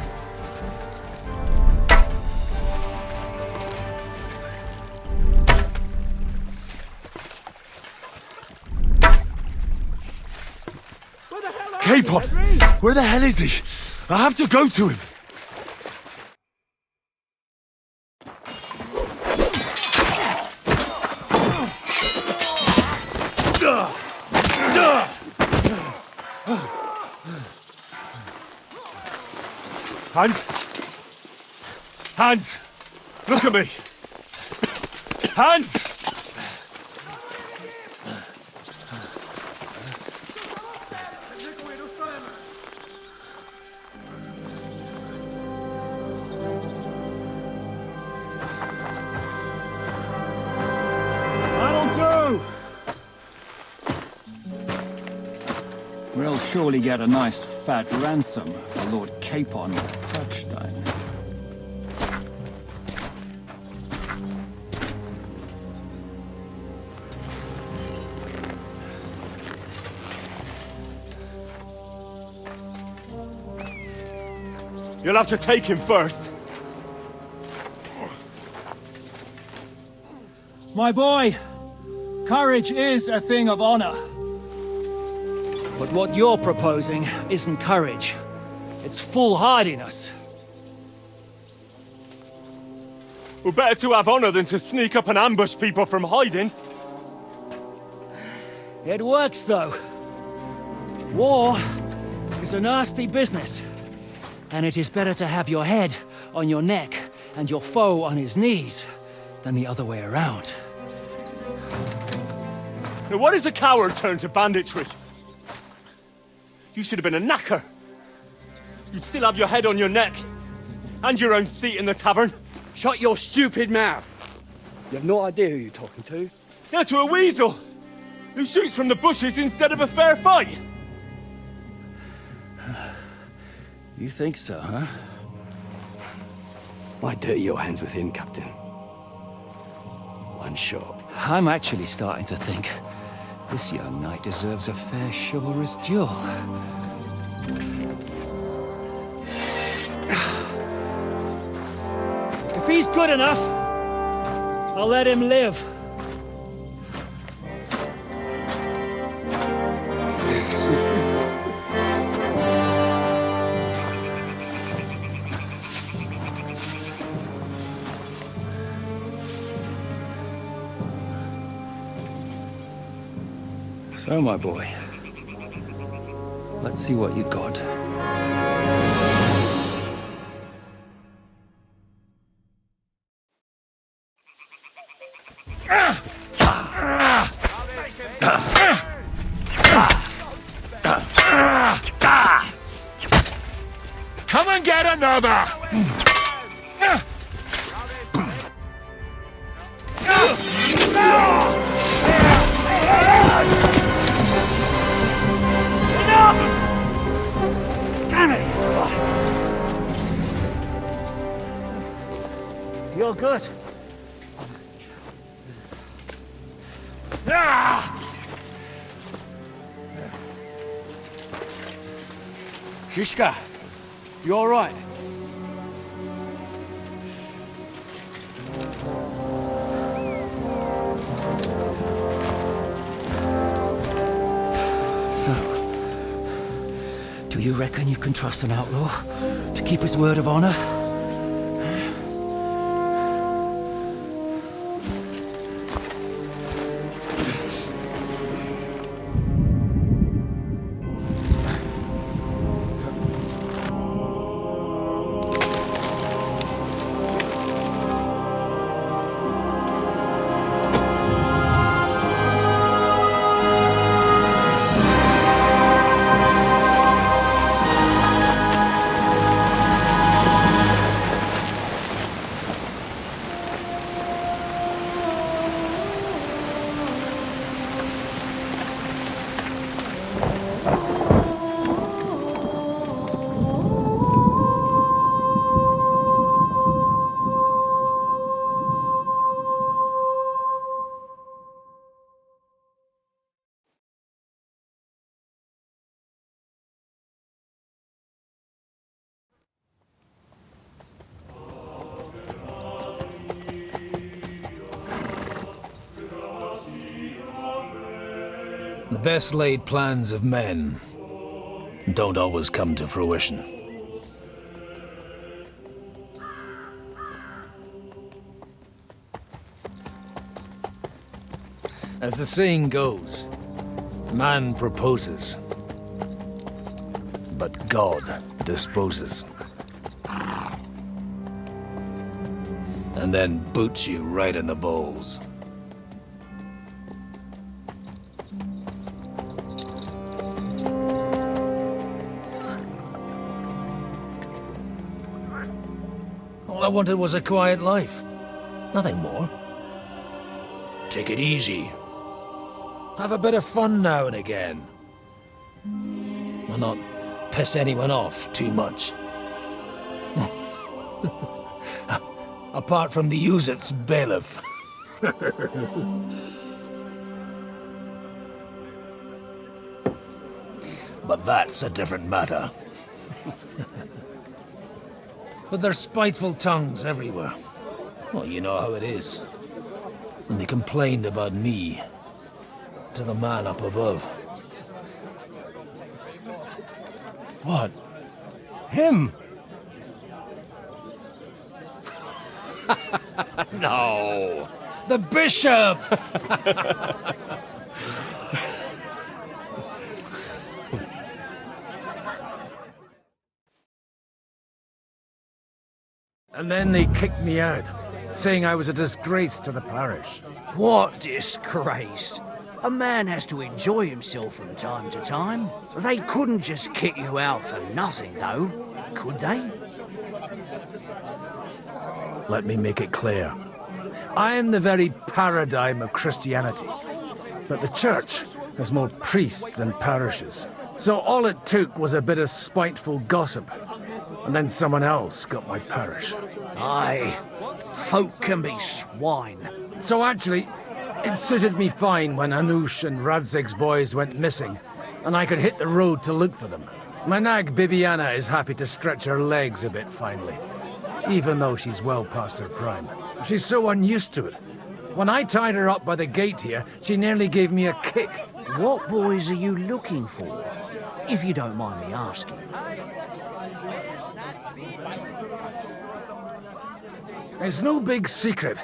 K-Pod! Where the hell is he? I have to go to him! Hans! Hans! Look at me! Hans! We'll surely get a nice fat ransom for Lord Capon Touchstone. You'll have to take him first. My boy, courage is a thing of honor. But what you're proposing isn't courage. It's foolhardiness. We're better to have honor than to sneak up and ambush people from hiding. It works, though. War is a nasty business. And it is better to have your head on your neck and your foe on his knees than the other way around. Now what is a coward turn to banditry? You should have been a knacker. You'd still have your head on your neck. And your own seat in the tavern. Shut your stupid mouth. You have no idea who you're talking to. Yeah, to a weasel. Who shoots from the bushes instead of a fair fight. You think so, huh? Why dirty your hands with him, Captain? One shot. I'm actually starting to think this young knight deserves a fair chivalrous duel. If he's good enough, I'll let him live. So, my boy, let's see what you got. Come and get another! You're good. Shishka, you all right? So, do you reckon you can trust an outlaw to keep his word of honor? The best laid plans of men don't always come to fruition. As the saying goes, man proposes, but God disposes. And then boots you right in the balls. All I wanted was a quiet life. Nothing more. Take it easy. Have a bit of fun now and again. And not piss anyone off too much. Apart from the Usit's bailiff. But that's a different matter. But there's spiteful tongues everywhere. Well, you know how it is. And they complained about me to the man up above. What? Him? No! The bishop! And then they kicked me out, saying I was a disgrace to the parish. What disgrace? A man has to enjoy himself from time to time. They couldn't just kick you out for nothing, though, could they? Let me make it clear. I am the very paradigm of Christianity. But the church has more priests than parishes. So all it took was a bit of spiteful gossip. And then someone else got my parish. Aye, folk can be swine. So actually, it suited me fine when Anush and Radzig's boys went missing, and I could hit the road to look for them. My nag Bibiana is happy to stretch her legs a bit finally, even though she's well past her prime. She's so unused to it. When I tied her up by the gate here, she nearly gave me a kick. What boys are you looking for, if you don't mind me asking? It's no big secret,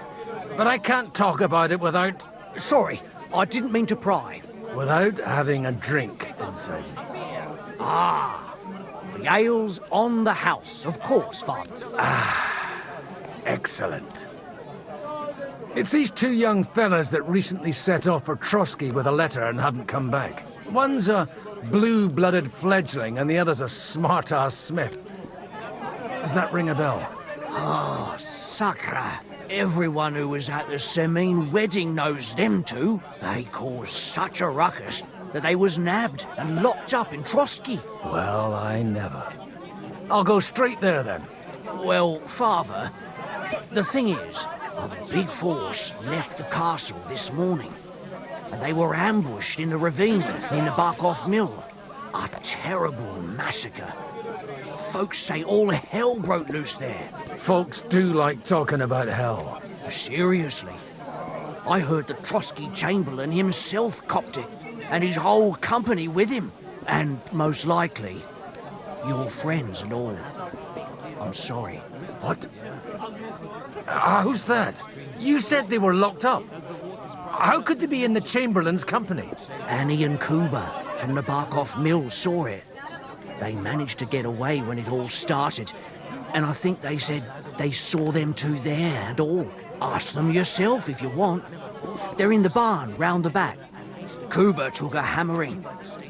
but I can't talk about it without... Sorry, I didn't mean to pry. Without having a drink inside me. Ah, the ale's on the house, of course, Father. Ah, excellent. It's these two young fellas that recently set off for Trotsky with a letter and haven't come back. One's a blue-blooded fledgling and the other's a smart-ass smith. Does that ring a bell? Ah, Sakra. Everyone who was at the Semine wedding knows them two. They caused such a ruckus that they was nabbed and locked up in Trotsky. Well, I never. I'll go straight there, then. Well, Father, the thing is, a big force left the castle this morning, and they were ambushed in the ravine in the Barkov Mill. A terrible massacre. Folks say all hell broke loose there. Folks do like talking about hell. Seriously. I heard the Trotsky Chamberlain himself copped it, and his whole company with him. And most likely, your friends and all. I'm sorry. What? Who's that? You said they were locked up. How could they be in the Chamberlain's company? Annie and Kuba from the Barkov Mill saw it. They managed to get away when it all started, and I think they said they saw them two there and all. Ask them yourself if you want. They're in the barn round the back. Kuba took a hammering,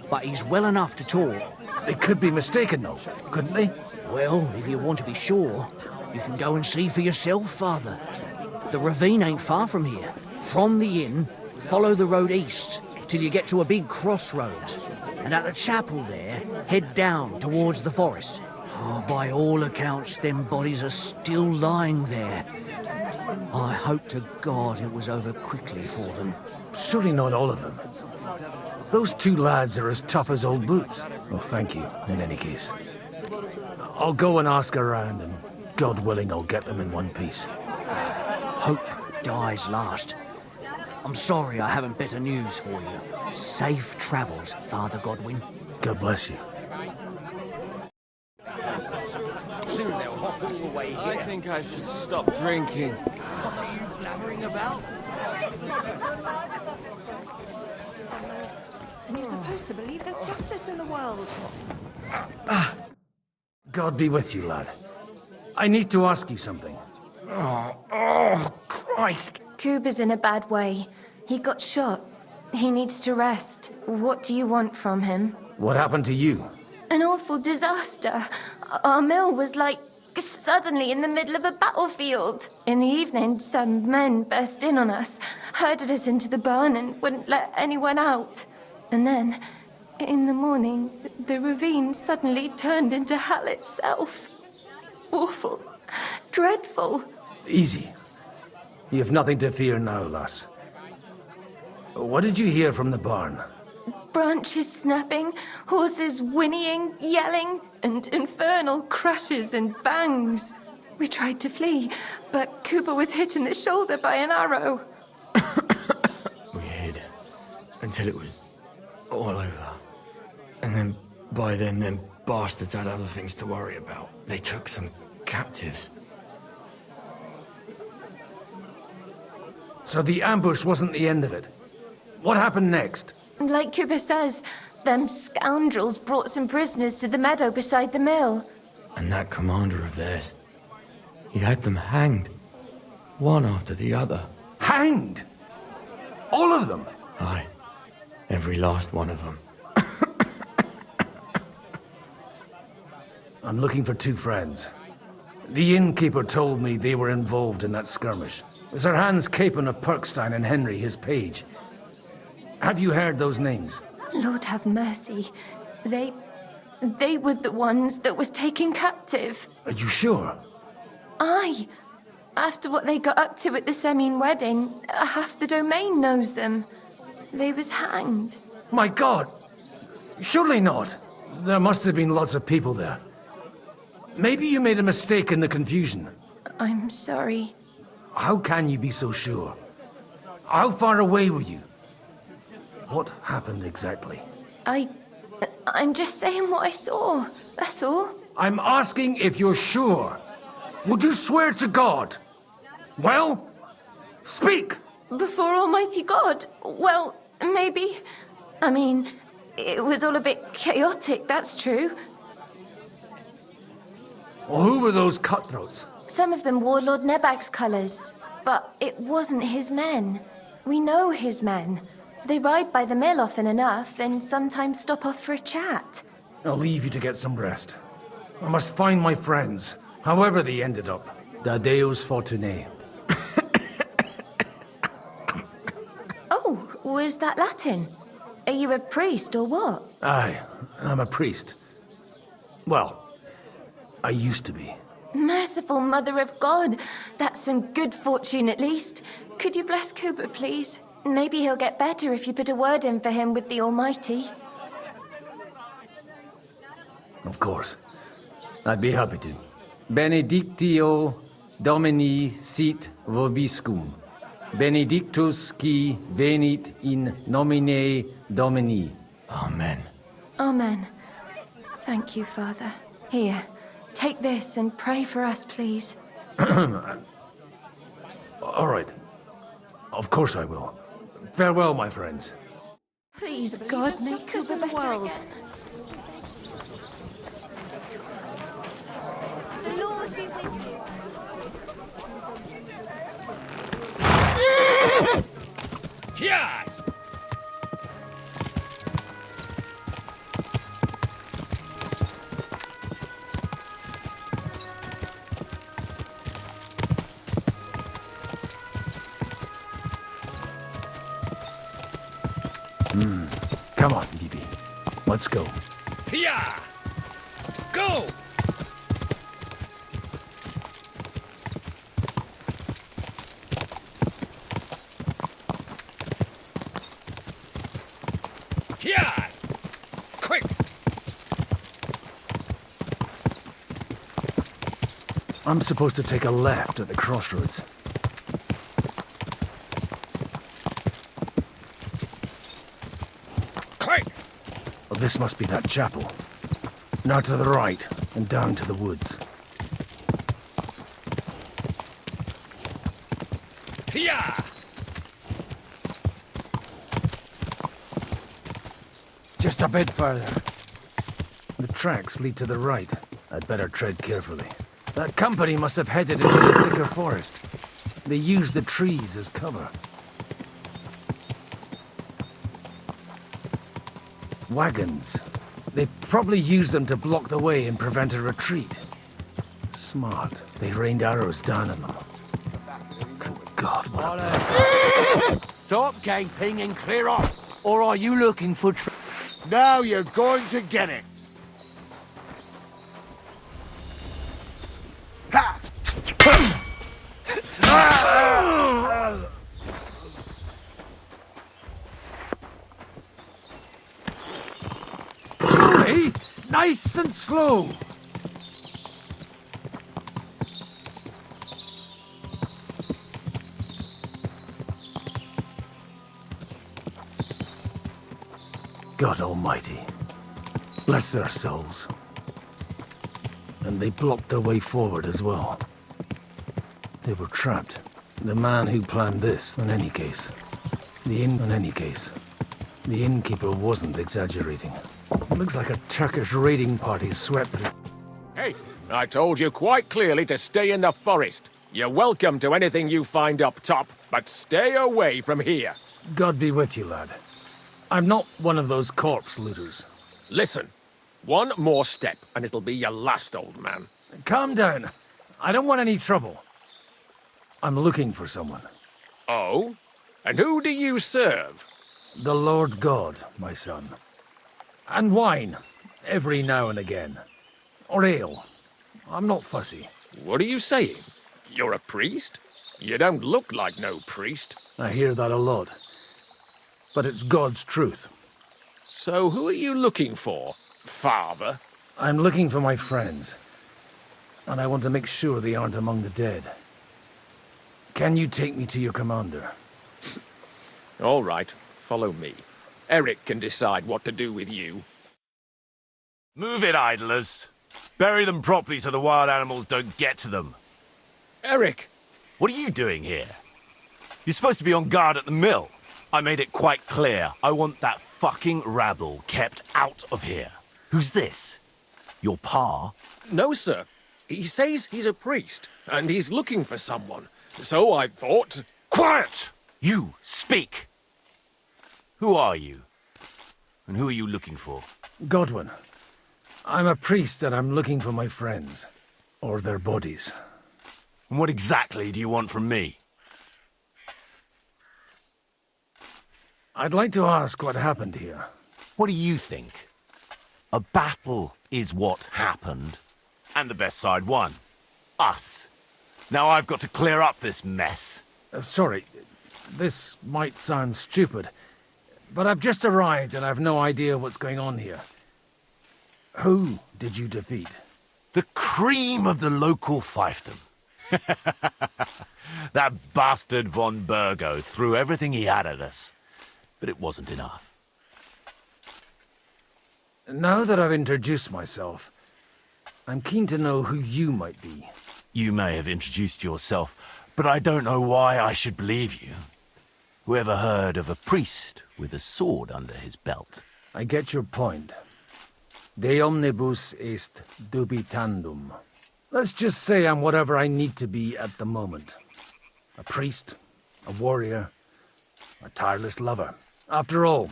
but he's well enough to talk. They could be mistaken, though, couldn't they? Well, if you want to be sure, you can go and see for yourself, Father. The ravine ain't far from here. From the inn, follow the road east till you get to a big crossroads. And at the chapel there, head down towards the forest. Oh, by all accounts, them bodies are still lying there. I hope to God it was over quickly for them. Surely not all of them. Those two lads are as tough as old boots. Well, thank you, in any case. I'll go and ask around, and God willing, I'll get them in one piece. Hope dies last. I'm sorry I haven't better news for you. Safe travels, Father Godwin. God bless you. Soon they'll hop all the way here. I think I should stop drinking. Blabbering about? And you're supposed to believe there's justice in the world. God be with you, lad. I need to ask you something. Oh, Christ. Kuba's in a bad way. He got shot. He needs to rest. What do you want from him? What happened to you? An awful disaster. Our mill was like suddenly in the middle of a battlefield. In the evening, some men burst in on us, herded us into the barn and wouldn't let anyone out. And then, in the morning, the ravine suddenly turned into hell itself. Awful. Dreadful. Easy. You have nothing to fear now, lass. What did you hear from the barn? Branches snapping, horses whinnying, yelling, and infernal crashes and bangs. We tried to flee, but Cooper was hit in the shoulder by an arrow. We hid until it was all over. And then, by then, them bastards had other things to worry about. They took some captives. So the ambush wasn't the end of it. What happened next? Like Cooper says, them scoundrels brought some prisoners to the meadow beside the mill. And that commander of theirs, he had them hanged. One after the other. Hanged? All of them? Aye. Every last one of them. I'm looking for two friends. The innkeeper told me they were involved in that skirmish. Sir Hans Capon of Perkstein and Henry, his page. Have you heard those names? Lord have mercy. They were the ones that was taken captive. Are you sure? Aye. After what they got up to at the Semine wedding, half the domain knows them. They was hanged. My God! Surely not. There must have been lots of people there. Maybe you made a mistake in the confusion. I'm sorry. How can you be so sure? How far away were you? What happened exactly? I'm just saying what I saw. That's all. I'm asking if you're sure. Would you swear to God? Well, speak! Before Almighty God? Well, maybe. I mean, it was all a bit chaotic, that's true. Well, who were those cutthroats? Some of them wore Lord Nebag's colours, but it wasn't his men. We know his men. They ride by the mill often enough, and sometimes stop off for a chat. I'll leave you to get some rest. I must find my friends, however they ended up. Da Deus Fortunae. Oh, was that Latin? Are you a priest or what? Aye, I'm a priest. Well, I used to be. Merciful Mother of God. That's some good fortune at least. Could you bless Cooper, please? Maybe he'll get better if you put a word in for him with the Almighty. Of course. I'd be happy to. Benedictio Domini sit vobiscum. Benedictus qui venit in nomine Domini. Amen. Amen. Thank you, Father. Here, take this and pray for us, please. All right. Of course I will. Farewell, my friends. Please, God, make us a better world. The Lord be with you. Yeah! Come on, BB. Let's go. Yeah! Go! Yeah! Quick! I'm supposed to take a left at the crossroads. Quick! Well, this must be that chapel. Now to the right, and down to the woods. Yeah! Just a bit further. The tracks lead to the right. I'd better tread carefully. That company must have headed into the thicker forest. They used the trees as cover. Wagons. They probably used them to block the way and prevent a retreat. Smart. They rained arrows down on them. Good God, what a... Stop gaping and clear off, or are you looking for Now you're going to get it. Slowly, nice and slow. God Almighty, bless their souls. And they blocked their way forward as well. They were trapped. The man who planned this, in any case. The innkeeper wasn't exaggerating. It looks like a Turkish raiding party swept through. Hey, I told you quite clearly to stay in the forest. You're welcome to anything you find up top, but stay away from here. God be with you, lad. I'm not one of those corpse looters. Listen, one more step and it'll be your last, old man. Calm down. I don't want any trouble. I'm looking for someone. Oh? And who do you serve? The Lord God, my son. And wine, every now and again. Or ale. I'm not fussy. What are you saying? You're a priest? You don't look like no priest. I hear that a lot. But it's God's truth. So who are you looking for, Father? I'm looking for my friends. And I want to make sure they aren't among the dead. Can you take me to your commander? All right, follow me. Eric can decide what to do with you. Move it, idlers. Bury them properly so the wild animals don't get to them. Eric! What are you doing here? You're supposed to be on guard at the mill. I made it quite clear. I want that fucking rabble kept out of here. Who's this? Your pa? No, sir. He says he's a priest, and he's looking for someone. So I thought... Quiet! You, speak! Who are you? And who are you looking for? Godwin. I'm a priest and I'm looking for my friends. Or their bodies. And what exactly do you want from me? I'd like to ask what happened here. What do you think? A battle is what happened. And the best side won. Us. Now I've got to clear up this mess. Sorry, this might sound stupid, but I've just arrived and I've no idea what's going on here. Who did you defeat? The cream of the local fiefdom. That bastard von Bergows threw everything he had at us, but it wasn't enough. Now that I've introduced myself, I'm keen to know who you might be. You may have introduced yourself, but I don't know why I should believe you. Whoever heard of a priest with a sword under his belt? I get your point. De omnibus est dubitandum. Let's just say I'm whatever I need to be at the moment. A priest, a warrior, a tireless lover. After all,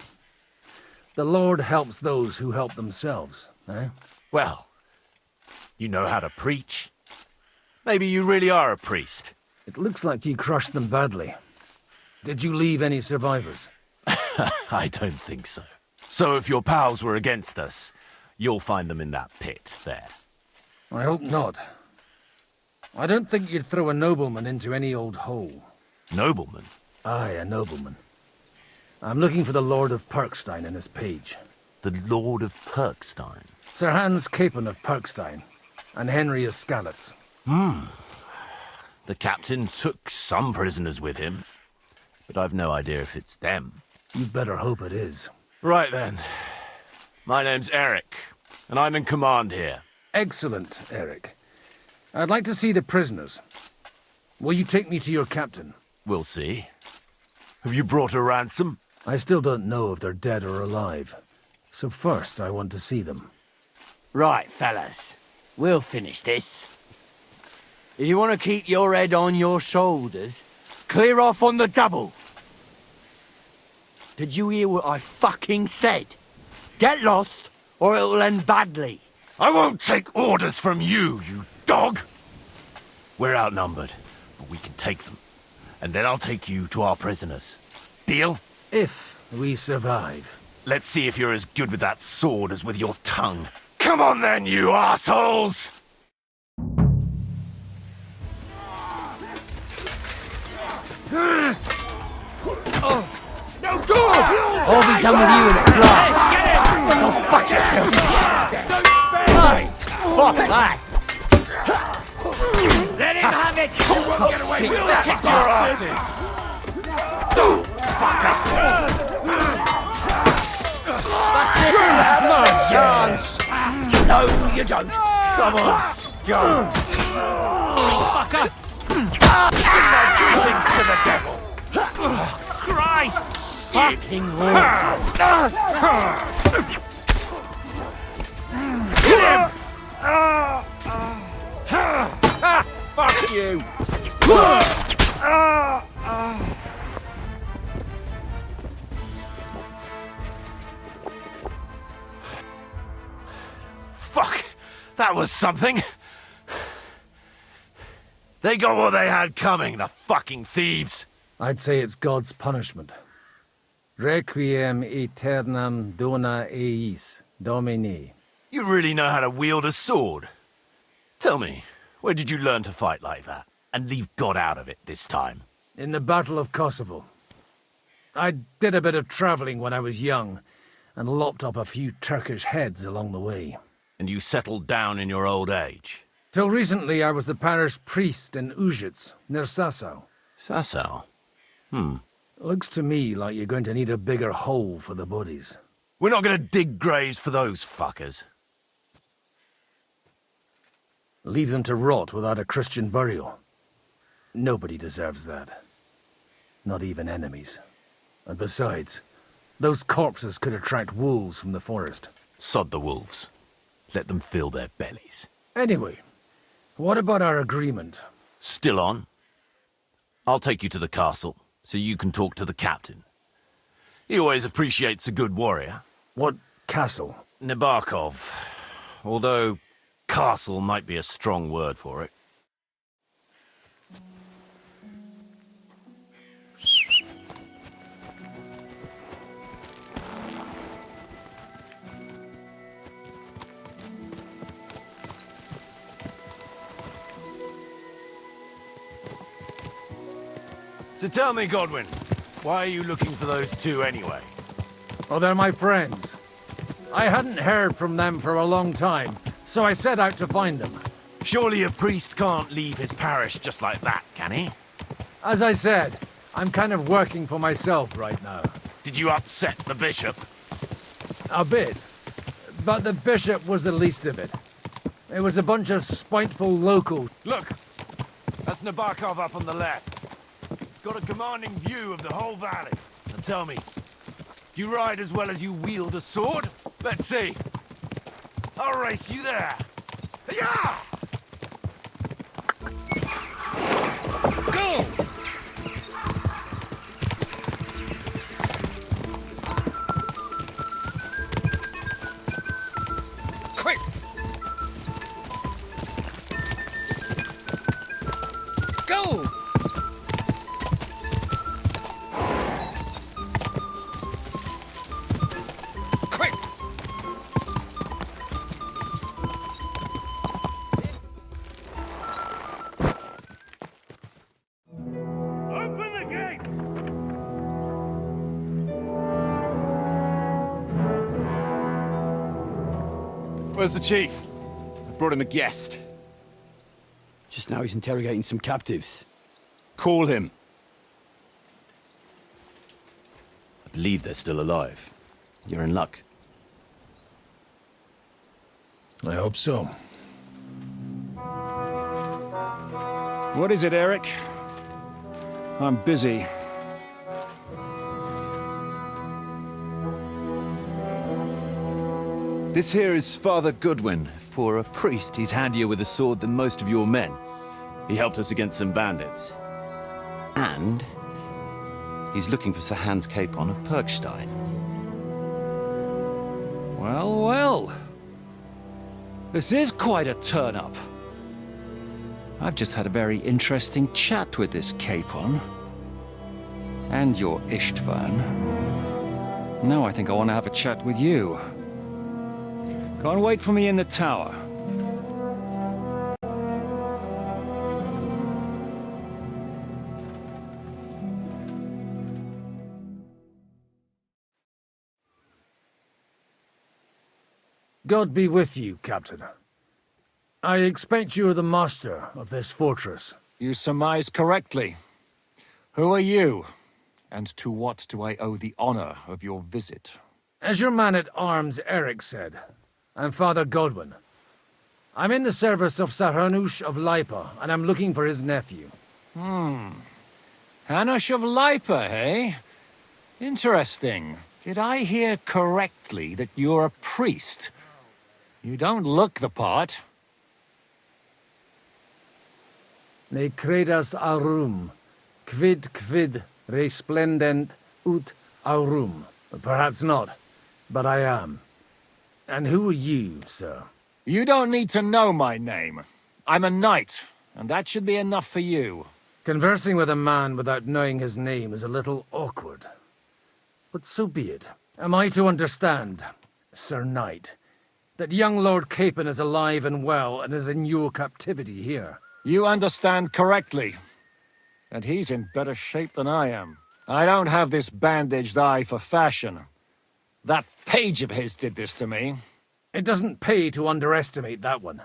the Lord helps those who help themselves, eh? Well, you know how to preach. Maybe you really are a priest. It looks like you crushed them badly. Did you leave any survivors? I don't think so. So if your pals were against us, you'll find them in that pit there. I hope not. I don't think you'd throw a nobleman into any old hole. Nobleman? Aye, a nobleman. I'm looking for the Lord of Perkstein in this page. The Lord of Perkstein? Sir Hans Capon of Perkstein, and Henry of Skalitz. The captain took some prisoners with him, but I've no idea if it's them. You better hope it is. Right then. My name's Eric, and I'm in command here. Excellent, Eric. I'd like to see the prisoners. Will you take me to your captain? We'll see. Have you brought a ransom? I still don't know if they're dead or alive. So first, I want to see them. Right, fellas. We'll finish this. If you want to keep your head on your shoulders, clear off on the double. Did you hear what I fucking said? Get lost, or it'll end badly. I won't take orders from you, you dog! We're outnumbered, but we can take them. And then I'll take you to our prisoners. Deal? If we survive. Let's see if you're as good with that sword as with your tongue. Come on then, you assholes! No good! I'll be done with you in a flash. Go fuck yourself. Hey, fuck that. Let him have it. You won't get away with that. Kick your asses. Fucker. No, you don't. Come on, go. Fucker. Things to the devil. Christ! Fucking Fuck you! Fuck! That was something! They got what they had coming, the fucking thieves! I'd say it's God's punishment. Requiem aeternam dona eis, Domine. You really know how to wield a sword. Tell me, where did you learn to fight like that? And leave God out of it this time? In the Battle of Kosovo. I did a bit of travelling when I was young, and lopped up a few Turkish heads along the way. And you settled down in your old age? Till recently I was the parish priest in Ujits, near Sasau. Sasau? Looks to me like you're going to need a bigger hole for the bodies. We're not going to dig graves for those fuckers. Leave them to rot without a Christian burial. Nobody deserves that. Not even enemies. And besides, those corpses could attract wolves from the forest. Sod the wolves. Let them fill their bellies. Anyway, what about our agreement? Still on? I'll take you to the castle, so you can talk to the captain. He always appreciates a good warrior. What castle? Nebarkov. Although castle might be a strong word for it. So tell me, Godwin, why are you looking for those two anyway? Oh, they're my friends. I hadn't heard from them for a long time, So I set out to find them. Surely a priest can't leave his parish just like that, can he? As I said, I'm kind of working for myself right now. Did you upset the bishop? A bit. But the bishop was the least of it. It was a bunch of spiteful locals. Look! That's Nabokov up on the left. Got a commanding view of the whole valley. Now tell me, do you ride as well as you wield a sword? Let's see. I'll race you there. Yeah! Go! Quick! Go! Quick! Open the gate! Where's the chief? I brought him a guest. Just now he's interrogating some captives. Call him. I believe they're still alive. You're in luck. I hope so. What is it, Eric? I'm busy. This here is Father Goodwin. For a priest, he's handier with a sword than most of your men. He helped us against some bandits. And he's looking for Sir Hans Capon of Perkstein. Well, well. This is quite a turn-up. I've just had a very interesting chat with this Capon. And your Ishtvan. Now I think I want to have a chat with you. Go and wait for me in the tower. God be with you, Captain. I expect you're the master of this fortress. You surmise correctly. Who are you? And to what do I owe the honor of your visit? As your man-at-arms Eric said, I'm Father Godwin. I'm in the service of Sir Hanush of Lipa, and I'm looking for his nephew. Hanush of Lipa, eh? Interesting. Did I hear correctly that you're a priest? You don't look the part. Ne credas aurum, quid resplendent ut aurum. Perhaps not, but I am. And who are you, sir? You don't need to know my name. I'm a knight, and that should be enough for you. Conversing with a man without knowing his name is a little awkward. But so be it. Am I to understand, Sir Knight, that young Lord Capon is alive and well and is in your captivity here? You understand correctly. And he's in better shape than I am. I don't have this bandaged eye for fashion. That page of his did this to me. It doesn't pay to underestimate that one.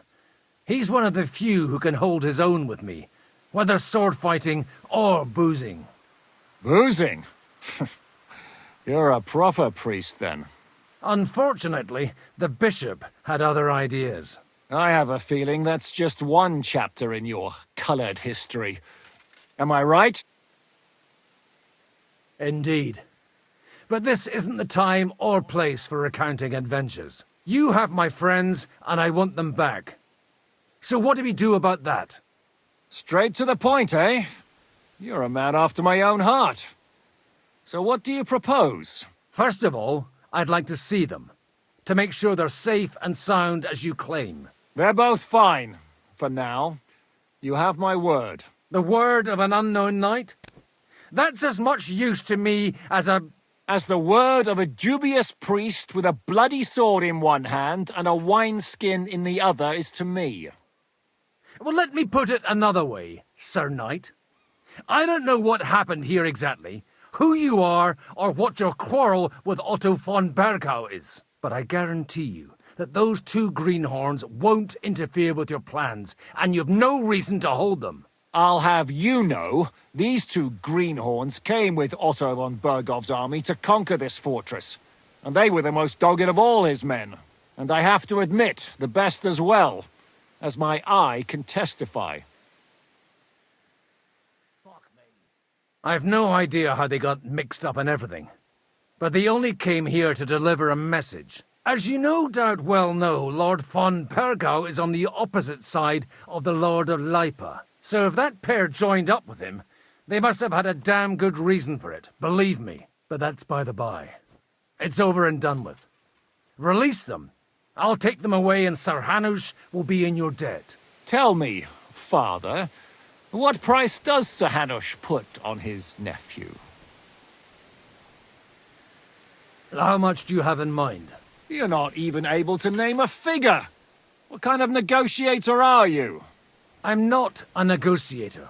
He's one of the few who can hold his own with me, whether sword fighting or boozing. Boozing? You're a proper priest, then. Unfortunately, the bishop had other ideas. I have a feeling that's just one chapter in your colored history. Am I right? Indeed. But this isn't the time or place for recounting adventures. You have my friends, and I want them back. So what do we do about that? Straight to the point, eh? You're a man after my own heart. So what do you propose? First of all, I'd like to see them, to make sure they're safe and sound as you claim. They're both fine, for now. You have my word. The word of an unknown knight? That's as much use to me as the word of a dubious priest with a bloody sword in one hand and a wineskin in the other is to me. Well, let me put it another way, Sir Knight. I don't know what happened here exactly, who you are, or what your quarrel with Otto von Bergows is. But I guarantee you that those two greenhorns won't interfere with your plans, and you've no reason to hold them. I'll have you know, these two greenhorns came with Otto von Bergov's army to conquer this fortress. And they were the most dogged of all his men. And I have to admit, the best as well, as my eye can testify. I've no idea how they got mixed up in everything, but they only came here to deliver a message. As you no doubt well know, Lord von Bergow is on the opposite side of the Lord of Lipa. So if that pair joined up with him, they must have had a damn good reason for it, believe me. But that's by the by. It's over and done with. Release them. I'll take them away and Sir Hanush will be in your debt. Tell me, father, what price does Sir Hanush put on his nephew? How much do you have in mind? You're not even able to name a figure. What kind of negotiator are you? I'm not a negotiator.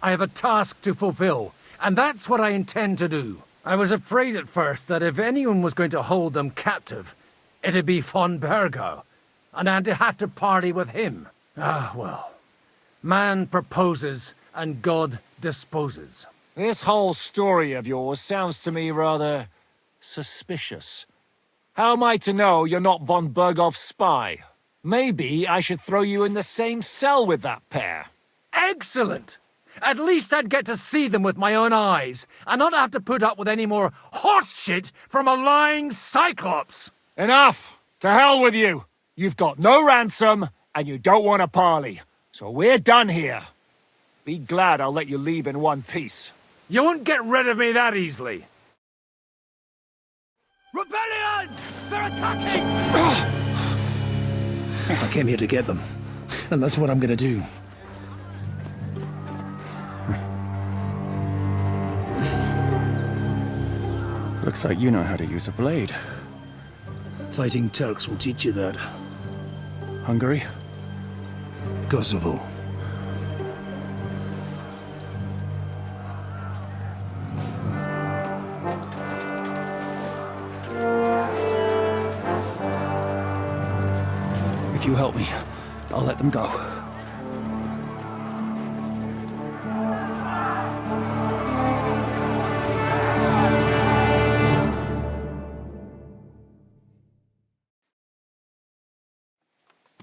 I have a task to fulfill, and that's what I intend to do. I was afraid at first that if anyone was going to hold them captive, it'd be von Bergow, and I'd have to party with him. Ah, well. Man proposes, and God disposes. This whole story of yours sounds to me rather suspicious. How am I to know you're not von Bergov's spy? Maybe I should throw you in the same cell with that pair. Excellent! At least I'd get to see them with my own eyes, and not have to put up with any more horse shit from a lying cyclops! Enough! To hell with you! You've got no ransom, and you don't want a parley. So we're done here. Be glad I'll let you leave in one piece. You won't get rid of me that easily. Rebellion! They're attacking! I came here to get them, and that's what I'm gonna do. Looks like you know how to use a blade. Fighting Turks will teach you that. Hungary? Kosovo. If you help me, I'll let them go.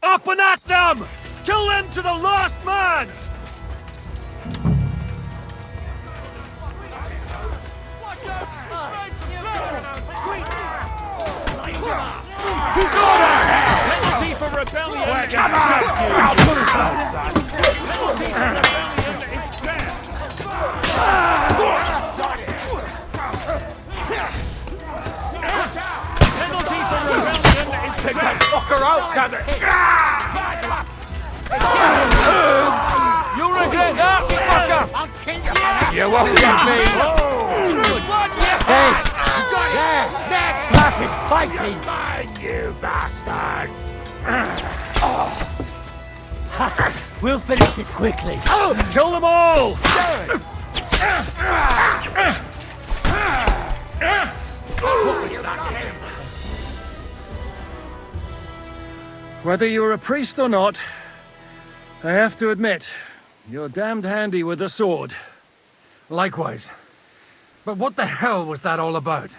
Up and at them! Kill them to the last man! Penalty for rebellion! Take that fucker out, damn it! You'll regret that, fucker! You won't get me! Hey! There! Next! Slash is fighting! You bastard! We'll finish this quickly. Kill them all! Whether you're a priest or not, I have to admit, you're damned handy with a sword. Likewise. But what the hell was that all about?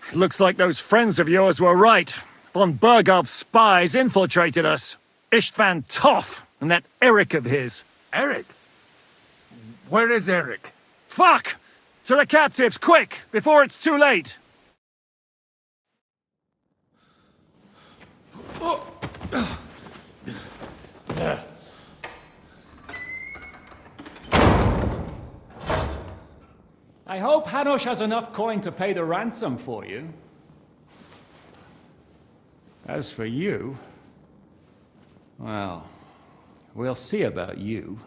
It looks like those friends of yours were right. Von Bergov's spies infiltrated us. Istvan Toth and that Eric of his. Eric? Where is Eric? Fuck! To the captives, quick, before it's too late! I hope Hanush has enough coin to pay the ransom for you. As for you, well, we'll see about you.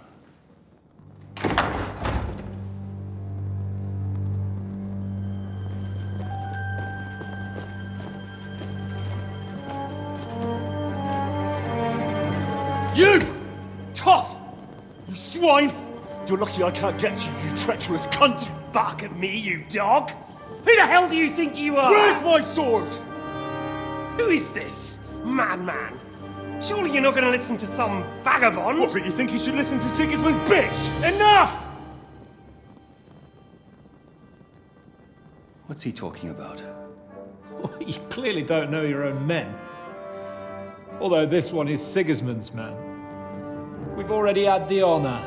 You! Tough! You swine! You're lucky I can't get to you, you treacherous cunt! Back at me, you dog! Who the hell do you think you are? Where's my sword? Who is this? Madman! Surely you're not gonna listen to some vagabond? What, but you think you should listen to Sigismund's bitch? Enough! What's he talking about? Well, you clearly don't know your own men. Although this one is Sigismund's man. We've already had the honor.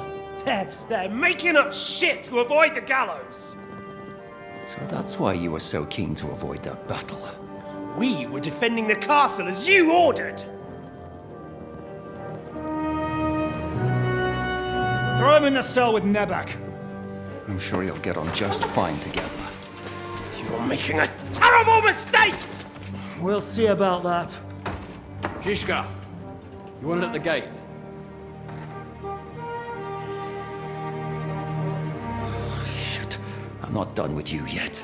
They're making up shit to avoid the gallows! So that's why you were so keen to avoid that battle. We were defending the castle as you ordered! Throw him in the cell with Nebak. I'm sure you'll get on just fine together. You're making a terrible mistake! We'll see about that. Zhishka, you want it at the gate? Shit, I'm not done with you yet.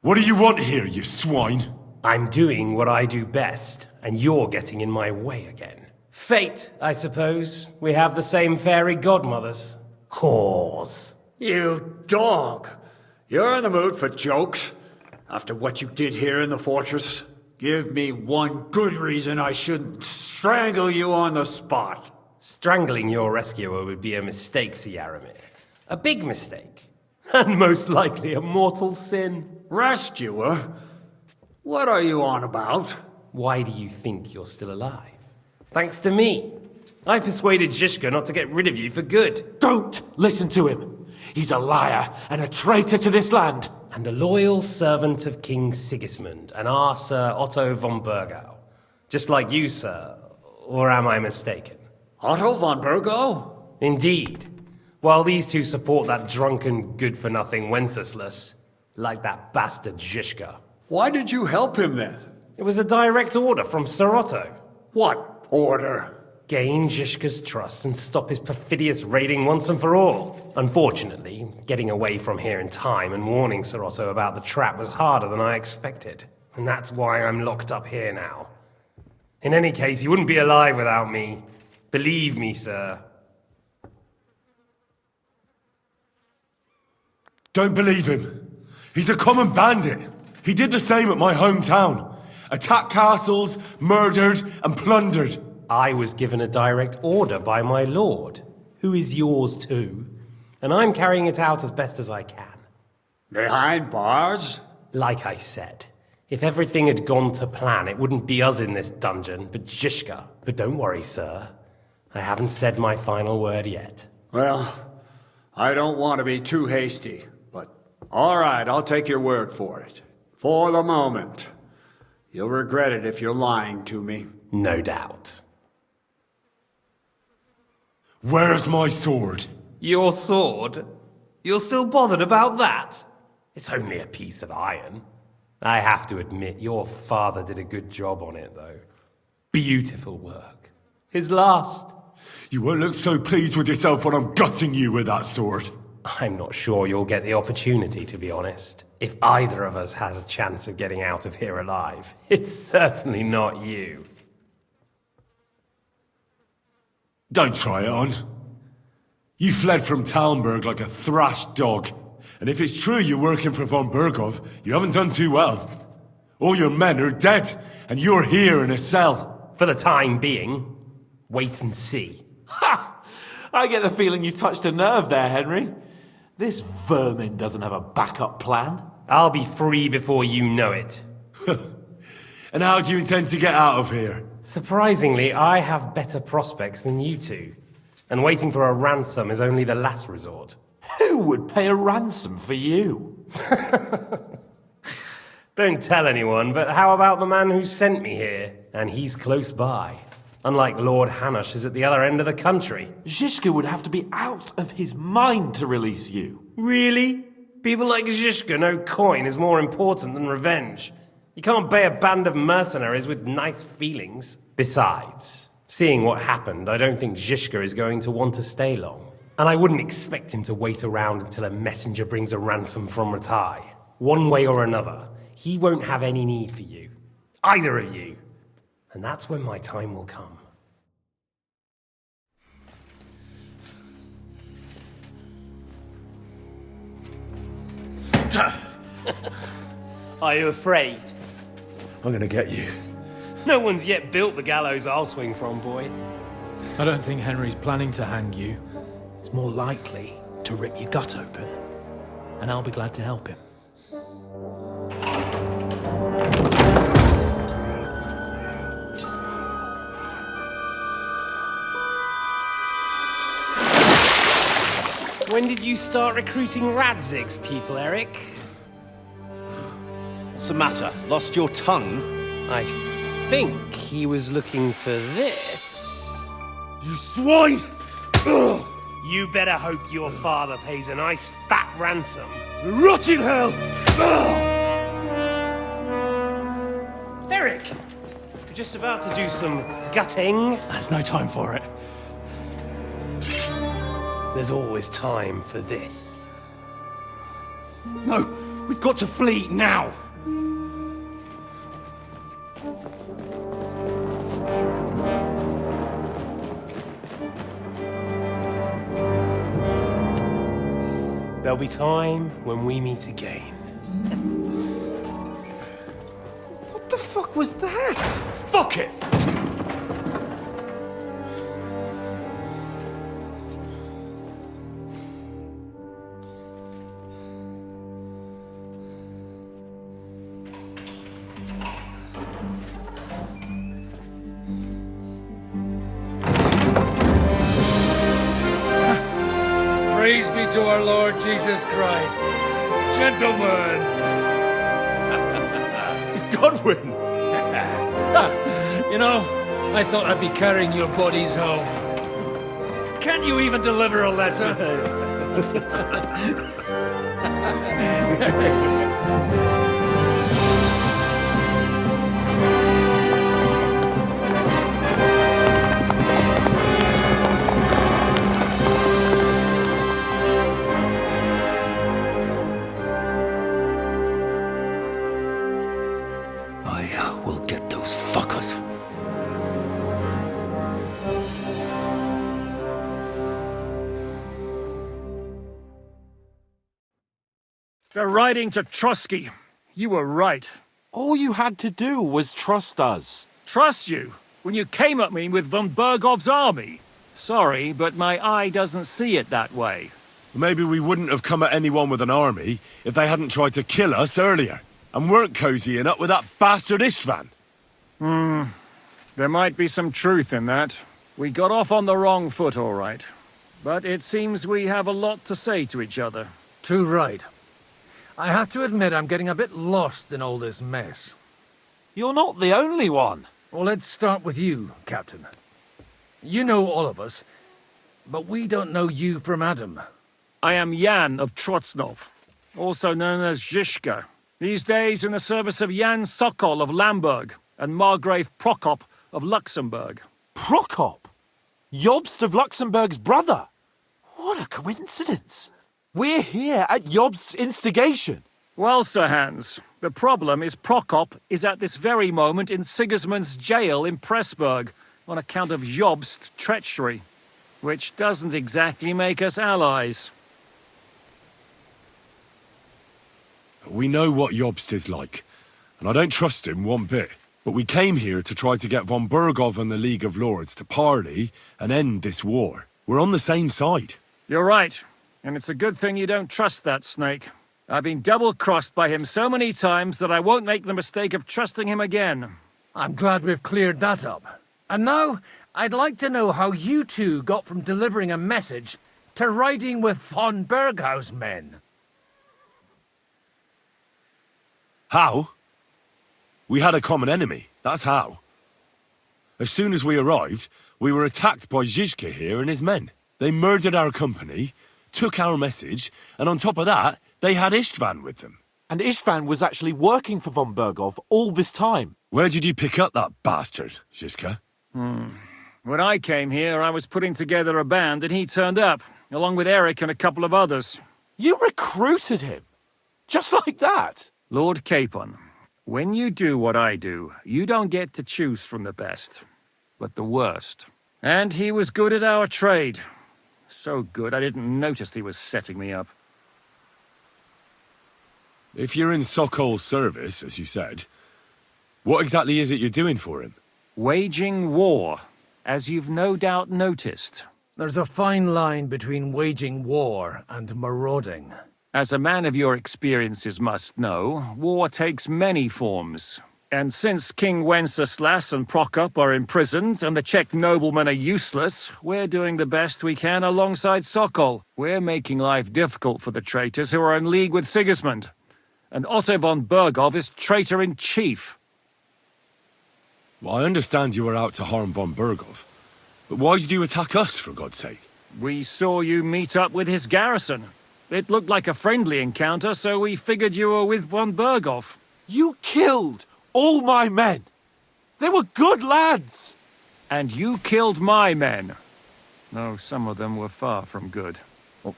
What do you want here, you swine? I'm doing what I do best, and you're getting in my way again. Fate, I suppose. We have the same fairy godmothers. Whores. You dog! You're in the mood for jokes? After what you did here in the fortress? Give me one good reason I shouldn't strangle you on the spot. Strangling your rescuer would be a mistake, Siaramir. A big mistake. And most likely a mortal sin. Rescuer? What are you on about? Why do you think you're still alive? Thanks to me. I persuaded Zhishka not to get rid of you for good. Don't listen to him. He's a liar and a traitor to this land. And a loyal servant of King Sigismund and our Sir Otto von Bergow. Just like you, sir. Or am I mistaken? Otto von Bergow? Indeed. While these two support that drunken, good-for-nothing Wenceslas, like that bastard Zhishka. Why did you help him then? It was a direct order from Sir Otto. What order? Gain Zhishka's trust and stop his perfidious raiding once and for all. Unfortunately, getting away from here in time and warning Sir Otto about the trap was harder than I expected. And that's why I'm locked up here now. In any case, he wouldn't be alive without me. Believe me, sir. Don't believe him. He's a common bandit. He did the same at my hometown. Attacked castles, murdered, and plundered. I was given a direct order by my lord, who is yours too, and I'm carrying it out as best as I can. Behind bars? Like I said, if everything had gone to plan, it wouldn't be us in this dungeon, but Zhishka. But don't worry, sir. I haven't said my final word yet. Well, I don't want to be too hasty, but all right, I'll take your word for it. For the moment. You'll regret it if you're lying to me. No doubt. Where's my sword? Your sword? You're still bothered about that? It's only a piece of iron. I have to admit, your father did a good job on it, though. Beautiful work. His last. You won't look so pleased with yourself when I'm gutting you with that sword. I'm not sure you'll get the opportunity, to be honest. If either of us has a chance of getting out of here alive, it's certainly not you. Don't try it on. You fled from Talmberg like a thrashed dog. And if it's true you're working for von Bergow, you haven't done too well. All your men are dead, and you're here in a cell. For the time being, wait and see. Ha! I get the feeling you touched a nerve there, Henry. This vermin doesn't have a backup plan. I'll be free before you know it. And how do you intend to get out of here? Surprisingly, I have better prospects than you two. And waiting for a ransom is only the last resort. Who would pay a ransom for you? Don't tell anyone, but how about the man who sent me here? And he's close by. Unlike Lord Hanush is at the other end of the country. Zhishka would have to be out of his mind to release you. Really? People like Zhishka know coin is more important than revenge. You can't pay a band of mercenaries with nice feelings. Besides, seeing what happened, I don't think Zhishka is going to want to stay long. And I wouldn't expect him to wait around until a messenger brings a ransom from Ratai. One way or another, he won't have any need for you. Either of you. And that's when my time will come. Are you afraid? I'm gonna get you. No one's yet built the gallows I'll swing from, boy. I don't think Henry's planning to hang you. He's more likely to rip your gut open. And I'll be glad to help him. When did you start recruiting Radzig's people, Eric? What's the matter? Lost your tongue? I think he was looking for this. You swine! Ugh. You better hope your father pays a nice fat ransom. Rot in hell! Ugh. Eric! We're just about to do some gutting. There's no time for it. There's always time for this. No, we've got to flee now! There'll be time when we meet again. What the fuck was that? Fuck it! Praise be to our Lord Jesus Christ. Gentlemen! It's Godwin! You know, I thought I'd be carrying your bodies home. Can't you even deliver a letter? I will get those fuckers. They're riding to Trusky. You were right. All you had to do was trust us. Trust you? When you came at me with von Bergov's army? Sorry, but my eye doesn't see it that way. Maybe we wouldn't have come at anyone with an army if they hadn't tried to kill us earlier, and weren't cozying up with that bastard Istvan. There might be some truth in that. We got off on the wrong foot, all right. But it seems we have a lot to say to each other. Too right. I have to admit I'm getting a bit lost in all this mess. You're not the only one. Well, let's start with you, Captain. You know all of us, but we don't know you from Adam. I am Jan of Trotsnov, also known as Zizka. These days in the service of Jan Sokol of Lamberg and Margrave Prokop of Luxembourg. Prokop? Jobst of Luxembourg's brother? What a coincidence. We're here at Jobst's instigation. Well, Sir Hans, the problem is Prokop is at this very moment in Sigismund's jail in Pressburg on account of Jobst's treachery, which doesn't exactly make us allies. We know what Jobst is like, and I don't trust him one bit. But we came here to try to get von Bergov and the League of Lords to parley and end this war. We're on the same side. You're right, and it's a good thing you don't trust that snake. I've been double-crossed by him so many times that I won't make the mistake of trusting him again. I'm glad we've cleared that up. And now, I'd like to know how you two got from delivering a message to riding with von Berghaus men. How? We had a common enemy, that's how. As soon as we arrived, we were attacked by Zizka here and his men. They murdered our company, took our message, and on top of that, they had Istvan with them. And Istvan was actually working for von Bergov all this time. Where did you pick up that bastard, Zizka? When I came here, I was putting together a band and he turned up, along with Eric and a couple of others. You recruited him? Just like that? Lord Capon, when you do what I do, you don't get to choose from the best, but the worst. And he was good at our trade. So good, I didn't notice he was setting me up. If you're in Sokol's service, as you said, what exactly is it you're doing for him? Waging war, as you've no doubt noticed. There's a fine line between waging war and marauding. As a man of your experiences must know, war takes many forms. And since King Wenceslas and Prokop are imprisoned and the Czech noblemen are useless, we're doing the best we can alongside Sokol. We're making life difficult for the traitors who are in league with Sigismund. And Otto von Bergov is traitor-in-chief. Well, I understand you were out to harm von Bergov, but why did you attack us, for God's sake? We saw you meet up with his garrison. It looked like a friendly encounter, so we figured you were with von Bergov. You killed all my men. They were good lads. And you killed my men. Though some of them were far from good.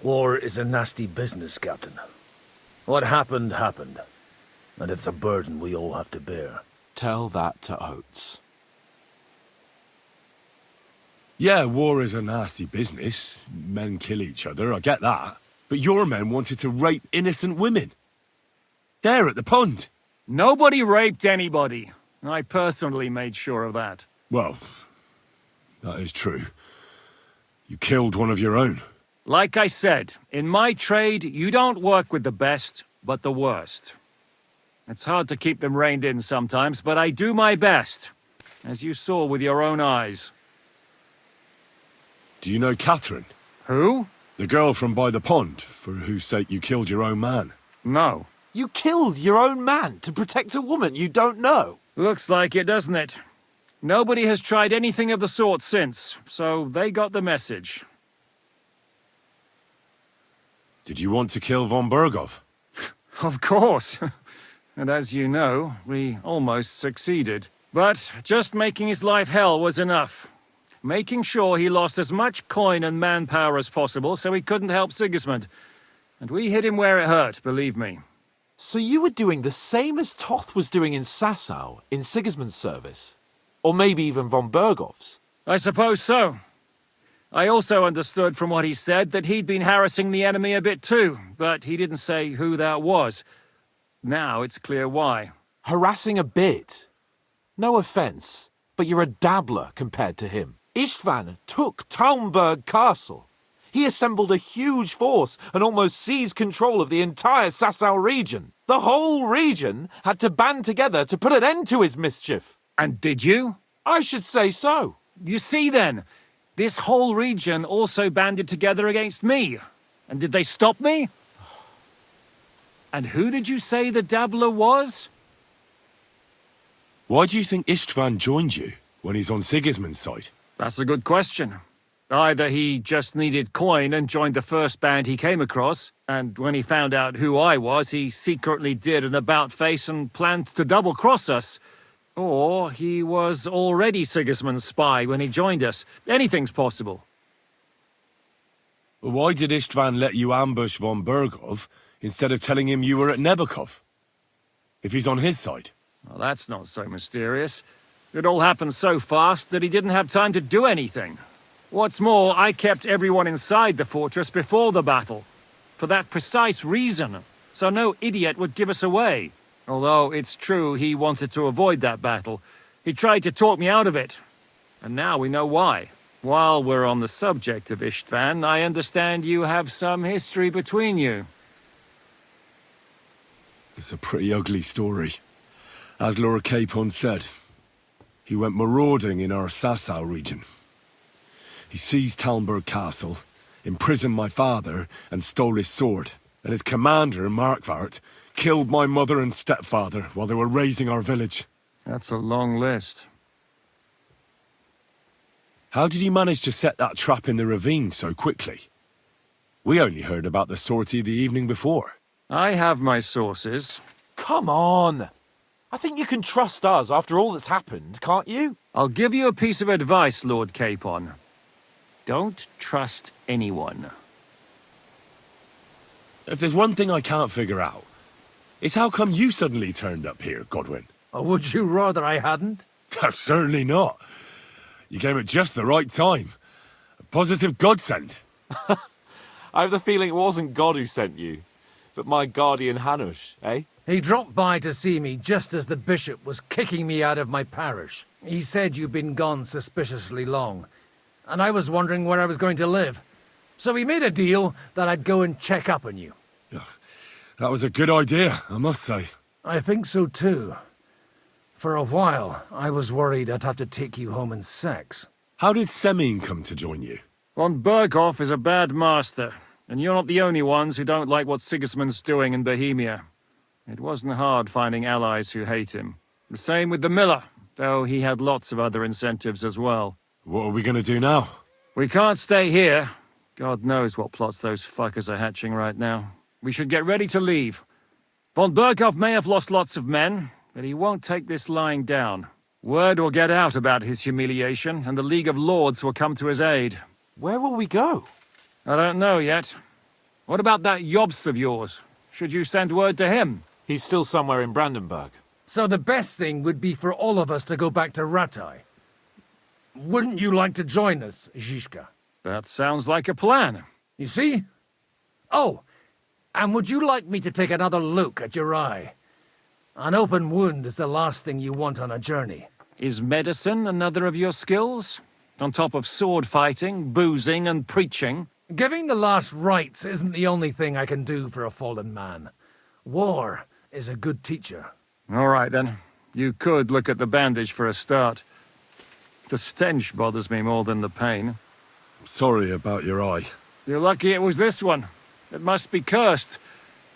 War is a nasty business, Captain. What happened, happened. And it's a burden we all have to bear. Tell that to Oates. Yeah, war is a nasty business. Men kill each other, I get that. But your men wanted to rape innocent women. There at the pond. Nobody raped anybody. I personally made sure of that. Well, that is true. You killed one of your own. Like I said, in my trade, you don't work with the best, but the worst. It's hard to keep them reined in sometimes, but I do my best, as you saw with your own eyes. Do you know Catherine? Who? The girl from by the pond, for whose sake you killed your own man. No. You killed your own man to protect a woman you don't know. Looks like it, doesn't it? Nobody has tried anything of the sort since, so they got the message. Did you want to kill von Bergov? Of course. And as you know, we almost succeeded. But just making his life hell was enough. Making sure he lost as much coin and manpower as possible so he couldn't help Sigismund. And we hit him where it hurt, believe me. So you were doing the same as Toth was doing in Sasau, in Sigismund's service? Or maybe even von Bergov's? I suppose so. I also understood from what he said that he'd been harassing the enemy a bit too, but he didn't say who that was. Now it's clear why. Harassing a bit? No offense, but you're a dabbler compared to him. Istvan took Talmberg Castle. He assembled a huge force and almost seized control of the entire Sasau region. The whole region had to band together to put an end to his mischief. And did you? I should say so. You see then, this whole region also banded together against me. And did they stop me? And who did you say the dabbler was? Why do you think Istvan joined you when he's on Sigismund's side? That's a good question. Either he just needed coin and joined the first band he came across, and when he found out who I was, he secretly did an about-face and planned to double-cross us. Or he was already Sigismund's spy when he joined us. Anything's possible. Why did Istvan let you ambush von Bergov instead of telling him you were at Nebukov? If he's on his side. Well, that's not so mysterious. It all happened so fast that he didn't have time to do anything. What's more, I kept everyone inside the fortress before the battle. For that precise reason, so no idiot would give us away. Although it's true he wanted to avoid that battle. He tried to talk me out of it. And now we know why. While we're on the subject of Istvan, I understand you have some history between you. It's a pretty ugly story. As Lord Capon said, he went marauding in our Sasau region. He seized Talmberg Castle, imprisoned my father, and stole his sword. And his commander, Markvart, killed my mother and stepfather while they were raising our village. That's a long list. How did he manage to set that trap in the ravine so quickly? We only heard about the sortie the evening before. I have my sources. Come on! I think you can trust us after all that's happened, can't you? I'll give you a piece of advice, Lord Capon. Don't trust anyone. If there's one thing I can't figure out, It's how come you suddenly turned up here, Godwin? Or would you rather I hadn't? Certainly not. You came at just the right time. A positive godsend. I have the feeling it wasn't God who sent you, but my guardian Hanush, eh? He dropped by to see me just as the bishop was kicking me out of my parish. He said you'd been gone suspiciously long, and I was wondering where I was going to live. So we made a deal that I'd go and check up on you. That was a good idea, I must say. I think so too. For a while, I was worried I'd have to take you home in sex. How did Semine come to join you? Von Bergows is a bad master, and you're not the only ones who don't like what Sigismund's doing in Bohemia. It wasn't hard finding allies who hate him. The same with the miller, though he had lots of other incentives as well. What are we gonna do now? We can't stay here. God knows what plots those fuckers are hatching right now. We should get ready to leave. Von Bergows may have lost lots of men, but he won't take this lying down. Word will get out about his humiliation, and the League of Lords will come to his aid. Where will we go? I don't know yet. What about that Jobst of yours? Should you send word to him? He's still somewhere in Brandenburg. So the best thing would be for all of us to go back to Ratai. Wouldn't you like to join us, Zizka? That sounds like a plan. You see? Oh, and would you like me to take another look at your eye? An open wound is the last thing you want on a journey. Is medicine another of your skills? On top of sword fighting, boozing, and preaching? Giving the last rites isn't the only thing I can do for a fallen man. War is a good teacher. All right, then. You could look at the bandage for a start. The stench bothers me more than the pain. Sorry about your eye. You're lucky it was this one. It must be cursed.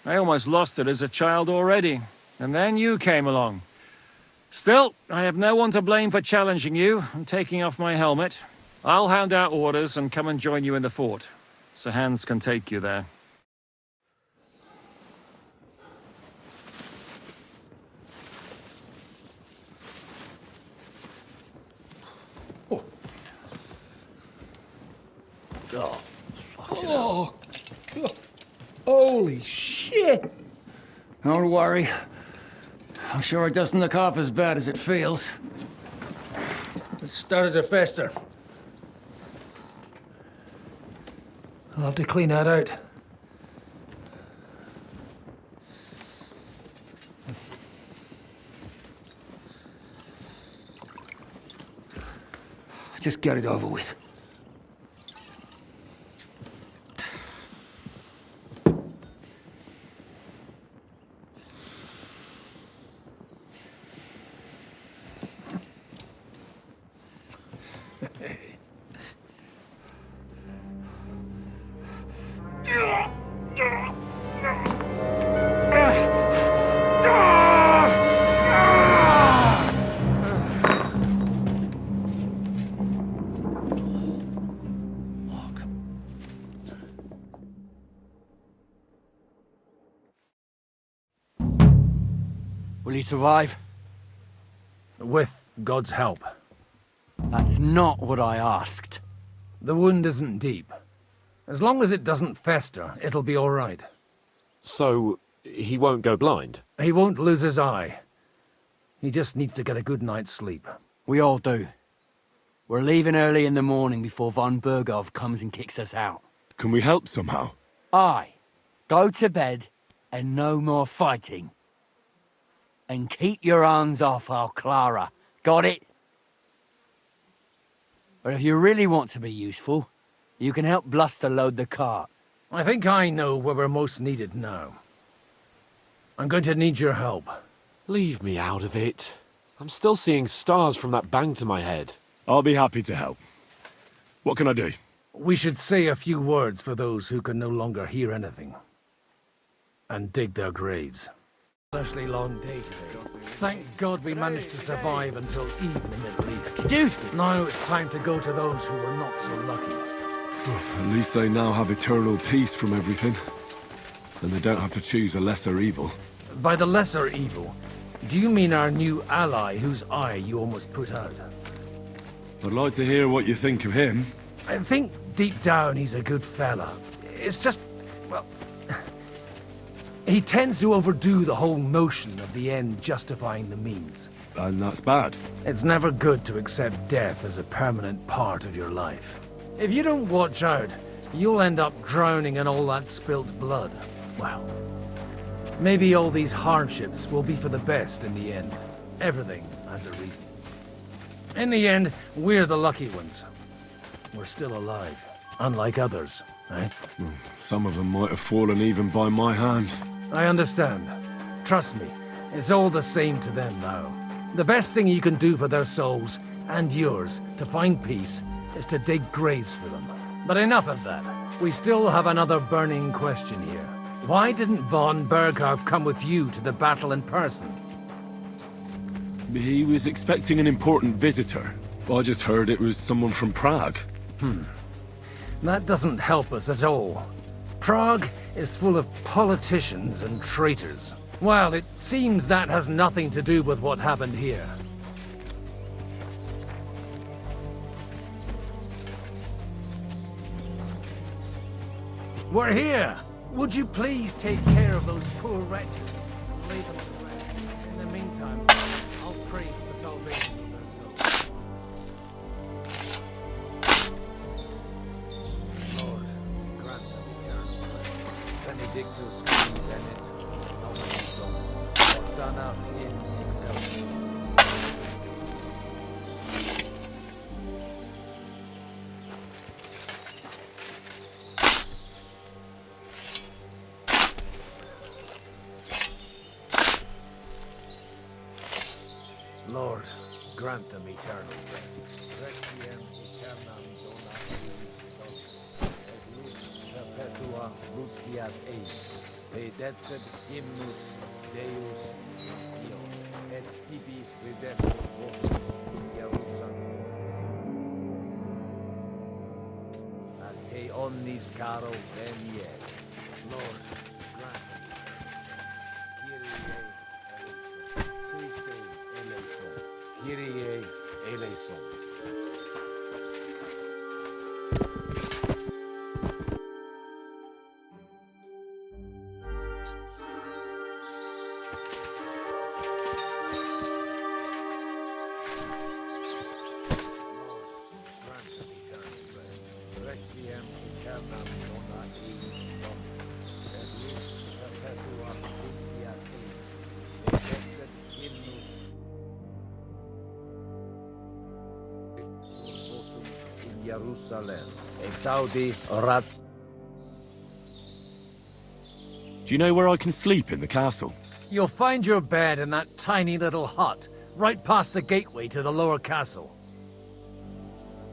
I almost lost it as a child already. And then you came along. Still, I have no one to blame for challenging you and taking off my helmet. I'll hand out orders and come and join you in the fort. Sir Hans can take you there. Oh, God. Holy shit! Don't worry. I'm sure it doesn't look half as bad as it feels. It started to fester. I'll have to clean that out. Just get it over with. Will he survive? With God's help. That's not what I asked. The wound isn't deep. As long as it doesn't fester, it'll be all right. So, he won't go blind? He won't lose his eye. He just needs to get a good night's sleep. We all do. We're leaving early in the morning before von Bergows comes and kicks us out. Can we help somehow? Aye. Go to bed and no more fighting. And keep your hands off our Clara. Got it? But if you really want to be useful, you can help Bluster load the cart. I think I know where we're most needed now. I'm going to need your help. Leave me out of it. I'm still seeing stars from that bang to my head. I'll be happy to help. What can I do? We should say a few words for those who can no longer hear anything. And dig their graves. Especially long day today. Thank God we managed to survive until evening at least. Excuse me. Now it's time to go to those who were not so lucky. At least they now have eternal peace from everything. And they don't have to choose a lesser evil. By the lesser evil, do you mean our new ally whose eye you almost put out? I'd like to hear what you think of him. I think deep down he's a good fella. It's just, well... He tends to overdo the whole notion of the end justifying the means. And that's bad. It's never good to accept death as a permanent part of your life. If you don't watch out, you'll end up drowning in all that spilt blood. Well, maybe all these hardships will be for the best in the end. Everything has a reason. In the end, we're the lucky ones. We're still alive, unlike others, eh? Some of them might have fallen even by my hand. I understand. Trust me, it's all the same to them now. The best thing you can do for their souls, and yours, to find peace, is to dig graves for them. But enough of that. We still have another burning question here. Why didn't von Bergows come with you to the battle in person? He was expecting an important visitor. I just heard it was someone from Prague. That doesn't help us at all. Prague is full of politicians and traitors. Well, it seems that has nothing to do with what happened here. We're here! Would you please take care of those poor wretches and lay them to rest? In the meantime, I'll pray for the salvation of their souls. Lord, grant them eternal rest. Benedictus venet, Dominus Domini, Hosanna in excelsis. Lord, grant them eternal rest. Requiem aeternam dona eis Domini, et lux perpetua luceat eis. Pedecet hymnus Deus Sion, et tibi redemptor vobis in Jerusalem. Ad te omnis caro veniet. Lord, grant them. Kyrie eleison. Requiem aeternam dona eis Domini, et lux perpetua luceat eis. Pedecet hymnus in Jerusalem. Exaudi orat. Do you know where I can sleep in the castle? You'll find your bed in that tiny little hut, right past the gateway to the lower castle.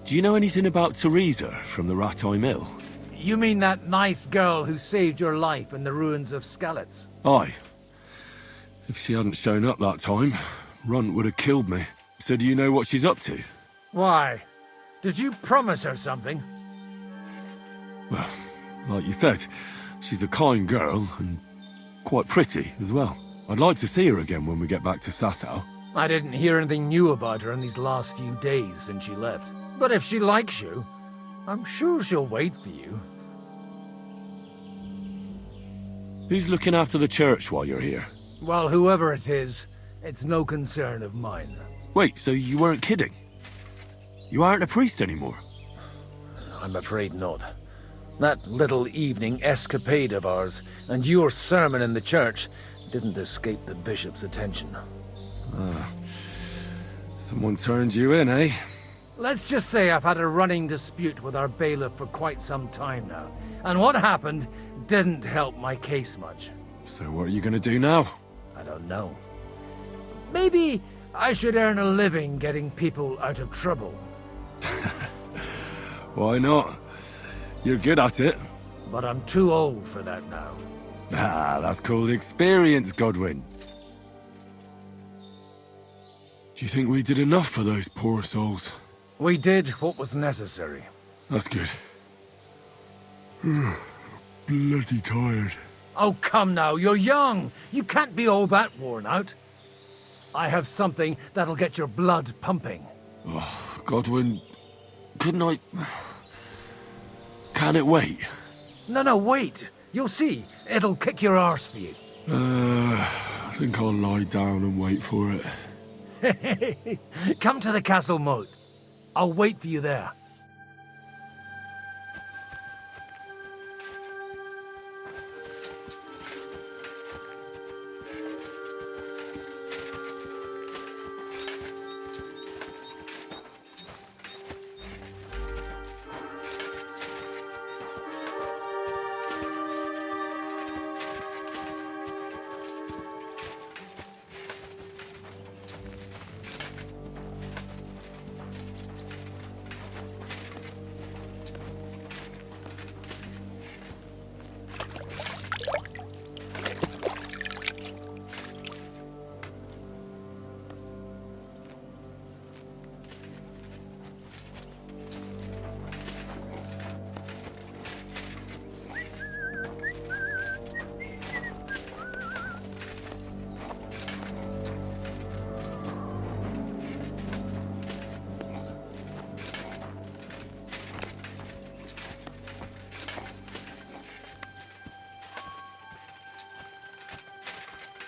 Do you know anything about Teresa from the Rattay Mill? You mean that nice girl who saved your life in the ruins of Skalitz? Aye. If she hadn't shown up that time, Runt would have killed me. So do you know what she's up to? Why? Did you promise her something? Well, like you said, she's a kind girl and quite pretty as well. I'd like to see her again when we get back to Sasau. I didn't hear anything new about her in these last few days since she left. But if she likes you, I'm sure she'll wait for you. Who's looking after the church while you're here? Well, whoever it is, it's no concern of mine. Wait, so you weren't kidding? You aren't a priest anymore? I'm afraid not. That little evening escapade of ours, and your sermon in the church, didn't escape the bishop's attention. Someone turned you in, eh? Let's just say I've had a running dispute with our bailiff for quite some time now. And what happened didn't help my case much. So what are you gonna do now? I don't know. Maybe I should earn a living getting people out of trouble. Why not? You're good at it. But I'm too old for that now. Ah, that's called experience, Godwin. Do you think we did enough for those poor souls? We did what was necessary. That's good. Bloody tired. Oh, come now, you're young. You can't be all that worn out. I have something that'll get your blood pumping. Oh, Godwin, couldn't I... Can it wait? No, wait. You'll see. It'll kick your arse for you. I think I'll lie down and wait for it. Come to the castle moat. I'll wait for you there.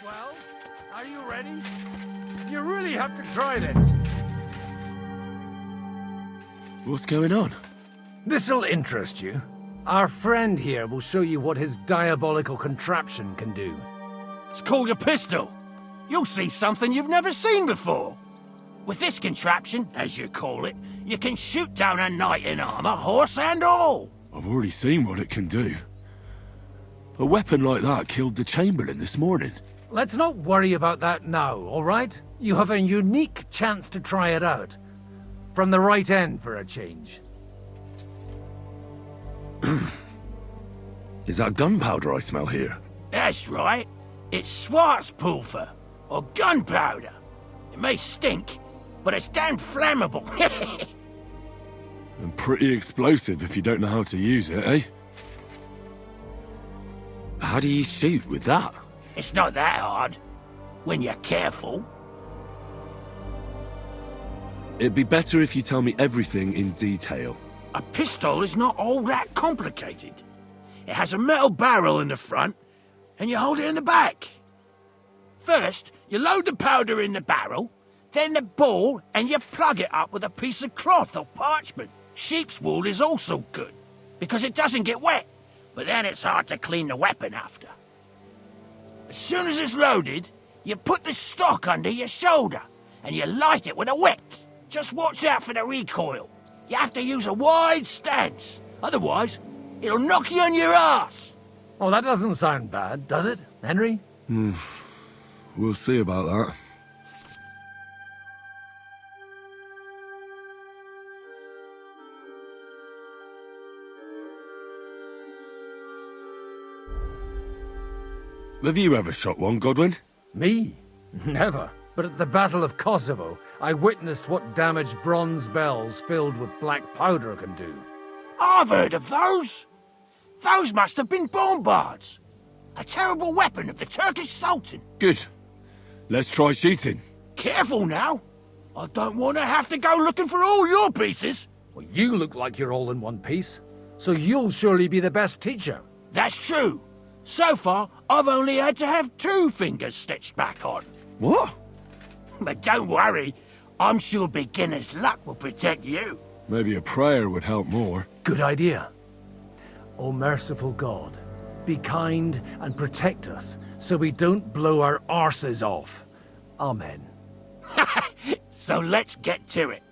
Well, are you ready? You really have to try this. What's going on? This'll interest you. Our friend here will show you what his diabolical contraption can do. It's called a pistol. You'll see something you've never seen before. With this contraption, as you call it, you can shoot down a knight in armor, horse and all. I've already seen what it can do. A weapon like that killed the Chamberlain this morning. Let's not worry about that now, all right? You have a unique chance to try it out. From the right end for a change. Is that gunpowder I smell here? That's right. It's Schwarzpulver, or gunpowder. It may stink, but it's damn flammable. And pretty explosive if you don't know how to use it, eh? How do you shoot with that? It's not that hard, when you're careful. It'd be better if you tell me everything in detail. A pistol is not all that complicated. It has a metal barrel in the front, and you hold it in the back. First, you load the powder in the barrel, then the ball, and you plug it up with a piece of cloth or parchment. Sheep's wool is also good, because it doesn't get wet, but then it's hard to clean the weapon after. As soon as it's loaded, you put the stock under your shoulder, and you light it with a wick. Just watch out for the recoil. You have to use a wide stance, otherwise it'll knock you on your ass. Oh, that doesn't sound bad, does it, Henry? We'll see about that. Have you ever shot one, Godwin? Me? Never. But at the Battle of Kosovo, I witnessed what damage bronze bells filled with black powder can do. I've heard of those. Those must have been bombards. A terrible weapon of the Turkish Sultan. Good. Let's try shooting. Careful now. I don't want to have to go looking for all your pieces. Well, you look like you're all in one piece, so you'll surely be the best teacher. That's true. So far, I've only had to have 2 fingers stitched back on. What? But don't worry, I'm sure beginner's luck will protect you. Maybe a prayer would help more. Good idea. O merciful God, be kind and protect us so we don't blow our arses off. Amen. So let's get to it.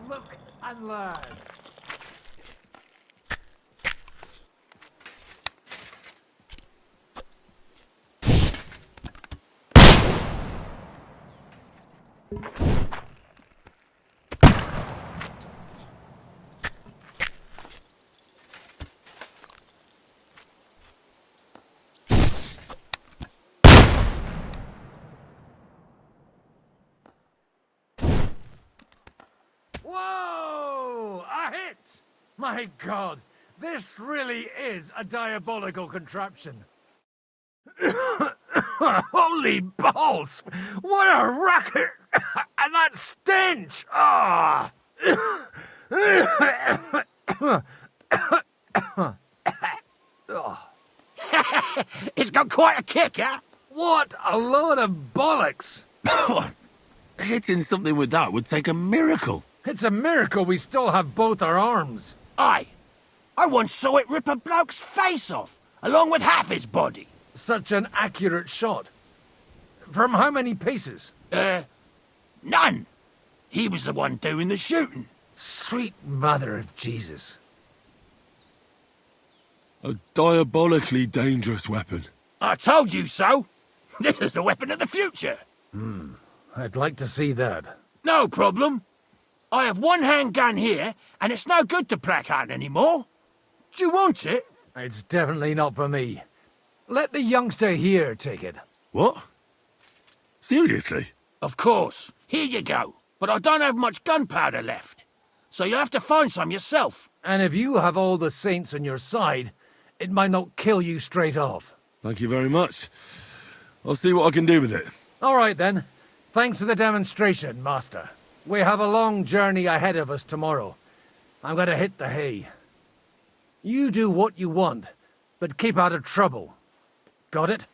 Look and learn. My God, this really is a diabolical contraption. Holy balls! What a racket! And that stench! Ah! It's got quite a kick, huh? What a load of bollocks! Hitting something with that would take a miracle. It's a miracle we still have both our arms. Aye. I once saw it rip a bloke's face off, along with half his body. Such an accurate shot. From how many paces? None. He was the one doing the shooting. Sweet mother of Jesus. A diabolically dangerous weapon. I told you so. This is the weapon of the future. I'd like to see that. No problem. I have one handgun here, and it's no good to placard anymore. Do you want it? It's definitely not for me. Let the youngster here take it. What? Seriously? Of course. Here you go. But I don't have much gunpowder left. So you'll have to find some yourself. And if you have all the saints on your side, it might not kill you straight off. Thank you very much. I'll see what I can do with it. All right, then. Thanks for the demonstration, Master. We have a long journey ahead of us tomorrow. I'm going to hit the hay. You do what you want, but keep out of trouble. Got it?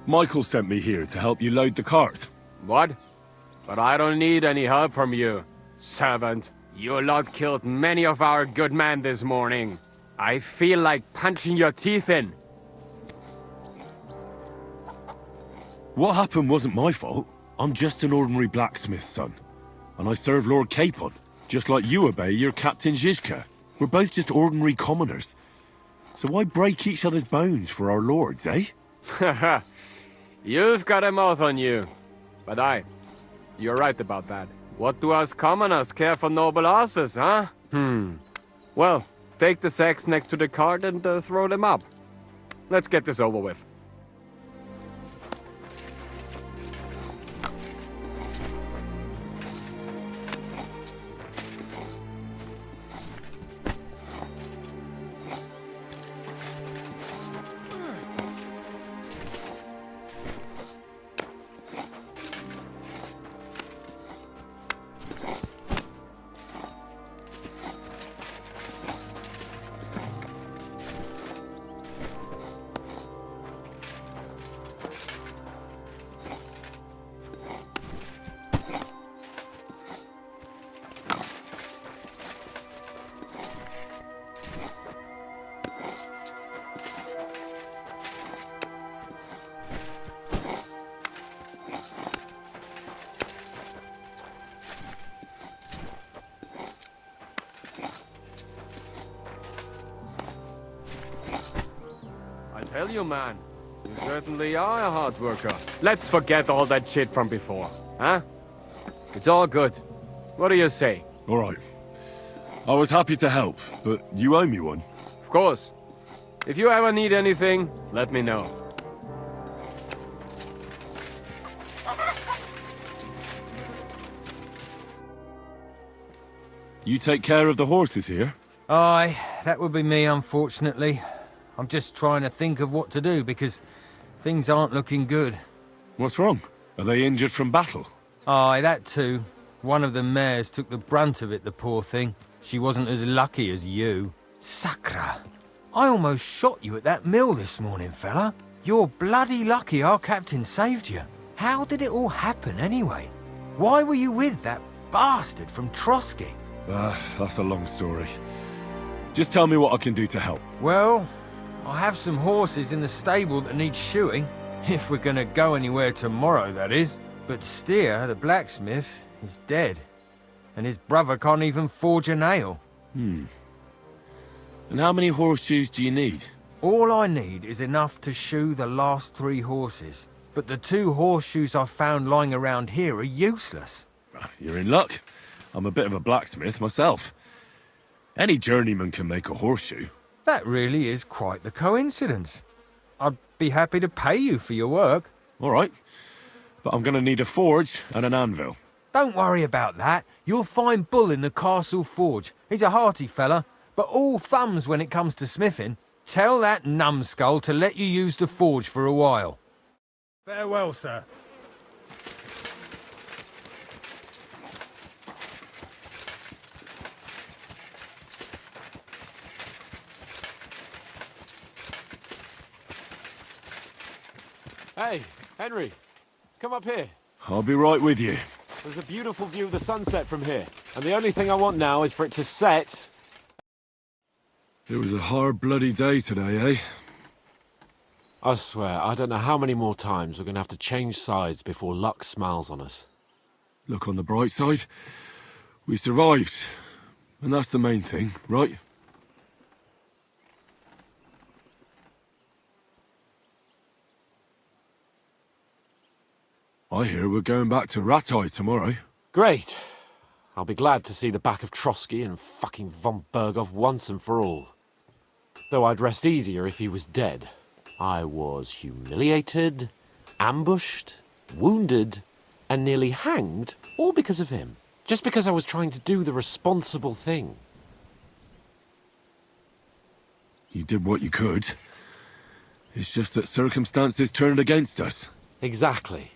Michael sent me here to help you load the cart. What? But I don't need any help from you, servant. Your lot killed many of our good men this morning. I feel like punching your teeth in. What happened wasn't my fault. I'm just an ordinary blacksmith's son. And I serve Lord Capon, just like you obey your Captain G.Skill. We're both just ordinary commoners. So why break each other's bones for our lords, eh? Haha. You've got a mouth on you. But you're right about that. What do us commoners care for noble asses, huh? Well, take the sacks next to the cart and throw them up. Let's get this over with. Tell you, man, you certainly are a hard worker. Let's forget all that shit from before, huh? It's all good. What do you say? All right. I was happy to help, but you owe me one. Of course. If you ever need anything, let me know. You take care of the horses here? Aye, that would be me, unfortunately. I'm just trying to think of what to do, because things aren't looking good. What's wrong? Are they injured from battle? Aye, that too. One of the mares took the brunt of it, the poor thing. She wasn't as lucky as you. Sacra! I almost shot you at that mill this morning, fella. You're bloody lucky our captain saved you. How did it all happen, anyway? Why were you with that bastard from Trotsky? That's a long story. Just tell me what I can do to help. Well, I have some horses in the stable that need shoeing. If we're gonna go anywhere tomorrow, that is. But Steer, the blacksmith, is dead. And his brother can't even forge a nail. And how many horseshoes do you need? All I need is enough to shoe the last 3 horses. But the 2 horseshoes I found lying around here are useless. You're in luck. I'm a bit of a blacksmith myself. Any journeyman can make a horseshoe. That really is quite the coincidence. I'd be happy to pay you for your work. All right. But I'm going to need a forge and an anvil. Don't worry about that. You'll find Bull in the castle forge. He's a hearty fella, but all thumbs when it comes to smithing. Tell that numbskull to let you use the forge for a while. Farewell, sir. Hey, Henry, come up here. I'll be right with you. There's a beautiful view of the sunset from here, and the only thing I want now is for it to set. It was a hard bloody day today, eh? I swear, I don't know how many more times we're going to have to change sides before luck smiles on us. Look on the bright side. We survived. And that's the main thing, right? I hear we're going back to Ratai tomorrow. Great. I'll be glad to see the back of Trotsky and fucking von Bergows once and for all. Though I'd rest easier if he was dead. I was humiliated, ambushed, wounded, and nearly hanged, all because of him. Just because I was trying to do the responsible thing. You did what you could. It's just that circumstances turned against us. Exactly.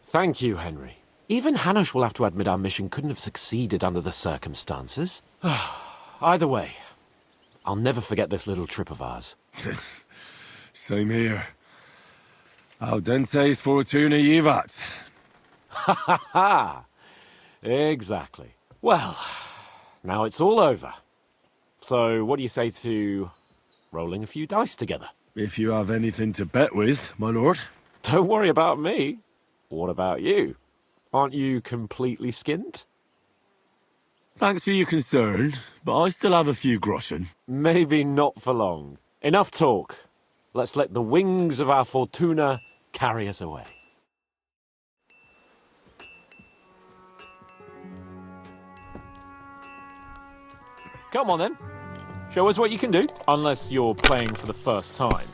Thank you, Henry. Even Hanush will have to admit our mission couldn't have succeeded under the circumstances. Either way, I'll never forget this little trip of ours. Same here. Al dente's fortuna jivat. Ha ha ha! Exactly. Well, now it's all over. So what do you say to rolling a few dice together? If you have anything to bet with, my lord. Don't worry about me. What about you? Aren't you completely skinned? Thanks for your concern, but I still have a few groschen. Maybe not for long. Enough talk. Let's let the wings of our fortuna carry us away. Come on then. Show us what you can do. Unless you're playing for the first time.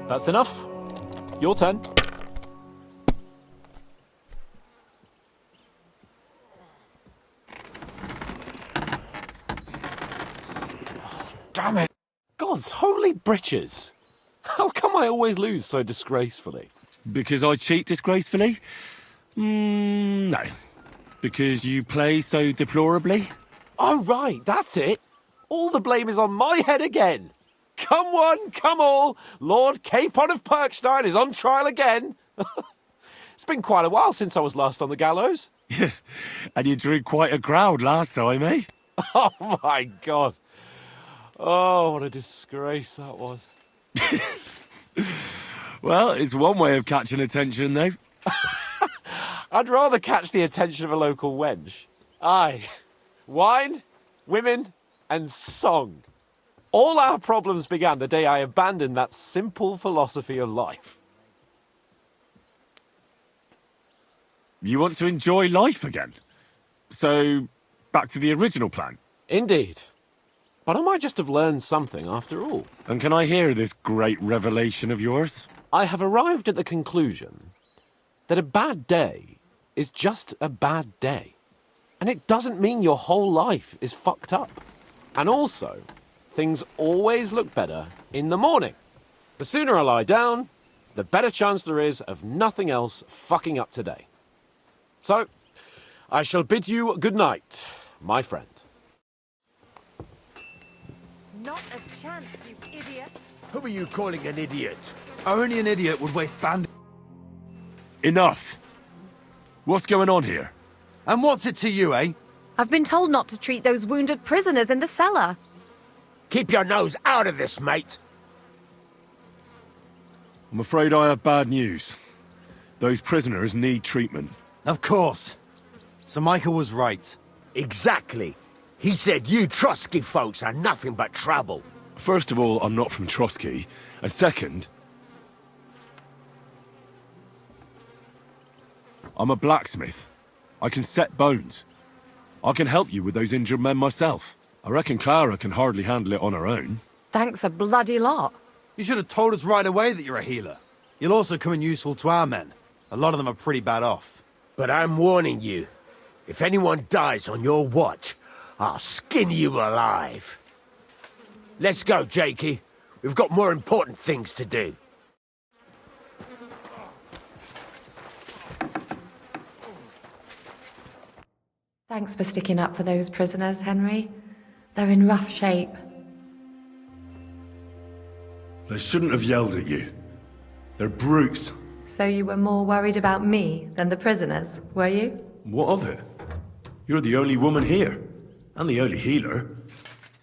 That's enough. Your turn. Damn it. God's holy britches. How come I always lose so disgracefully? Because I cheat disgracefully? No. Because you play so deplorably? Oh, right, that's it. All the blame is on my head again. Come one, come all, Lord Capon of Perkstein is on trial again. It's been quite a while since I was last on the gallows. And you drew quite a crowd last time, eh? Oh, my God. Oh, what a disgrace that was. Well, it's one way of catching attention, though. I'd rather catch the attention of a local wench. Aye. Wine, women, and song. All our problems began the day I abandoned that simple philosophy of life. You want to enjoy life again? So, back to the original plan? Indeed. But I might just have learned something after all. And can I hear this great revelation of yours? I have arrived at the conclusion that a bad day is just a bad day. And it doesn't mean your whole life is fucked up. And also, things always look better in the morning. The sooner I lie down, the better chance there is of nothing else fucking up today. So, I shall bid you good night, my friend. Not a chance, you idiot. Who are you calling an idiot? Only an idiot would waste band. Enough! What's going on here? And what's it to you, eh? I've been told not to treat those wounded prisoners in the cellar. Keep your nose out of this, mate. I'm afraid I have bad news. Those prisoners need treatment. Of course. Sir Michael was right. Exactly. He said you Trotsky folks are nothing but trouble. First of all, I'm not from Trotsky. And second, I'm a blacksmith. I can set bones. I can help you with those injured men myself. I reckon Clara can hardly handle it on her own. Thanks a bloody lot. You should have told us right away that you're a healer. You'll also come in useful to our men. A lot of them are pretty bad off. But I'm warning you. If anyone dies on your watch, I'll skin you alive. Let's go, Jakey. We've got more important things to do. Thanks for sticking up for those prisoners, Henry. They're in rough shape. They shouldn't have yelled at you. They're brutes. So you were more worried about me than the prisoners, were you? What of it? You're the only woman here. And the only healer.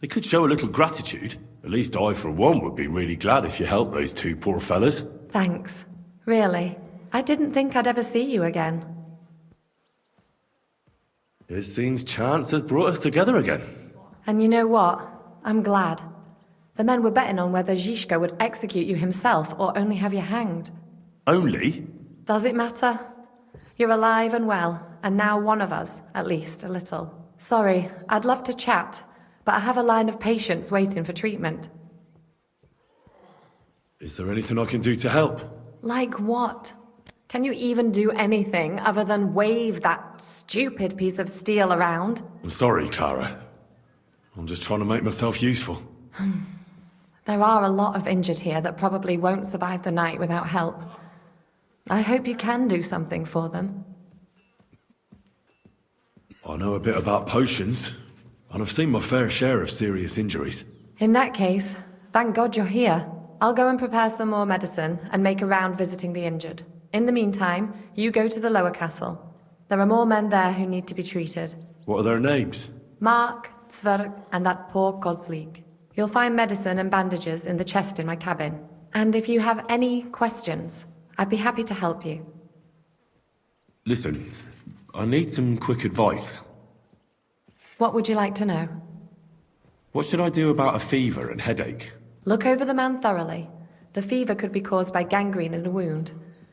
They could show a little gratitude. At least I, for one, would be really glad if you helped those two poor fellas. Thanks. Really. I didn't think I'd ever see you again. It seems chance has brought us together again. And you know what? I'm glad. The men were betting on whether G.Skill would execute you himself or only have you hanged. Only? Does it matter? You're alive and well, and now one of us, at least a little. Sorry, I'd love to chat, but I have a line of patients waiting for treatment. Is there anything I can do to help? Like what? Can you even do anything other than wave that stupid piece of steel around? I'm sorry, Clara. I'm just trying to make myself useful. There are a lot of injured here that probably won't survive the night without help. I hope you can do something for them. I know a bit about potions, and I've seen my fair share of serious injuries. In that case, thank God you're here. I'll go and prepare some more medicine and make a round visiting the injured. In the meantime, you go to the lower castle. There are more men there who need to be treated. What are their names? Mark, Zwerg, and that poor Godsleek. You'll find medicine and bandages in the chest in my cabin. And if you have any questions, I'd be happy to help you. Listen, I need some quick advice. What would you like to know? What should I do about a fever and headache? Look over the man thoroughly. The fever could be caused by gangrene in a wound.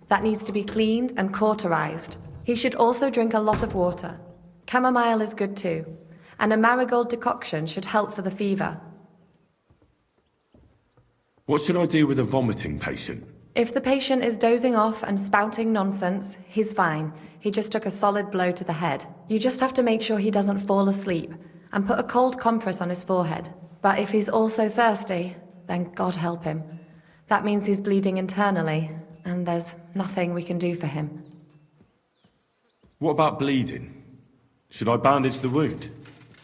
That needs to be cleaned and cauterized. He should also drink a lot of water. Chamomile is good too. And a marigold decoction should help for the fever. What should I do with a vomiting patient? If the patient is dozing off and spouting nonsense, he's fine. He just took a solid blow to the head. You just have to make sure he doesn't fall asleep and put a cold compress on his forehead. But if he's also thirsty, then God help him. That means he's bleeding internally, and there's nothing we can do for him. What about bleeding? Should I bandage the wound?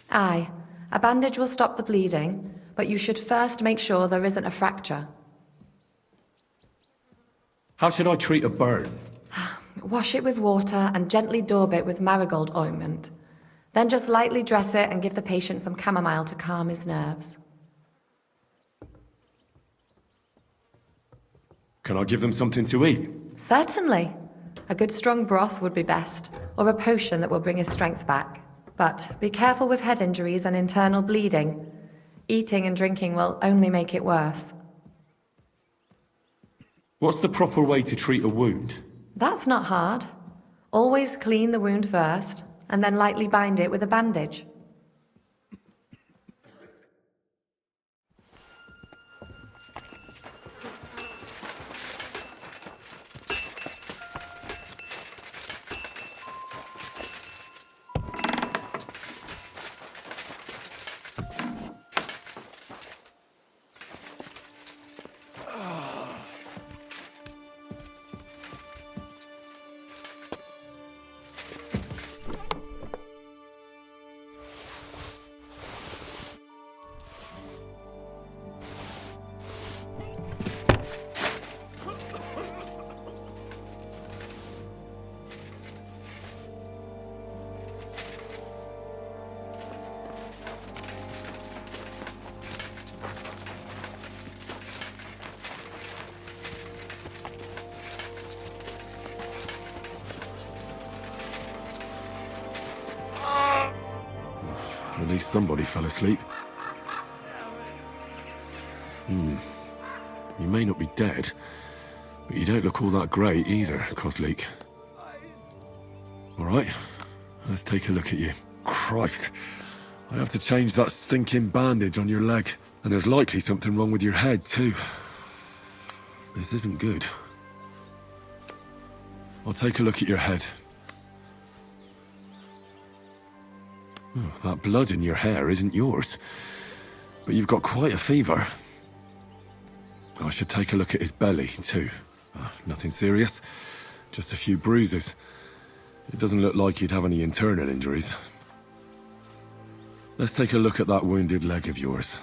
Aye. A bandage will stop the bleeding, but you should first make sure there isn't a fracture. How should I treat a burn? Wash it with water and gently daub it with marigold ointment. Then just lightly dress it and give the patient some chamomile to calm his nerves. Can I give them something to eat? Certainly. A good strong broth would be best, or a potion that will bring his strength back. But be careful with head injuries and internal bleeding. Eating and drinking will only make it worse. What's the proper way to treat a wound? That's not hard. Always clean the wound first, and then lightly bind it with a bandage. At least somebody fell asleep. You may not be dead, but you don't look all that great either, Kozlik. All right, let's take a look at you. Christ, I have to change that stinking bandage on your leg. And there's likely something wrong with your head, too. This isn't good. I'll take a look at your head. Oh, that blood in your hair isn't yours. But you've got quite a fever. I should take a look at his belly, too. Nothing serious. Just a few bruises. It doesn't look like he'd have any internal injuries. Let's take a look at that wounded leg of yours.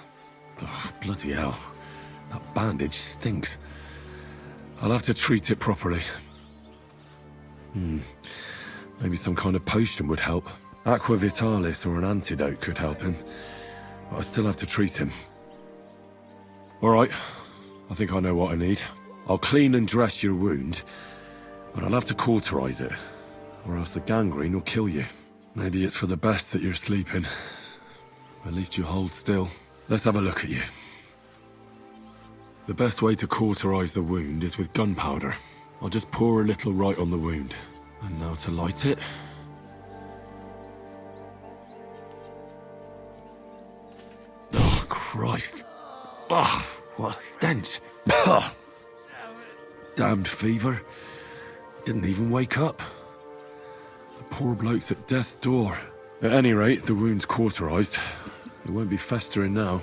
Oh, bloody hell. That bandage stinks. I'll have to treat it properly. Maybe some kind of potion would help. Aqua Vitalis or an antidote could help him. But I still have to treat him. Alright, I think I know what I need. I'll clean and dress your wound, but I'll have to cauterize it, or else the gangrene will kill you. Maybe it's for the best that you're sleeping. At least you hold still. Let's have a look at you. The best way to cauterize the wound is with gunpowder. I'll just pour a little right on the wound. And now to light it. Oh, Christ. Oh, what a stench. Damned fever. Didn't even wake up. The poor bloke's at death's door. At any rate, the wound's cauterized. It won't be festering now.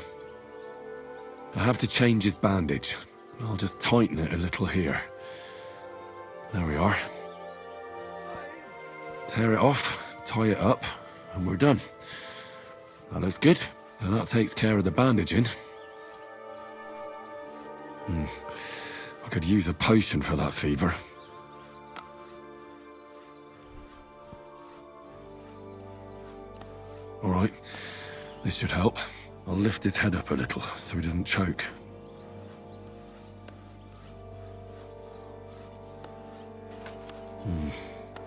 I have to change his bandage. I'll just tighten it a little here. There we are. Tear it off, tie it up, and we're done. That looks good. And that takes care of the bandaging. I could use a potion for that fever. All right, this should help. I'll lift his head up a little so he doesn't choke.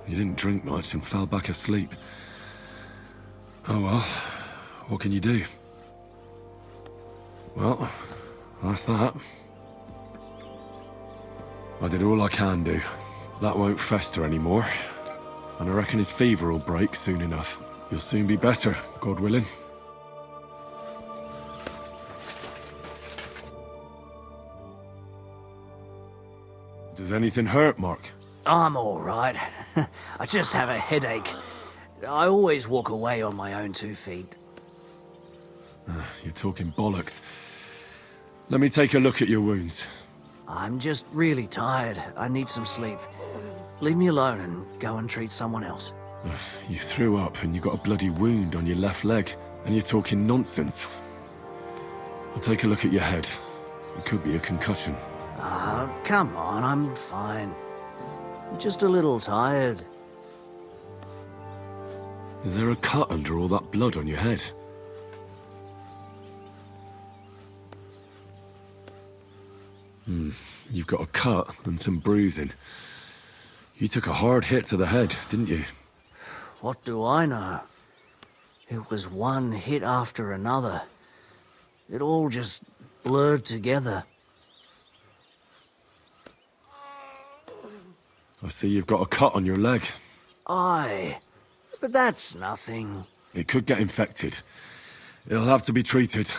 He didn't drink much and fell back asleep. Oh well, what can you do? Well, that's that. I did all I can do. That won't fester anymore. And I reckon his fever will break soon enough. You'll soon be better, God willing. Does anything hurt, Mark? I'm all right. I just have a headache. I always walk away on my own 2 feet. You're talking bollocks. Let me take a look at your wounds. I'm just really tired. I need some sleep. Leave me alone and go and treat someone else. You threw up and you got a bloody wound on your left leg, and you're talking nonsense. I'll take a look at your head. It could be a concussion. Come on, I'm fine. I'm just a little tired. Is there a cut under all that blood on your head? You've got a cut and some bruising. You took a hard hit to the head, didn't you? What do I know? It was one hit after another. It all just blurred together. I see you've got a cut on your leg. Aye, but that's nothing. It could get infected. It'll have to be treated.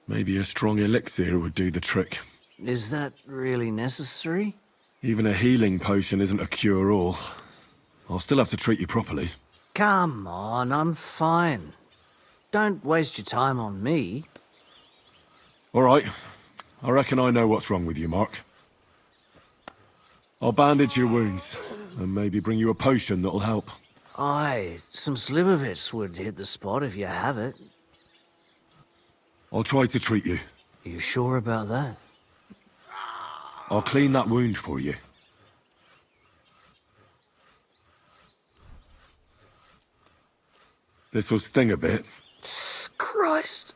Maybe a strong elixir would do the trick. Is that really necessary? Even a healing potion isn't a cure-all. I'll still have to treat you properly. Come on, I'm fine. Don't waste your time on me. All right. I reckon I know what's wrong with you, Mark. I'll bandage your wounds, and maybe bring you a potion that'll help. Aye, some Slivovitz would hit the spot if you have it. I'll try to treat you. You sure about that? I'll clean that wound for you. This'll sting a bit. Christ!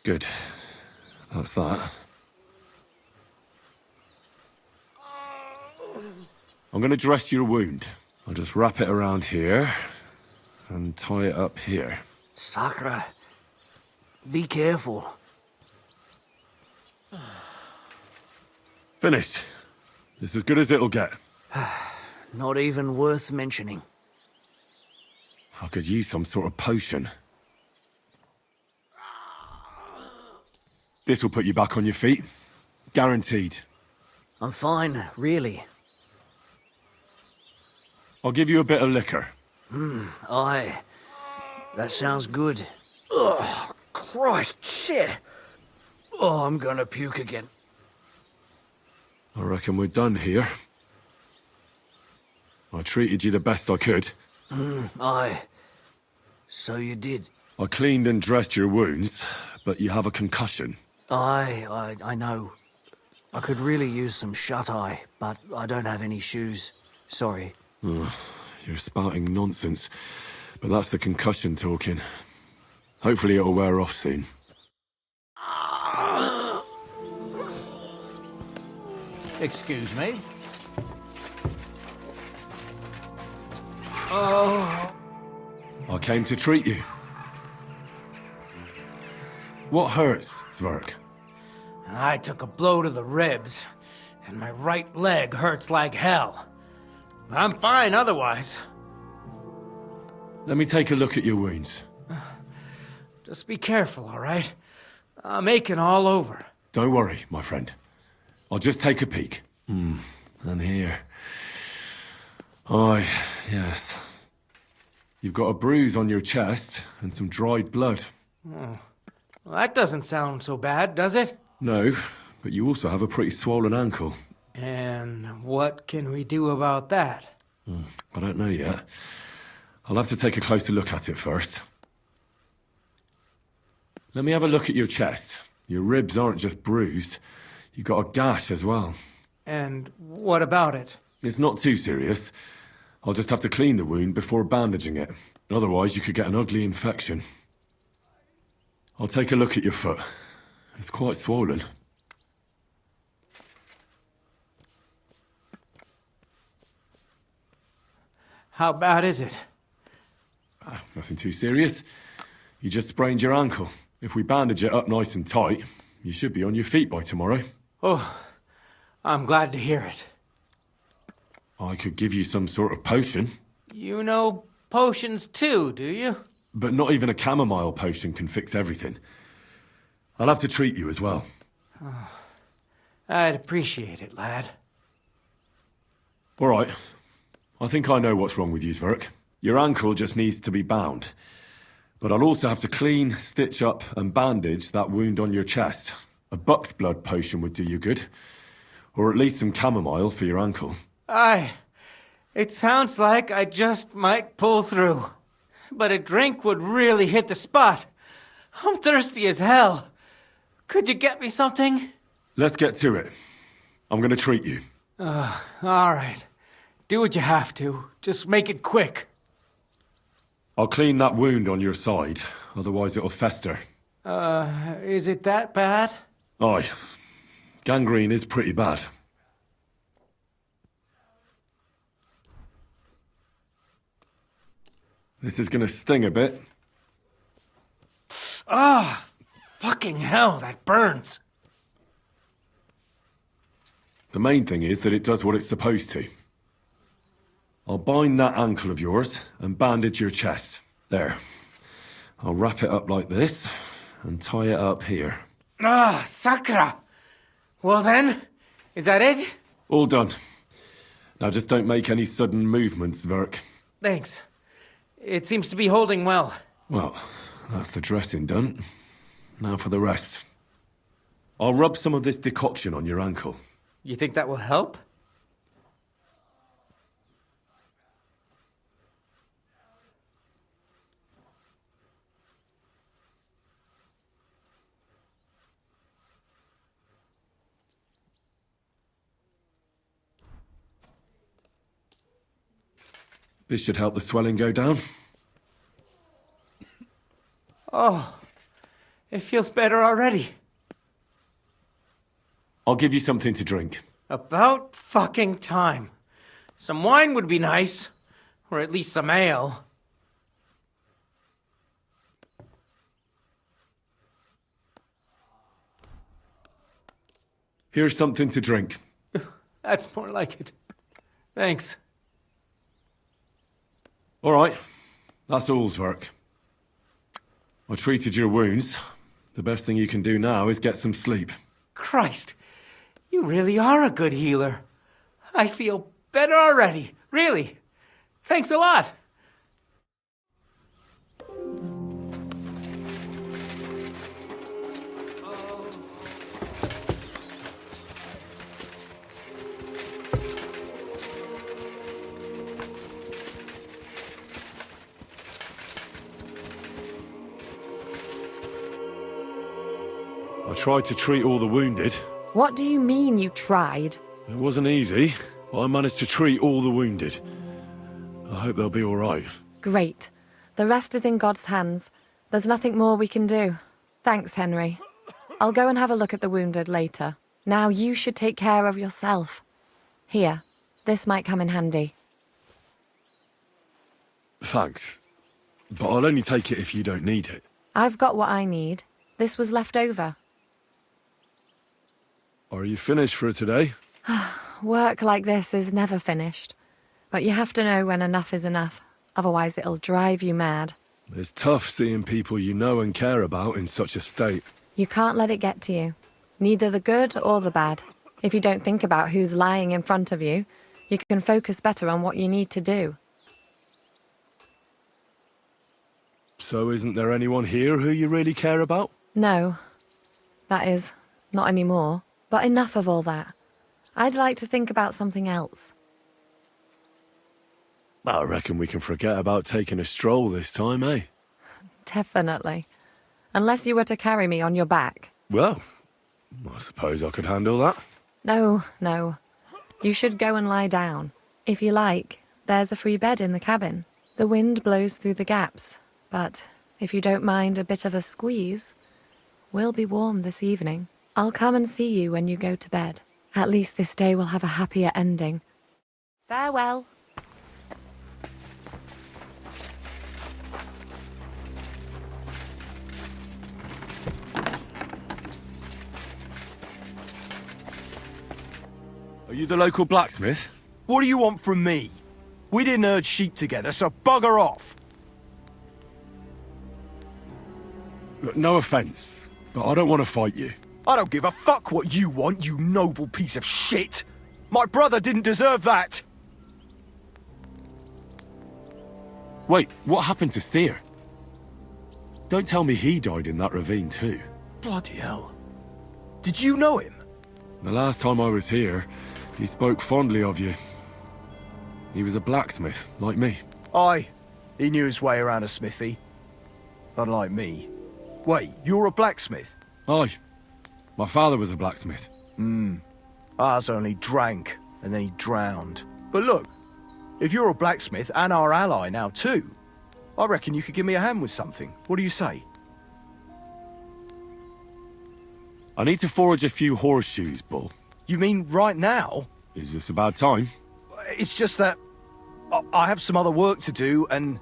Good. That's that. I'm going to dress your wound. I'll just wrap it around here and tie it up here. Sakra, be careful. Finished. It's as good as it'll get. Not even worth mentioning. I could use some sort of potion. This will put you back on your feet. Guaranteed. I'm fine, really. I'll give you a bit of liquor. Aye. That sounds good. Oh, Christ, shit. Oh, I'm gonna puke again. I reckon we're done here. I treated you the best I could. Aye. So you did. I cleaned and dressed your wounds, but you have a concussion. Aye, I know. I could really use some shut-eye, but I don't have any shoes. Sorry. You're spouting nonsense, but that's the concussion talking. Hopefully it'll wear off soon. Excuse me? I came to treat you. What hurts, Zwerg? I took a blow to the ribs, and my right leg hurts like hell. I'm fine otherwise. Let me take a look at your wounds. Just be careful, all right? I'm aching all over. Don't worry, my friend. I'll just take a peek. And here. Aye, yes. You've got a bruise on your chest and some dried blood. Oh. Well, that doesn't sound so bad, does it? No, but you also have a pretty swollen ankle. And what can we do about that? I don't know yet. I'll have to take a closer look at it first. Let me have a look at your chest. Your ribs aren't just bruised. You've got a gash as well. And what about it? It's not too serious. I'll just have to clean the wound before bandaging it. Otherwise, you could get an ugly infection. I'll take a look at your foot. It's quite swollen. How bad is it? Nothing too serious. You just sprained your ankle. If we bandage it up nice and tight, you should be on your feet by tomorrow. Oh, I'm glad to hear it. I could give you some sort of potion. You know potions too, do you? But not even a chamomile potion can fix everything. I'll have to treat you as well. Oh, I'd appreciate it, lad. All right. I think I know what's wrong with you, Zwerg. Your ankle just needs to be bound. But I'll also have to clean, stitch up, and bandage that wound on your chest. A buck's blood potion would do you good. Or at least some chamomile for your ankle. Aye. It sounds like I just might pull through. But a drink would really hit the spot. I'm thirsty as hell. Could you get me something? Let's get to it. I'm gonna treat you. All right. Do what you have to. Just make it quick. I'll clean that wound on your side, otherwise it'll fester. Is it that bad? Aye. Gangrene is pretty bad. This is gonna sting a bit. Ah, fucking hell, that burns. The main thing is that it does what it's supposed to. I'll bind that ankle of yours and bandage your chest. There. I'll wrap it up like this and tie it up here. Ah, Sakra! Well then, is that it? All done. Now just don't make any sudden movements, Zwerg. Thanks. It seems to be holding well. Well, that's the dressing done. Now for the rest. I'll rub some of this decoction on your ankle. You think that will help? This should help the swelling go down. Oh, it feels better already. I'll give you something to drink. About fucking time. Some wine would be nice. Or at least some ale. Here's something to drink. That's more like it. Thanks. All right. That's all's work. I treated your wounds. The best thing you can do now is get some sleep. Christ, you really are a good healer. I feel better already, really. Thanks a lot. I tried to treat all the wounded. What do you mean you tried? It wasn't easy, but I managed to treat all the wounded. I hope they'll be all right. Great. The rest is in God's hands. There's nothing more we can do. Thanks, Henry. I'll go and have a look at the wounded later. Now you should take care of yourself. Here, this might come in handy. Thanks. But I'll only take it if you don't need it. I've got what I need. This was left over. Are you finished for today? Work like this is never finished. But you have to know when enough is enough. Otherwise it'll drive you mad. It's tough seeing people you know and care about in such a state. You can't let it get to you. Neither the good or the bad. If you don't think about who's lying in front of you, you can focus better on what you need to do. So isn't there anyone here who you really care about? No. That is, not anymore. But enough of all that. I'd like to think about something else. I reckon we can forget about taking a stroll this time, eh? Definitely. Unless you were to carry me on your back. Well, I suppose I could handle that. No. You should go and lie down. If you like, there's a free bed in the cabin. The wind blows through the gaps, but if you don't mind a bit of a squeeze, we'll be warm this evening. I'll come and see you when you go to bed. At least this day will have a happier ending. Farewell. Are you the local blacksmith? What do you want from me? We didn't herd sheep together, so bugger off. Look, no offence, but I don't want to fight you. I don't give a fuck what you want, you noble piece of shit. My brother didn't deserve that. Wait, what happened to Steer? Don't tell me he died in that ravine too. Bloody hell. Did you know him? The last time I was here, he spoke fondly of you. He was a blacksmith, like me. Aye. He knew his way around a smithy. Unlike me. Wait, you're a blacksmith? Aye. My father was a blacksmith. Ours only drank, and then he drowned. But look, if you're a blacksmith and our ally now too, I reckon you could give me a hand with something. What do you say? I need to forge a few horseshoes, Bull. You mean right now? Is this a bad time? It's just that I have some other work to do, and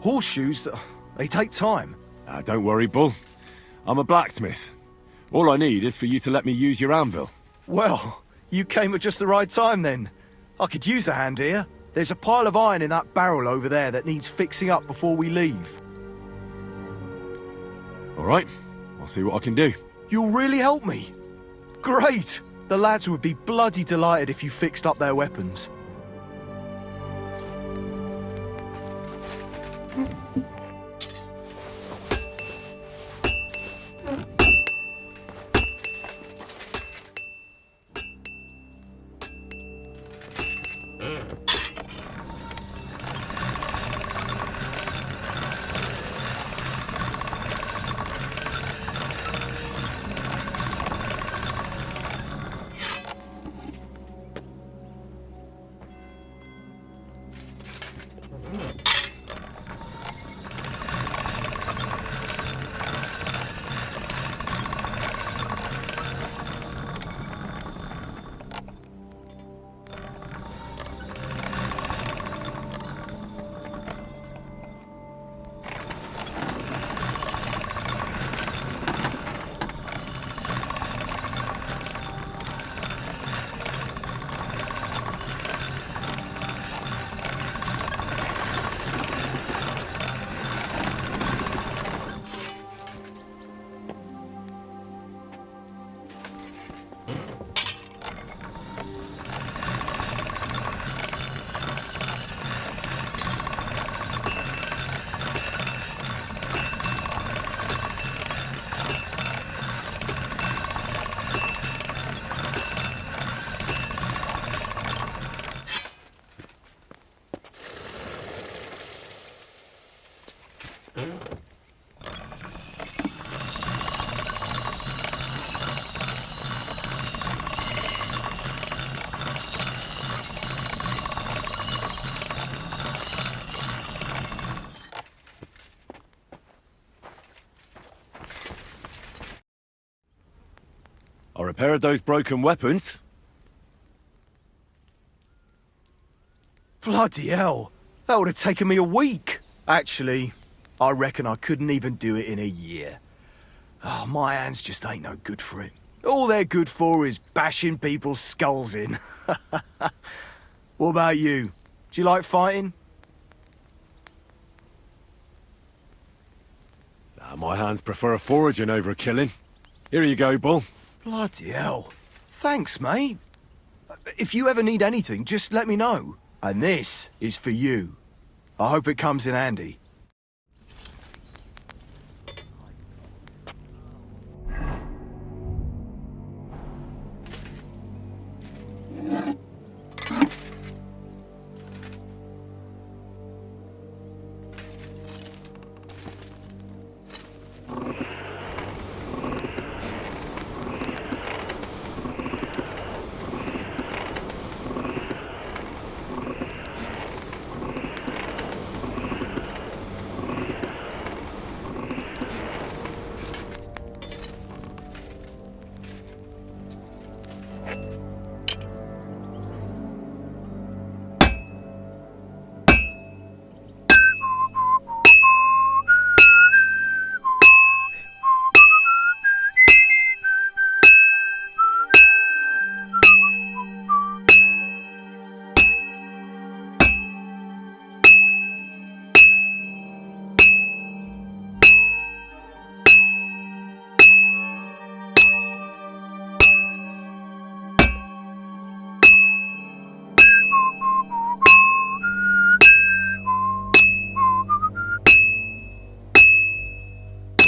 horseshoes, they take time. Don't worry, Bull. I'm a blacksmith. All I need is for you to let me use your anvil. Well, you came at just the right time then. I could use a hand here. There's a pile of iron in that barrel over there that needs fixing up before we leave. All right, I'll see what I can do. You'll really help me? Great! The lads would be bloody delighted if you fixed up their weapons. Or a pair of those broken weapons. Bloody hell. That would have taken me a week. Actually, I reckon I couldn't even do it in a year. Oh, my hands just ain't no good for it. All they're good for is bashing people's skulls in. What about you? Do you like fighting? My hands prefer foraging over killing. Here you go, Bull. Bloody hell. Thanks, mate. If you ever need anything, just let me know. And this is for you. I hope it comes in handy.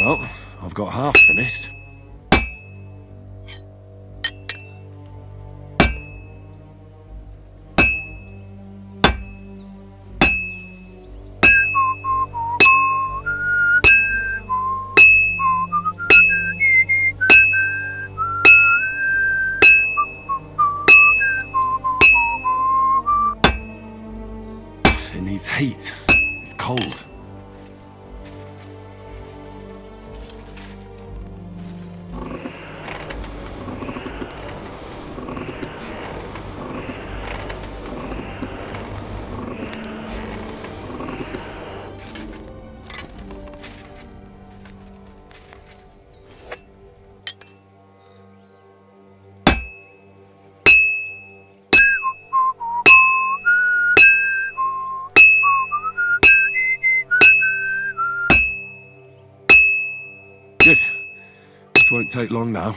Well, I've got half finished. It needs heat. It's cold. Good. This won't take long now.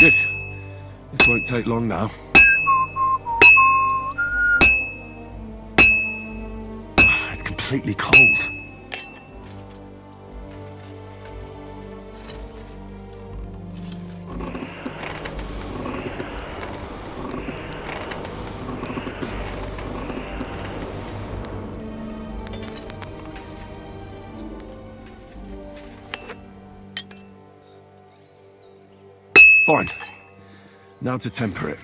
Good. This won't take long now. It's completely cold. Fine. Now to temper it.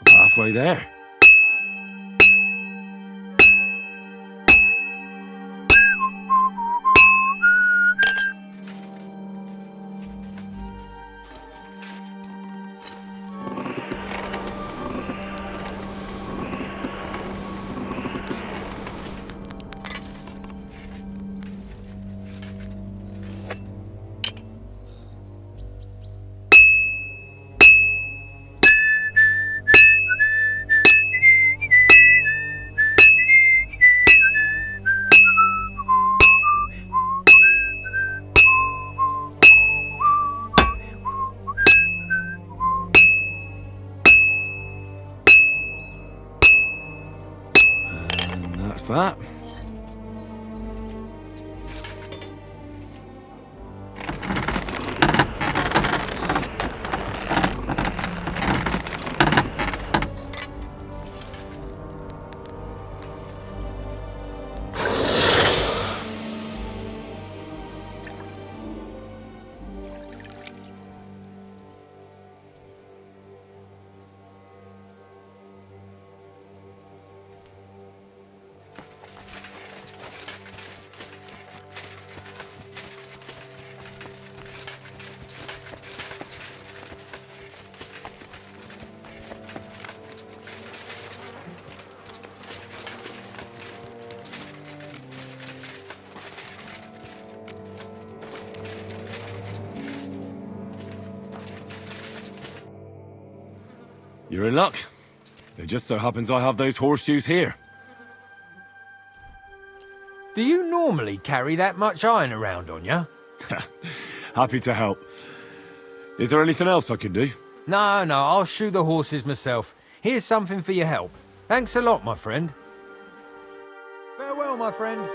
Halfway there. That. You're in luck. It just so happens I have those horseshoes here. Do you normally carry that much iron around on you? Happy to help. Is there anything else I can do? No, I'll shoe the horses myself. Here's something for your help. Thanks a lot, my friend. Farewell, my friend.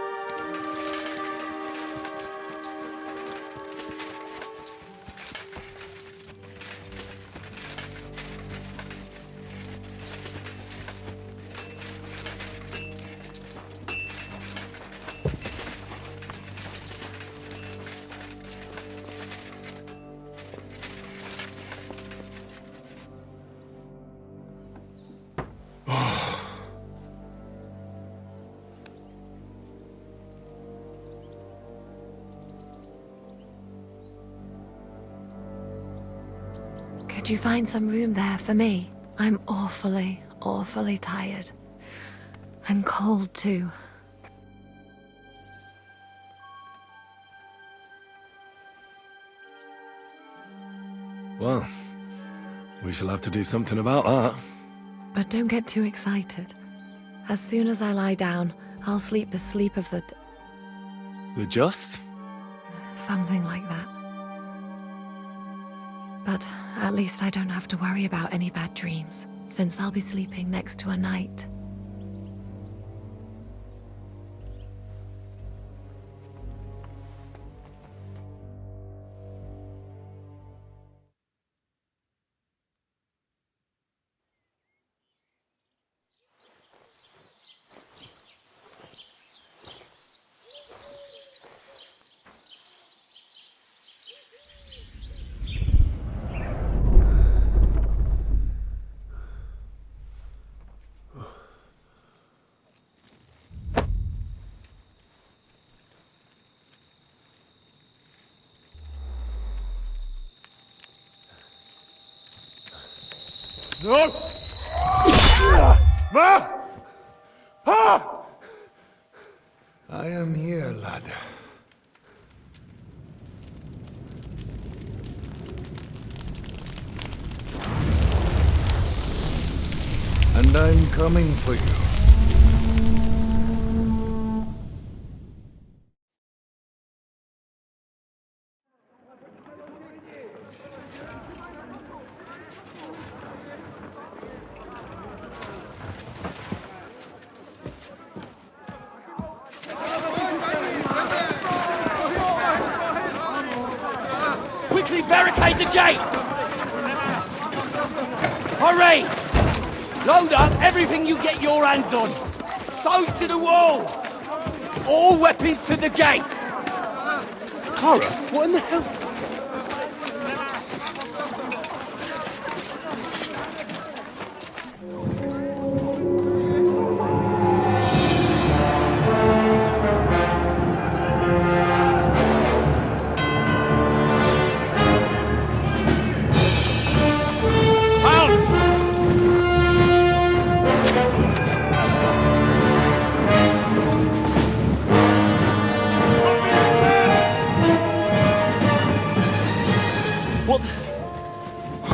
Could you find some room there for me? I'm awfully tired. And cold too. Well, we shall have to do something about that. But don't get too excited. As soon as I lie down, I'll sleep the sleep of the... The just? something like that. But at least I don't have to worry about any bad dreams, since I'll be sleeping next to a knight. No! Ma! Ah! I am here, lad. And I'm coming for you. Quickly barricade the gate! Hurry! Load up everything you get your hands on. Stones to the wall! All weapons to the gate! Kara, what in the hell?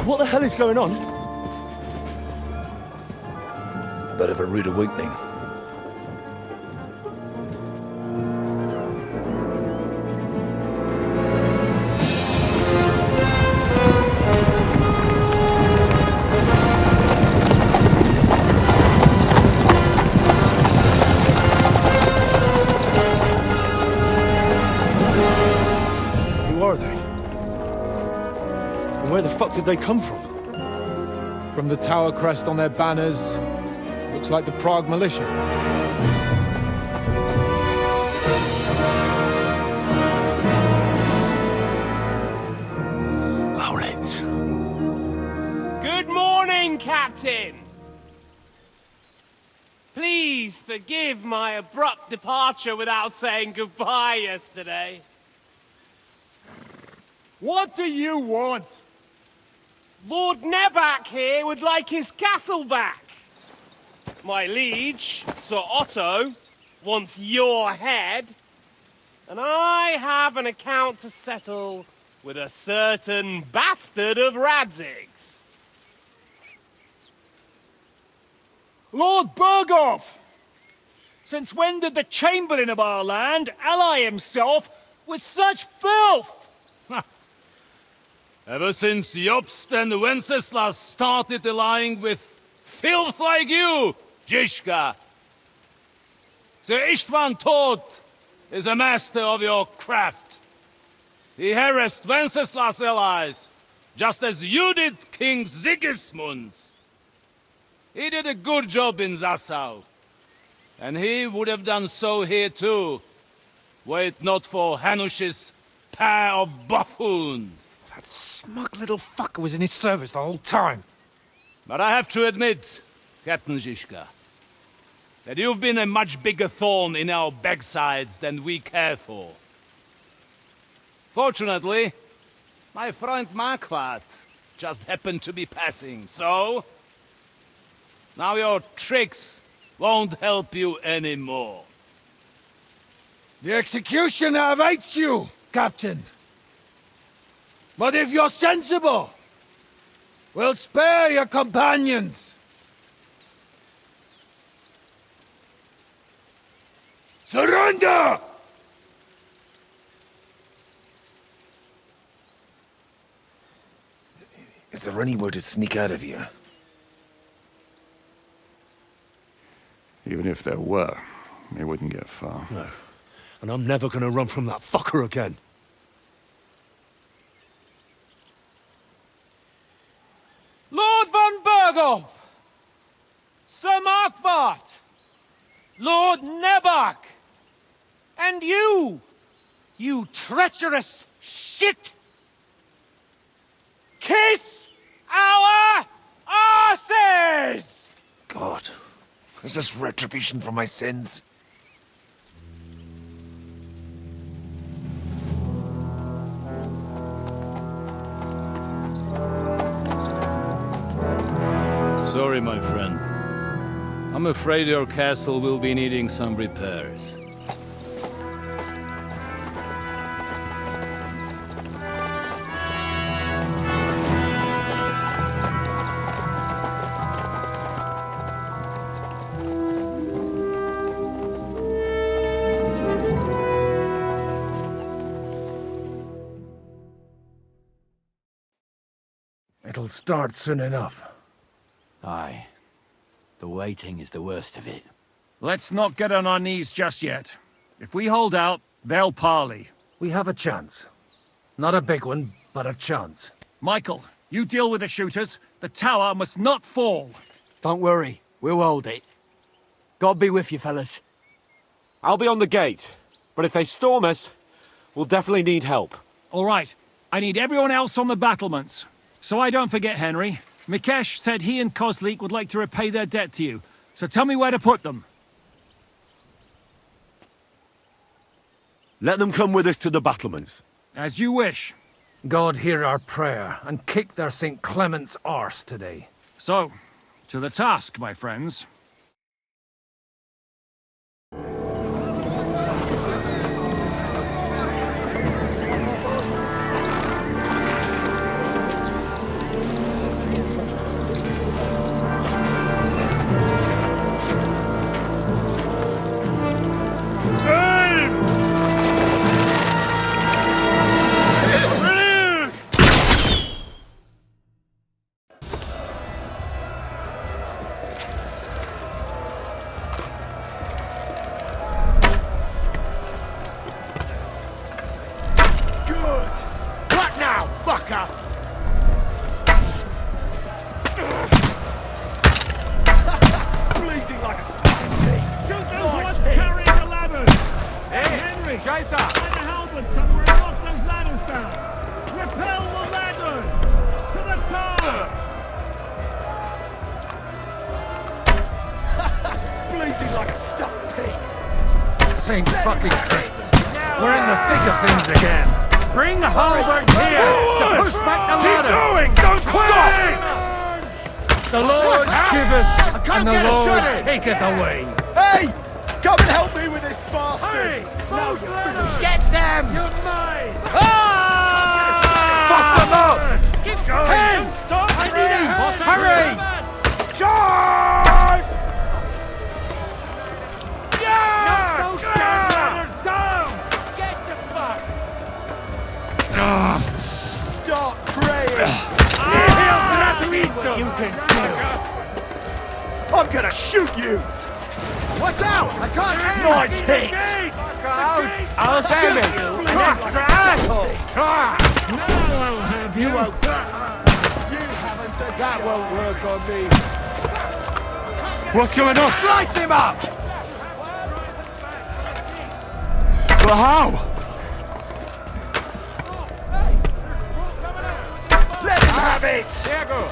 What the hell is going on? Bit of a rude awakening. Who are they? And where the fuck did they come from? From the tower crest on their banners, looks like the Prague militia. Owlets. Good morning, Captain! Please forgive my abrupt departure without saying goodbye yesterday. What do you want? Lord Nebak here would like his castle back. My liege, Sir Otto, wants your head. And I have an account to settle with a certain bastard of Radzig's. Lord Bergows! Since when did the Chamberlain of our land ally himself with such filth? Ever since Jobst and Wenceslas started allying with filth like you, Zizka. Sir Istvan Tod is a master of your craft. He harassed Wenceslas' allies, just as you did King Sigismund's. He did a good job in Zassau, and he would have done so here too, were it not for Hanush's pair of buffoons. That smug little fucker was in his service the whole time. But I have to admit, Captain Zizka, that you've been a much bigger thorn in our backsides than we care for. Fortunately, my friend Marquardt just happened to be passing, so... now your tricks won't help you anymore. The executioner awaits you, Captain. But if you're sensible, We'll spare your companions! Surrender! Is there anywhere to sneak out of here? Even if there were, we wouldn't get far. No. And I'm never gonna run from that fucker again. Lord von Bergows! Sir Markwart! Lord Nebak! And you treacherous shit! Kiss our asses! God, is this retribution for my sins? Sorry, my friend. I'm afraid your castle will be needing some repairs. It'll start soon enough. Aye. The waiting is the worst of it. Let's not get on our knees just yet. If we hold out, they'll parley. We have a chance. Not a big one, but a chance. Michael, you deal with the shooters. The tower must not fall. Don't worry, we'll hold it. God be with you, fellas. I'll be on the gate, but if they storm us, we'll definitely need help. All right, I need everyone else on the battlements. So I don't forget, Henry. Mikesh said he and Kozlik would like to repay their debt to you. So tell me where to put them. Let them come with us to the battlements. As you wish. God hear our prayer, and kick their St. Clement's arse today. So, to the task, my friends. St. fucking Christmas. We're in the thick of things again. Bring the halberds here to push back the ladder. Keep going! Don't stop! The Lord giveth, and the Lord taketh away. Hey! Come and help me with this bastard! Hurry! Now you're finished. Get them! You're mine! Fuck them up! Keep going! Hey! Don't stop! I need him! Hurry! Charge! Knock those damn ladders down! Get the fuck! Start praying! You can I'm gonna shoot you! Watch out! I can't aim! Nice hit! I'll shoot you! Asshole! Now I'll have you! You haven't said that won't work on me. What's going on? Slice him up! But how? Let him have it! Diego!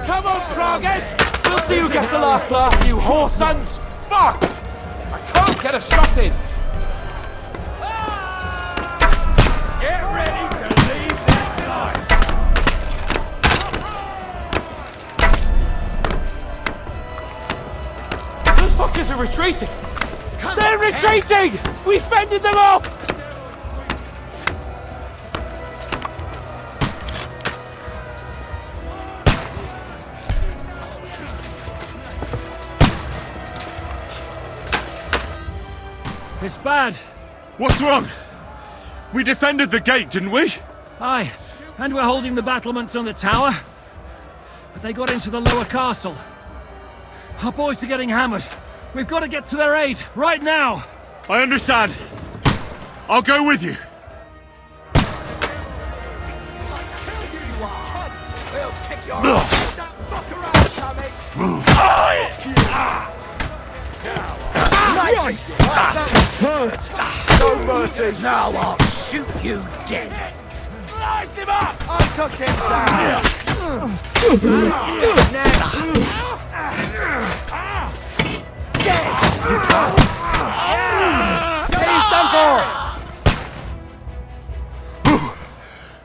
Come on, Krogas! We'll see who gets the last laugh, you whore sons! Fuck! I can't get a shot in! Get ready to leave this life! fuckers are retreating! They're retreating! We fended them off! It's bad. What's wrong? We defended the gate, didn't we? Aye, and we're holding the battlements on the tower. But they got into the lower castle. Our boys are getting hammered. We've got to get to their aid, right now! I understand. I'll go with you. We'll kick your ass! That fucker out, No mercy! Now I'll shoot you dead! Slice him up! I took him down! He's done for!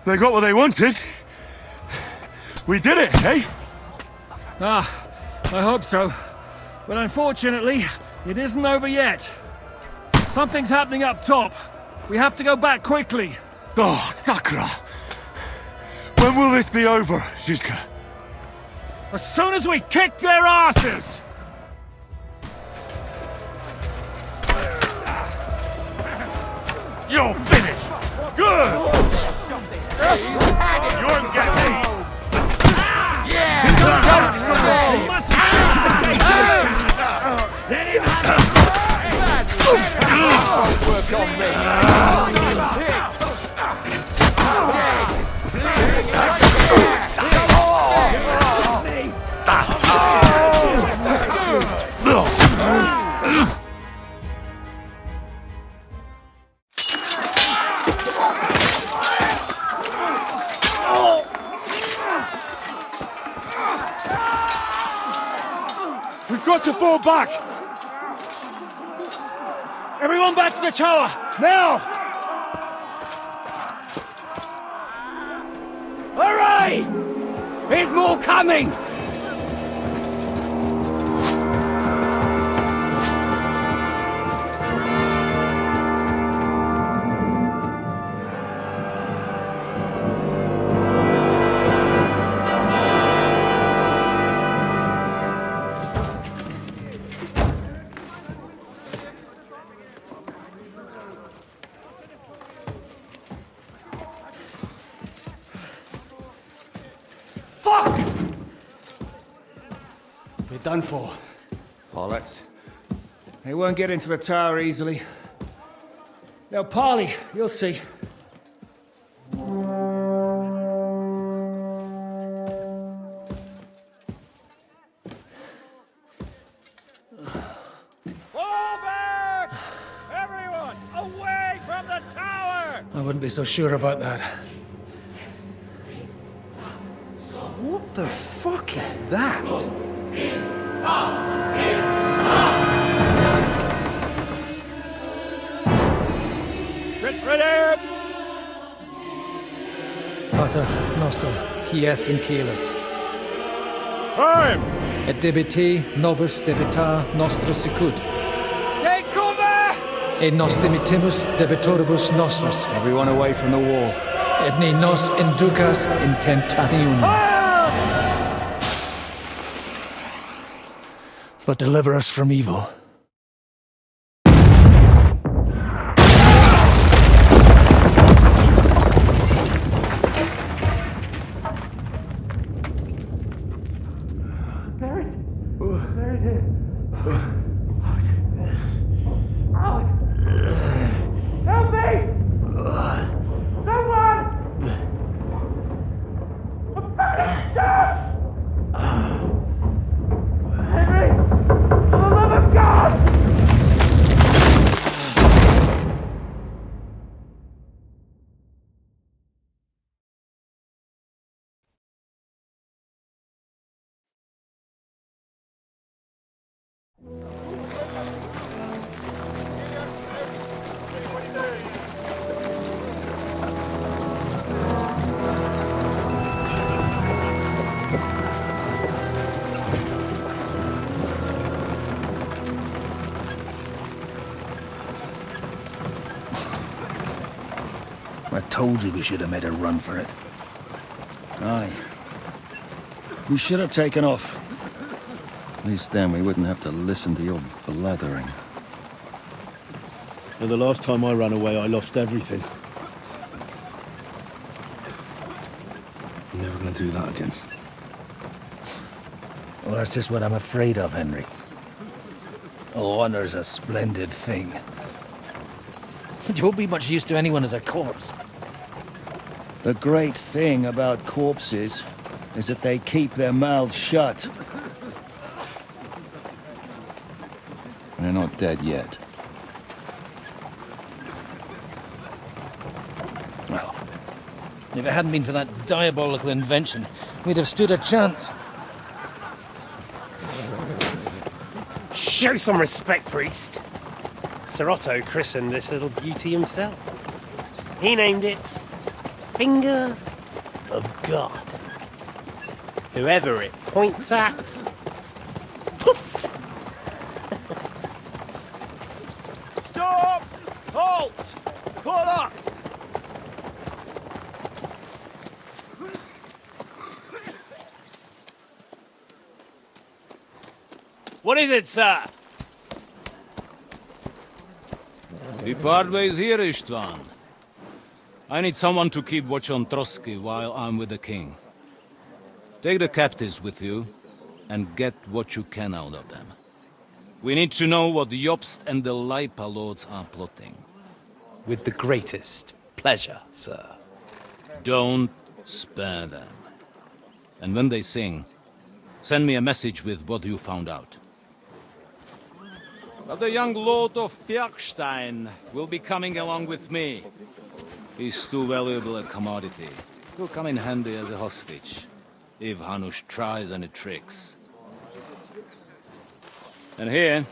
They got what they wanted. We did it, eh? Ah, I hope so. But unfortunately, it isn't over yet. Something's happening up top. We have to go back quickly. Oh, Sakura! When will this be over, Zizka? As soon as we kick their asses! You're finished! Good! You're getting me! Yeah! Let him have work on me! We've got to fall back! Everyone back to the tower, now! Hurry! There's more coming! Done for. Bollocks. They won't get into the tower easily. They'll parley, you'll see. Fall back! Everyone, away from the tower! I wouldn't be so sure about that. What the fuck is that? Ready! Pater Noster, Kies in Kelis. Time! Et debiti nobis debita nostra sicut. Take cover! Et nos dimitimus debitoribus nostris. Everyone away from the wall. Et ne nos inducas in tentationem. But deliver us from evil. For the love of God! I told you we should have made a run for it. Aye. We should have taken off. At least then we wouldn't have to listen to your blathering. And the last time I ran away, I lost everything. I'm never gonna do that again. Well, that's just what I'm afraid of, Henry. Honor's a splendid thing. But you won't be much use to anyone as a corpse. The great thing about corpses is that they keep their mouths shut. And they're not dead yet. Well, if it hadn't been for that diabolical invention, we'd have stood a chance. Show some respect, priest. Sir Otto christened this little beauty himself. He named it Finger of God. Whoever it points at, poof! Stop! Halt! Pull up! What is it, sir? We part ways here, Istvan. I need someone to keep watch on Trotsky while I'm with the king. Take the captives with you, and get what you can out of them. We need to know what the Jobst and the Leipa lords are plotting. With the greatest pleasure, sir. Don't spare them. And when they sing, send me a message with what you found out. But the young lord of Bjergstein will be coming along with me. He's too valuable a commodity. He'll come in handy as a hostage, if Hanush tries any tricks. And here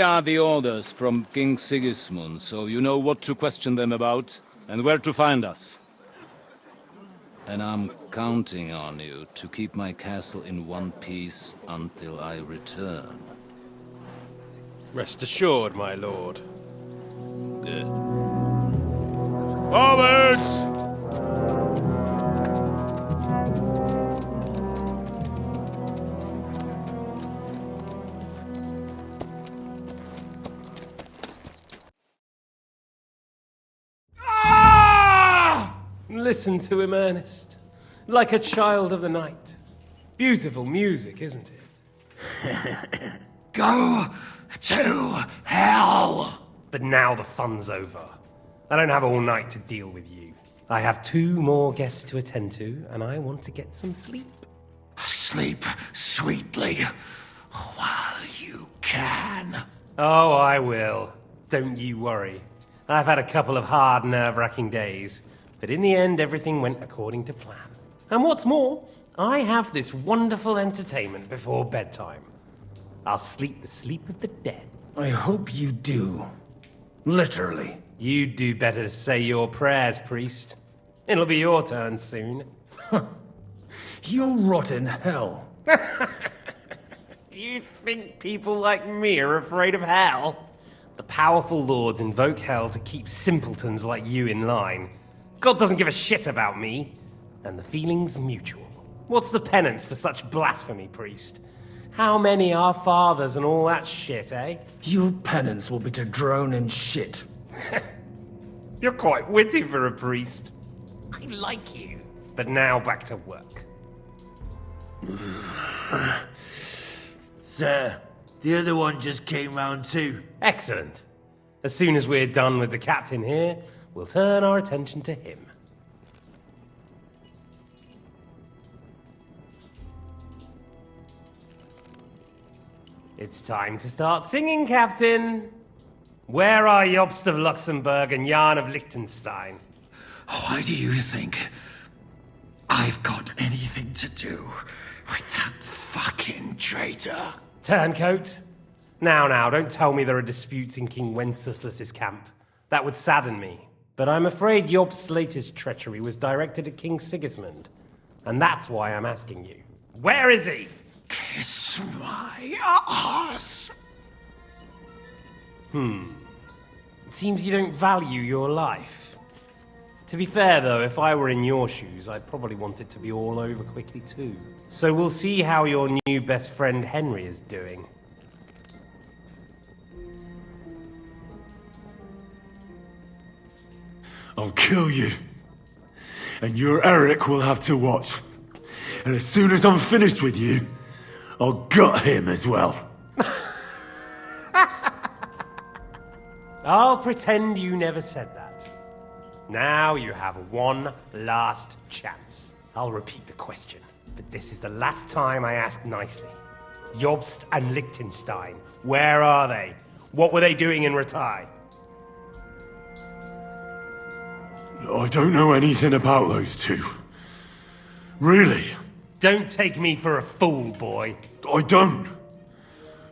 are the orders from King Sigismund, so you know what to question them about, and where to find us. And I'm counting on you to keep my castle in one piece until I return. Rest assured, my lord. Good. Forwards! Listen to him, Ernest. Like a child of the night. Beautiful music, isn't it? Go to hell! But now the fun's over. I don't have all night to deal with you. I have 2 more guests to attend to, and I want to get some sleep. Sleep sweetly while you can. Oh, I will. Don't you worry. I've had a couple of hard, nerve-wracking days, but in the end, everything went according to plan. And what's more, I have this wonderful entertainment before bedtime. I'll sleep the sleep of the dead. I hope you do. Literally. You'd do better to say your prayers, priest. It'll be your turn soon. You'll rot in hell. Do you think people like me are afraid of hell? The powerful lords invoke hell to keep simpletons like you in line. God doesn't give a shit about me. And the feeling's mutual. What's the penance for such blasphemy, priest? How many are fathers and all that shit, eh? Your penance will be to drown in shit. You're quite witty for a priest. I like you. But now back to work. Sir, the other one just came round too. Excellent. As soon as we're done with the captain here, we'll turn our attention to him. It's time to start singing, Captain. Where are Jobst of Luxembourg and Jan of Liechtenstein? Why do you think I've got anything to do with that fucking traitor? Turncoat? Now, don't tell me there are disputes in King Wenceslas's camp. That would sadden me. But I'm afraid Jobst's latest treachery was directed at King Sigismund. And that's why I'm asking you. Where is he? Kiss my ass. It seems you don't value your life. To be fair though, if I were in your shoes, I'd probably want it to be all over quickly too. So we'll see how your new best friend Henry is doing. I'll kill you. And your Eric will have to watch. And as soon as I'm finished with you, I'll gut him as well. I'll pretend you never said that. Now you have one last chance. I'll repeat the question, but this is the last time I ask nicely. Jobst and Liechtenstein, where are they? What were they doing in Ratai? I don't know anything about those two. Really? Don't take me for a fool, boy. I don't.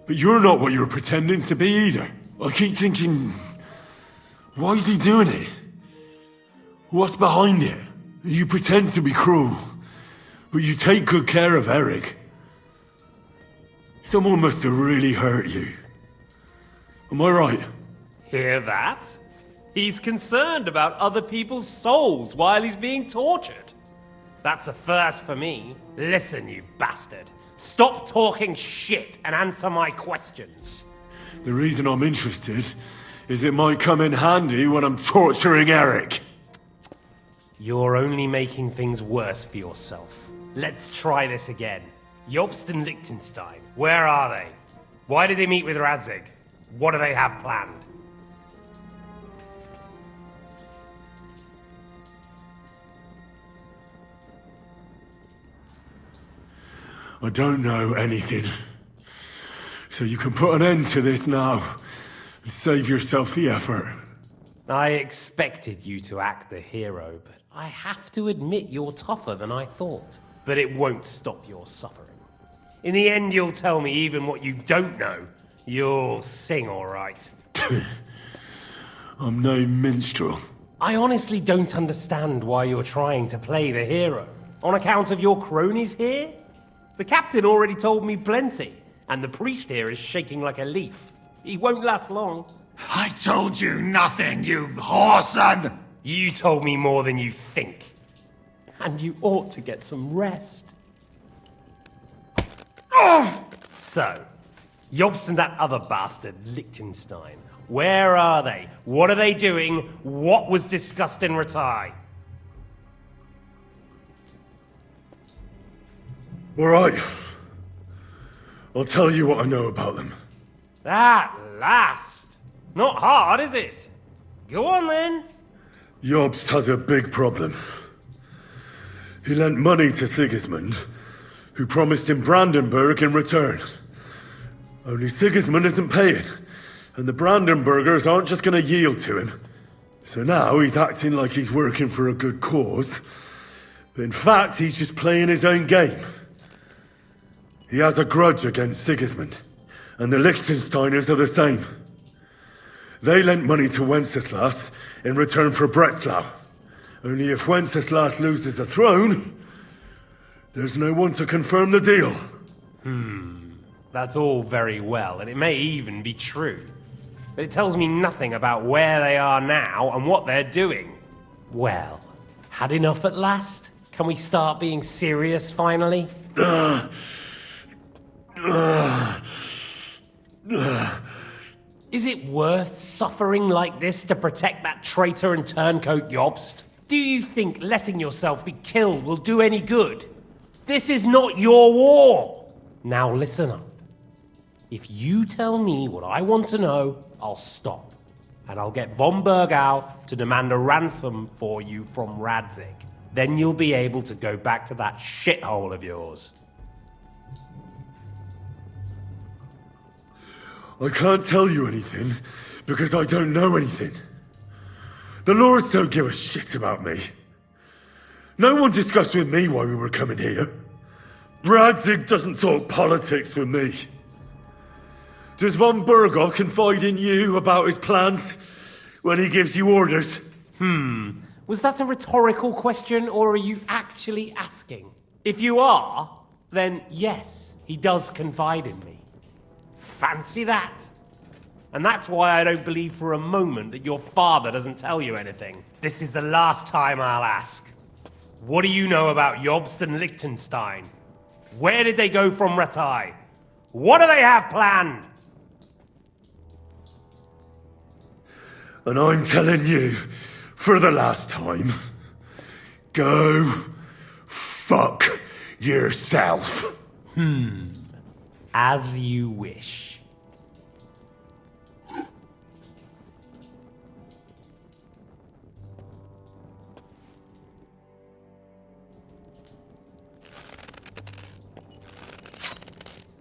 But you're not what you're pretending to be either. I keep thinking, why is he doing it? What's behind it? You pretend to be cruel, but you take good care of Eric. Someone must have really hurt you. Am I right? Hear that? He's concerned about other people's souls while he's being tortured. That's a first for me. Listen, you bastard. Stop talking shit and answer my questions. The reason I'm interested is it might come in handy when I'm torturing Eric. You're only making things worse for yourself. Let's try this again. Jobst and Liechtenstein, where are they? Why did they meet with Radzig? What do they have planned? I don't know anything. So you can put an end to this now and save yourself the effort. I expected you to act the hero, but I have to admit you're tougher than I thought. But it won't stop your suffering. In the end, you'll tell me even what you don't know. You'll sing all right. I'm no minstrel. I honestly don't understand why you're trying to play the hero. On account of your cronies here? The captain already told me plenty, and the priest here is shaking like a leaf. He won't last long. I told you nothing, you whoreson! You told me more than you think. And you ought to get some rest. So, Jobst and that other bastard, Liechtenstein, where are they? What are they doing? What was discussed in Ratai? All right. I'll tell you what I know about them. At last! Not hard, is it? Go on then. Jobst has a big problem. He lent money to Sigismund, who promised him Brandenburg in return. Only Sigismund isn't paying, and the Brandenburgers aren't just going to yield to him. So now he's acting like he's working for a good cause, but in fact he's just playing his own game. He has a grudge against Sigismund, and the Liechtensteiners are the same. They lent money to Wenceslas in return for Breslau. Only if Wenceslas loses the throne, there's no one to confirm the deal. That's all very well, and it may even be true. But it tells me nothing about where they are now and what they're doing. Well, had enough at last? Can we start being serious finally? Is it worth suffering like this to protect that traitor and turncoat Jobst? Do you think letting yourself be killed will do any good? This is not your war! Now listen up. If you tell me what I want to know, I'll stop. And I'll get von Bergows to demand a ransom for you from Radzig. Then you'll be able to go back to that shithole of yours. I can't tell you anything, because I don't know anything. The Lords don't give a shit about me. No one discussed with me why we were coming here. Radzig doesn't talk politics with me. Does von Bergows confide in you about his plans when he gives you orders? Was that a rhetorical question, or are you actually asking? If you are, then yes, he does confide in me. Fancy that. And that's why I don't believe for a moment that your father doesn't tell you anything. This is the last time I'll ask. What do you know about Jobst and Liechtenstein? Where did they go from Ratai? What do they have planned? And I'm telling you, for the last time, go fuck yourself. As you wish.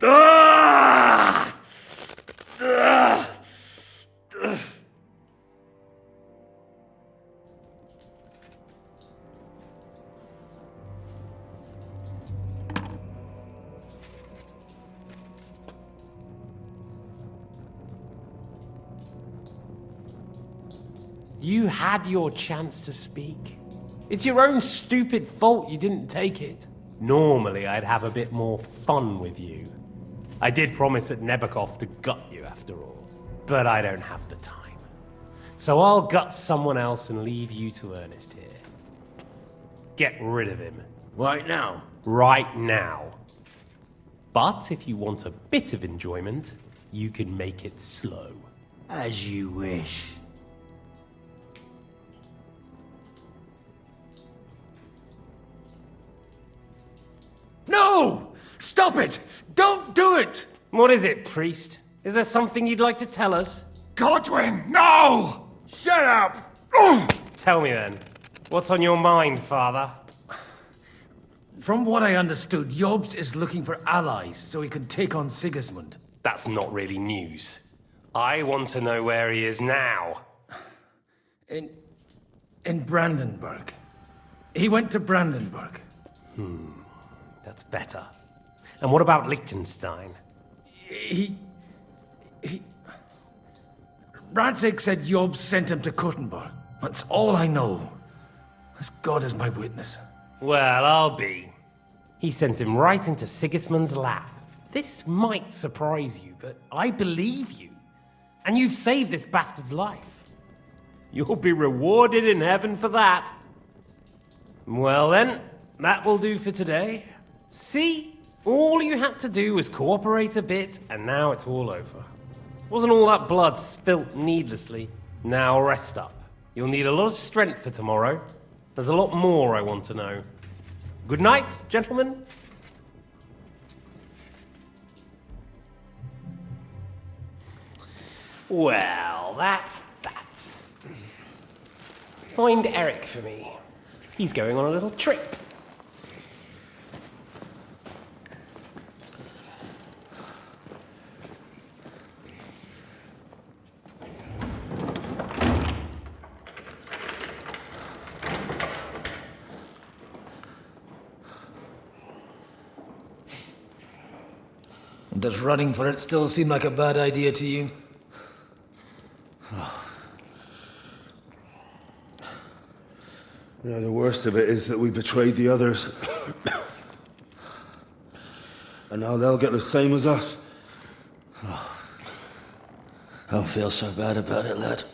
Ah! Ah! You had your chance to speak. It's your own stupid fault you didn't take it. Normally, I'd have a bit more fun with you. I did promise at Nebakov to gut you after all, but I don't have the time. So I'll gut someone else and leave you to Ernest here. Get rid of him. Right now? Right now. But if you want a bit of enjoyment, you can make it slow. As you wish. No! Stop it! Don't do it! What is it, priest? Is there something you'd like to tell us? Godwin, no! Shut up! Tell me then. What's on your mind, father? From what I understood, Jobst is looking for allies so he can take on Sigismund. That's not really news. I want to know where he is now. In Brandenburg. He went to Brandenburg. That's better. And what about Liechtenstein? Radzig said Jobst sent him to Kuttenberg. That's all I know. As God is my witness. Well, I'll be. He sent him right into Sigismund's lap. This might surprise you, but I believe you. And you've saved this bastard's life. You'll be rewarded in heaven for that. Well then, that will do for today. See? All you had to do was cooperate a bit, and now it's all over. Wasn't all that blood spilt needlessly. Now rest up. You'll need a lot of strength for tomorrow. There's a lot more I want to know. Good night, gentlemen. Well, that's that. Find Eric for me. He's going on a little trip. Does running for it still seem like a bad idea to you? You know, the worst of it is that we betrayed the others. And now they'll get the same as us. Don't feel so bad about it, lad.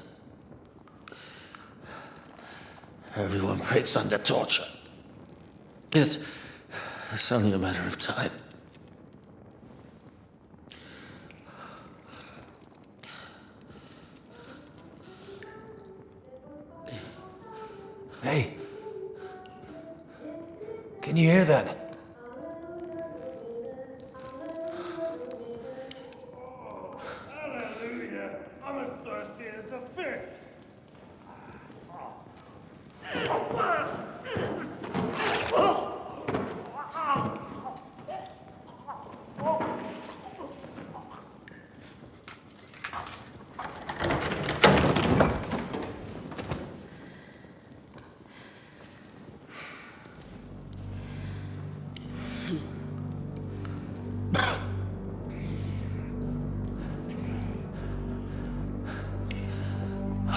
Everyone breaks under torture. It's only a matter of time. Hey. Can you hear that? Hallelujah. I'm as thirsty as a fish.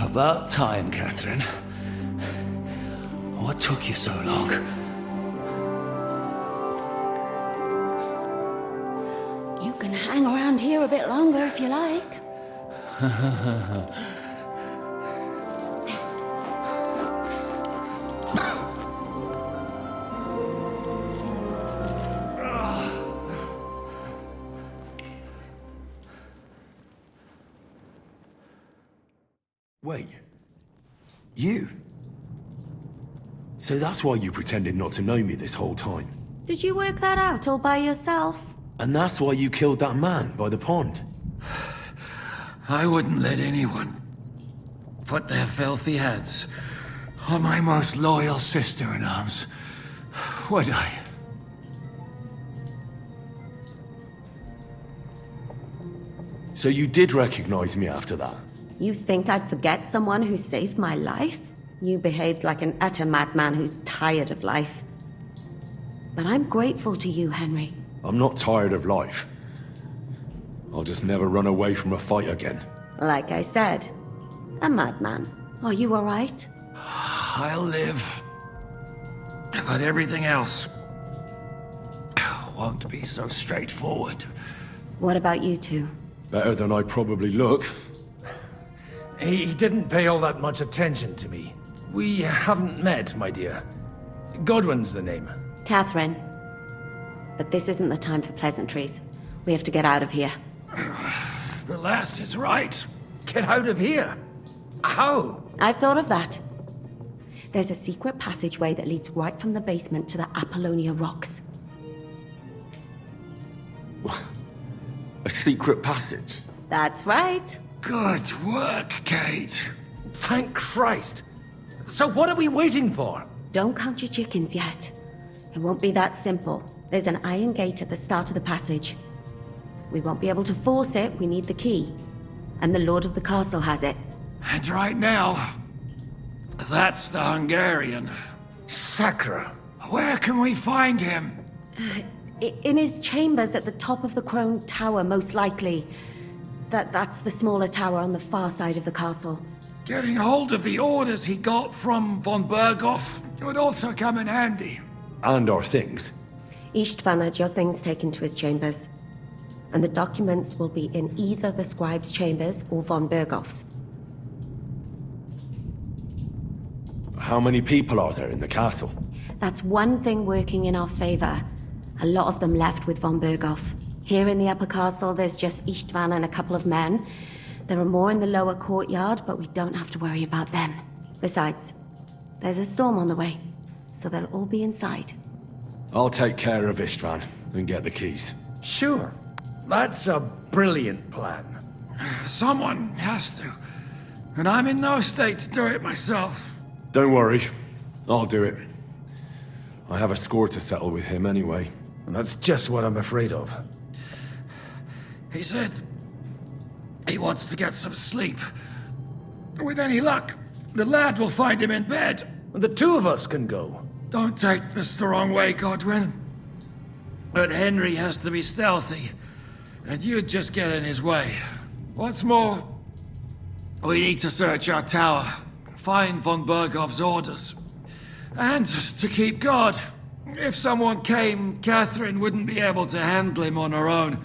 About time, Catherine. What took you so long? You can hang around here a bit longer if you like. Wait. You? So that's why you pretended not to know me this whole time. Did you work that out all by yourself? And that's why you killed that man by the pond. I wouldn't let anyone put their filthy heads on my most loyal sister-in-arms, would I? So you did recognize me after that? You think I'd forget someone who saved my life? You behaved like an utter madman who's tired of life. But I'm grateful to you, Henry. I'm not tired of life. I'll just never run away from a fight again. Like I said, a madman. Are you all right? I'll live. But everything else won't be so straightforward. What about you two? Better than I probably look. He didn't pay all that much attention to me. We haven't met, my dear. Godwin's the name. Catherine. But this isn't the time for pleasantries. We have to get out of here. The lass is right. Get out of here? How? I've thought of that. There's a secret passageway that leads right from the basement to the Apollonia Rocks. A secret passage? That's right. Good work, Kate. Thank Christ. So what are we waiting for? Don't count your chickens yet. It won't be that simple. There's an iron gate at the start of the passage. We won't be able to force it, we need the key. And the Lord of the Castle has it. And right now, that's the Hungarian. Sacra. Where can we find him? In his chambers at the top of the Crone Tower, most likely. That's the smaller tower on the far side of the castle. Getting hold of the orders he got from von Bergows would also come in handy. And our things. Istvan had your things taken to his chambers. And the documents will be in either the scribe's chambers or von Bergows. How many people are there in the castle? That's one thing working in our favor. A lot of them left with von Bergows. Here in the upper castle, there's just Istvan and a couple of men. There are more in the lower courtyard, but we don't have to worry about them. Besides, there's a storm on the way, so they'll all be inside. I'll take care of Istvan and get the keys. Sure. That's a brilliant plan. Someone has to. And I'm in no state to do it myself. Don't worry. I'll do it. I have a score to settle with him anyway. And that's just what I'm afraid of. He said he wants to get some sleep. With any luck, the lad will find him in bed. The two of us can go. Don't take this the wrong way, Godwin. But Henry has to be stealthy, and you'd just get in his way. What's more, we need to search our tower, find von Bergows' orders. And to keep guard. If someone came, Catherine wouldn't be able to handle him on her own.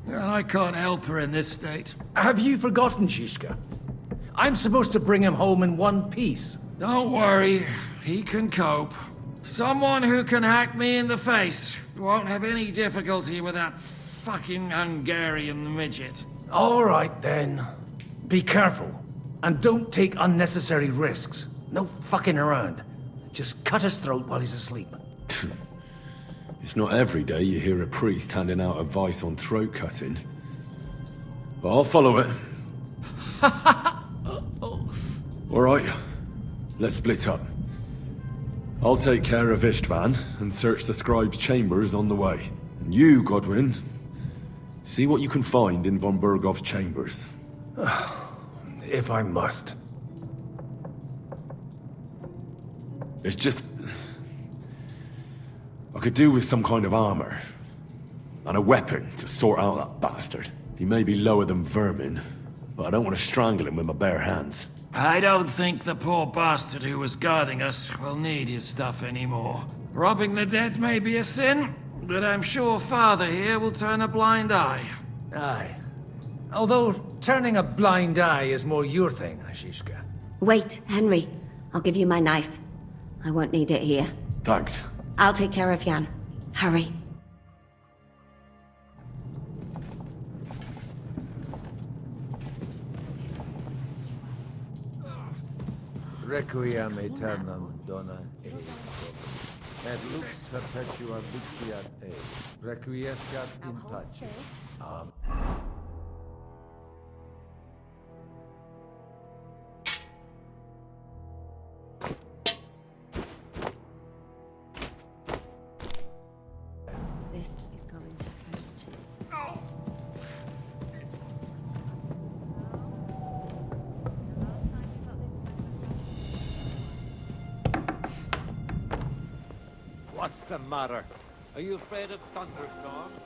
And I can't help her in this state. Have you forgotten, Shishka? I'm supposed to bring him home in one piece. Don't worry, he can cope. Someone who can hack me in the face won't have any difficulty with that fucking Hungarian midget. All right, then. Be careful. And don't take unnecessary risks. No fucking around. Just cut his throat while he's asleep. It's not every day you hear a priest handing out advice on throat cutting. But I'll follow it. Alright, let's split up. I'll take care of Istvan and search the scribe's chambers on the way. And you, Godwin, see what you can find in von Bergows' chambers. If I must. It's just... I could do with some kind of armor. And a weapon to sort out that bastard. He may be lower than vermin, but I don't want to strangle him with my bare hands. I don't think the poor bastard who was guarding us will need his stuff anymore. Robbing the dead may be a sin, but I'm sure Father here will turn a blind eye. Aye. Although turning a blind eye is more your thing, Shishka. Wait, Henry. I'll give you my knife. I won't need it here. Thanks. I'll take care of Jan. Hurry. Requiem aeternam dona ei. Et lux perpetua victiat ei. Requiescat in pace. Amen. This is going to hurt. What's the matter? Are you afraid of thunderstorms?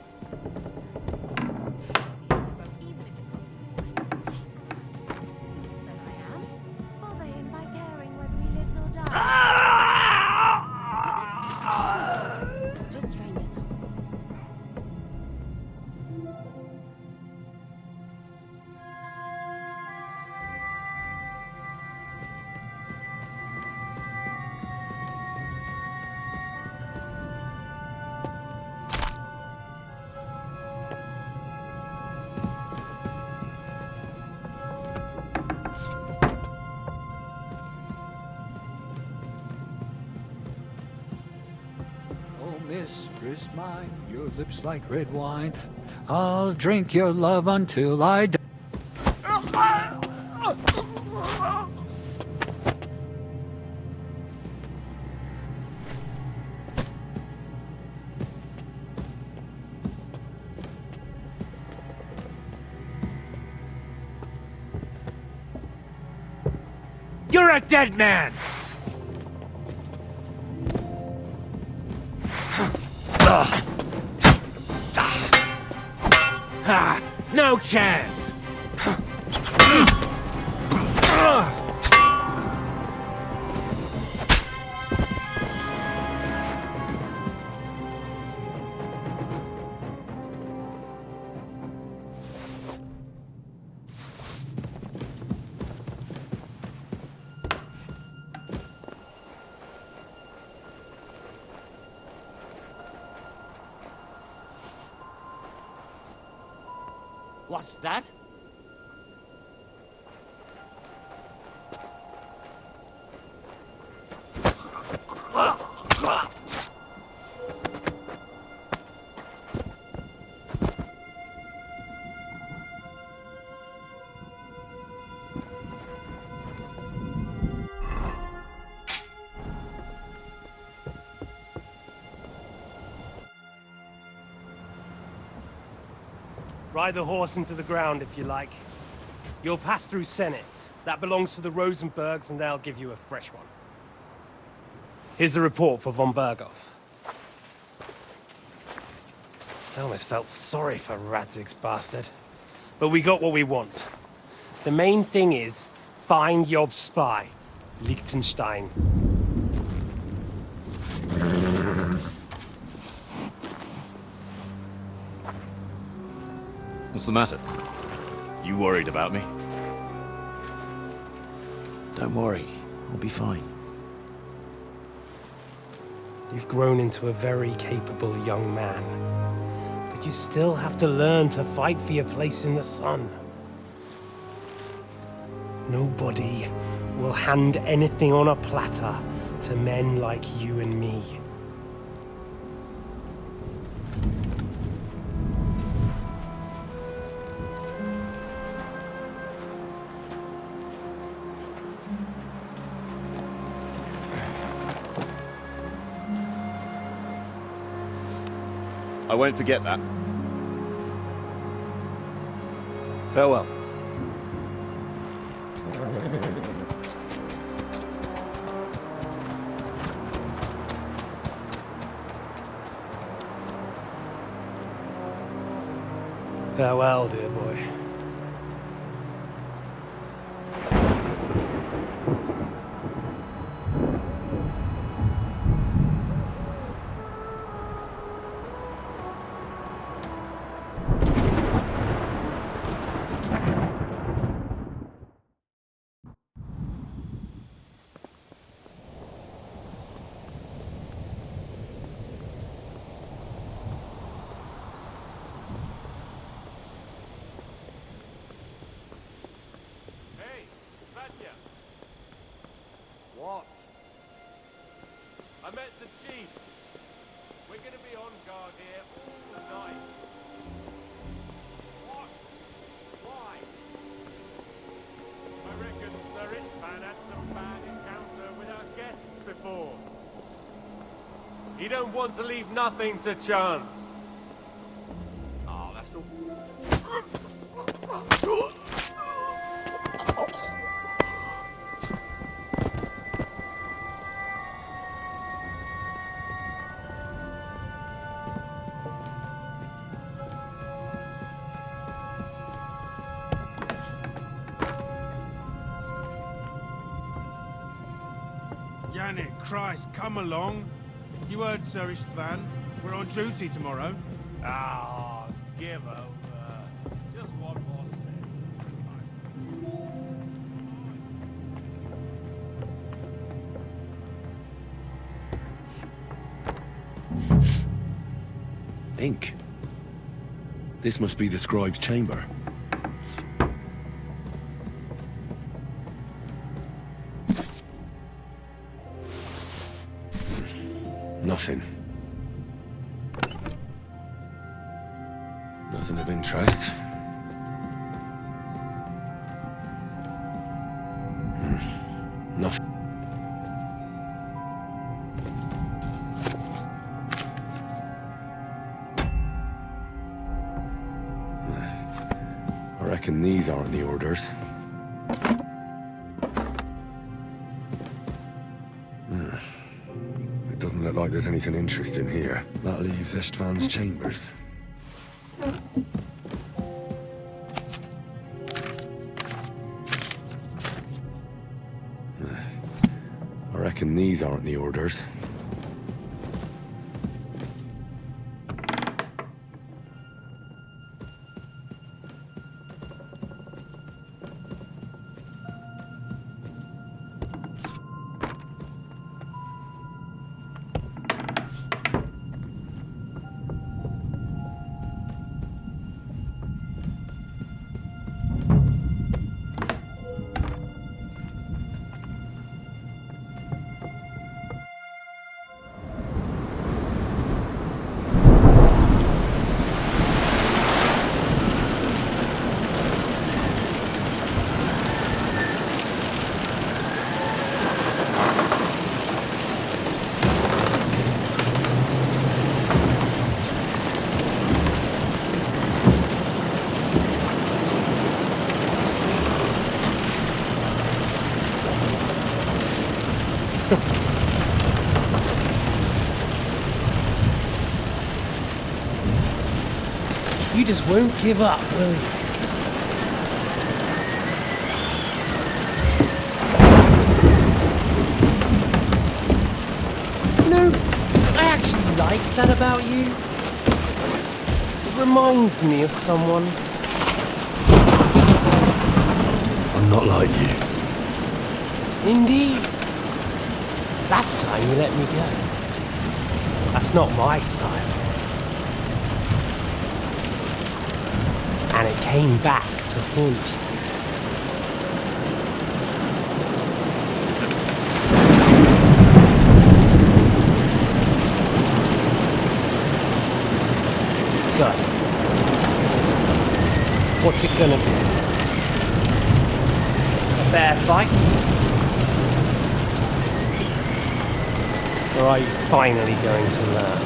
Bother him by caring whether he lives or dies. Just strain yourself. Mistress mine, your lips like red wine. I'll drink your love until I die. You're a dead man! No chance! What's that? Ride the horse into the ground if you like. You'll pass through Senates. That belongs to the Rosenbergs, and they'll give you a fresh one. Here's the report for von Bergows. I almost felt sorry for Radzig's bastard. But we got what we want. The main thing is, find Job's spy, Liechtenstein. What's the matter? You worried about me? Don't worry, I'll be fine. You've grown into a very capable young man. But you still have to learn to fight for your place in the sun. Nobody will hand anything on a platter to men like you and me. I won't forget that. Farewell. Farewell, dear boy. What? I met the chief. We're gonna be on guard here all the night. What? Why? I reckon Sir Ishvan had some bad encounter with our guests before. He don't want to leave nothing to chance. Oh, that's all. Yannick, Christ, come along. You heard Sir Istvan. We're on duty tomorrow. Ah, give over. Just one more Ink. This must be the scribe's chamber. Nothing. Nothing of interest. Nothing. I reckon these aren't the orders. It doesn't look like there's anything interesting here. That leaves Istvan's chambers. I reckon these aren't the orders. You just won't give up, will you? No, I actually like that about you. It reminds me of someone. I'm not like you. Indeed. Last time you let me go. That's not my style. And it came back to haunt you. So, what's it gonna be? A fair fight? Or are you finally going to learn?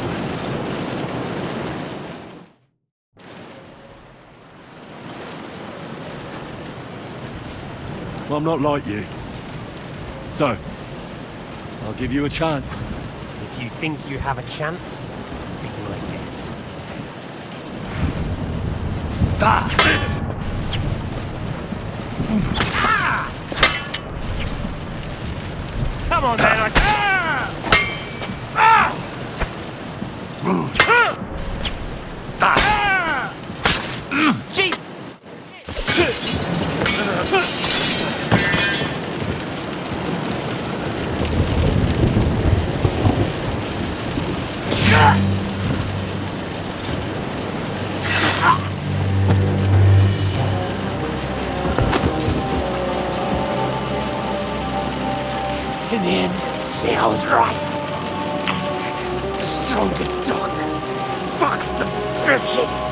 Well, I'm not like you. So, I'll give you a chance. If you think you have a chance, be my guest. Come on, man! Gee! In the end, see, I was right. The stronger dog fucks the bitches.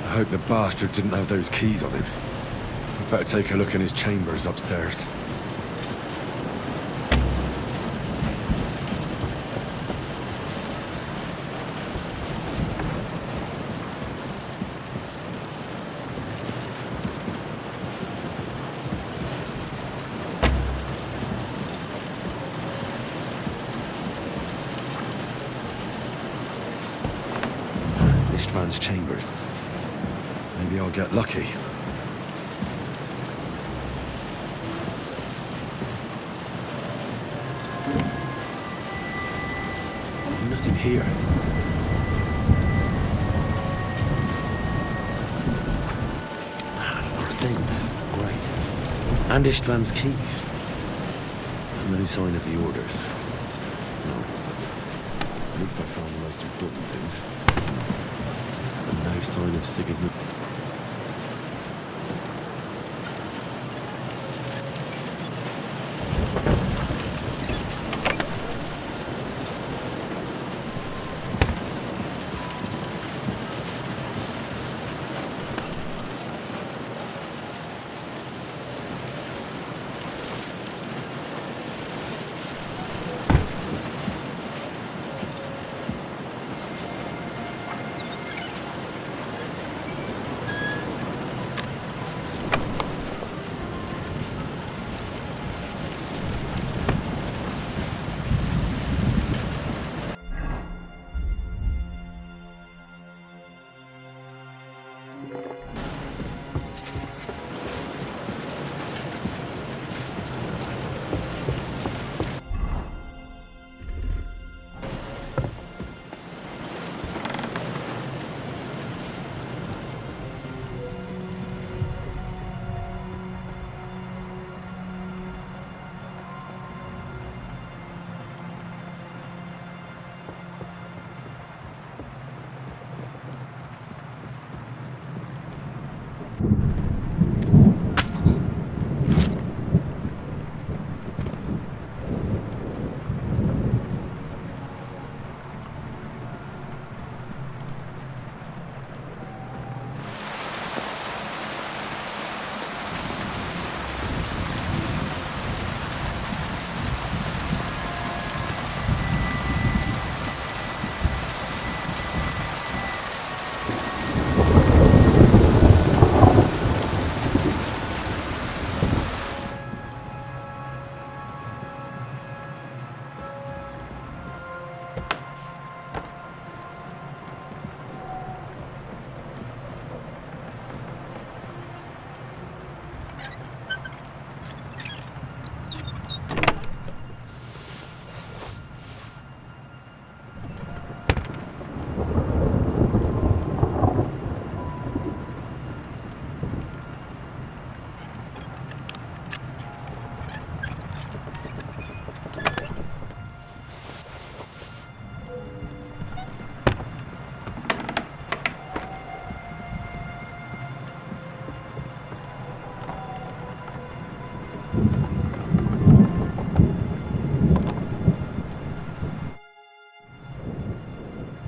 I hope the bastard didn't have those keys on him. I'd better take a look in his chambers upstairs. Ishtvan's chambers. Maybe I'll get lucky. Nothing here. More things. Great. And Ishtvan's keys. And no sign of the orders. No. At least I found the most important things. And no sign of Sigurd.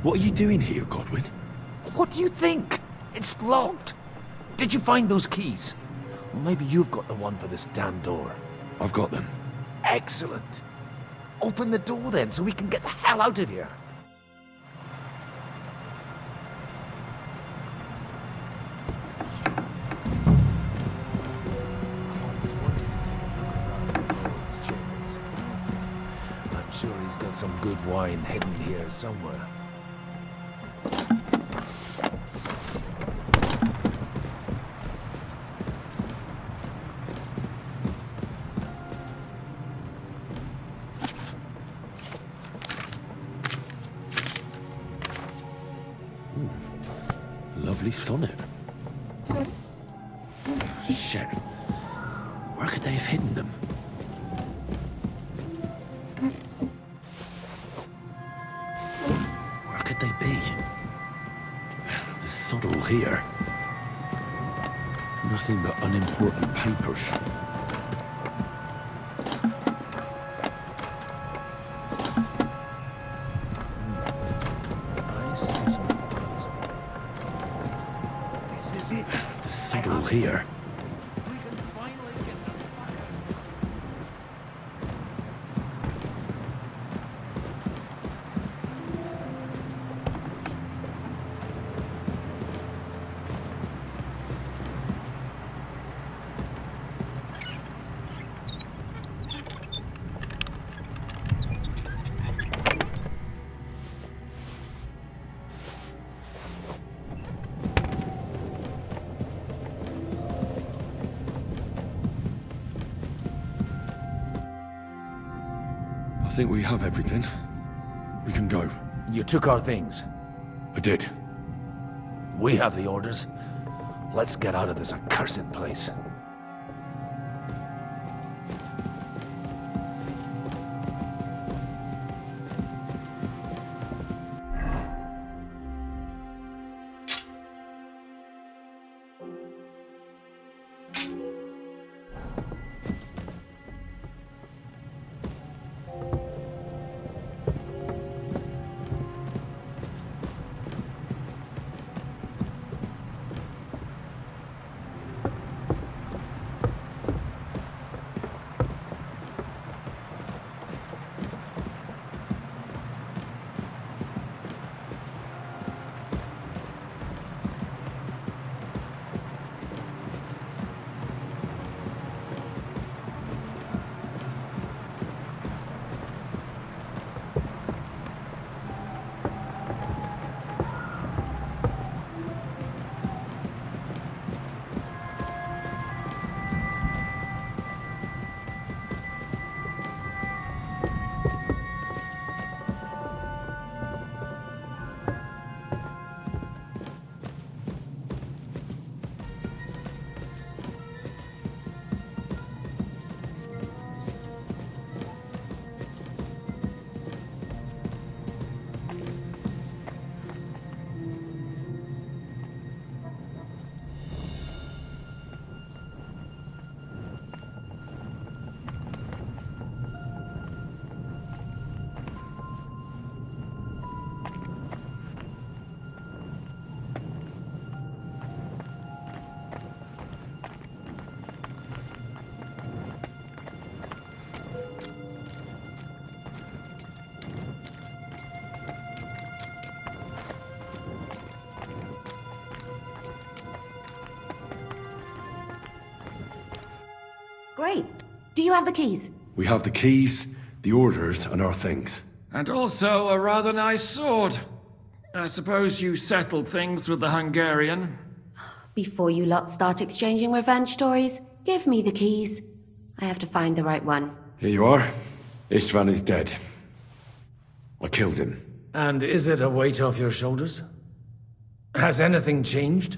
What are you doing here, Godwin? What do you think? It's locked. Did you find those keys? Maybe you've got the one for this damn door. I've got them. Excellent. Open the door then, so we can get the hell out of here. I'm sure he's got some good wine hidden here somewhere. Lovely sonnet. Shit. Where could they have hidden them? Where could they be? The sod all here. Nothing but unimportant papers. Here. I think we have everything. We can go. You took our things. I did. We have the orders. Let's get out of this accursed place. Great. Do you have the keys? We have the keys, the orders, and our things. And also a rather nice sword. I suppose you settled things with the Hungarian? Before you lot start exchanging revenge stories, give me the keys. I have to find the right one. Here you are. Istvan is dead. I killed him. And is it a weight off your shoulders? Has anything changed?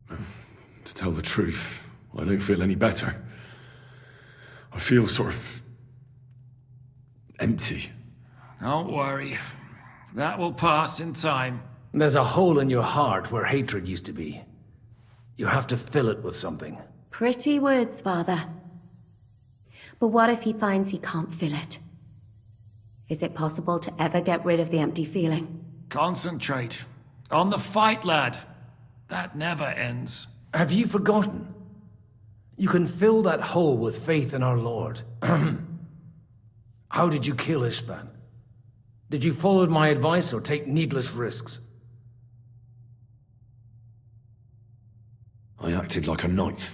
To tell the truth, I don't feel any better. I feel sort of empty. Don't worry. That will pass in time. There's a hole in your heart where hatred used to be. You have to fill it with something. Pretty words, Father. But what if he finds he can't fill it? Is it possible to ever get rid of the empty feeling? Concentrate. On the fight, lad. That never ends. Have you forgotten? You can fill that hole with faith in our Lord. How did you kill Ishvan? Did you follow my advice or take needless risks? I acted like a knight.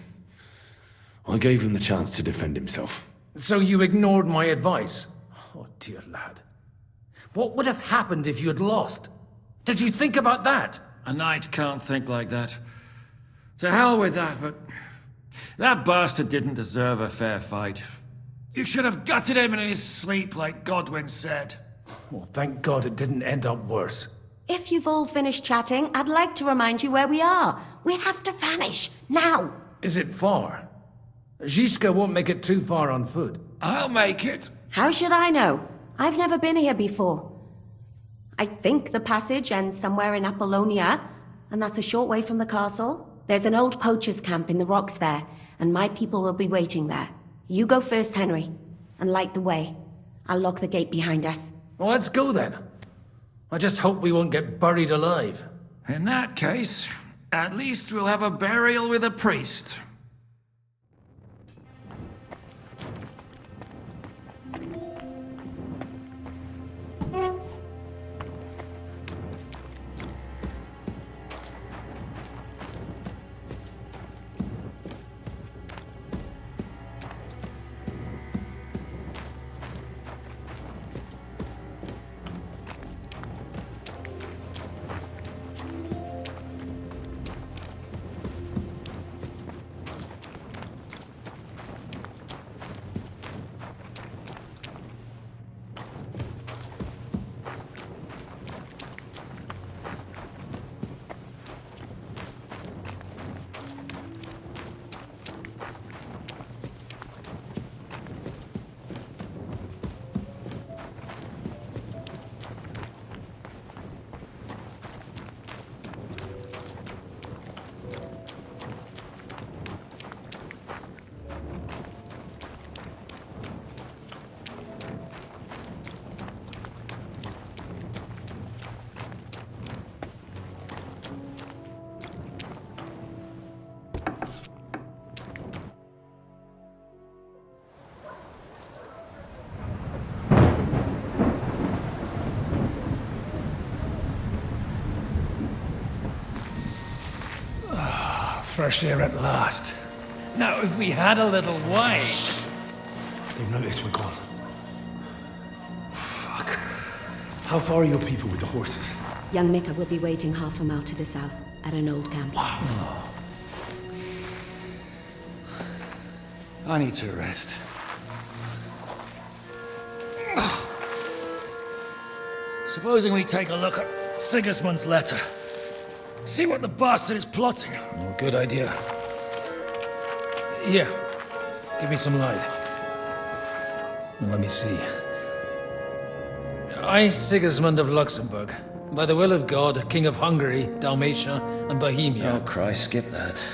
I gave him the chance to defend himself. So you ignored my advice? Oh, dear lad. What would have happened if you had lost? Did you think about that? A knight can't think like that. To hell with that, but... that bastard didn't deserve a fair fight. You should have gutted him in his sleep, like Godwin said. Well, thank God it didn't end up worse. If you've all finished chatting, I'd like to remind you where we are. We have to vanish, now! Is it far? G.Skill won't make it too far on foot. I'll make it. How should I know? I've never been here before. I think the passage ends somewhere in Apollonia, and that's a short way from the castle. There's an old poacher's camp in the rocks there, and my people will be waiting there. You go first, Henry, and light the way. I'll lock the gate behind us. Well, let's go then. I just hope we won't get buried alive. In that case, at least we'll have a burial with a priest. Fresh air at last. Now, if we had a little wine... They've noticed we're gone. Fuck. How far are your people with the horses? Young Mika will be waiting half a mile to the south, at an old camp. I need to rest. Supposing we take a look at Sigismund's letter. See what the bastard is plotting. Oh, good idea. Here, give me some light. Let me see. I, Sigismund of Luxembourg, by the will of God, King of Hungary, Dalmatia, and Bohemia. Oh, Christ, skip that.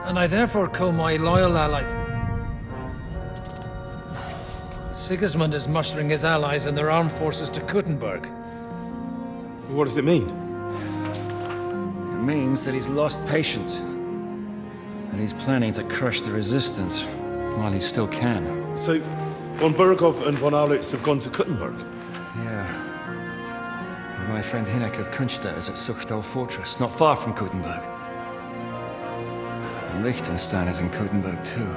And I therefore call my loyal ally... Sigismund is mustering his allies and their armed forces to Kuttenberg. What does it mean? It means that he's lost patience. And he's planning to crush the resistance while he still can. So, von Bergows and von Aorus have gone to Kuttenberg? Yeah. And my friend Hinnek of Kunstadt is at Suchtal Fortress, not far from Kuttenberg. And Liechtenstein is in Kuttenberg too.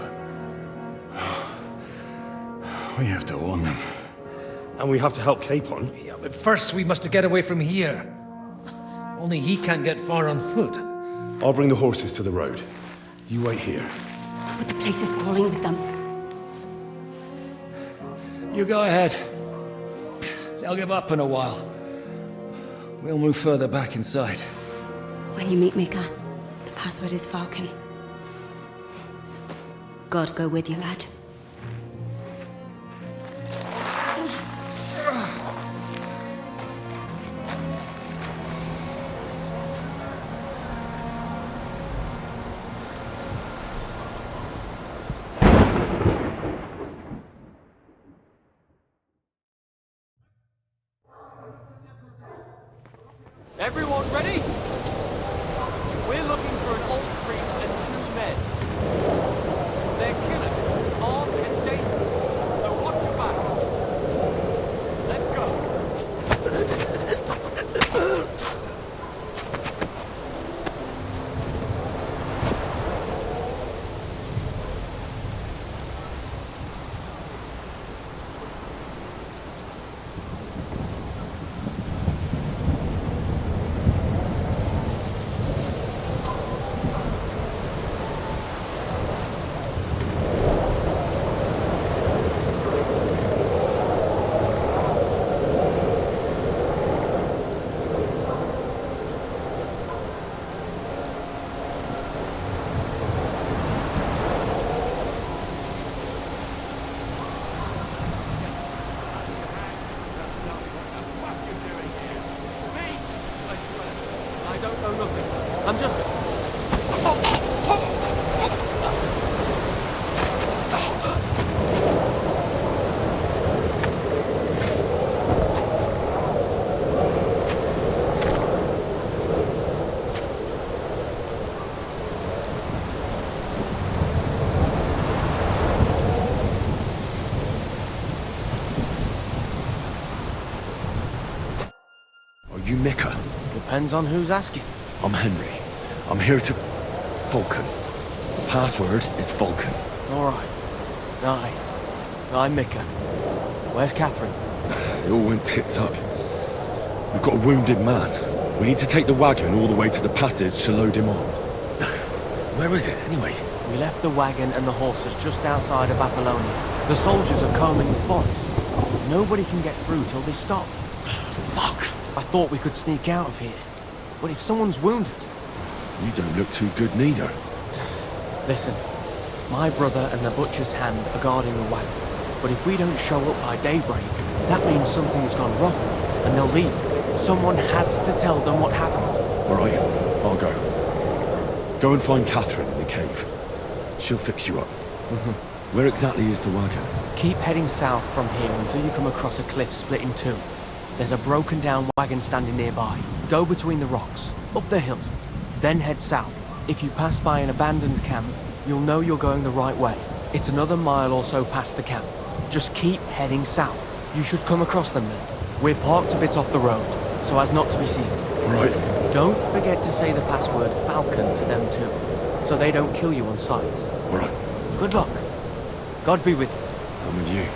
We have to warn them. And we have to help Capon. Yeah, but first we must get away from here. Only he can't get far on foot. I'll bring the horses to the road. You wait here. But the place is crawling with them. You go ahead. They'll give up in a while. We'll move further back inside. When you meet Mika, the password is Falcon. God go with you, lad. Everyone ready? We're looking for an old priest and 2 men. They're killers, armed and dangerous, so watch your back. Let's go. I'm just... Are you Mika? Depends on who's asking. I'm Henry. I'm here to... Vulcan. The password is Vulcan. Alright. I'm Mika. Where's Catherine? It all went tits up. We've got a wounded man. We need to take the wagon all the way to the passage to load him on. Where is it, anyway? We left the wagon and the horses just outside of Apollonia. The soldiers are combing the forest. Nobody can get through till they stop. Fuck! I thought we could sneak out of here. But if someone's wounded... You don't look too good neither. Listen, my brother and the butcher's hand are guarding the wagon. But if we don't show up by daybreak, that means something's gone wrong, and they'll leave. Someone has to tell them what happened. All right, I'll go. Go and find Catherine in the cave. She'll fix you up. Where exactly is the wagon? Keep heading south from here until you come across a cliff split in 2. There's a broken down wagon standing nearby. Go between the rocks, up the hill, then head south. If you pass by an abandoned camp, you'll know you're going the right way. It's another mile or so past the camp. Just keep heading south. You should come across them then. We're parked a bit off the road, so as not to be seen. Right. Don't forget to say the password Falcon to them too, so they don't kill you on sight. All right. Good luck. God be with you. I'm with you.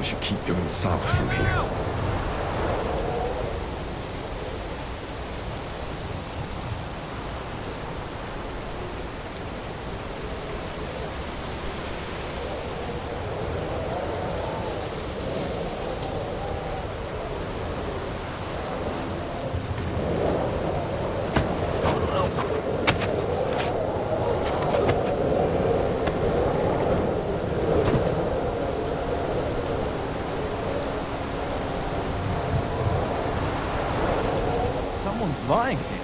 We should keep going south from here. Someone's lying here.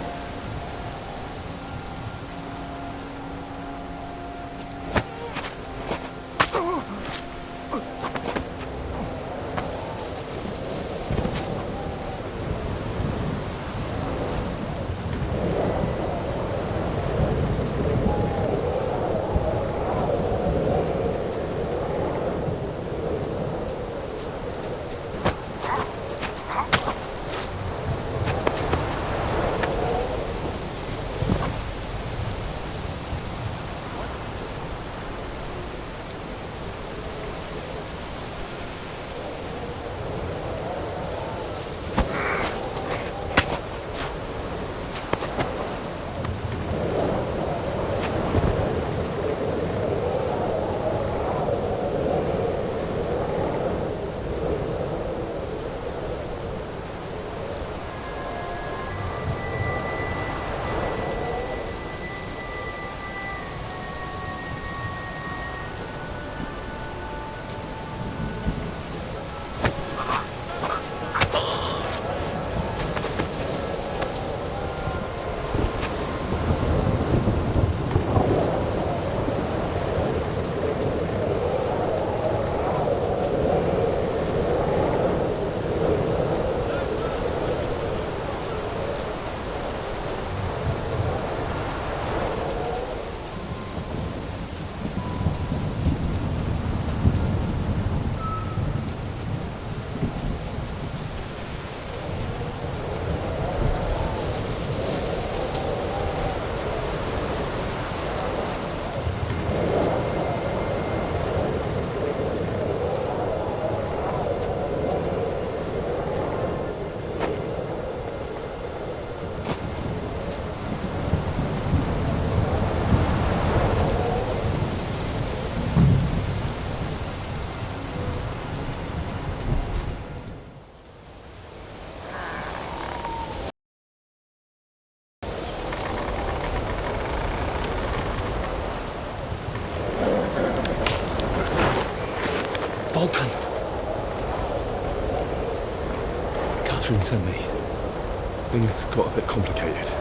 Vulcan! Catherine sent me. Things got a bit complicated.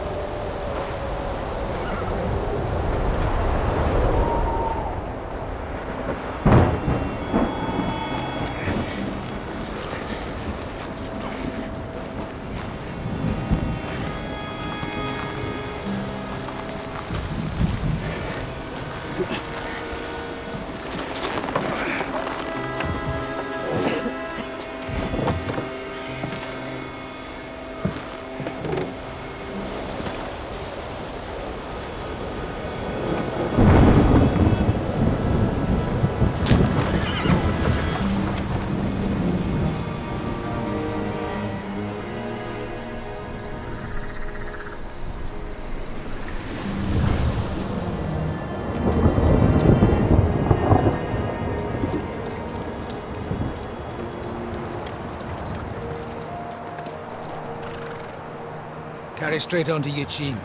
Carry straight on to Yichin.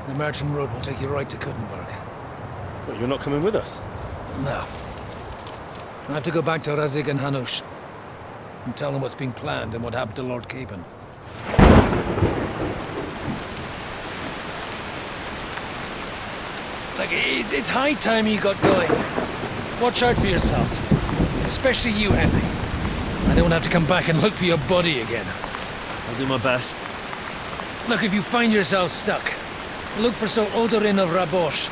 The merchant road will take you right to Kuttenberg. But you're not coming with us? No. I have to go back to Razig and Hanush and tell them what's being planned and what happened to Lord Capen. Look, it's high time you got going. Watch out for yourselves. Especially you, Henry. I don't have to come back and look for your body again. I'll do my best. Look, if you find yourself stuck, look for Sir Odorin of Rabosh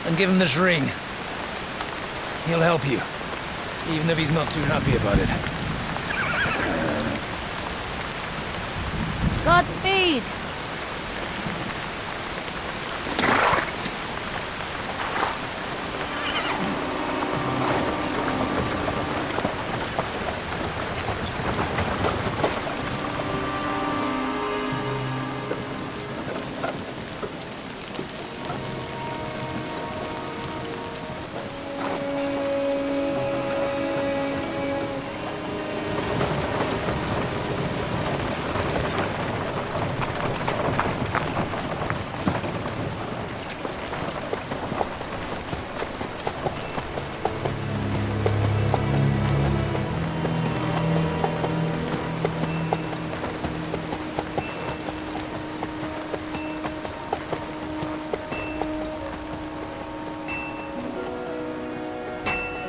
and give him this ring. He'll help you, even if he's not too happy about it. Godspeed!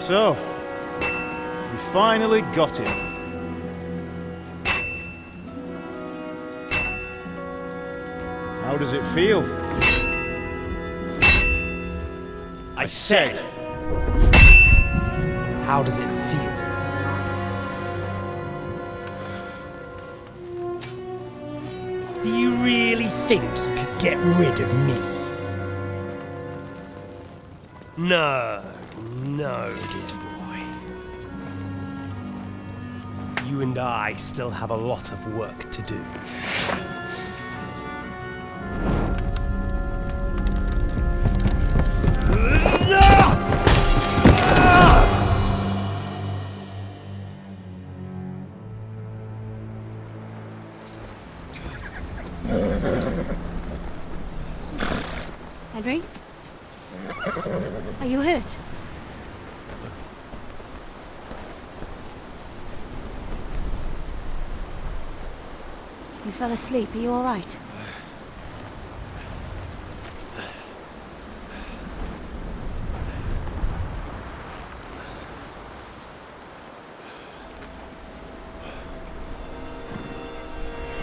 So, we finally got him. How does it feel? I said, how does it feel? Do you really think you could get rid of me? No, no, dear boy. You and I still have a lot of work to do. Henry? Are you hurt? You fell asleep. Are you all right?